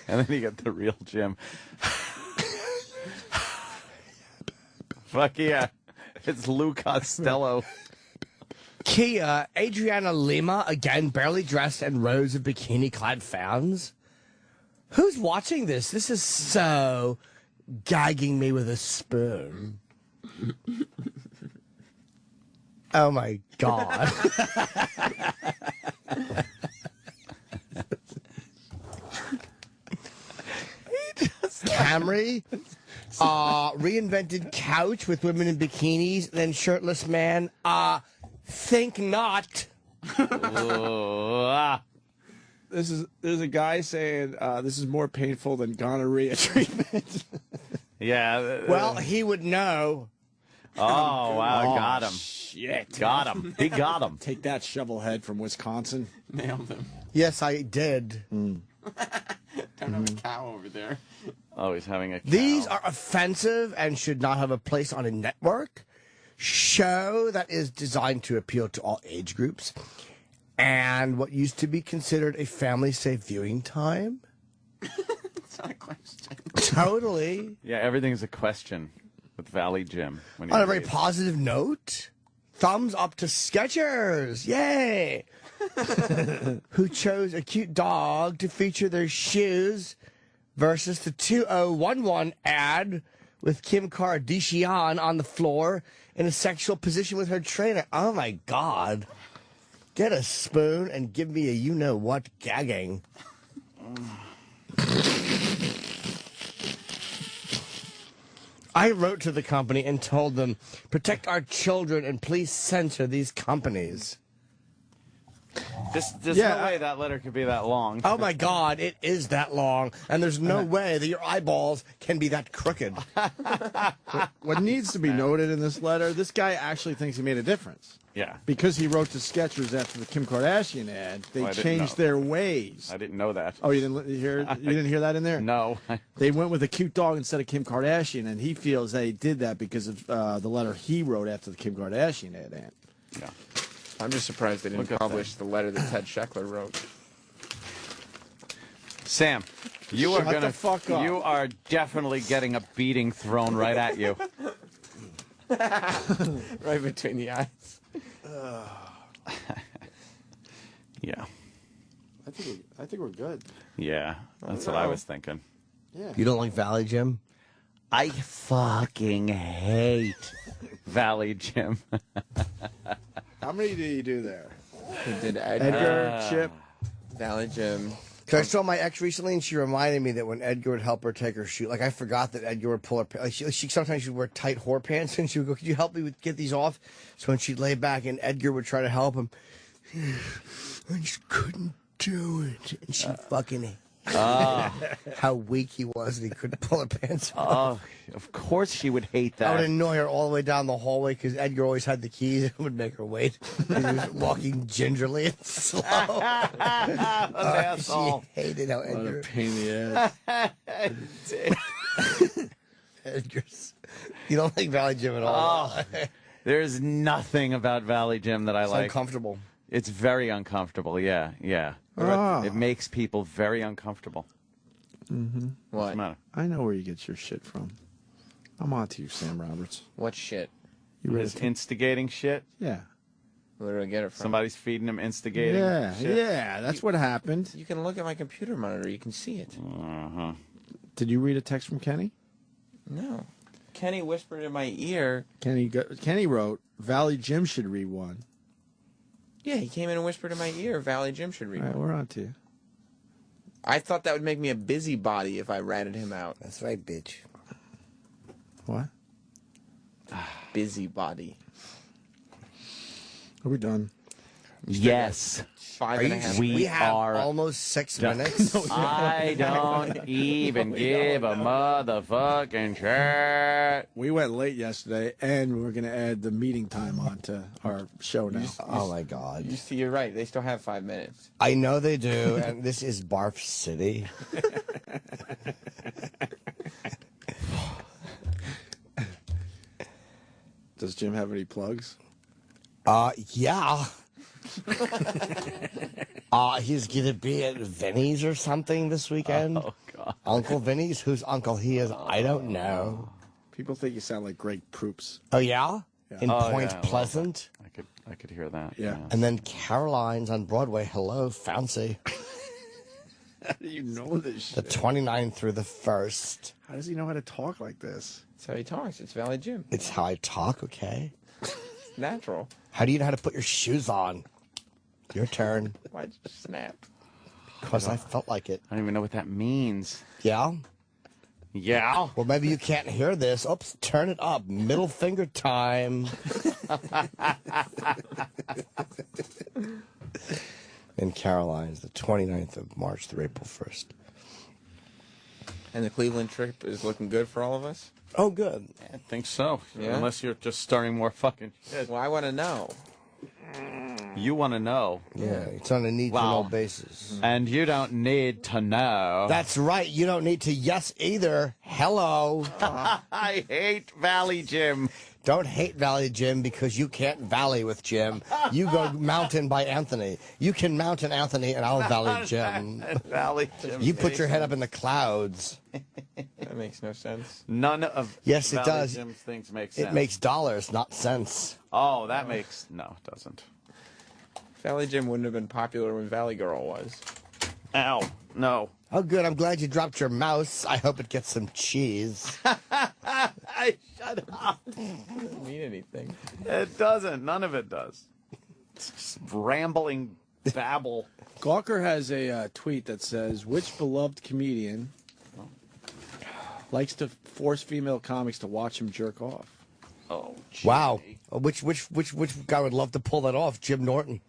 Speaker 2: And then you get the real Jim. Fuck yeah. It's Lou Costello.
Speaker 4: Kia, Adriana Lima, again barely dressed, and rows of bikini-clad fans. Who's watching this? This is so gagging me with a spoon. Oh my God. Camry, reinvented couch with women in bikinis, then shirtless man. Think not.
Speaker 3: There's a guy saying this is more painful than gonorrhea treatment.
Speaker 2: Yeah.
Speaker 4: Well, he would know.
Speaker 2: Oh, wow. Got him.
Speaker 3: Shit.
Speaker 2: Got him. He got him.
Speaker 3: Take that, shovelhead from Wisconsin.
Speaker 6: Nailed him.
Speaker 4: Yes, I did.
Speaker 6: Don't have a cow over there.
Speaker 2: Oh, he's having a cow.
Speaker 4: These are offensive and should not have a place on a network show that is designed to appeal to all age groups and what used to be considered a family-safe viewing time.
Speaker 6: It's not a question.
Speaker 4: Totally.
Speaker 2: Yeah, everything's a question with Valley Jim. When
Speaker 4: On a very positive note, thumbs up to Skechers. Yay! Who chose a cute dog to feature their shoes versus the 2011 ad with Kim Kardashian on the floor in a sexual position with her trainer. Oh, my God. Get a spoon and give me a you-know-what gagging. I wrote to the company and told them, protect our children and please censor these companies.
Speaker 2: There's no way that letter could be that long.
Speaker 4: Oh, my God, it is that long. And there's no way that your eyeballs can be that crooked.
Speaker 3: What needs to be noted in this letter, this guy actually thinks he made a difference.
Speaker 2: Yeah.
Speaker 3: Because he wrote to Skechers after the Kim Kardashian ad, they changed their ways.
Speaker 2: I didn't know that.
Speaker 3: Oh, you didn't hear? You didn't hear that in there?
Speaker 2: No.
Speaker 3: They went with a cute dog instead of Kim Kardashian, and he feels that he did that because of the letter he wrote after the Kim Kardashian ad.
Speaker 2: Yeah.
Speaker 6: I'm just surprised they didn't publish the letter that Ted Scheckler wrote.
Speaker 2: Sam, you
Speaker 3: Shut
Speaker 2: are gonna
Speaker 3: the fuck up.
Speaker 2: You are definitely getting a beating thrown right at you.
Speaker 6: Right between the eyes.
Speaker 2: Yeah.
Speaker 3: I think we're good.
Speaker 2: Yeah, that's what I was thinking.
Speaker 3: Yeah.
Speaker 4: You don't like Valley Jim?
Speaker 2: I fucking hate Valley Jim.
Speaker 3: How many did you do there?
Speaker 6: He did
Speaker 3: Edgar, Chip,
Speaker 6: Valley Jim.
Speaker 4: Because I saw my ex recently, and she reminded me that when Edgar would help her take her shoe, like I forgot that Edgar would pull her. Like she sometimes she'd wear tight whore pants, and she would go, "Could you help me get these off?" So when she'd lay back, and Edgar would try to help him, I just couldn't do it, and she fucking how weak he was, and he couldn't pull her pants off.
Speaker 2: Of course she would hate that.
Speaker 4: I would annoy her all the way down the hallway because Edgar always had the keys. It would make her wait. He was walking gingerly and slow.
Speaker 2: Asshole.
Speaker 4: She hated how Edgar.
Speaker 3: What a pain in the ass.
Speaker 4: Edgar's. You don't like Valley Jim at all.
Speaker 2: There's nothing about Valley Jim that I
Speaker 4: It's
Speaker 2: like.
Speaker 4: uncomfortable.
Speaker 2: It's very uncomfortable. Yeah. It makes people very uncomfortable.
Speaker 3: Mm-hmm.
Speaker 6: What?
Speaker 3: I know where you get your shit from. I'm on to you, Sam Roberts.
Speaker 6: What shit?
Speaker 3: You read
Speaker 2: His instigating shit?
Speaker 3: Yeah.
Speaker 6: Where do I get it from?
Speaker 2: Somebody's feeding him instigating shit?
Speaker 3: Yeah, that's what happened.
Speaker 6: You can look at my computer monitor. You can see it.
Speaker 2: Uh-huh.
Speaker 3: Did you read a text from Kenny?
Speaker 6: No. Kenny whispered in my ear.
Speaker 3: Kenny wrote, Valley Jim should read one.
Speaker 6: Yeah, he came in and whispered in my ear, Valley Jim should read
Speaker 3: All right,
Speaker 6: one.
Speaker 3: we're on to you.
Speaker 6: I thought that would make me a busybody if I ratted him out.
Speaker 4: That's right, bitch.
Speaker 3: What?
Speaker 6: Busybody.
Speaker 3: Are we done?
Speaker 2: Yes.
Speaker 6: 5.5.
Speaker 2: We
Speaker 4: have
Speaker 2: are
Speaker 4: almost 6 minutes.
Speaker 2: I don't even give a motherfucking shit.
Speaker 3: We went late yesterday, and we're going to add the meeting time onto our show now.
Speaker 4: Oh, my God.
Speaker 6: You see, you're right. They still have 5 minutes.
Speaker 4: I know they do, and this is Barf City.
Speaker 3: Does Jim have any plugs?
Speaker 4: Yeah. He's gonna be at Vinny's or something this weekend.
Speaker 2: Oh, God.
Speaker 4: Uncle Vinny's? Whose uncle he is, I don't know.
Speaker 3: People think you sound like Greg Proops.
Speaker 4: Oh, yeah? In
Speaker 2: Oh,
Speaker 4: Point
Speaker 2: yeah,
Speaker 4: Pleasant?
Speaker 2: I could hear that.
Speaker 3: Yeah.
Speaker 4: And then Caroline's on Broadway. Hello, fancy.
Speaker 3: How do you know this
Speaker 4: The
Speaker 3: shit?
Speaker 4: 29th through the 1st.
Speaker 3: How does he know how to talk like this?
Speaker 6: That's how he talks. It's Valley Jim.
Speaker 4: It's how I talk, okay?
Speaker 6: Natural.
Speaker 4: How do you know how to put your shoes on? Your turn.
Speaker 6: Why'd you snap?
Speaker 4: Because I felt like it.
Speaker 2: I don't even know what that means.
Speaker 4: Yeah?
Speaker 2: Yeah.
Speaker 4: Well, maybe you can't hear this. Oops, turn it up. Middle finger time. In Caroline's, the 29th of March through April 1st.
Speaker 6: And the Cleveland trip is looking good for all of us?
Speaker 4: Oh, good.
Speaker 2: I think so.
Speaker 6: Yeah?
Speaker 2: Unless you're just starting more fucking shit.
Speaker 6: Well, I want to know.
Speaker 2: You want to know.
Speaker 4: Yeah, it's on a need-to-know basis.
Speaker 2: And you don't need to know.
Speaker 4: That's right. You don't need to yes either. Hello.
Speaker 2: I hate Valley Jim.
Speaker 4: Don't hate Valley Jim because you can't valley with Jim. You go mountain by Anthony. You can mountain Anthony and I'll valley Jim.
Speaker 2: Valley Jim.
Speaker 4: You put your head up in the clouds.
Speaker 6: That makes no sense.
Speaker 2: None of
Speaker 4: Yes, it
Speaker 2: Valley
Speaker 4: does.
Speaker 2: Jim's things make sense.
Speaker 4: It makes dollars, not cents.
Speaker 2: Oh, that makes... No, it doesn't.
Speaker 6: Valley Jim wouldn't have been popular when Valley Girl was.
Speaker 2: Ow. No.
Speaker 4: Oh, good. I'm glad you dropped your mouse. I hope it gets some cheese.
Speaker 2: Shut up.
Speaker 6: Doesn't mean anything.
Speaker 2: It doesn't. None of it does. It's just rambling babble.
Speaker 3: Gawker has a tweet that says, which beloved comedian likes to force female comics to watch him jerk off?
Speaker 2: Oh, gee.
Speaker 4: Wow. Which guy would love to pull that off? Jim Norton.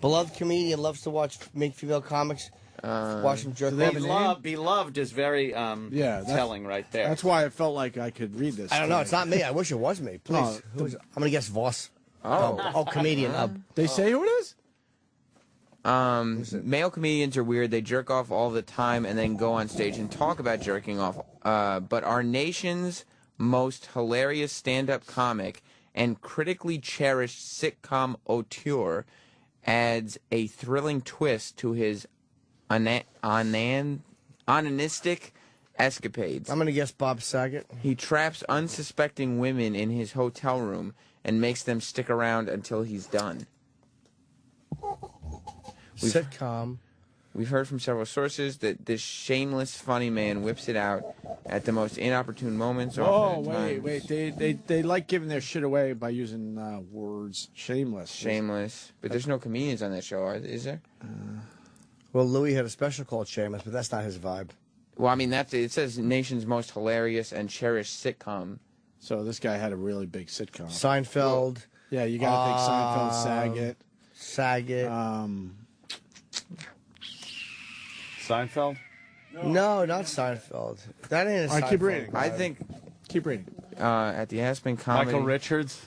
Speaker 4: Beloved comedian loves to make female comics watch him jerk off.
Speaker 2: Beloved is very telling right there.
Speaker 3: That's why I felt like I could read this.
Speaker 4: I don't know. It's not me. I wish it was me. Please.
Speaker 3: No,
Speaker 4: I'm going to guess Voss.
Speaker 6: Oh,
Speaker 4: comedian.
Speaker 3: They say who it is?
Speaker 6: Male comedians are weird. They jerk off all the time and then go on stage and talk about jerking off. But our nation's most hilarious stand-up comic and critically cherished sitcom auteur adds a thrilling twist to his onanistic escapades.
Speaker 4: I'm going to guess Bob Saget.
Speaker 6: He traps unsuspecting women in his hotel room and makes them stick around until he's done.
Speaker 4: Sitcom.
Speaker 6: We've heard from several sources that this shameless, funny man whips it out at the most inopportune moments.
Speaker 3: Oh, wait. They like giving their shit away by using words. Shameless.
Speaker 6: Shameless. But there's no comedians on that show, is there?
Speaker 4: Well, Louis had a special called Shameless, but that's not his vibe.
Speaker 6: Well, I mean, it says nation's most hilarious and cherished sitcom.
Speaker 3: So this guy had a really big sitcom.
Speaker 4: Seinfeld.
Speaker 3: Yeah, you got to think Seinfeld,
Speaker 4: Saget.
Speaker 2: Seinfeld?
Speaker 4: No, not Seinfeld. That ain't a Seinfeld.
Speaker 3: All right, keep reading.
Speaker 6: I think...
Speaker 3: Keep reading.
Speaker 6: At the Aspen Comedy...
Speaker 2: Michael Richards?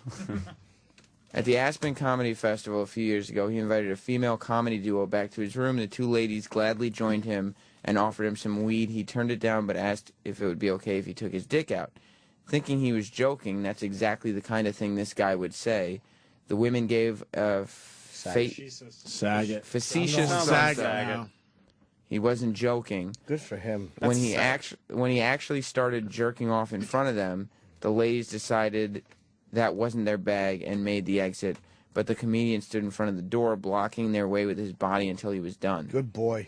Speaker 6: At the Aspen Comedy Festival a few years ago, he invited a female comedy duo back to his room. The two ladies gladly joined him and offered him some weed. He turned it down but asked if it would be okay if he took his dick out. Thinking he was joking, that's exactly the kind of thing this guy would say. The women gave a facetious
Speaker 3: Saget.
Speaker 6: He wasn't joking.
Speaker 4: Good for him.
Speaker 6: When he actually started jerking off in front of them, the ladies decided that wasn't their bag and made the exit. But the comedian stood in front of the door, blocking their way with his body until he was done.
Speaker 4: Good boy.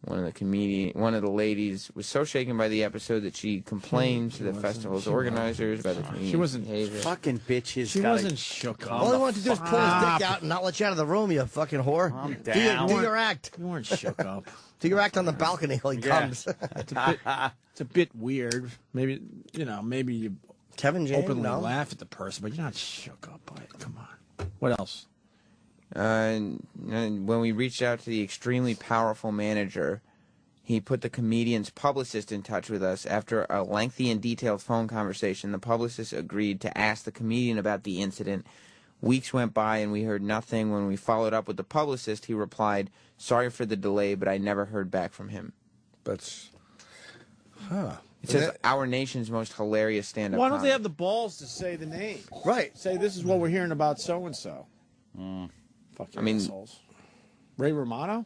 Speaker 6: One of the ladies was so shaken by the episode that she complained to the festival's organizers about the comedian's behavior.
Speaker 2: Fucking bitches.
Speaker 3: She wasn't shook up.
Speaker 4: All he wanted to do is pull his dick out and not let you out of the room, you fucking whore.
Speaker 2: I'm down.
Speaker 4: Do your act.
Speaker 3: You weren't shook up.
Speaker 4: Do your act on the balcony while he comes.
Speaker 3: It's a bit weird. Maybe you
Speaker 4: Kevin James,
Speaker 3: openly laugh at the person, but you're not shook up by it. Come on. What else?
Speaker 6: And when we reached out to the extremely powerful manager, he put the comedian's publicist in touch with us. After a lengthy and detailed phone conversation, the publicist agreed to ask the comedian about the incident. Weeks went by and we heard nothing. When we followed up with the publicist, he replied, "Sorry for the delay, but I never heard back from him."
Speaker 4: But,
Speaker 6: It says our nation's most hilarious stand-up
Speaker 3: Why don't
Speaker 6: comedy.
Speaker 3: they have the balls to say the name?
Speaker 4: Right.
Speaker 3: Say, this is what we're hearing about so-and-so. Fucking assholes. Ray Romano?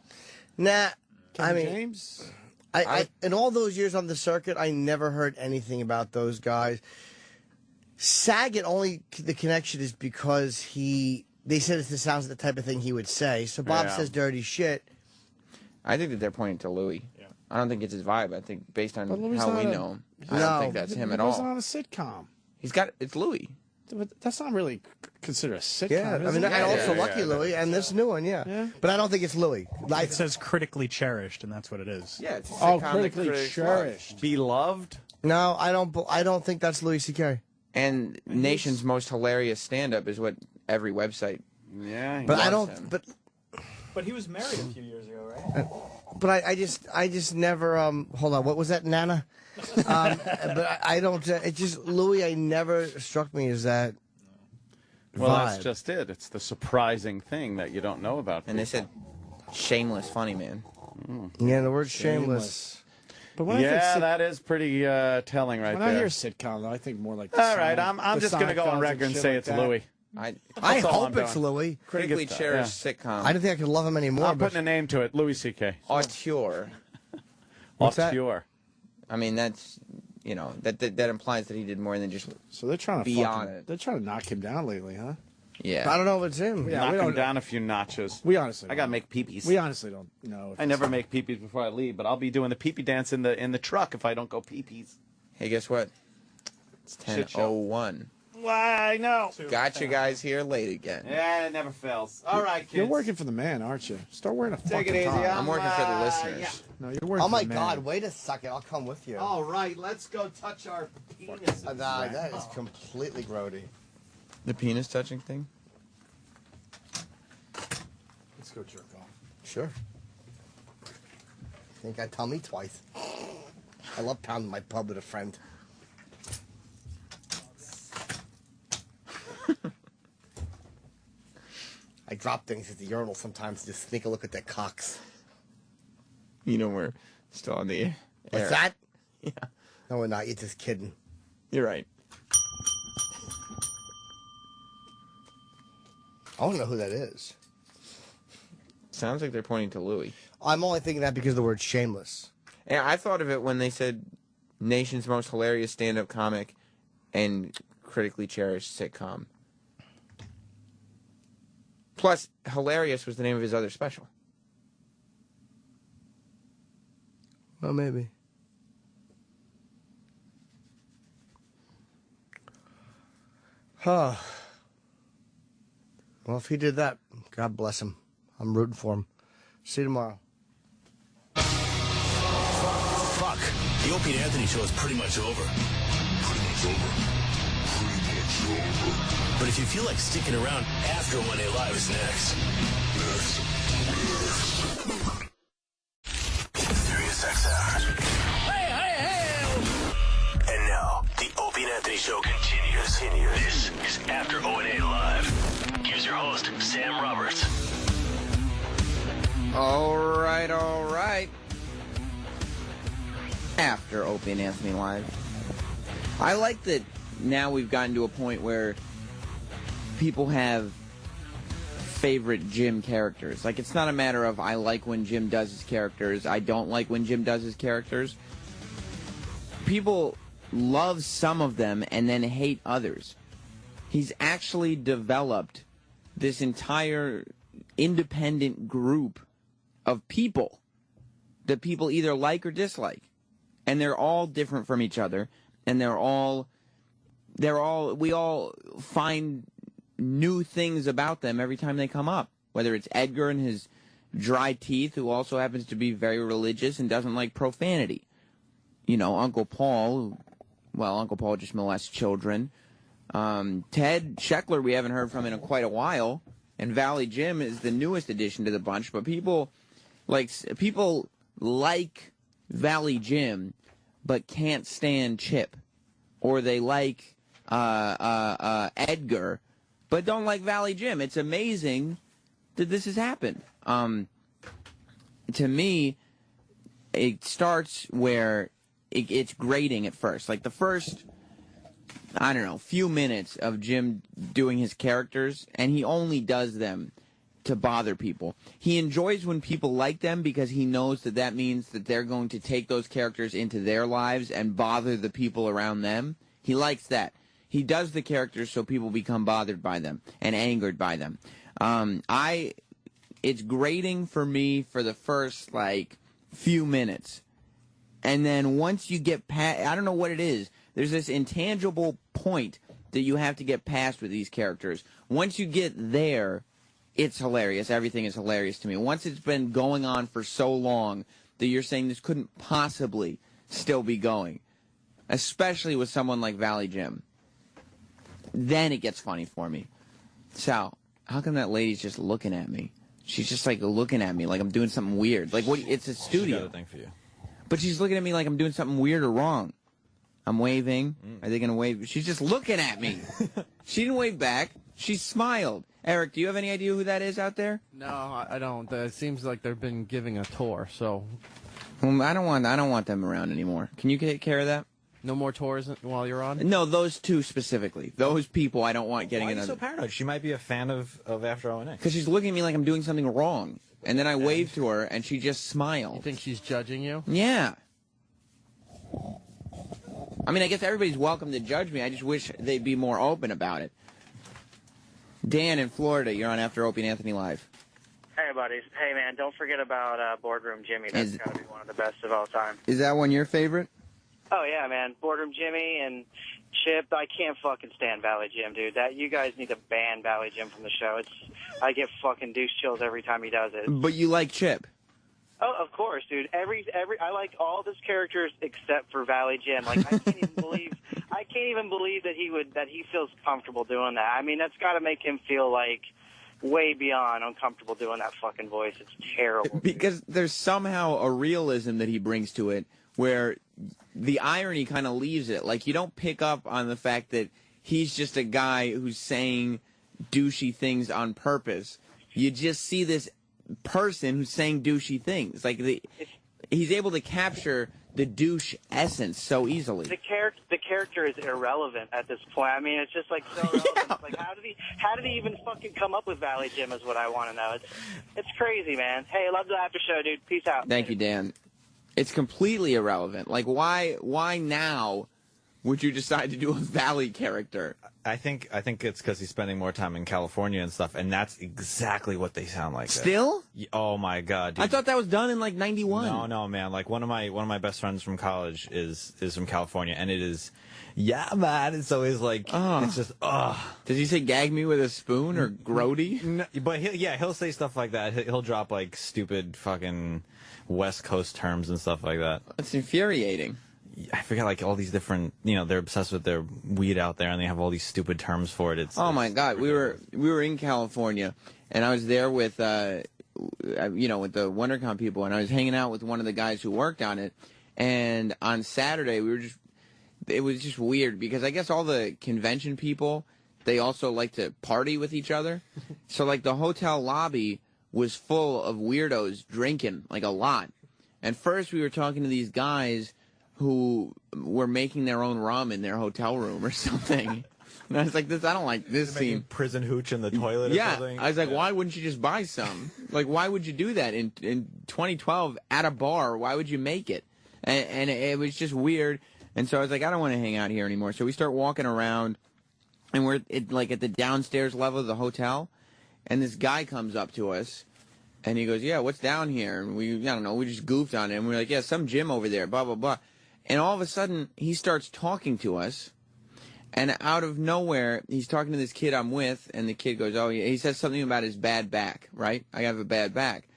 Speaker 4: Nah.
Speaker 3: Kevin James?
Speaker 4: I in all those years on the circuit, I never heard anything about those guys. Saget, only the connection is because they said it sounds like the type of thing he would say. So Bob says dirty shit.
Speaker 6: I think that they're pointing to Louis. Yeah. I don't think it's his vibe. I think based on
Speaker 3: Louis
Speaker 6: how we know him, I don't think that's him at all.
Speaker 3: He's on a sitcom.
Speaker 6: It's Louis.
Speaker 3: But that's not really considered a sitcom.
Speaker 4: Yeah, I mean, I also Lucky Louie, and this new one, but I don't think it's Louis.
Speaker 13: It says critically cherished, and that's what it is.
Speaker 6: Yeah, it's a sitcom
Speaker 3: critically cherished.
Speaker 2: Beloved?
Speaker 4: No, I don't think that's Louis C.K.
Speaker 6: And nation's most hilarious stand-up is what every website.
Speaker 2: Yeah,
Speaker 4: but I don't.
Speaker 6: Him.
Speaker 13: But he was married a few years ago, right?
Speaker 4: But I just never. Hold on, what was that, Nana? But I don't. It just Louis. I never struck me as that.
Speaker 2: Well, that's just it. It's the surprising thing that you don't know about.
Speaker 6: And they said, shameless funny man.
Speaker 4: Yeah, the word shameless.
Speaker 3: But when
Speaker 2: that is pretty telling right
Speaker 3: when
Speaker 2: there.
Speaker 3: I hear sitcom, though, I think more like.
Speaker 2: All right, I'm just going to go on record and say it's Louis.
Speaker 4: I hope it's Louis.
Speaker 6: Critically cherished sitcom.
Speaker 4: I didn't think I could love him anymore.
Speaker 2: I'm putting a name to it. Louis C.K.
Speaker 6: Auteur.
Speaker 4: What's that?
Speaker 2: Auteur.
Speaker 6: I mean, that's, that implies that he did more than just
Speaker 3: So they're trying to
Speaker 6: be on it.
Speaker 3: They're trying to knock him down lately, huh?
Speaker 6: Yeah.
Speaker 4: I don't know if it's him.
Speaker 3: Yeah,
Speaker 2: Knock
Speaker 3: we
Speaker 2: him
Speaker 3: don't
Speaker 2: down a few notches.
Speaker 3: We honestly
Speaker 2: I got to make peepees.
Speaker 3: We honestly don't know.
Speaker 2: I never make peepees before I leave, but I'll be doing the peepee dance in the truck if I don't go peepees.
Speaker 6: Hey, guess what? It's 10:01.
Speaker 2: Why, I know.
Speaker 6: Got you guys here late again.
Speaker 2: Yeah, it never fails. All right, kids.
Speaker 3: You're working for the man, aren't you? Start wearing a
Speaker 2: Take
Speaker 3: fucking
Speaker 2: it easy.
Speaker 3: tie.
Speaker 6: I'm working for the listeners.
Speaker 2: Yeah.
Speaker 3: No, you're working
Speaker 4: Oh
Speaker 3: for
Speaker 4: my
Speaker 3: the man.
Speaker 4: God! Wait a second. I'll come with you.
Speaker 2: All right, let's go touch our penises.
Speaker 4: That is completely grody.
Speaker 6: The penis touching thing?
Speaker 3: Let's go jerk off.
Speaker 4: Sure. Think I tell me twice. I love pounding my pub with a friend. I drop things at the urinal sometimes to just sneak a look at their cocks.
Speaker 6: We're still on the air.
Speaker 4: What's that?
Speaker 6: Yeah.
Speaker 4: No, we're not. You're just kidding.
Speaker 6: You're right.
Speaker 4: I don't know who that is.
Speaker 6: Sounds like they're pointing to Louis.
Speaker 4: I'm only thinking that because of the word shameless.
Speaker 6: Yeah, I thought of it when they said nation's most hilarious stand-up comic and critically cherished sitcom. Plus, Hilarious was the name of his other special.
Speaker 4: Well, maybe. Huh. Well, if he did that, God bless him. I'm rooting for him. See you tomorrow.
Speaker 10: Fuck. The Opie and Anthony show is pretty much over. But if you feel like sticking around after 1A Live is next. Sirius XM. Hey! And now, the Opie and Anthony show continues. This is After 1A Live. Here's your host, Sam Roberts.
Speaker 6: All right. After Opie and Anthony Live. I like that now we've gotten to a point where people have favorite Jim characters. Like, it's not a matter of I like when Jim does his characters, I don't like when Jim does his characters. People love some of them and then hate others. He's actually developed this entire independent group of people that people either like or dislike. And they're all different from each other. And we all find new things about them every time they come up. Whether it's Edgar and his dry teeth, who also happens to be very religious and doesn't like profanity. Uncle Paul, Uncle Paul just molests children. Ted Scheckler, we haven't heard from in quite a while. And Valley Jim is the newest addition to the bunch. But people like Valley Jim, but can't stand Chip. Or they like Edgar, but don't like Valley Jim. It's amazing that this has happened. To me, it starts where it's grating at first. Like the first, few minutes of Jim doing his characters, and he only does them to bother people. He enjoys when people like them because he knows that means that they're going to take those characters into their lives and bother the people around them. He likes that. He does the characters so people become bothered by them and angered by them. It's grating for me for the first, few minutes. And then once you get past, I don't know what it is, there's this intangible point that you have to get past with these characters. Once you get there, it's hilarious. Everything is hilarious to me. Once it's been going on for so long that you're saying this couldn't possibly still be going, especially with someone like Valley Jim, then it gets funny for me. Sal, how come that lady's just looking at me? She's just looking at me like I'm doing something weird. Like, what? It's a studio.
Speaker 11: She's got a thing for you.
Speaker 6: But she's looking at me like I'm doing something weird or wrong. I'm waving. Are they going to wave? She's just looking at me. She didn't wave back. She smiled. Eric, do you have any idea who that is out there?
Speaker 14: No, I don't. It seems like they've been giving a tour, so.
Speaker 6: I don't want them around anymore. Can you take care of that?
Speaker 14: No more tours while you're on?
Speaker 6: No, those two specifically. Those people I don't want getting
Speaker 15: Why are you
Speaker 6: another.
Speaker 15: so paranoid? She might be a fan of After O&A.
Speaker 6: Because she's looking at me like I'm doing something wrong. And then I wave to her, and she just smiled.
Speaker 14: You think she's judging you?
Speaker 6: Yeah. I mean, I guess everybody's welcome to judge me. I just wish they'd be more open about it. Dan in Florida, you're on After Opie and Anthony Live.
Speaker 23: Hey, buddies. Hey, man, don't forget about Boardroom Jimmy. That's got to be one of the best of all time.
Speaker 6: Is that one your favorite?
Speaker 23: Oh, yeah, man. Boardroom Jimmy and Chip. I can't fucking stand Valley Jim, dude. You guys need to ban Valley Jim from the show. I get fucking douche chills every time he does it.
Speaker 6: But you like Chip?
Speaker 23: Oh, of course, dude. I like all of his characters except for Valley Jim. Like, I can't even believe that he feels comfortable doing that. I mean, that's got to make him feel like way beyond uncomfortable doing that fucking voice. It's terrible.
Speaker 6: Because there's somehow a realism that he brings to it where the irony kind of leaves it. Like, you don't pick up on the fact that he's just a guy who's saying douchey things on purpose. You just see this person who's saying douchey things. Like, he's able to capture the douche essence so easily.
Speaker 23: The character is irrelevant at this point. I mean, it's just like so irrelevant. It's like, how did he even fucking come up with Valley Jim is what I want to know. It's crazy, man. Hey, love the after show, dude. Peace out.
Speaker 6: Thank you, Dan. It's completely irrelevant. Like, why now would you decide to do a Valley character?
Speaker 15: I think it's because he's spending more time in California and stuff, and that's exactly what they sound like.
Speaker 6: Still?
Speaker 15: Oh my god, dude.
Speaker 6: I thought that was done in like '91.
Speaker 15: No, man. Like one of my best friends from college is from California, and it is, yeah, man. It's always like it's just Does
Speaker 6: he say "gag me with a spoon" or "grody"?
Speaker 15: No, but he'll say stuff like that. He'll drop like stupid fucking West Coast terms and stuff like that.
Speaker 6: It's infuriating.
Speaker 15: I forget, like, all these different, they're obsessed with their weed out there, and they have all these stupid terms for it.
Speaker 6: Oh my God, we were in California, and I was there with, with the WonderCon people, and I was hanging out with one of the guys who worked on it, and on Saturday it was just weird because I guess all the convention people, they also like to party with each other, so like the hotel lobby was full of weirdos drinking like a lot, and first we were talking to these guys who were making their own rum in their hotel room or something. And I was like, I don't like this scene.
Speaker 15: Prison hooch in the toilet or something?
Speaker 6: I was like, why wouldn't you just buy some? Like, why would you do that in 2012 at a bar? Why would you make it? And it was just weird. And so I was like, I don't want to hang out here anymore. So we start walking around, and we're at the downstairs level of the hotel, and this guy comes up to us. And he goes, yeah, what's down here? And we just goofed on it. And we're like, yeah, some gym over there, blah, blah, blah. And all of a sudden, he starts talking to us. And out of nowhere, he's talking to this kid I'm with. And the kid goes, oh, yeah. He says something about his bad back, right? I have a bad back.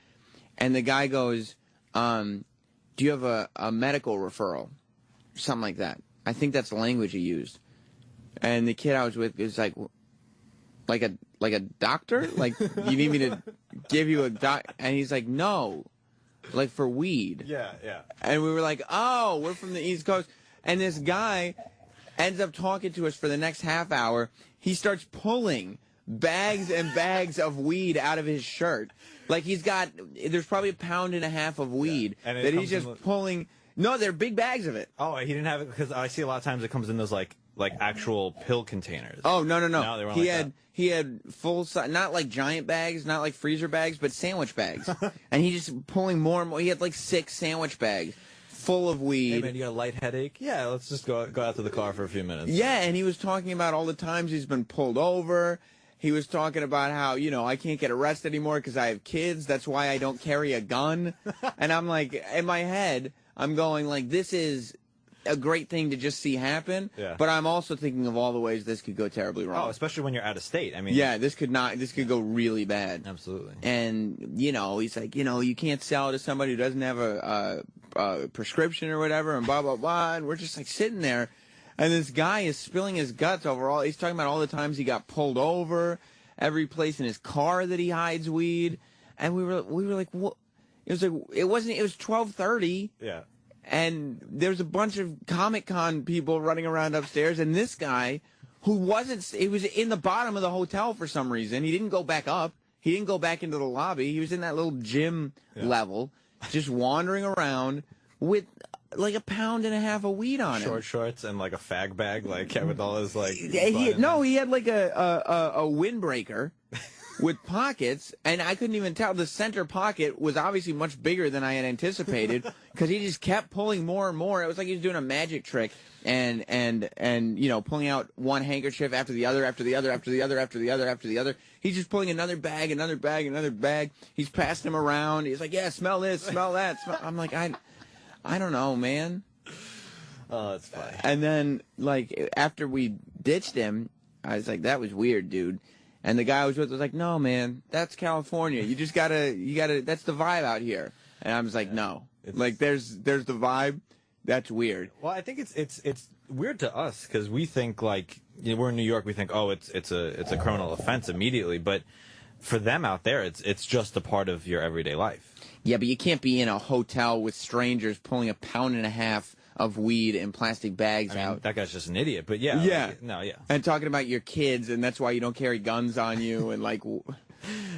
Speaker 6: And the guy goes, do you have a medical referral? Something like that. I think that's the language he used. And the kid I was with is like a doctor? Like, you need me to give you a doc? And he's like, no. Like for weed.
Speaker 15: Yeah.
Speaker 6: And we were like, oh, we're from the East Coast. And this guy ends up talking to us for the next half hour. He starts pulling bags and bags of weed out of his shirt. Like there's probably 1.5 pounds of weed that he's just pulling. No, they're big bags of it.
Speaker 15: Oh, he didn't have it because I see a lot of times it comes in those like actual pill containers.
Speaker 6: Oh, no.
Speaker 15: They weren't
Speaker 6: He had full size, not like giant bags, not like freezer bags, but sandwich bags. And he's just pulling more and more. He had like 6 sandwich bags full of weed.
Speaker 15: Hey, man, you got a light headache? Yeah, let's just go out to the car for a few minutes.
Speaker 6: Yeah, and he was talking about all the times he's been pulled over. He was talking about how, I can't get arrested anymore because I have kids. That's why I don't carry a gun. And I'm like, in my head, I'm going like, this is a great thing to just see happen, but I'm also thinking of all the ways this could go terribly wrong.
Speaker 15: Oh, especially when you're out of state. I mean,
Speaker 6: yeah, this could go really bad.
Speaker 15: Absolutely.
Speaker 6: And he's like, you can't sell it to somebody who doesn't have a prescription or whatever, and blah blah blah. And we're just like sitting there, and this guy is spilling his guts over all. He's talking about all the times he got pulled over, every place in his car that he hides weed, and we were like, what? It was 12:30.
Speaker 15: Yeah.
Speaker 6: And there's a bunch of Comic-Con people running around upstairs, and this guy who wasn't. He was in the bottom of the hotel for some reason. He didn't go back up. He didn't go back into the lobby. He was in that little gym level, just wandering around with like 1.5 pounds of weed on him.
Speaker 15: Short shorts and like a fag bag, like with all his like.
Speaker 6: He had like a windbreaker with pockets, and I couldn't even tell. The center pocket was obviously much bigger than I had anticipated because he just kept pulling more and more. It was like he was doing a magic trick, and you know, pulling out one handkerchief after the other, after the other, after the other, after the other, after the other. He's just pulling another bag, another bag, another bag. He's passing them around. He's like, yeah, smell this, smell that. I'm like, I don't know, man.
Speaker 15: Oh, that's funny.
Speaker 6: And then, like, after we ditched him, I was like, that was weird, dude. And the guy I was with was like, no, man, that's California. You gotta, that's the vibe out here. And I was like, no. Like, there's the vibe. That's weird.
Speaker 15: Well, I think it's weird to us because we think, like, you know, we're in New York, we think, oh, it's a criminal offense immediately. But for them out there, it's just a part of your everyday life.
Speaker 6: Yeah, but you can't be in a hotel with strangers pulling 1.5 pounds of weed in plastic bags out.
Speaker 15: That guy's just an idiot, but yeah.
Speaker 6: Yeah.
Speaker 15: Like, no, yeah.
Speaker 6: And talking about your kids, and that's why you don't carry guns on you, and like,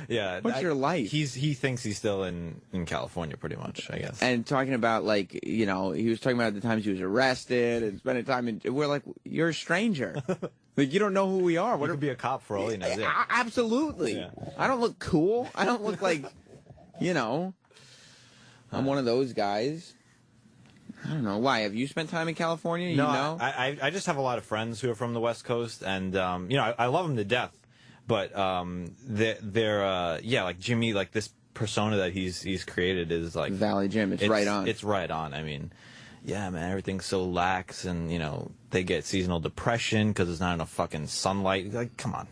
Speaker 15: yeah.
Speaker 6: What's your life?
Speaker 15: He thinks he's still in California, pretty much, I guess.
Speaker 6: And talking about, like, you know, he was talking about the times he was arrested and spending time in, we're like, you're a stranger. Like, you don't know who we are.
Speaker 15: What could be a cop for all you know. Yeah.
Speaker 6: Absolutely. Yeah. I don't look cool. I don't look like, you know, I'm one of those guys. I don't know. Why? Have you spent time in California?
Speaker 15: No,
Speaker 6: you know?
Speaker 15: I just have a lot of friends who are from the West Coast, and, you know, I love them to death. But they're yeah, like Jimmy, like this persona that he's created is like
Speaker 6: Valley Jim. It's right on.
Speaker 15: It's right on. I mean, yeah, man, everything's so lax, and you know they get seasonal depression because there's not enough fucking sunlight. Like, come on,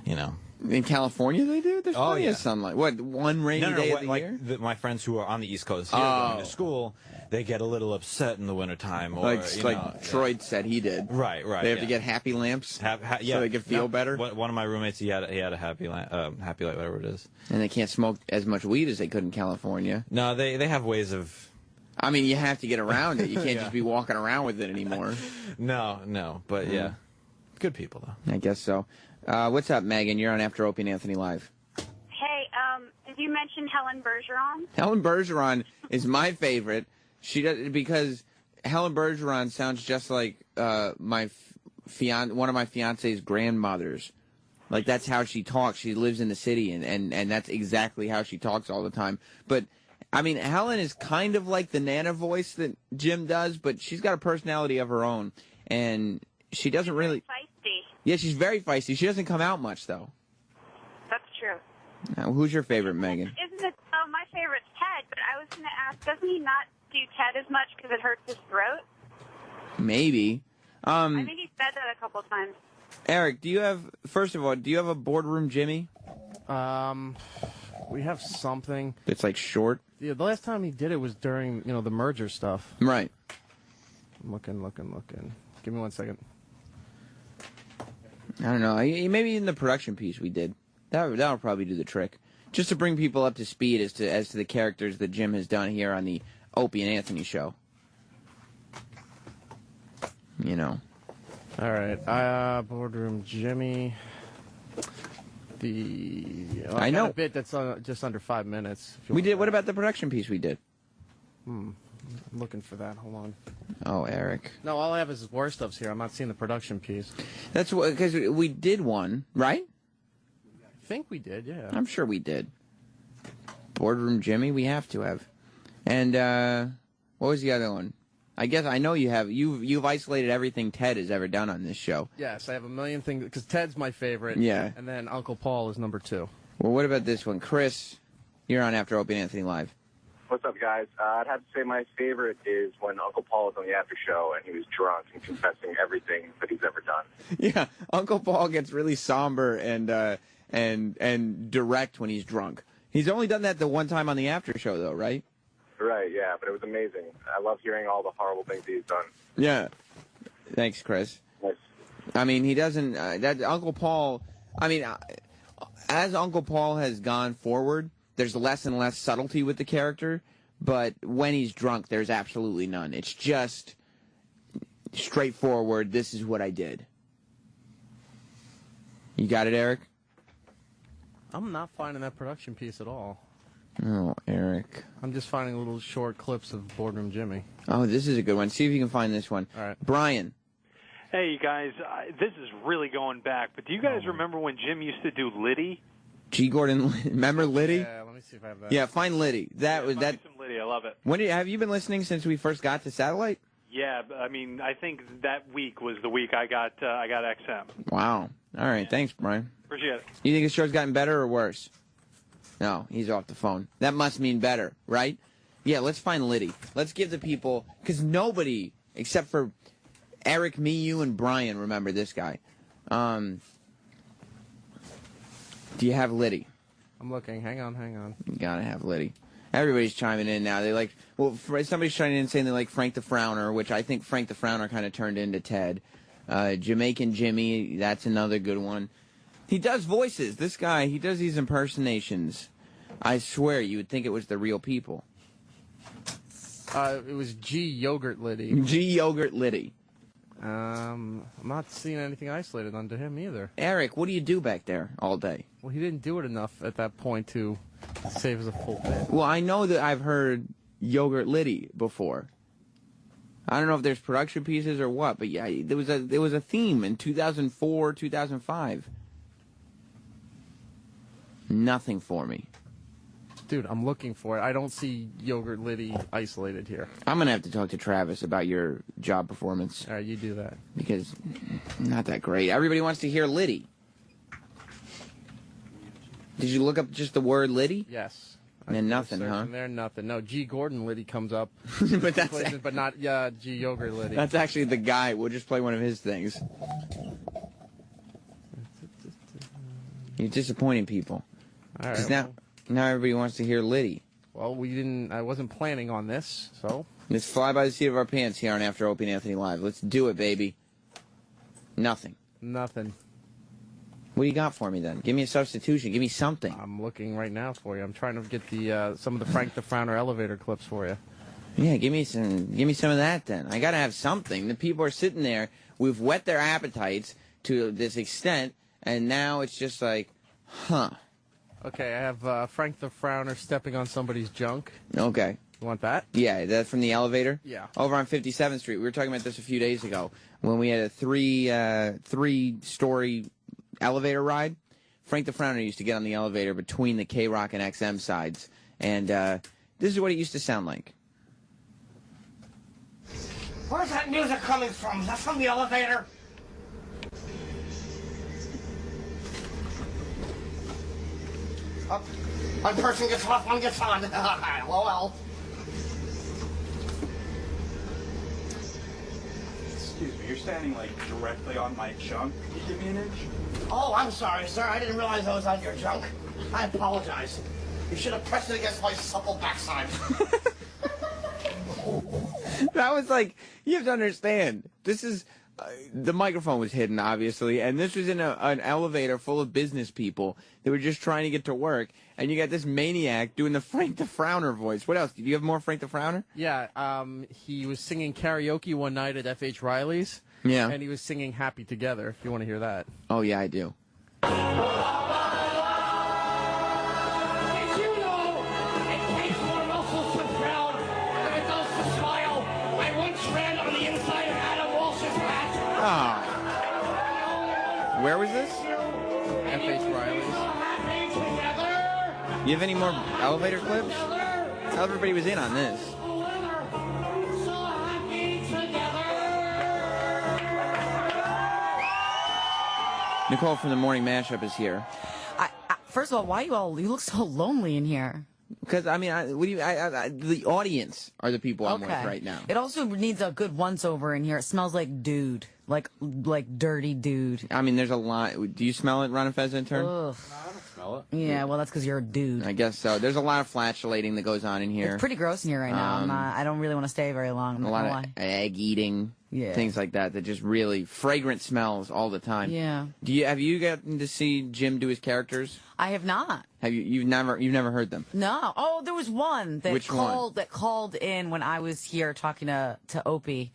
Speaker 15: you know.
Speaker 6: In California, they do. There's plenty of sunlight. What, one rainy day of the year?
Speaker 15: My friends who are on the East Coast here going to school, they get a little upset in the wintertime. Or,
Speaker 6: like Troy said he did.
Speaker 15: Right.
Speaker 6: They have to get happy lamps so they can feel better.
Speaker 15: One of my roommates, he had a happy light, whatever it is.
Speaker 6: And they can't smoke as much weed as they could in California.
Speaker 15: No, they have ways of...
Speaker 6: I mean, you have to get around it. You can't just be walking around with it anymore.
Speaker 15: No, but yeah. Good people, though.
Speaker 6: I guess so. What's up, Megan? You're on After Opie and Anthony Live.
Speaker 16: Hey, did you mention Helen Bergeron?
Speaker 6: Helen Bergeron is my favorite. She does, because Helen Bergeron sounds just like one of my fiance's grandmothers. Like, that's how she talks. She lives in the city, and that's exactly how she talks all the time. But, I mean, Helen is kind of like the Nana voice that Jim does, but she's got a personality of her own. And she doesn't really...
Speaker 16: Feisty.
Speaker 6: Yeah, she's very feisty. She doesn't come out much, though.
Speaker 16: That's true.
Speaker 6: Now, who's your favorite, Megan?
Speaker 16: Isn't it? My favorite's Ted, but I was going to ask, doesn't he not do Ted as much because it hurts his throat?
Speaker 6: Maybe.
Speaker 16: I think he said that a couple times.
Speaker 6: Eric, first of all, do you have a boardroom Jimmy?
Speaker 14: We have something.
Speaker 6: It's like short?
Speaker 14: Yeah, the last time he did it was during, the merger stuff.
Speaker 6: Right.
Speaker 14: I'm looking. Give me 1 second.
Speaker 6: I don't know. Maybe in the production piece we did. That'll probably do the trick. Just to bring people up to speed as to the characters that Jim has done here on the Opie and Anthony show. You know.
Speaker 14: All right. Boardroom Jimmy. I know. Got a bit that's just under 5 minutes.
Speaker 6: We did. What about the production piece we did?
Speaker 14: I'm looking for that. Hold on.
Speaker 6: Oh, Eric.
Speaker 14: No, all I have is war stuffs here. I'm not seeing the production piece.
Speaker 6: That's because we did one, right?
Speaker 14: I think we did, yeah.
Speaker 6: I'm sure we did. Boardroom Jimmy, we have to have. And what was the other one? I guess I know you have. You've isolated everything Ted has ever done on this show.
Speaker 14: Yes, I have a million things because Ted's my favorite.
Speaker 6: Yeah.
Speaker 14: And then Uncle Paul is number 2.
Speaker 6: Well, what about this one, Chris? You're on After Opie and Anthony Live.
Speaker 5: What's up, guys? I'd have to say my favorite is when Uncle Paul was on the after show and he was drunk and confessing everything that he's ever done.
Speaker 6: Yeah, Uncle Paul gets really somber and direct when he's drunk. He's only done that the one time on the after show, though, right?
Speaker 5: Right, yeah, but it was amazing. I love hearing all the horrible things he's done.
Speaker 6: Yeah. Thanks, Chris.
Speaker 5: Nice.
Speaker 6: I mean, he doesn't... that Uncle Paul... I mean, as Uncle Paul has gone forward, there's less and less subtlety with the character, but when he's drunk, there's absolutely none. It's just straightforward, this is what I did. You got it, Eric?
Speaker 14: I'm not finding that production piece at all.
Speaker 6: Oh, Eric.
Speaker 14: I'm just finding little short clips of Boardroom Jimmy.
Speaker 6: Oh, this is a good one. See if you can find this one.
Speaker 14: All right.
Speaker 6: Brian.
Speaker 17: Hey, you guys, this is really going back, but do you guys remember when Jim used to do Liddy?
Speaker 6: G. Gordon, remember Liddy?
Speaker 14: Yeah, let me see if I have that.
Speaker 6: Yeah, find Liddy. That was that.
Speaker 17: Some Liddy, I love it.
Speaker 6: Have you been listening since we first got to satellite?
Speaker 17: Yeah, I mean, I think that week was the week I got XM.
Speaker 6: Wow. All right, thanks, Brian.
Speaker 17: Appreciate it.
Speaker 6: You think the show's gotten better or worse? No, he's off the phone. That must mean better, right? Yeah, let's find Liddy. Let's give the people, because nobody, except for Eric, me, you, and Brian, remember this guy. Do you have Liddy?
Speaker 14: I'm looking. Hang on.
Speaker 6: You gotta have Liddy. Everybody's chiming in now. They like, well, somebody's chiming in saying they like Frank the Frowner, which I think Frank the Frowner kind of turned into Ted. Jamaican Jimmy, that's another good one. He does voices. This guy, he does these impersonations. I swear, you would think it was the real people.
Speaker 14: It was G. Yogurt Liddy.
Speaker 6: G. Yogurt Liddy.
Speaker 14: I'm not seeing anything isolated onto him either.
Speaker 6: Eric, what do you do back there all day?
Speaker 14: Well, he didn't do it enough at that point to save as a full bit.
Speaker 6: Well, I know that I've heard Yogurt Liddy before. I don't know if there's production pieces or what, but yeah, there was a theme in 2004, 2005. Nothing for me.
Speaker 14: Dude, I'm looking for it. I don't see Yogurt Liddy isolated here.
Speaker 6: I'm going to have to talk to Travis about your job performance.
Speaker 14: All right, you do that.
Speaker 6: Because not that great. Everybody wants to hear Liddy. Did you look up just the word Liddy?
Speaker 14: Yes.
Speaker 6: And nothing, huh?
Speaker 14: There, nothing. No, G. Gordon Liddy comes up.
Speaker 6: but
Speaker 14: but not G. Yogurt Liddy.
Speaker 6: That's actually the guy. We'll just play one of his things. You're disappointing people.
Speaker 14: All right.
Speaker 6: Because now everybody wants to hear Liddy.
Speaker 14: Well, I wasn't planning on this, so.
Speaker 6: Let's fly by the seat of our pants here on After Opie and Anthony Live. Let's do it, baby. Nothing.
Speaker 14: Nothing.
Speaker 6: What do you got for me then? Give me a substitution. Give me something.
Speaker 14: I'm looking right now for you. I'm trying to get the some of the Frank the Frowner elevator clips for you.
Speaker 6: Yeah, give me some of that then. I got to have something. The people are sitting there. We've whet their appetites to this extent, and now it's just like, huh.
Speaker 14: Okay, I have Frank the Frowner stepping on somebody's junk.
Speaker 6: Okay.
Speaker 14: You want that?
Speaker 6: Yeah, that's from the elevator?
Speaker 14: Yeah.
Speaker 6: Over on 57th Street. We were talking about this a few days ago when we had a three-story elevator ride. Frank the Frowner used to get on the elevator between the K-Rock and XM sides, and this is what it used to sound like.
Speaker 20: Where's that music coming from? Is that from the elevator? One person gets off, one gets on. LOL.
Speaker 21: Excuse me, you're standing like directly on my junk. Can you give me an inch?
Speaker 20: Oh, I'm sorry, sir. I didn't realize I was on your junk. I apologize. You should have pressed it against my supple backside.
Speaker 6: That was like, you have to understand, this is, the microphone was hidden, obviously, and this was in an elevator full of business people that were just trying to get to work, and you got this maniac doing the Frank the Frowner voice. What else? Did you have more Frank the Frowner?
Speaker 14: Yeah, he was singing karaoke one night at F.H. Riley's.
Speaker 6: Yeah.
Speaker 14: And he was singing Happy Together, if you want to hear that.
Speaker 6: Oh, yeah, I do. Oh. Where was this?
Speaker 14: F.H. Riley's.
Speaker 6: You have any more elevator clips? Everybody was in on this. Nicole from the Morning Mashup is here.
Speaker 24: First of all, you look so lonely in here.
Speaker 6: Because, I mean, the audience are the people I'm with right now.
Speaker 24: It also needs a good once-over in here. It smells like dude. Like dirty dude.
Speaker 6: I mean, there's a lot. Do you smell it, Ron and Fez intern?
Speaker 24: Ugh.
Speaker 6: No, I don't smell it.
Speaker 24: Yeah, well, that's because you're a dude.
Speaker 6: I guess so. There's a lot of flatulating that goes on in here.
Speaker 24: It's pretty gross in here right now. I don't really want to stay very long.
Speaker 6: A lot of egg eating, things like that just really fragrant smells all the time.
Speaker 24: Yeah.
Speaker 6: Have you gotten to see Jim do his characters?
Speaker 24: I have not.
Speaker 6: Have you? You've never heard them?
Speaker 24: No. Oh, there was one that
Speaker 6: Which
Speaker 24: called in when I was here talking to Opie.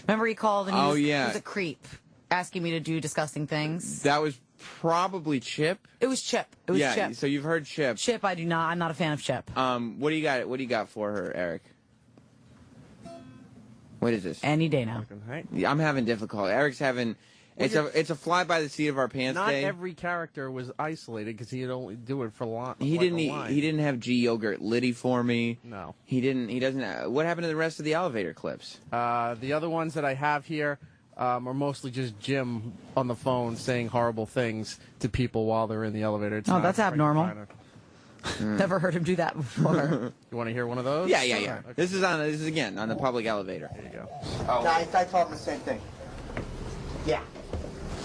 Speaker 24: Remember he called and he was a creep. asking me to do disgusting things?
Speaker 6: That was probably Chip.
Speaker 24: It was Chip. It was
Speaker 6: yeah,
Speaker 24: Chip.
Speaker 6: So you've heard Chip.
Speaker 24: Chip, I do not. I'm not a fan of Chip.
Speaker 6: What do you got? What do you got for her, Eric? What is this?
Speaker 24: Any day now.
Speaker 6: Yeah, I'm having difficulty. Eric's having. It's a fly by the seat of our pants
Speaker 14: Not
Speaker 6: day.
Speaker 14: every character was isolated because he'd only do it for long.
Speaker 6: He didn't have G Yogurt Liddy for me.
Speaker 14: No.
Speaker 6: He doesn't. What happened to the rest of the elevator clips?
Speaker 14: The other ones that I have here are mostly just Jim on the phone saying horrible things to people while they're in the elevator. It's not
Speaker 24: that's abnormal. Never heard him do that before.
Speaker 14: You want to hear one of those?
Speaker 6: Yeah.
Speaker 14: Okay.
Speaker 6: This is again on the public elevator.
Speaker 14: There you go.
Speaker 20: Oh. I told him the same thing. Yeah.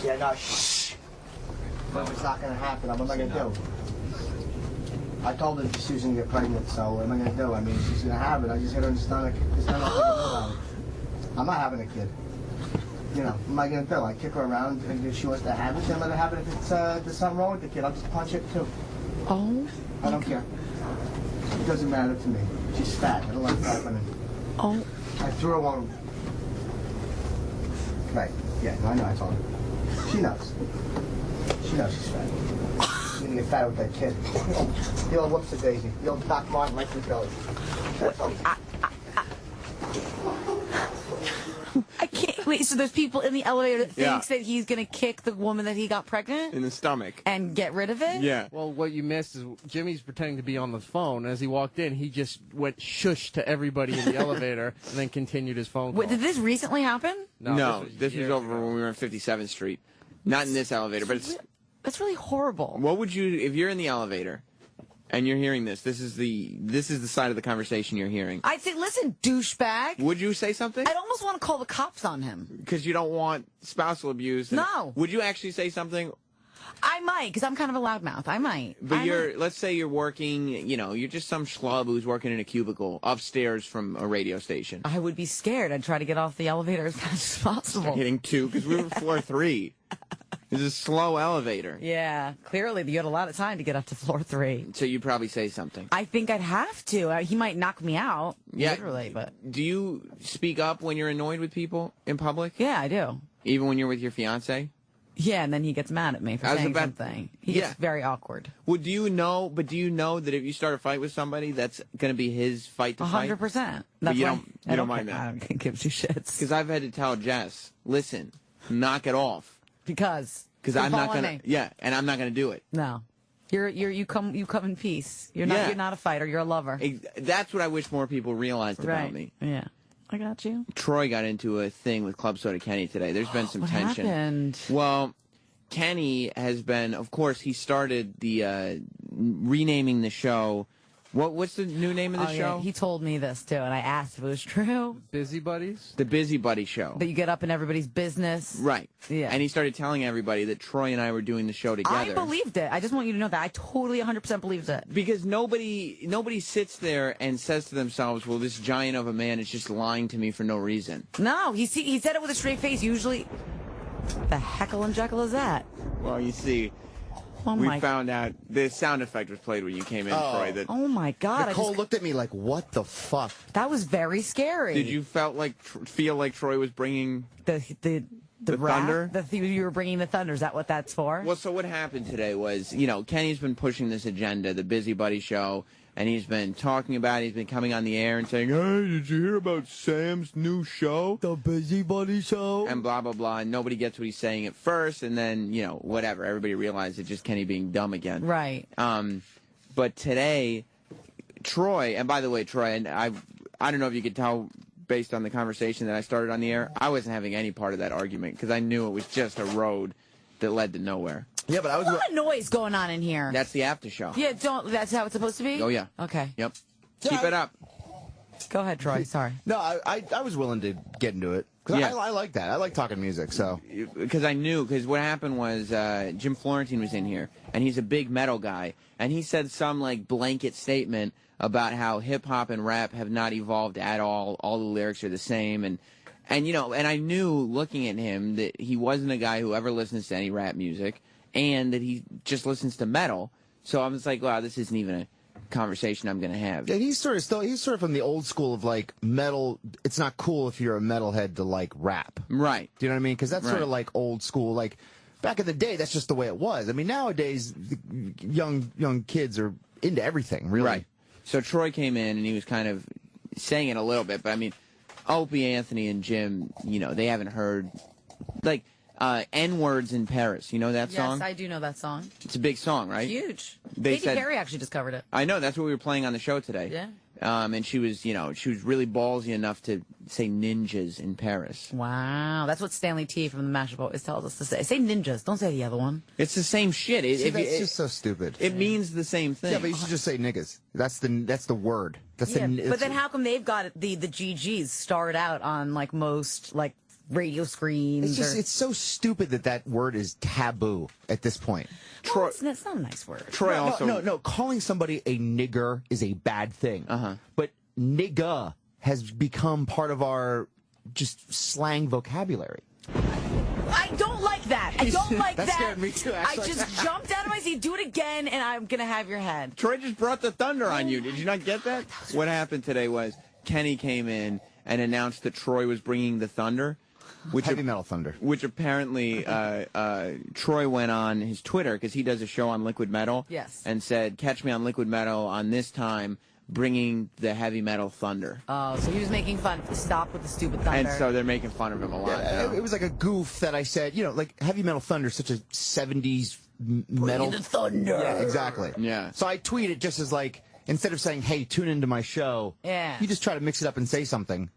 Speaker 20: Yeah, no, shh. But it's not going to happen. What am I going to do? I told her she was going to get pregnant, so what am I going to do? I mean, she's going to have it. I just hit her in the stomach. There's nothing I can do about it. I'm not having a kid. You know, what am I going to do? I kick her around, and if she wants to have it, then let her have it. If it's, there's something wrong with the kid, I'll just punch it, too.
Speaker 24: Oh.
Speaker 20: I don't care. It doesn't matter to me. She's fat. I don't like fat women.
Speaker 24: Oh.
Speaker 20: I threw her one. Right. Yeah, no, I know. I told her. She knows. She knows she's fat. She's gonna get fat with that kid. The old whoops a daisy. The old Doc Martin like your belly.
Speaker 24: I can't wait. So there's people in the elevator that thinks that he's gonna kick the woman that he got pregnant
Speaker 6: in the stomach
Speaker 24: and get rid of it.
Speaker 6: Yeah.
Speaker 14: Well, what you missed is Jimmy's pretending to be on the phone. As he walked in, he just went shush to everybody in the elevator and then continued his phone call.
Speaker 24: Wait, did this recently happen?
Speaker 6: No, this was over when we were on 57th Street. Not in this elevator, but
Speaker 24: that's really horrible.
Speaker 6: What would you, if you're in the elevator and you're hearing this? This is the side of the conversation you're hearing.
Speaker 24: I'd say, listen, douchebag.
Speaker 6: Would you say something?
Speaker 24: I'd almost want to call the cops on him.
Speaker 6: Because you don't want spousal abuse.
Speaker 24: No.
Speaker 6: Would you actually say something?
Speaker 24: I might, because I'm kind of a loudmouth. I might.
Speaker 6: But let's say you're working, you're just some schlub who's working in a cubicle upstairs from a radio station.
Speaker 24: I would be scared. I'd try to get off the elevator as fast as possible.
Speaker 6: Hitting 2, because we were floor 3. It's a slow elevator.
Speaker 24: Yeah, clearly you had a lot of time to get up to floor 3.
Speaker 6: So you'd probably say something.
Speaker 24: I think I'd have to. He might knock me out, literally. But
Speaker 6: do you speak up when you're annoyed with people in public?
Speaker 24: Yeah, I do.
Speaker 6: Even when you're with your fiance?
Speaker 24: Yeah, and then he gets mad at me for saying something. He gets very awkward.
Speaker 6: Well, do you know that if you start a fight with somebody, that's going to be his fight to fight?
Speaker 24: 100%.
Speaker 6: But you don't mind that?
Speaker 24: I don't give two shits.
Speaker 6: Because I've had to tell Jess, listen, knock it off.
Speaker 24: Because
Speaker 6: I'm not going to. Yeah, and I'm not going to do it.
Speaker 24: No. You come in peace. You're not a fighter, you're a lover.
Speaker 6: That's what I wish more people realized about me.
Speaker 24: Yeah. I got you.
Speaker 6: Troy got into a thing with Club Soda Kenny today. There's been some tension.
Speaker 24: What happened?
Speaker 6: Well, Kenny has been, of course, he started the renaming the show. What's the new name of the show?
Speaker 24: Yeah. He told me this too, and I asked if it was true.
Speaker 14: Busy Buddies?
Speaker 6: The Busy Buddy Show.
Speaker 24: That you get up in everybody's business.
Speaker 6: Right.
Speaker 24: Yeah.
Speaker 6: And he started telling everybody that Troy and I were doing the show together.
Speaker 24: I believed it. I just want you to know that. I totally 100% believed it.
Speaker 6: Because nobody sits there and says to themselves, well, this giant of a man is just lying to me for no reason.
Speaker 24: No, he said it with a straight face. Usually, the heckle and jekyll is that?
Speaker 6: Well, you see... we found out the sound effect was played when you came in, Troy.
Speaker 24: Oh my God!
Speaker 8: Nicole looked at me like, "What the fuck?"
Speaker 24: That was very scary.
Speaker 6: Did you feel like Troy was bringing
Speaker 24: the
Speaker 6: thunder?
Speaker 24: You were bringing the thunder. Is that what that's for?
Speaker 6: Well, so what happened today was, Kenny's been pushing this agenda, the Busy Buddy Show, and he's been talking about it. He's been coming on the air and saying, hey, did you hear about Sam's new show? The Busy Buddy Show? And blah, blah, blah. And nobody gets what he's saying at first. And then, whatever. Everybody realized it's just Kenny being dumb again.
Speaker 24: Right.
Speaker 6: But today, Troy, and by the way, Troy, and I don't know if you could tell based on the conversation that I started on the air, I wasn't having any part of that argument because I knew it was just a road that led to nowhere.
Speaker 8: Yeah, but I was.
Speaker 24: A lot of noise going on in here.
Speaker 6: That's the after show.
Speaker 24: Yeah, that's how it's supposed to be?
Speaker 6: Oh, yeah.
Speaker 24: Okay.
Speaker 6: Yep. Keep it up.
Speaker 24: Go ahead, Troy. Sorry.
Speaker 8: No, I was willing to get into it. Because I like that. I like talking music, so.
Speaker 6: Because what happened was Jim Florentine was in here, and he's a big metal guy, and he said some, blanket statement about how hip-hop and rap have not evolved at all. All the lyrics are the same, and I knew looking at him that he wasn't a guy who ever listens to any rap music, and that he just listens to metal. So I was like, wow, this isn't even conversation I'm going to have.
Speaker 8: Yeah, he's sort of from the old school of like metal. It's not cool if you're a metalhead to like rap.
Speaker 6: Right.
Speaker 8: Do you know what I mean? Because that's sort
Speaker 6: Right.
Speaker 8: of like old school. Like back in the day, that's just the way it was. I mean, nowadays, young kids are into everything, really.
Speaker 6: Right. So Troy came in and he was kind of saying it a little bit, but I mean, Opie, Anthony, and Jim, you know, they haven't heard, like, N-Words in Paris. You know that song?
Speaker 24: Yes, I do know that song.
Speaker 6: It's a big song, right?
Speaker 24: Huge.
Speaker 6: They
Speaker 24: Katy
Speaker 6: said-
Speaker 24: Perry actually just covered it.
Speaker 6: I know, that's what we were playing on the show today.
Speaker 24: Yeah.
Speaker 6: And she was, she was really ballsy enough to say ninjas in Paris.
Speaker 24: Wow, that's what Stanley T from the Mashup always tells us to say. Say ninjas, don't say the other one.
Speaker 6: It's the same shit.
Speaker 8: That's just so stupid.
Speaker 6: It means the same thing.
Speaker 8: Yeah, but you should just say niggas. That's the word. That's
Speaker 24: But then how come they've got the GGs starred out on like most like radio screens?
Speaker 8: It's so stupid that word is taboo at this point.
Speaker 24: Well, it's not a nice word.
Speaker 8: No. Calling somebody a nigger is a bad thing. But nigga has become part of our just slang vocabulary.
Speaker 24: I don't like that. I don't like
Speaker 8: That
Speaker 24: that.
Speaker 8: scared me too,
Speaker 24: I
Speaker 8: actually.
Speaker 24: just jumped out of my seat. Do it again, and I'm gonna have your head.
Speaker 6: Troy just brought the thunder on you. Did you not get that? What happened today was Kenny came in and announced that Troy was bringing the thunder.
Speaker 8: Heavy metal thunder.
Speaker 6: Which apparently Troy went on his Twitter, because he does a show on Liquid Metal.
Speaker 24: Yes.
Speaker 6: And said, catch me on Liquid Metal on this time, bringing the heavy metal thunder.
Speaker 24: Oh, so he was making fun. Stop with the stupid thunder.
Speaker 6: And so they're making fun of him a lot. now.
Speaker 8: It was like a goof that I said, like heavy metal thunder is such a 70s metal.
Speaker 24: the thunder.
Speaker 8: Yeah, exactly.
Speaker 6: Yeah.
Speaker 8: So I tweeted just as like, instead of saying, hey, tune into my show,
Speaker 24: Yeah.
Speaker 8: you just try to mix it up and say something.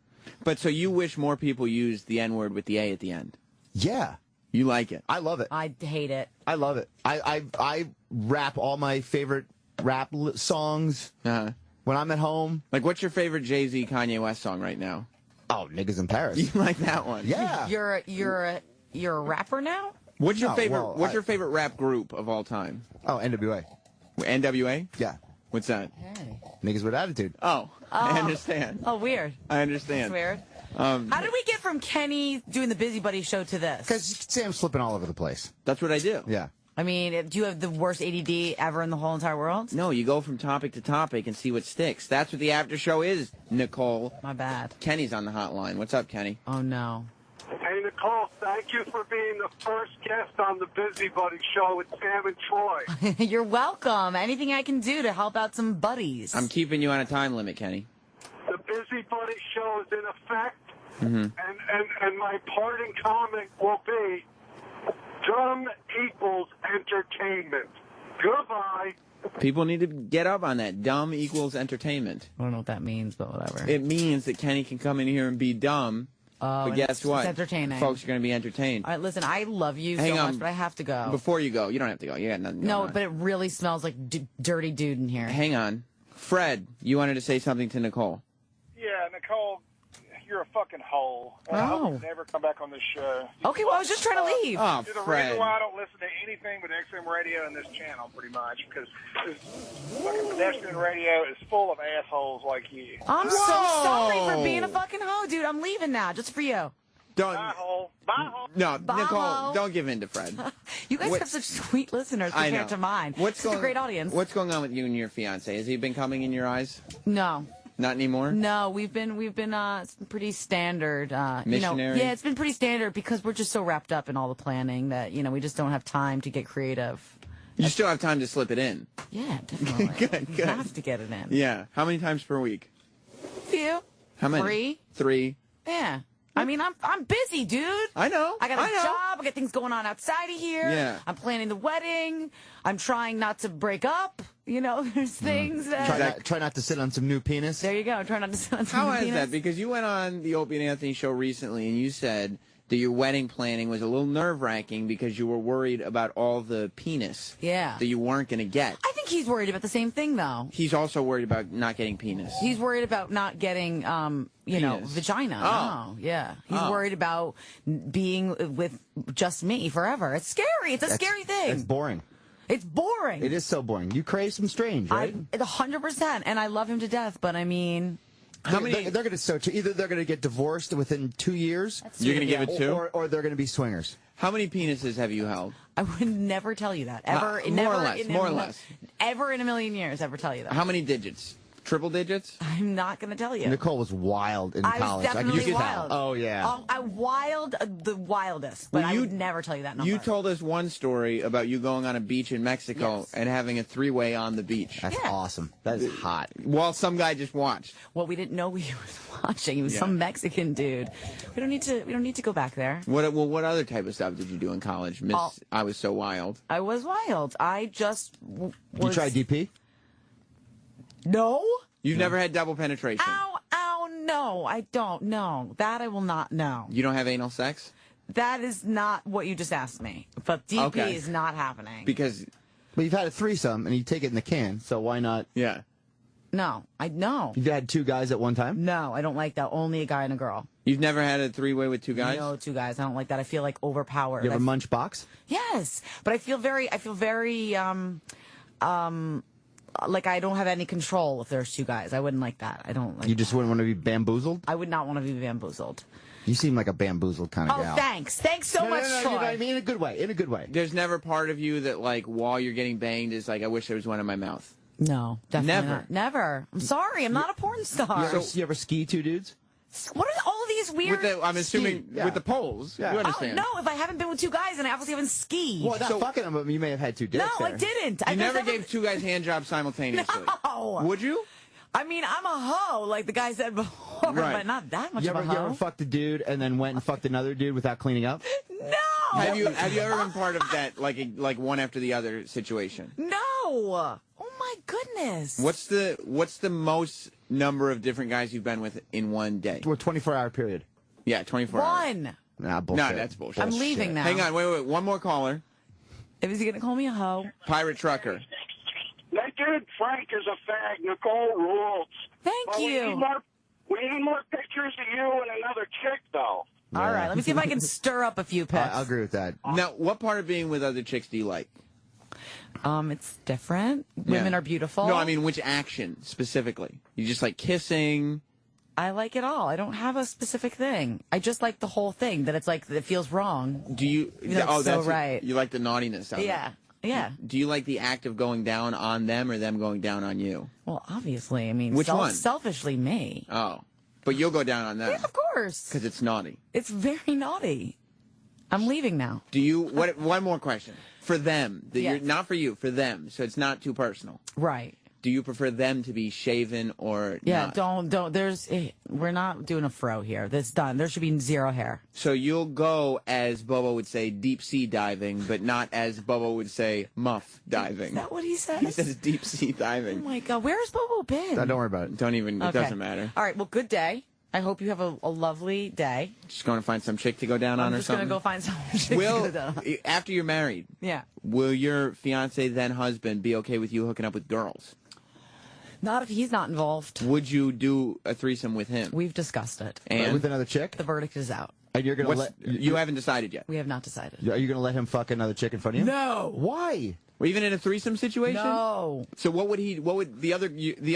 Speaker 6: But so you wish more people used the N-word with the A at the end?
Speaker 8: Yeah.
Speaker 6: You like it?
Speaker 8: I love it.
Speaker 24: I hate it.
Speaker 8: I love it. I rap all my favorite rap songs when I'm at home.
Speaker 6: Like, what's your favorite Jay-Z Kanye West song right now?
Speaker 8: Oh, Niggas in Paris.
Speaker 6: You like that one?
Speaker 8: Yeah.
Speaker 24: You're a rapper now?
Speaker 6: What's your
Speaker 8: No,
Speaker 6: favorite?
Speaker 8: well,
Speaker 6: what's your favorite rap group of all time?
Speaker 8: Oh, NWA.
Speaker 6: NWA?
Speaker 8: Yeah.
Speaker 6: What's that?
Speaker 8: Niggas with attitude.
Speaker 6: Oh, I understand.
Speaker 24: Oh, weird.
Speaker 6: I understand.
Speaker 24: That's weird.
Speaker 6: How
Speaker 24: did we get from Kenny doing the Busybody show to this?
Speaker 8: Because Sam's flipping all over the place.
Speaker 6: That's what I do.
Speaker 8: Yeah.
Speaker 24: I mean, do you have the worst ADD ever in the whole entire world?
Speaker 6: No, you go from topic to topic and see what sticks. That's what the after show is, Nicole.
Speaker 24: My bad.
Speaker 6: Kenny's on the hotline. What's up, Kenny?
Speaker 24: Oh, no.
Speaker 1: Hey, Nicole, thank you for being the first guest on the Busybody Show with Sam and Troy.
Speaker 24: You're welcome. Anything I can do to help out some buddies.
Speaker 6: I'm keeping you on a time limit, Kenny.
Speaker 1: The Busybody Show is in effect,
Speaker 6: Mm-hmm.
Speaker 1: and my parting comment will be, dumb equals entertainment. Goodbye.
Speaker 6: People need to get up on that. Dumb equals entertainment.
Speaker 24: I don't know what that means, but whatever.
Speaker 6: It means that Kenny can come in here and be dumb. But
Speaker 24: and
Speaker 6: guess what?
Speaker 24: It's entertaining.
Speaker 6: Folks are going to be entertained.
Speaker 24: All right, listen, I love you
Speaker 6: Hang
Speaker 24: so
Speaker 6: on.
Speaker 24: much, but I have to go.
Speaker 6: Before you go, you don't have to go. You got nothing going
Speaker 24: No,
Speaker 6: on.
Speaker 24: but it really smells like dirty dude in here.
Speaker 6: Hang on. Fred, you wanted to say something to Nicole.
Speaker 12: Yeah, Nicole, you're a fucking hole. And I hope you never come back on this show.
Speaker 24: Okay, well, I was just trying to leave.
Speaker 6: Oh,
Speaker 12: You're the
Speaker 6: Fred.
Speaker 12: reason why I don't listen to anything but XM radio and this channel, pretty much, because this fucking pedestrian radio is full of assholes like you.
Speaker 24: I'm so sorry for being a fucking hoe, dude. I'm leaving now, just for you.
Speaker 6: Don't.
Speaker 12: Bye, hole. Bye, hole.
Speaker 6: No,
Speaker 24: Bye,
Speaker 6: Nicole,
Speaker 24: ho.
Speaker 6: don't give in to Fred.
Speaker 24: You guys
Speaker 6: What-
Speaker 24: have such sweet listeners
Speaker 6: I
Speaker 24: compared
Speaker 6: know.
Speaker 24: to mine.
Speaker 6: What's
Speaker 24: Such a great audience.
Speaker 6: What's going on with you and your fiance? Has he been coming in your eyes?
Speaker 24: No.
Speaker 6: Not anymore?
Speaker 24: No, we've been it's been pretty standard.
Speaker 6: Missionary?
Speaker 24: Yeah, it's been pretty standard because we're just so wrapped up in all the planning that, we just don't have time to get creative.
Speaker 6: You still have time to slip it in.
Speaker 24: Yeah, definitely.
Speaker 6: Good,
Speaker 24: You
Speaker 6: good.
Speaker 24: have to get it in.
Speaker 6: Yeah. How many times per week?
Speaker 24: Few.
Speaker 6: How many?
Speaker 24: 3.
Speaker 6: 3.
Speaker 24: Yeah. I mean, I'm busy, dude.
Speaker 6: I know.
Speaker 24: I got a
Speaker 6: I know.
Speaker 24: job. I got things going on outside of here.
Speaker 6: Yeah.
Speaker 24: I'm planning the wedding. I'm trying not to break up. There's things that...
Speaker 8: Try not to sit on some new penis.
Speaker 24: There you go. Try not to sit on some
Speaker 6: How is
Speaker 24: penis.
Speaker 6: that? Because you went on the Opie and Anthony show recently and you said that your wedding planning was a little nerve-wracking because you were worried about all the penis
Speaker 24: Yeah.
Speaker 6: that you weren't going to get.
Speaker 24: I think he's worried about the same thing, though.
Speaker 6: He's also worried about not getting penis.
Speaker 24: He's worried about not getting,
Speaker 6: Penis.
Speaker 24: vagina.
Speaker 6: Oh.
Speaker 24: No, yeah. He's
Speaker 6: Oh.
Speaker 24: worried about being with just me forever. It's scary. It's a scary thing.
Speaker 8: It's boring.
Speaker 24: It's boring.
Speaker 8: It is so boring. You crave some strange, right?
Speaker 24: 100%. And I love him to death, but I mean...
Speaker 8: How many? They're going to either they're going to get divorced within 2 years.
Speaker 6: You're going to give it 2?
Speaker 8: Or they're going to be swingers.
Speaker 6: How many penises have you held?
Speaker 24: I would never tell you that. Ever.
Speaker 6: More or less.
Speaker 24: ever in a million years ever tell you that.
Speaker 6: How many digits? Triple digits?
Speaker 24: I'm not going to tell you.
Speaker 8: Nicole was wild in
Speaker 24: I
Speaker 8: college.
Speaker 24: was definitely
Speaker 8: I
Speaker 24: wild.
Speaker 8: Oh, yeah.
Speaker 24: I wild, the wildest, but I would never tell you that number.
Speaker 6: You told us one story about you going on a beach in Mexico and having a three-way on the beach.
Speaker 8: That's awesome. That is hot.
Speaker 6: While some guy just watched.
Speaker 24: Well, we didn't know he was watching. He was some Mexican dude. We don't need to go back there.
Speaker 6: What other type of stuff did you do in college, Miss? I was so wild.
Speaker 24: I was wild. I just
Speaker 8: You tried DP?
Speaker 24: No.
Speaker 6: You've never had double penetration?
Speaker 24: Ow, no, I don't. No, that I will not know.
Speaker 6: You don't have anal sex?
Speaker 24: That is not what you just asked me. But DP is not happening.
Speaker 6: Because...
Speaker 8: But you've had a threesome, and you take it in the can, so why not?
Speaker 6: Yeah.
Speaker 24: No,
Speaker 8: You've had 2 guys at one time?
Speaker 24: No, I don't like that. Only a guy and a girl.
Speaker 6: You've never had a three-way with 2 guys?
Speaker 24: No, 2 guys. I don't like that. I feel like overpowered.
Speaker 8: You ever munch box?
Speaker 24: Yes, but I feel very like I don't have any control if there's 2 guys. I wouldn't like that. I don't like
Speaker 8: You just wouldn't want to be bamboozled?
Speaker 24: I would not want to be bamboozled.
Speaker 8: You seem like a bamboozled kind of gal.
Speaker 24: Thanks. Thanks so much,
Speaker 8: no,
Speaker 24: Troy.
Speaker 8: you know what I mean? In a good way. In a good way.
Speaker 6: There's never part of you that, like, while you're getting banged is like, I wish there was one in my mouth.
Speaker 24: No, definitely
Speaker 6: Never.
Speaker 24: not. Never. I'm sorry. I'm not a porn star.
Speaker 8: You ever ski 2 dudes?
Speaker 24: What are all of these weird...
Speaker 6: I'm assuming with the poles.
Speaker 8: Yeah.
Speaker 6: You understand.
Speaker 24: Oh, no, if I haven't been with 2 guys and I obviously haven't skied.
Speaker 8: Well, not fucking them, but you may have had 2 dicks
Speaker 24: No,
Speaker 8: there.
Speaker 24: I didn't.
Speaker 6: You never gave 2 guys hand jobs simultaneously.
Speaker 24: No.
Speaker 6: Would you?
Speaker 24: I mean, I'm a hoe, like the guy said before, but not that much
Speaker 8: You
Speaker 24: of a
Speaker 8: ever
Speaker 24: hoe.
Speaker 8: fucked a dude and then went and fucked another dude without cleaning up?
Speaker 24: No!
Speaker 6: Have you ever been part of that, like one after the other situation?
Speaker 24: No! Oh my goodness!
Speaker 6: What's the most number of different guys you've been with in one day?
Speaker 8: Or 24-hour period.
Speaker 6: Yeah, 24 hours.
Speaker 24: 1.
Speaker 8: Nah, bullshit.
Speaker 6: No, that's bullshit.
Speaker 24: I'm leaving now.
Speaker 6: Hang on, wait. One more caller.
Speaker 24: Is he going to call me a hoe?
Speaker 6: Pirate Trucker.
Speaker 1: That dude, Frank, is a fag. Nicole rules.
Speaker 24: Thank you.
Speaker 1: We need more pictures of you and another chick, though.
Speaker 24: Yeah. All right, let me see if I can stir up a few pics.
Speaker 8: I'll agree with that.
Speaker 6: Now, what part of being with other chicks do you like?
Speaker 24: It's different. Women are beautiful.
Speaker 6: No, I mean, which action specifically? You just like kissing?
Speaker 24: I like it all. I don't have a specific thing. I just like the whole thing, that it's like, it feels wrong.
Speaker 6: Do you?
Speaker 24: That's right.
Speaker 6: You like the naughtiness of it?
Speaker 24: Yeah.
Speaker 6: Do you like the act of going down on them or them going down on you?
Speaker 24: Well, obviously. I mean,
Speaker 6: which one?
Speaker 24: Selfishly, me.
Speaker 6: Oh. But you'll go down on them.
Speaker 24: Yeah, of course.
Speaker 6: Because it's naughty.
Speaker 24: It's very naughty. I'm leaving now.
Speaker 6: Do you, one more question. For them,
Speaker 24: Yes.
Speaker 6: not for you, for them, so it's not too personal.
Speaker 24: Right.
Speaker 6: Do you prefer them to be shaven or not?
Speaker 24: Don't, we're not doing a fro here. That's done. There should be 0 hair.
Speaker 6: So you'll go, as Bobo would say, deep sea diving, but not as Bobo would say, muff diving.
Speaker 24: Is that what he says?
Speaker 6: He says deep sea diving.
Speaker 24: Oh my God, where's Bobo been?
Speaker 6: Don't worry about it. Don't even, it
Speaker 24: Okay.
Speaker 6: doesn't matter.
Speaker 24: All right, well, good day. I hope you have a lovely day.
Speaker 6: Just going to find some chick to go down on or something?
Speaker 24: I'm just going to go find some chick
Speaker 6: Will,
Speaker 24: to go down.
Speaker 6: after you're married,
Speaker 24: Yeah.
Speaker 6: will your fiance, then husband, be okay with you hooking up with girls?
Speaker 24: Not if he's not involved.
Speaker 6: Would you do a threesome with him?
Speaker 24: We've discussed it.
Speaker 6: And
Speaker 8: with another chick?
Speaker 24: The verdict is out.
Speaker 8: And you're going to let...
Speaker 6: You haven't decided yet?
Speaker 24: We have not decided.
Speaker 8: Are you going to let him fuck another chick in front of you?
Speaker 24: No.
Speaker 8: Why?
Speaker 6: Or even in a threesome situation?
Speaker 24: No.
Speaker 6: So what would the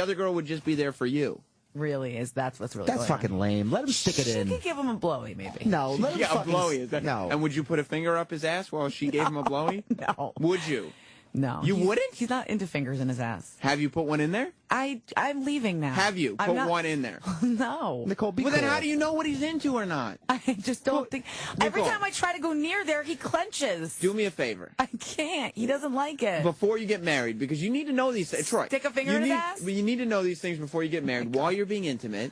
Speaker 6: other girl would just be there for you?
Speaker 24: Really is, that's what's really
Speaker 8: That's
Speaker 24: going
Speaker 8: fucking
Speaker 24: on.
Speaker 8: lame. Let him stick it in.
Speaker 24: She could give him a blowy, maybe.
Speaker 8: No, let him
Speaker 6: Yeah, a
Speaker 8: fucking...
Speaker 6: blowy. Is that,
Speaker 8: No.
Speaker 6: And would you put a finger up his ass while she gave him a blowy?
Speaker 24: No.
Speaker 6: Would you?
Speaker 24: No.
Speaker 6: You wouldn't?
Speaker 24: He's not into fingers in his ass.
Speaker 6: Have you put one in there?
Speaker 24: I'm leaving now.
Speaker 6: Have you
Speaker 24: I'm
Speaker 6: put
Speaker 24: not-
Speaker 6: one in there?
Speaker 24: No.
Speaker 8: Nicole, be
Speaker 6: Well, then
Speaker 8: clear.
Speaker 6: how do you know what he's into or not?
Speaker 24: I just don't think... Every
Speaker 6: Nicole.
Speaker 24: time I try to go near there, he clenches.
Speaker 6: Do me a favor.
Speaker 24: I can't. He doesn't like it.
Speaker 6: Before you get married, because you need to know these things. Troy,
Speaker 24: Stick a finger
Speaker 6: you
Speaker 24: in his
Speaker 6: need,
Speaker 24: ass?
Speaker 6: You need to know these things before you get married. While you're being intimate,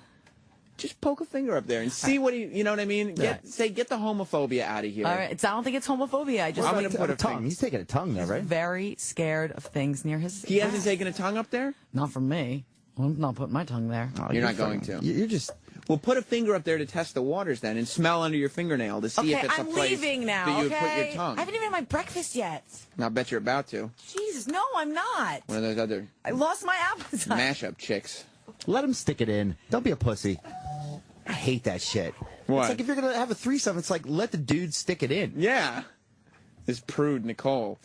Speaker 6: just poke a finger up there and see what you know what I mean? Get the homophobia out of here.
Speaker 24: All right. I don't think it's homophobia. I just
Speaker 6: I'm going to put a
Speaker 8: tongue.
Speaker 6: finger.
Speaker 8: He's taking a tongue there, right?
Speaker 24: very scared of things near his
Speaker 6: He hasn't
Speaker 24: ass.
Speaker 6: taken a tongue up there?
Speaker 24: Not from me. I'm not putting my tongue there.
Speaker 8: Oh,
Speaker 6: You're not going to.
Speaker 8: You're just...
Speaker 6: Well, put a finger up there to test the waters then and smell under your fingernail to see if
Speaker 24: Okay,
Speaker 6: it's a
Speaker 24: I'm
Speaker 6: place
Speaker 24: leaving now,
Speaker 6: that you would
Speaker 24: okay?
Speaker 6: put your tongue.
Speaker 24: I haven't even had my breakfast yet.
Speaker 6: I bet you're about to.
Speaker 24: Jesus, no, I'm not.
Speaker 6: One of those other
Speaker 24: I lost my appetite.
Speaker 6: mashup chicks.
Speaker 8: Let him stick it in. Don't be a pussy. I hate that shit.
Speaker 6: What?
Speaker 8: It's like if you're going to have a threesome, it's like let the dude stick it in.
Speaker 6: Yeah. This prude Nicole.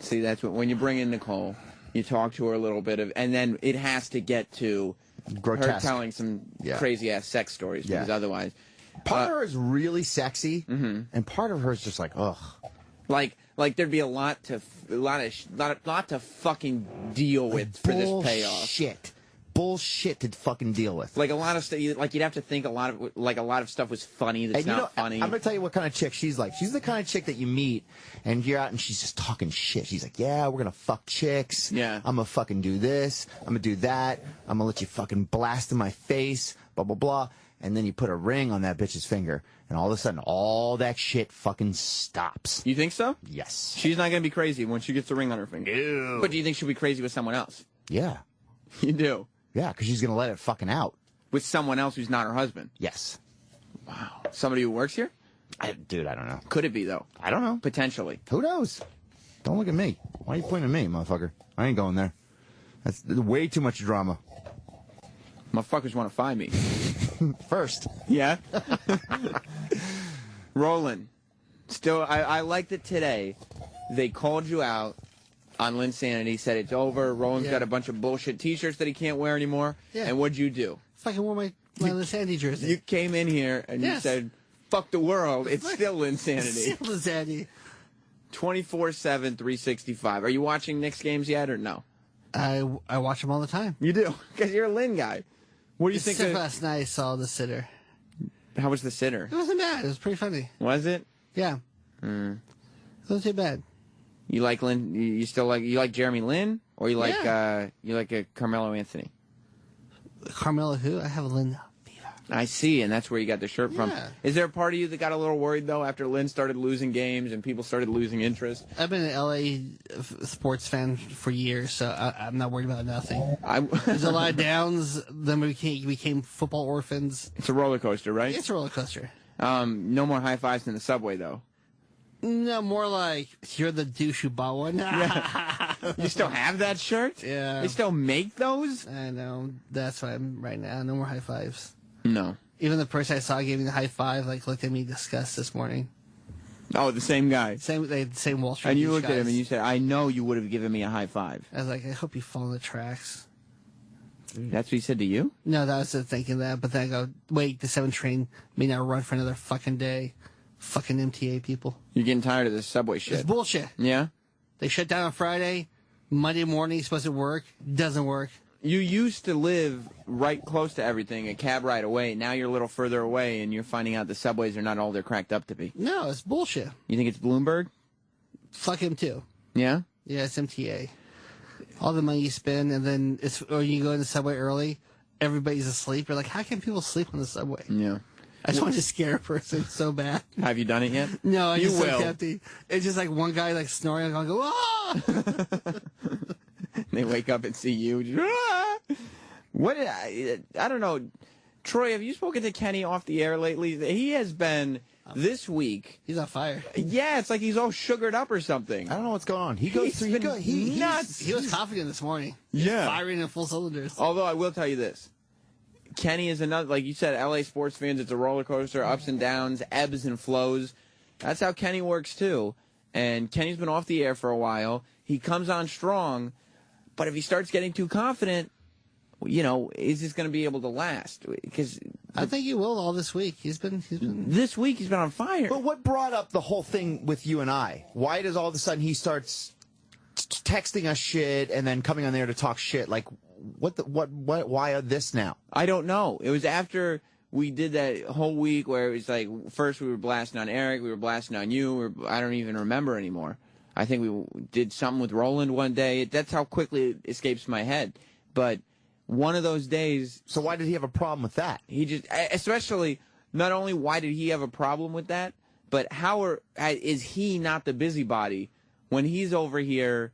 Speaker 6: See, that's what when you bring in Nicole, you talk to her a little bit of, and then it has to get to
Speaker 8: Grotesque.
Speaker 6: her telling some crazy ass sex stories because otherwise,
Speaker 8: part of her is really sexy, and part of her is just like, ugh.
Speaker 6: Like there'd be a lot to fucking deal with for this payoff.
Speaker 8: Bullshit to fucking deal with.
Speaker 6: Like a lot of stuff. Like you'd have to think a lot of stuff was funny that's not funny.
Speaker 8: I'm gonna tell you what kind of chick she's like. She's the kind of chick that you meet and you're out and she's just talking shit. She's like, yeah, we're gonna fuck chicks.
Speaker 6: Yeah.
Speaker 8: I'm gonna fucking do this. I'm gonna do that. I'm gonna let you fucking blast in my face. Blah blah blah. And then you put a ring on that bitch's finger, and all of a sudden, all that shit fucking stops.
Speaker 6: You think so?
Speaker 8: Yes.
Speaker 6: She's not gonna be crazy when she gets the ring on her finger.
Speaker 8: No.
Speaker 6: But do you think she'll be crazy with someone else?
Speaker 8: Yeah.
Speaker 6: You do?
Speaker 8: Yeah, because she's gonna let it fucking out.
Speaker 6: With someone else who's not her husband?
Speaker 8: Yes.
Speaker 6: Wow. Somebody who works here?
Speaker 8: Dude, I don't know.
Speaker 6: Could it be, though?
Speaker 8: I don't know.
Speaker 6: Potentially.
Speaker 8: Who knows? Don't look at me. Why are you pointing at me, motherfucker? I ain't going there. That's way too much drama.
Speaker 6: Motherfuckers want to find me.
Speaker 8: First.
Speaker 6: Yeah? Roland. Still, I like that today they called you out on Linsanity, said it's over. Roland's got a bunch of bullshit T-shirts that he can't wear anymore. Yeah. And what'd you do?
Speaker 7: Fucking wore my Linsanity jersey.
Speaker 6: You came in here and you said, fuck the world. It's still Linsanity.
Speaker 7: Still Linsanity.
Speaker 6: 24/7, 365. Are you watching Knicks games yet or no?
Speaker 7: I watch them all the time.
Speaker 6: You do? Because you're a Lin guy. What do you think?
Speaker 7: Last night I saw The Sitter.
Speaker 6: How was The Sitter?
Speaker 7: It wasn't bad. It was pretty funny.
Speaker 6: Was it?
Speaker 7: Yeah. It wasn't too bad.
Speaker 6: You like Lin? You still like Jeremy Lin, or you like Carmelo Anthony?
Speaker 7: Carmelo who? I have a Lin.
Speaker 6: I see, and that's where you got the shirt from. Is there a part of you that got a little worried though after Lin started losing games and people started losing interest?
Speaker 7: I've been an LA sports fan for years, so I'm not worried about nothing. There's a lot of downs. Then we became football orphans.
Speaker 6: It's a roller coaster, right?
Speaker 7: It's a roller coaster.
Speaker 6: No more high fives in the subway though.
Speaker 7: No, more like, you're the douche who bought one.
Speaker 6: You still have that shirt?
Speaker 7: Yeah.
Speaker 6: They still make those?
Speaker 7: I know. That's why I'm right now. No more high fives.
Speaker 6: No.
Speaker 7: Even the person I saw gave me the high five, looked at me disgust this morning.
Speaker 6: Oh, the same guy.
Speaker 7: Same Wall Street.
Speaker 6: And you looked at him and you said, I know you would have given me a high five.
Speaker 7: I was like, I hope you fall in the tracks.
Speaker 6: That's what he said to you?
Speaker 7: No, that was thinking that. But then I go, wait, the 7 train may not run for another fucking day. Fucking MTA people.
Speaker 6: You're getting tired of this subway shit.
Speaker 7: It's bullshit.
Speaker 6: Yeah?
Speaker 7: They shut down on Friday. Monday morning, supposed to work. Doesn't work.
Speaker 6: You used to live right close to everything, a cab ride away. Now you're a little further away, and you're finding out the subways are not all they're cracked up to be.
Speaker 7: No, it's bullshit.
Speaker 6: You think it's Bloomberg?
Speaker 7: Fuck him, too.
Speaker 6: Yeah?
Speaker 7: Yeah, it's MTA. All the money you spend, and then or you go in the subway early, everybody's asleep. You're like, how can people sleep on the subway?
Speaker 6: Yeah.
Speaker 7: I just want to scare a person so bad.
Speaker 6: Have you done it yet?
Speaker 7: No, I just
Speaker 6: will.
Speaker 7: empty. It's just like one guy snoring, I'll go, ah!
Speaker 6: They wake up and see you. Ah! What? I don't know. Troy, have you spoken to Kenny off the air lately? He has been this week.
Speaker 7: He's on fire.
Speaker 6: Yeah, it's like he's all sugared up or something.
Speaker 8: I don't know what's going on. He's
Speaker 6: nuts.
Speaker 7: He was confident this morning.
Speaker 6: Yeah.
Speaker 7: Firing in full cylinders.
Speaker 6: Although I will tell you this. Kenny is another, like you said, LA sports fans, it's a roller coaster, ups and downs, ebbs and flows. That's how Kenny works too. And Kenny's been off the air for a while. He comes on strong, but if he starts getting too confident, is this going to be able to last? Because
Speaker 7: I think he will all this week.
Speaker 6: This week he's been on fire.
Speaker 8: But what brought up the whole thing with you and I? Why does all of a sudden he starts texting us shit and then coming on there to talk shit? Like, why this now?
Speaker 6: I don't know. It was after we did that whole week where it was like, first we were blasting on Eric, we were blasting on you, I don't even remember anymore. I think we did something with Roland one day. That's how quickly it escapes my head. But one of those days...
Speaker 8: So why did he have a problem with that?
Speaker 6: He just... Especially, not only why did he have a problem with that, but how is he not the busybody when he's over here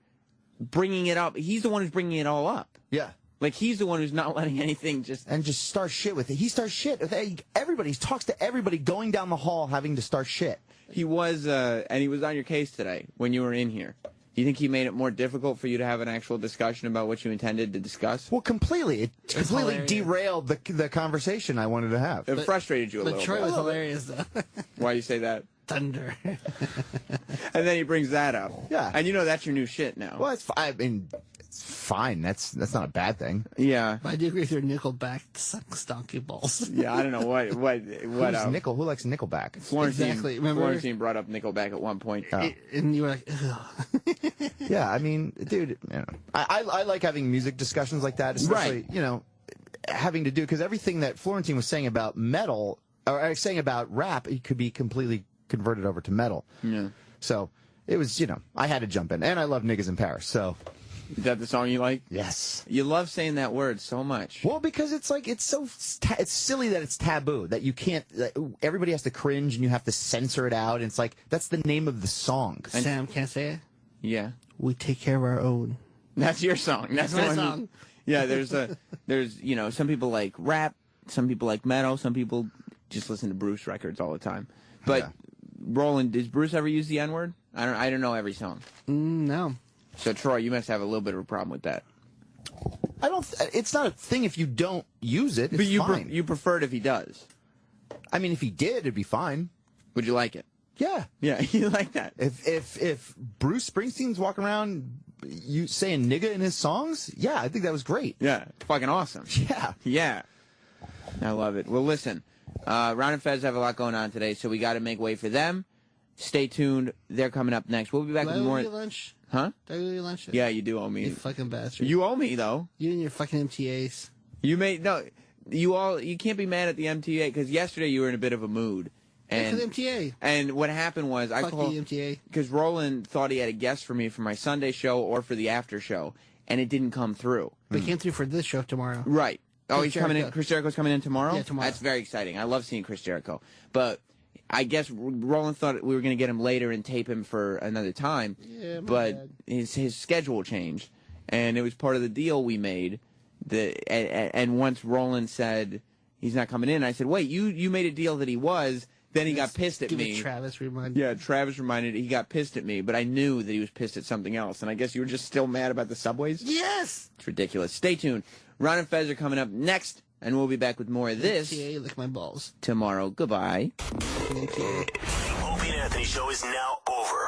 Speaker 6: bringing it up? He's the one who's bringing it all up.
Speaker 8: Yeah.
Speaker 6: Like, he's the one who's not letting anything just
Speaker 8: start shit with it. He starts shit with everybody. He talks to everybody going down the hall having to start shit.
Speaker 6: He was, and he was on your case today when you were in here. Do you think he made it more difficult for you to have an actual discussion about what you intended to discuss?
Speaker 8: Well, completely. It completely derailed the conversation I wanted to have.
Speaker 6: It frustrated you a little bit.
Speaker 7: But Troy was hilarious, though.
Speaker 6: Why you say that?
Speaker 7: Thunder.
Speaker 6: And then he brings that up.
Speaker 8: Yeah.
Speaker 6: And that's your new shit now.
Speaker 8: Well, I mean... fine. That's not a bad thing.
Speaker 9: Yeah.
Speaker 7: But I do agree with your Nickelback sucks donkey balls.
Speaker 9: Yeah, I don't know what
Speaker 8: Who's Nickel? Who likes Nickelback?
Speaker 9: Florentine,
Speaker 7: Exactly. Remember?
Speaker 9: Florentine brought up Nickelback at one point.
Speaker 7: And you were like, ugh.
Speaker 8: Yeah, I mean, dude, I like having music discussions like that, especially, having to do, because everything that Florentine was saying about metal, or saying about rap, it could be completely converted over to metal.
Speaker 9: Yeah.
Speaker 8: So it was, I had to jump in. And I love Niggas in Paris, so.
Speaker 9: Is that the song you like?
Speaker 8: Yes.
Speaker 9: You love saying that word so much.
Speaker 8: Well, because it's like, it's silly that it's taboo, that you can't, everybody has to cringe and you have to censor it out. And it's like, that's the name of the song.
Speaker 7: And Sam, can't say it?
Speaker 9: Yeah.
Speaker 7: We take care of our own.
Speaker 9: That's your song. That's
Speaker 7: my song.
Speaker 9: Yeah, there's some people like rap, some people like metal, some people just listen to Bruce records all the time. But Roland, does Bruce ever use the N-word? I don't know every song.
Speaker 7: No.
Speaker 9: So Troy, you must have a little bit of a problem with that.
Speaker 8: It's not a thing if you don't use it. It's fine.
Speaker 9: You prefer it if he does.
Speaker 8: I mean, if he did, it'd be fine.
Speaker 9: Would you like it?
Speaker 8: Yeah.
Speaker 9: Yeah, you like that.
Speaker 8: If Bruce Springsteen's walking around saying nigga in his songs, yeah, I think that was great.
Speaker 9: Yeah, fucking awesome.
Speaker 8: Yeah.
Speaker 9: Yeah. I love it. Well, listen, Ron and Fez have a lot going on today, so we got to make way for them. Stay tuned. They're coming up next. We'll be back with more.
Speaker 7: Lunch?
Speaker 9: Huh?
Speaker 7: Do I owe you lunch?
Speaker 9: Yeah, you do owe me.
Speaker 7: You fucking bastard.
Speaker 9: You owe me, though.
Speaker 7: You and your fucking MTAs.
Speaker 9: You can't be mad at the MTA, because yesterday you were in a bit of a mood. And
Speaker 7: the MTA.
Speaker 9: And what happened was I called
Speaker 7: the MTA,
Speaker 9: because Roland thought he had a guest for me for my Sunday show or for the after show, and it didn't come through.
Speaker 7: But it came through for this show tomorrow.
Speaker 9: Right. Oh, he's coming in. Chris Jericho's coming in tomorrow?
Speaker 7: Yeah, tomorrow.
Speaker 9: That's very exciting. I love seeing Chris Jericho. But I guess Roland thought we were going to get him later and tape him for another time.
Speaker 7: Yeah,
Speaker 9: but his schedule changed, and it was part of the deal we made. And once Roland said he's not coming in, I said, wait, you made a deal that he was. Then he got pissed at me.
Speaker 7: Travis reminded.
Speaker 9: Yeah, Travis reminded. He got pissed at me, but I knew that he was pissed at something else. And I guess you were just still mad about the subways?
Speaker 7: Yes!
Speaker 9: It's ridiculous. Stay tuned. Ron and Fez are coming up next, and we'll be back with more of this.
Speaker 7: MTA, lick my balls.
Speaker 9: Tomorrow. Goodbye.
Speaker 10: The Opie and Anthony Show is now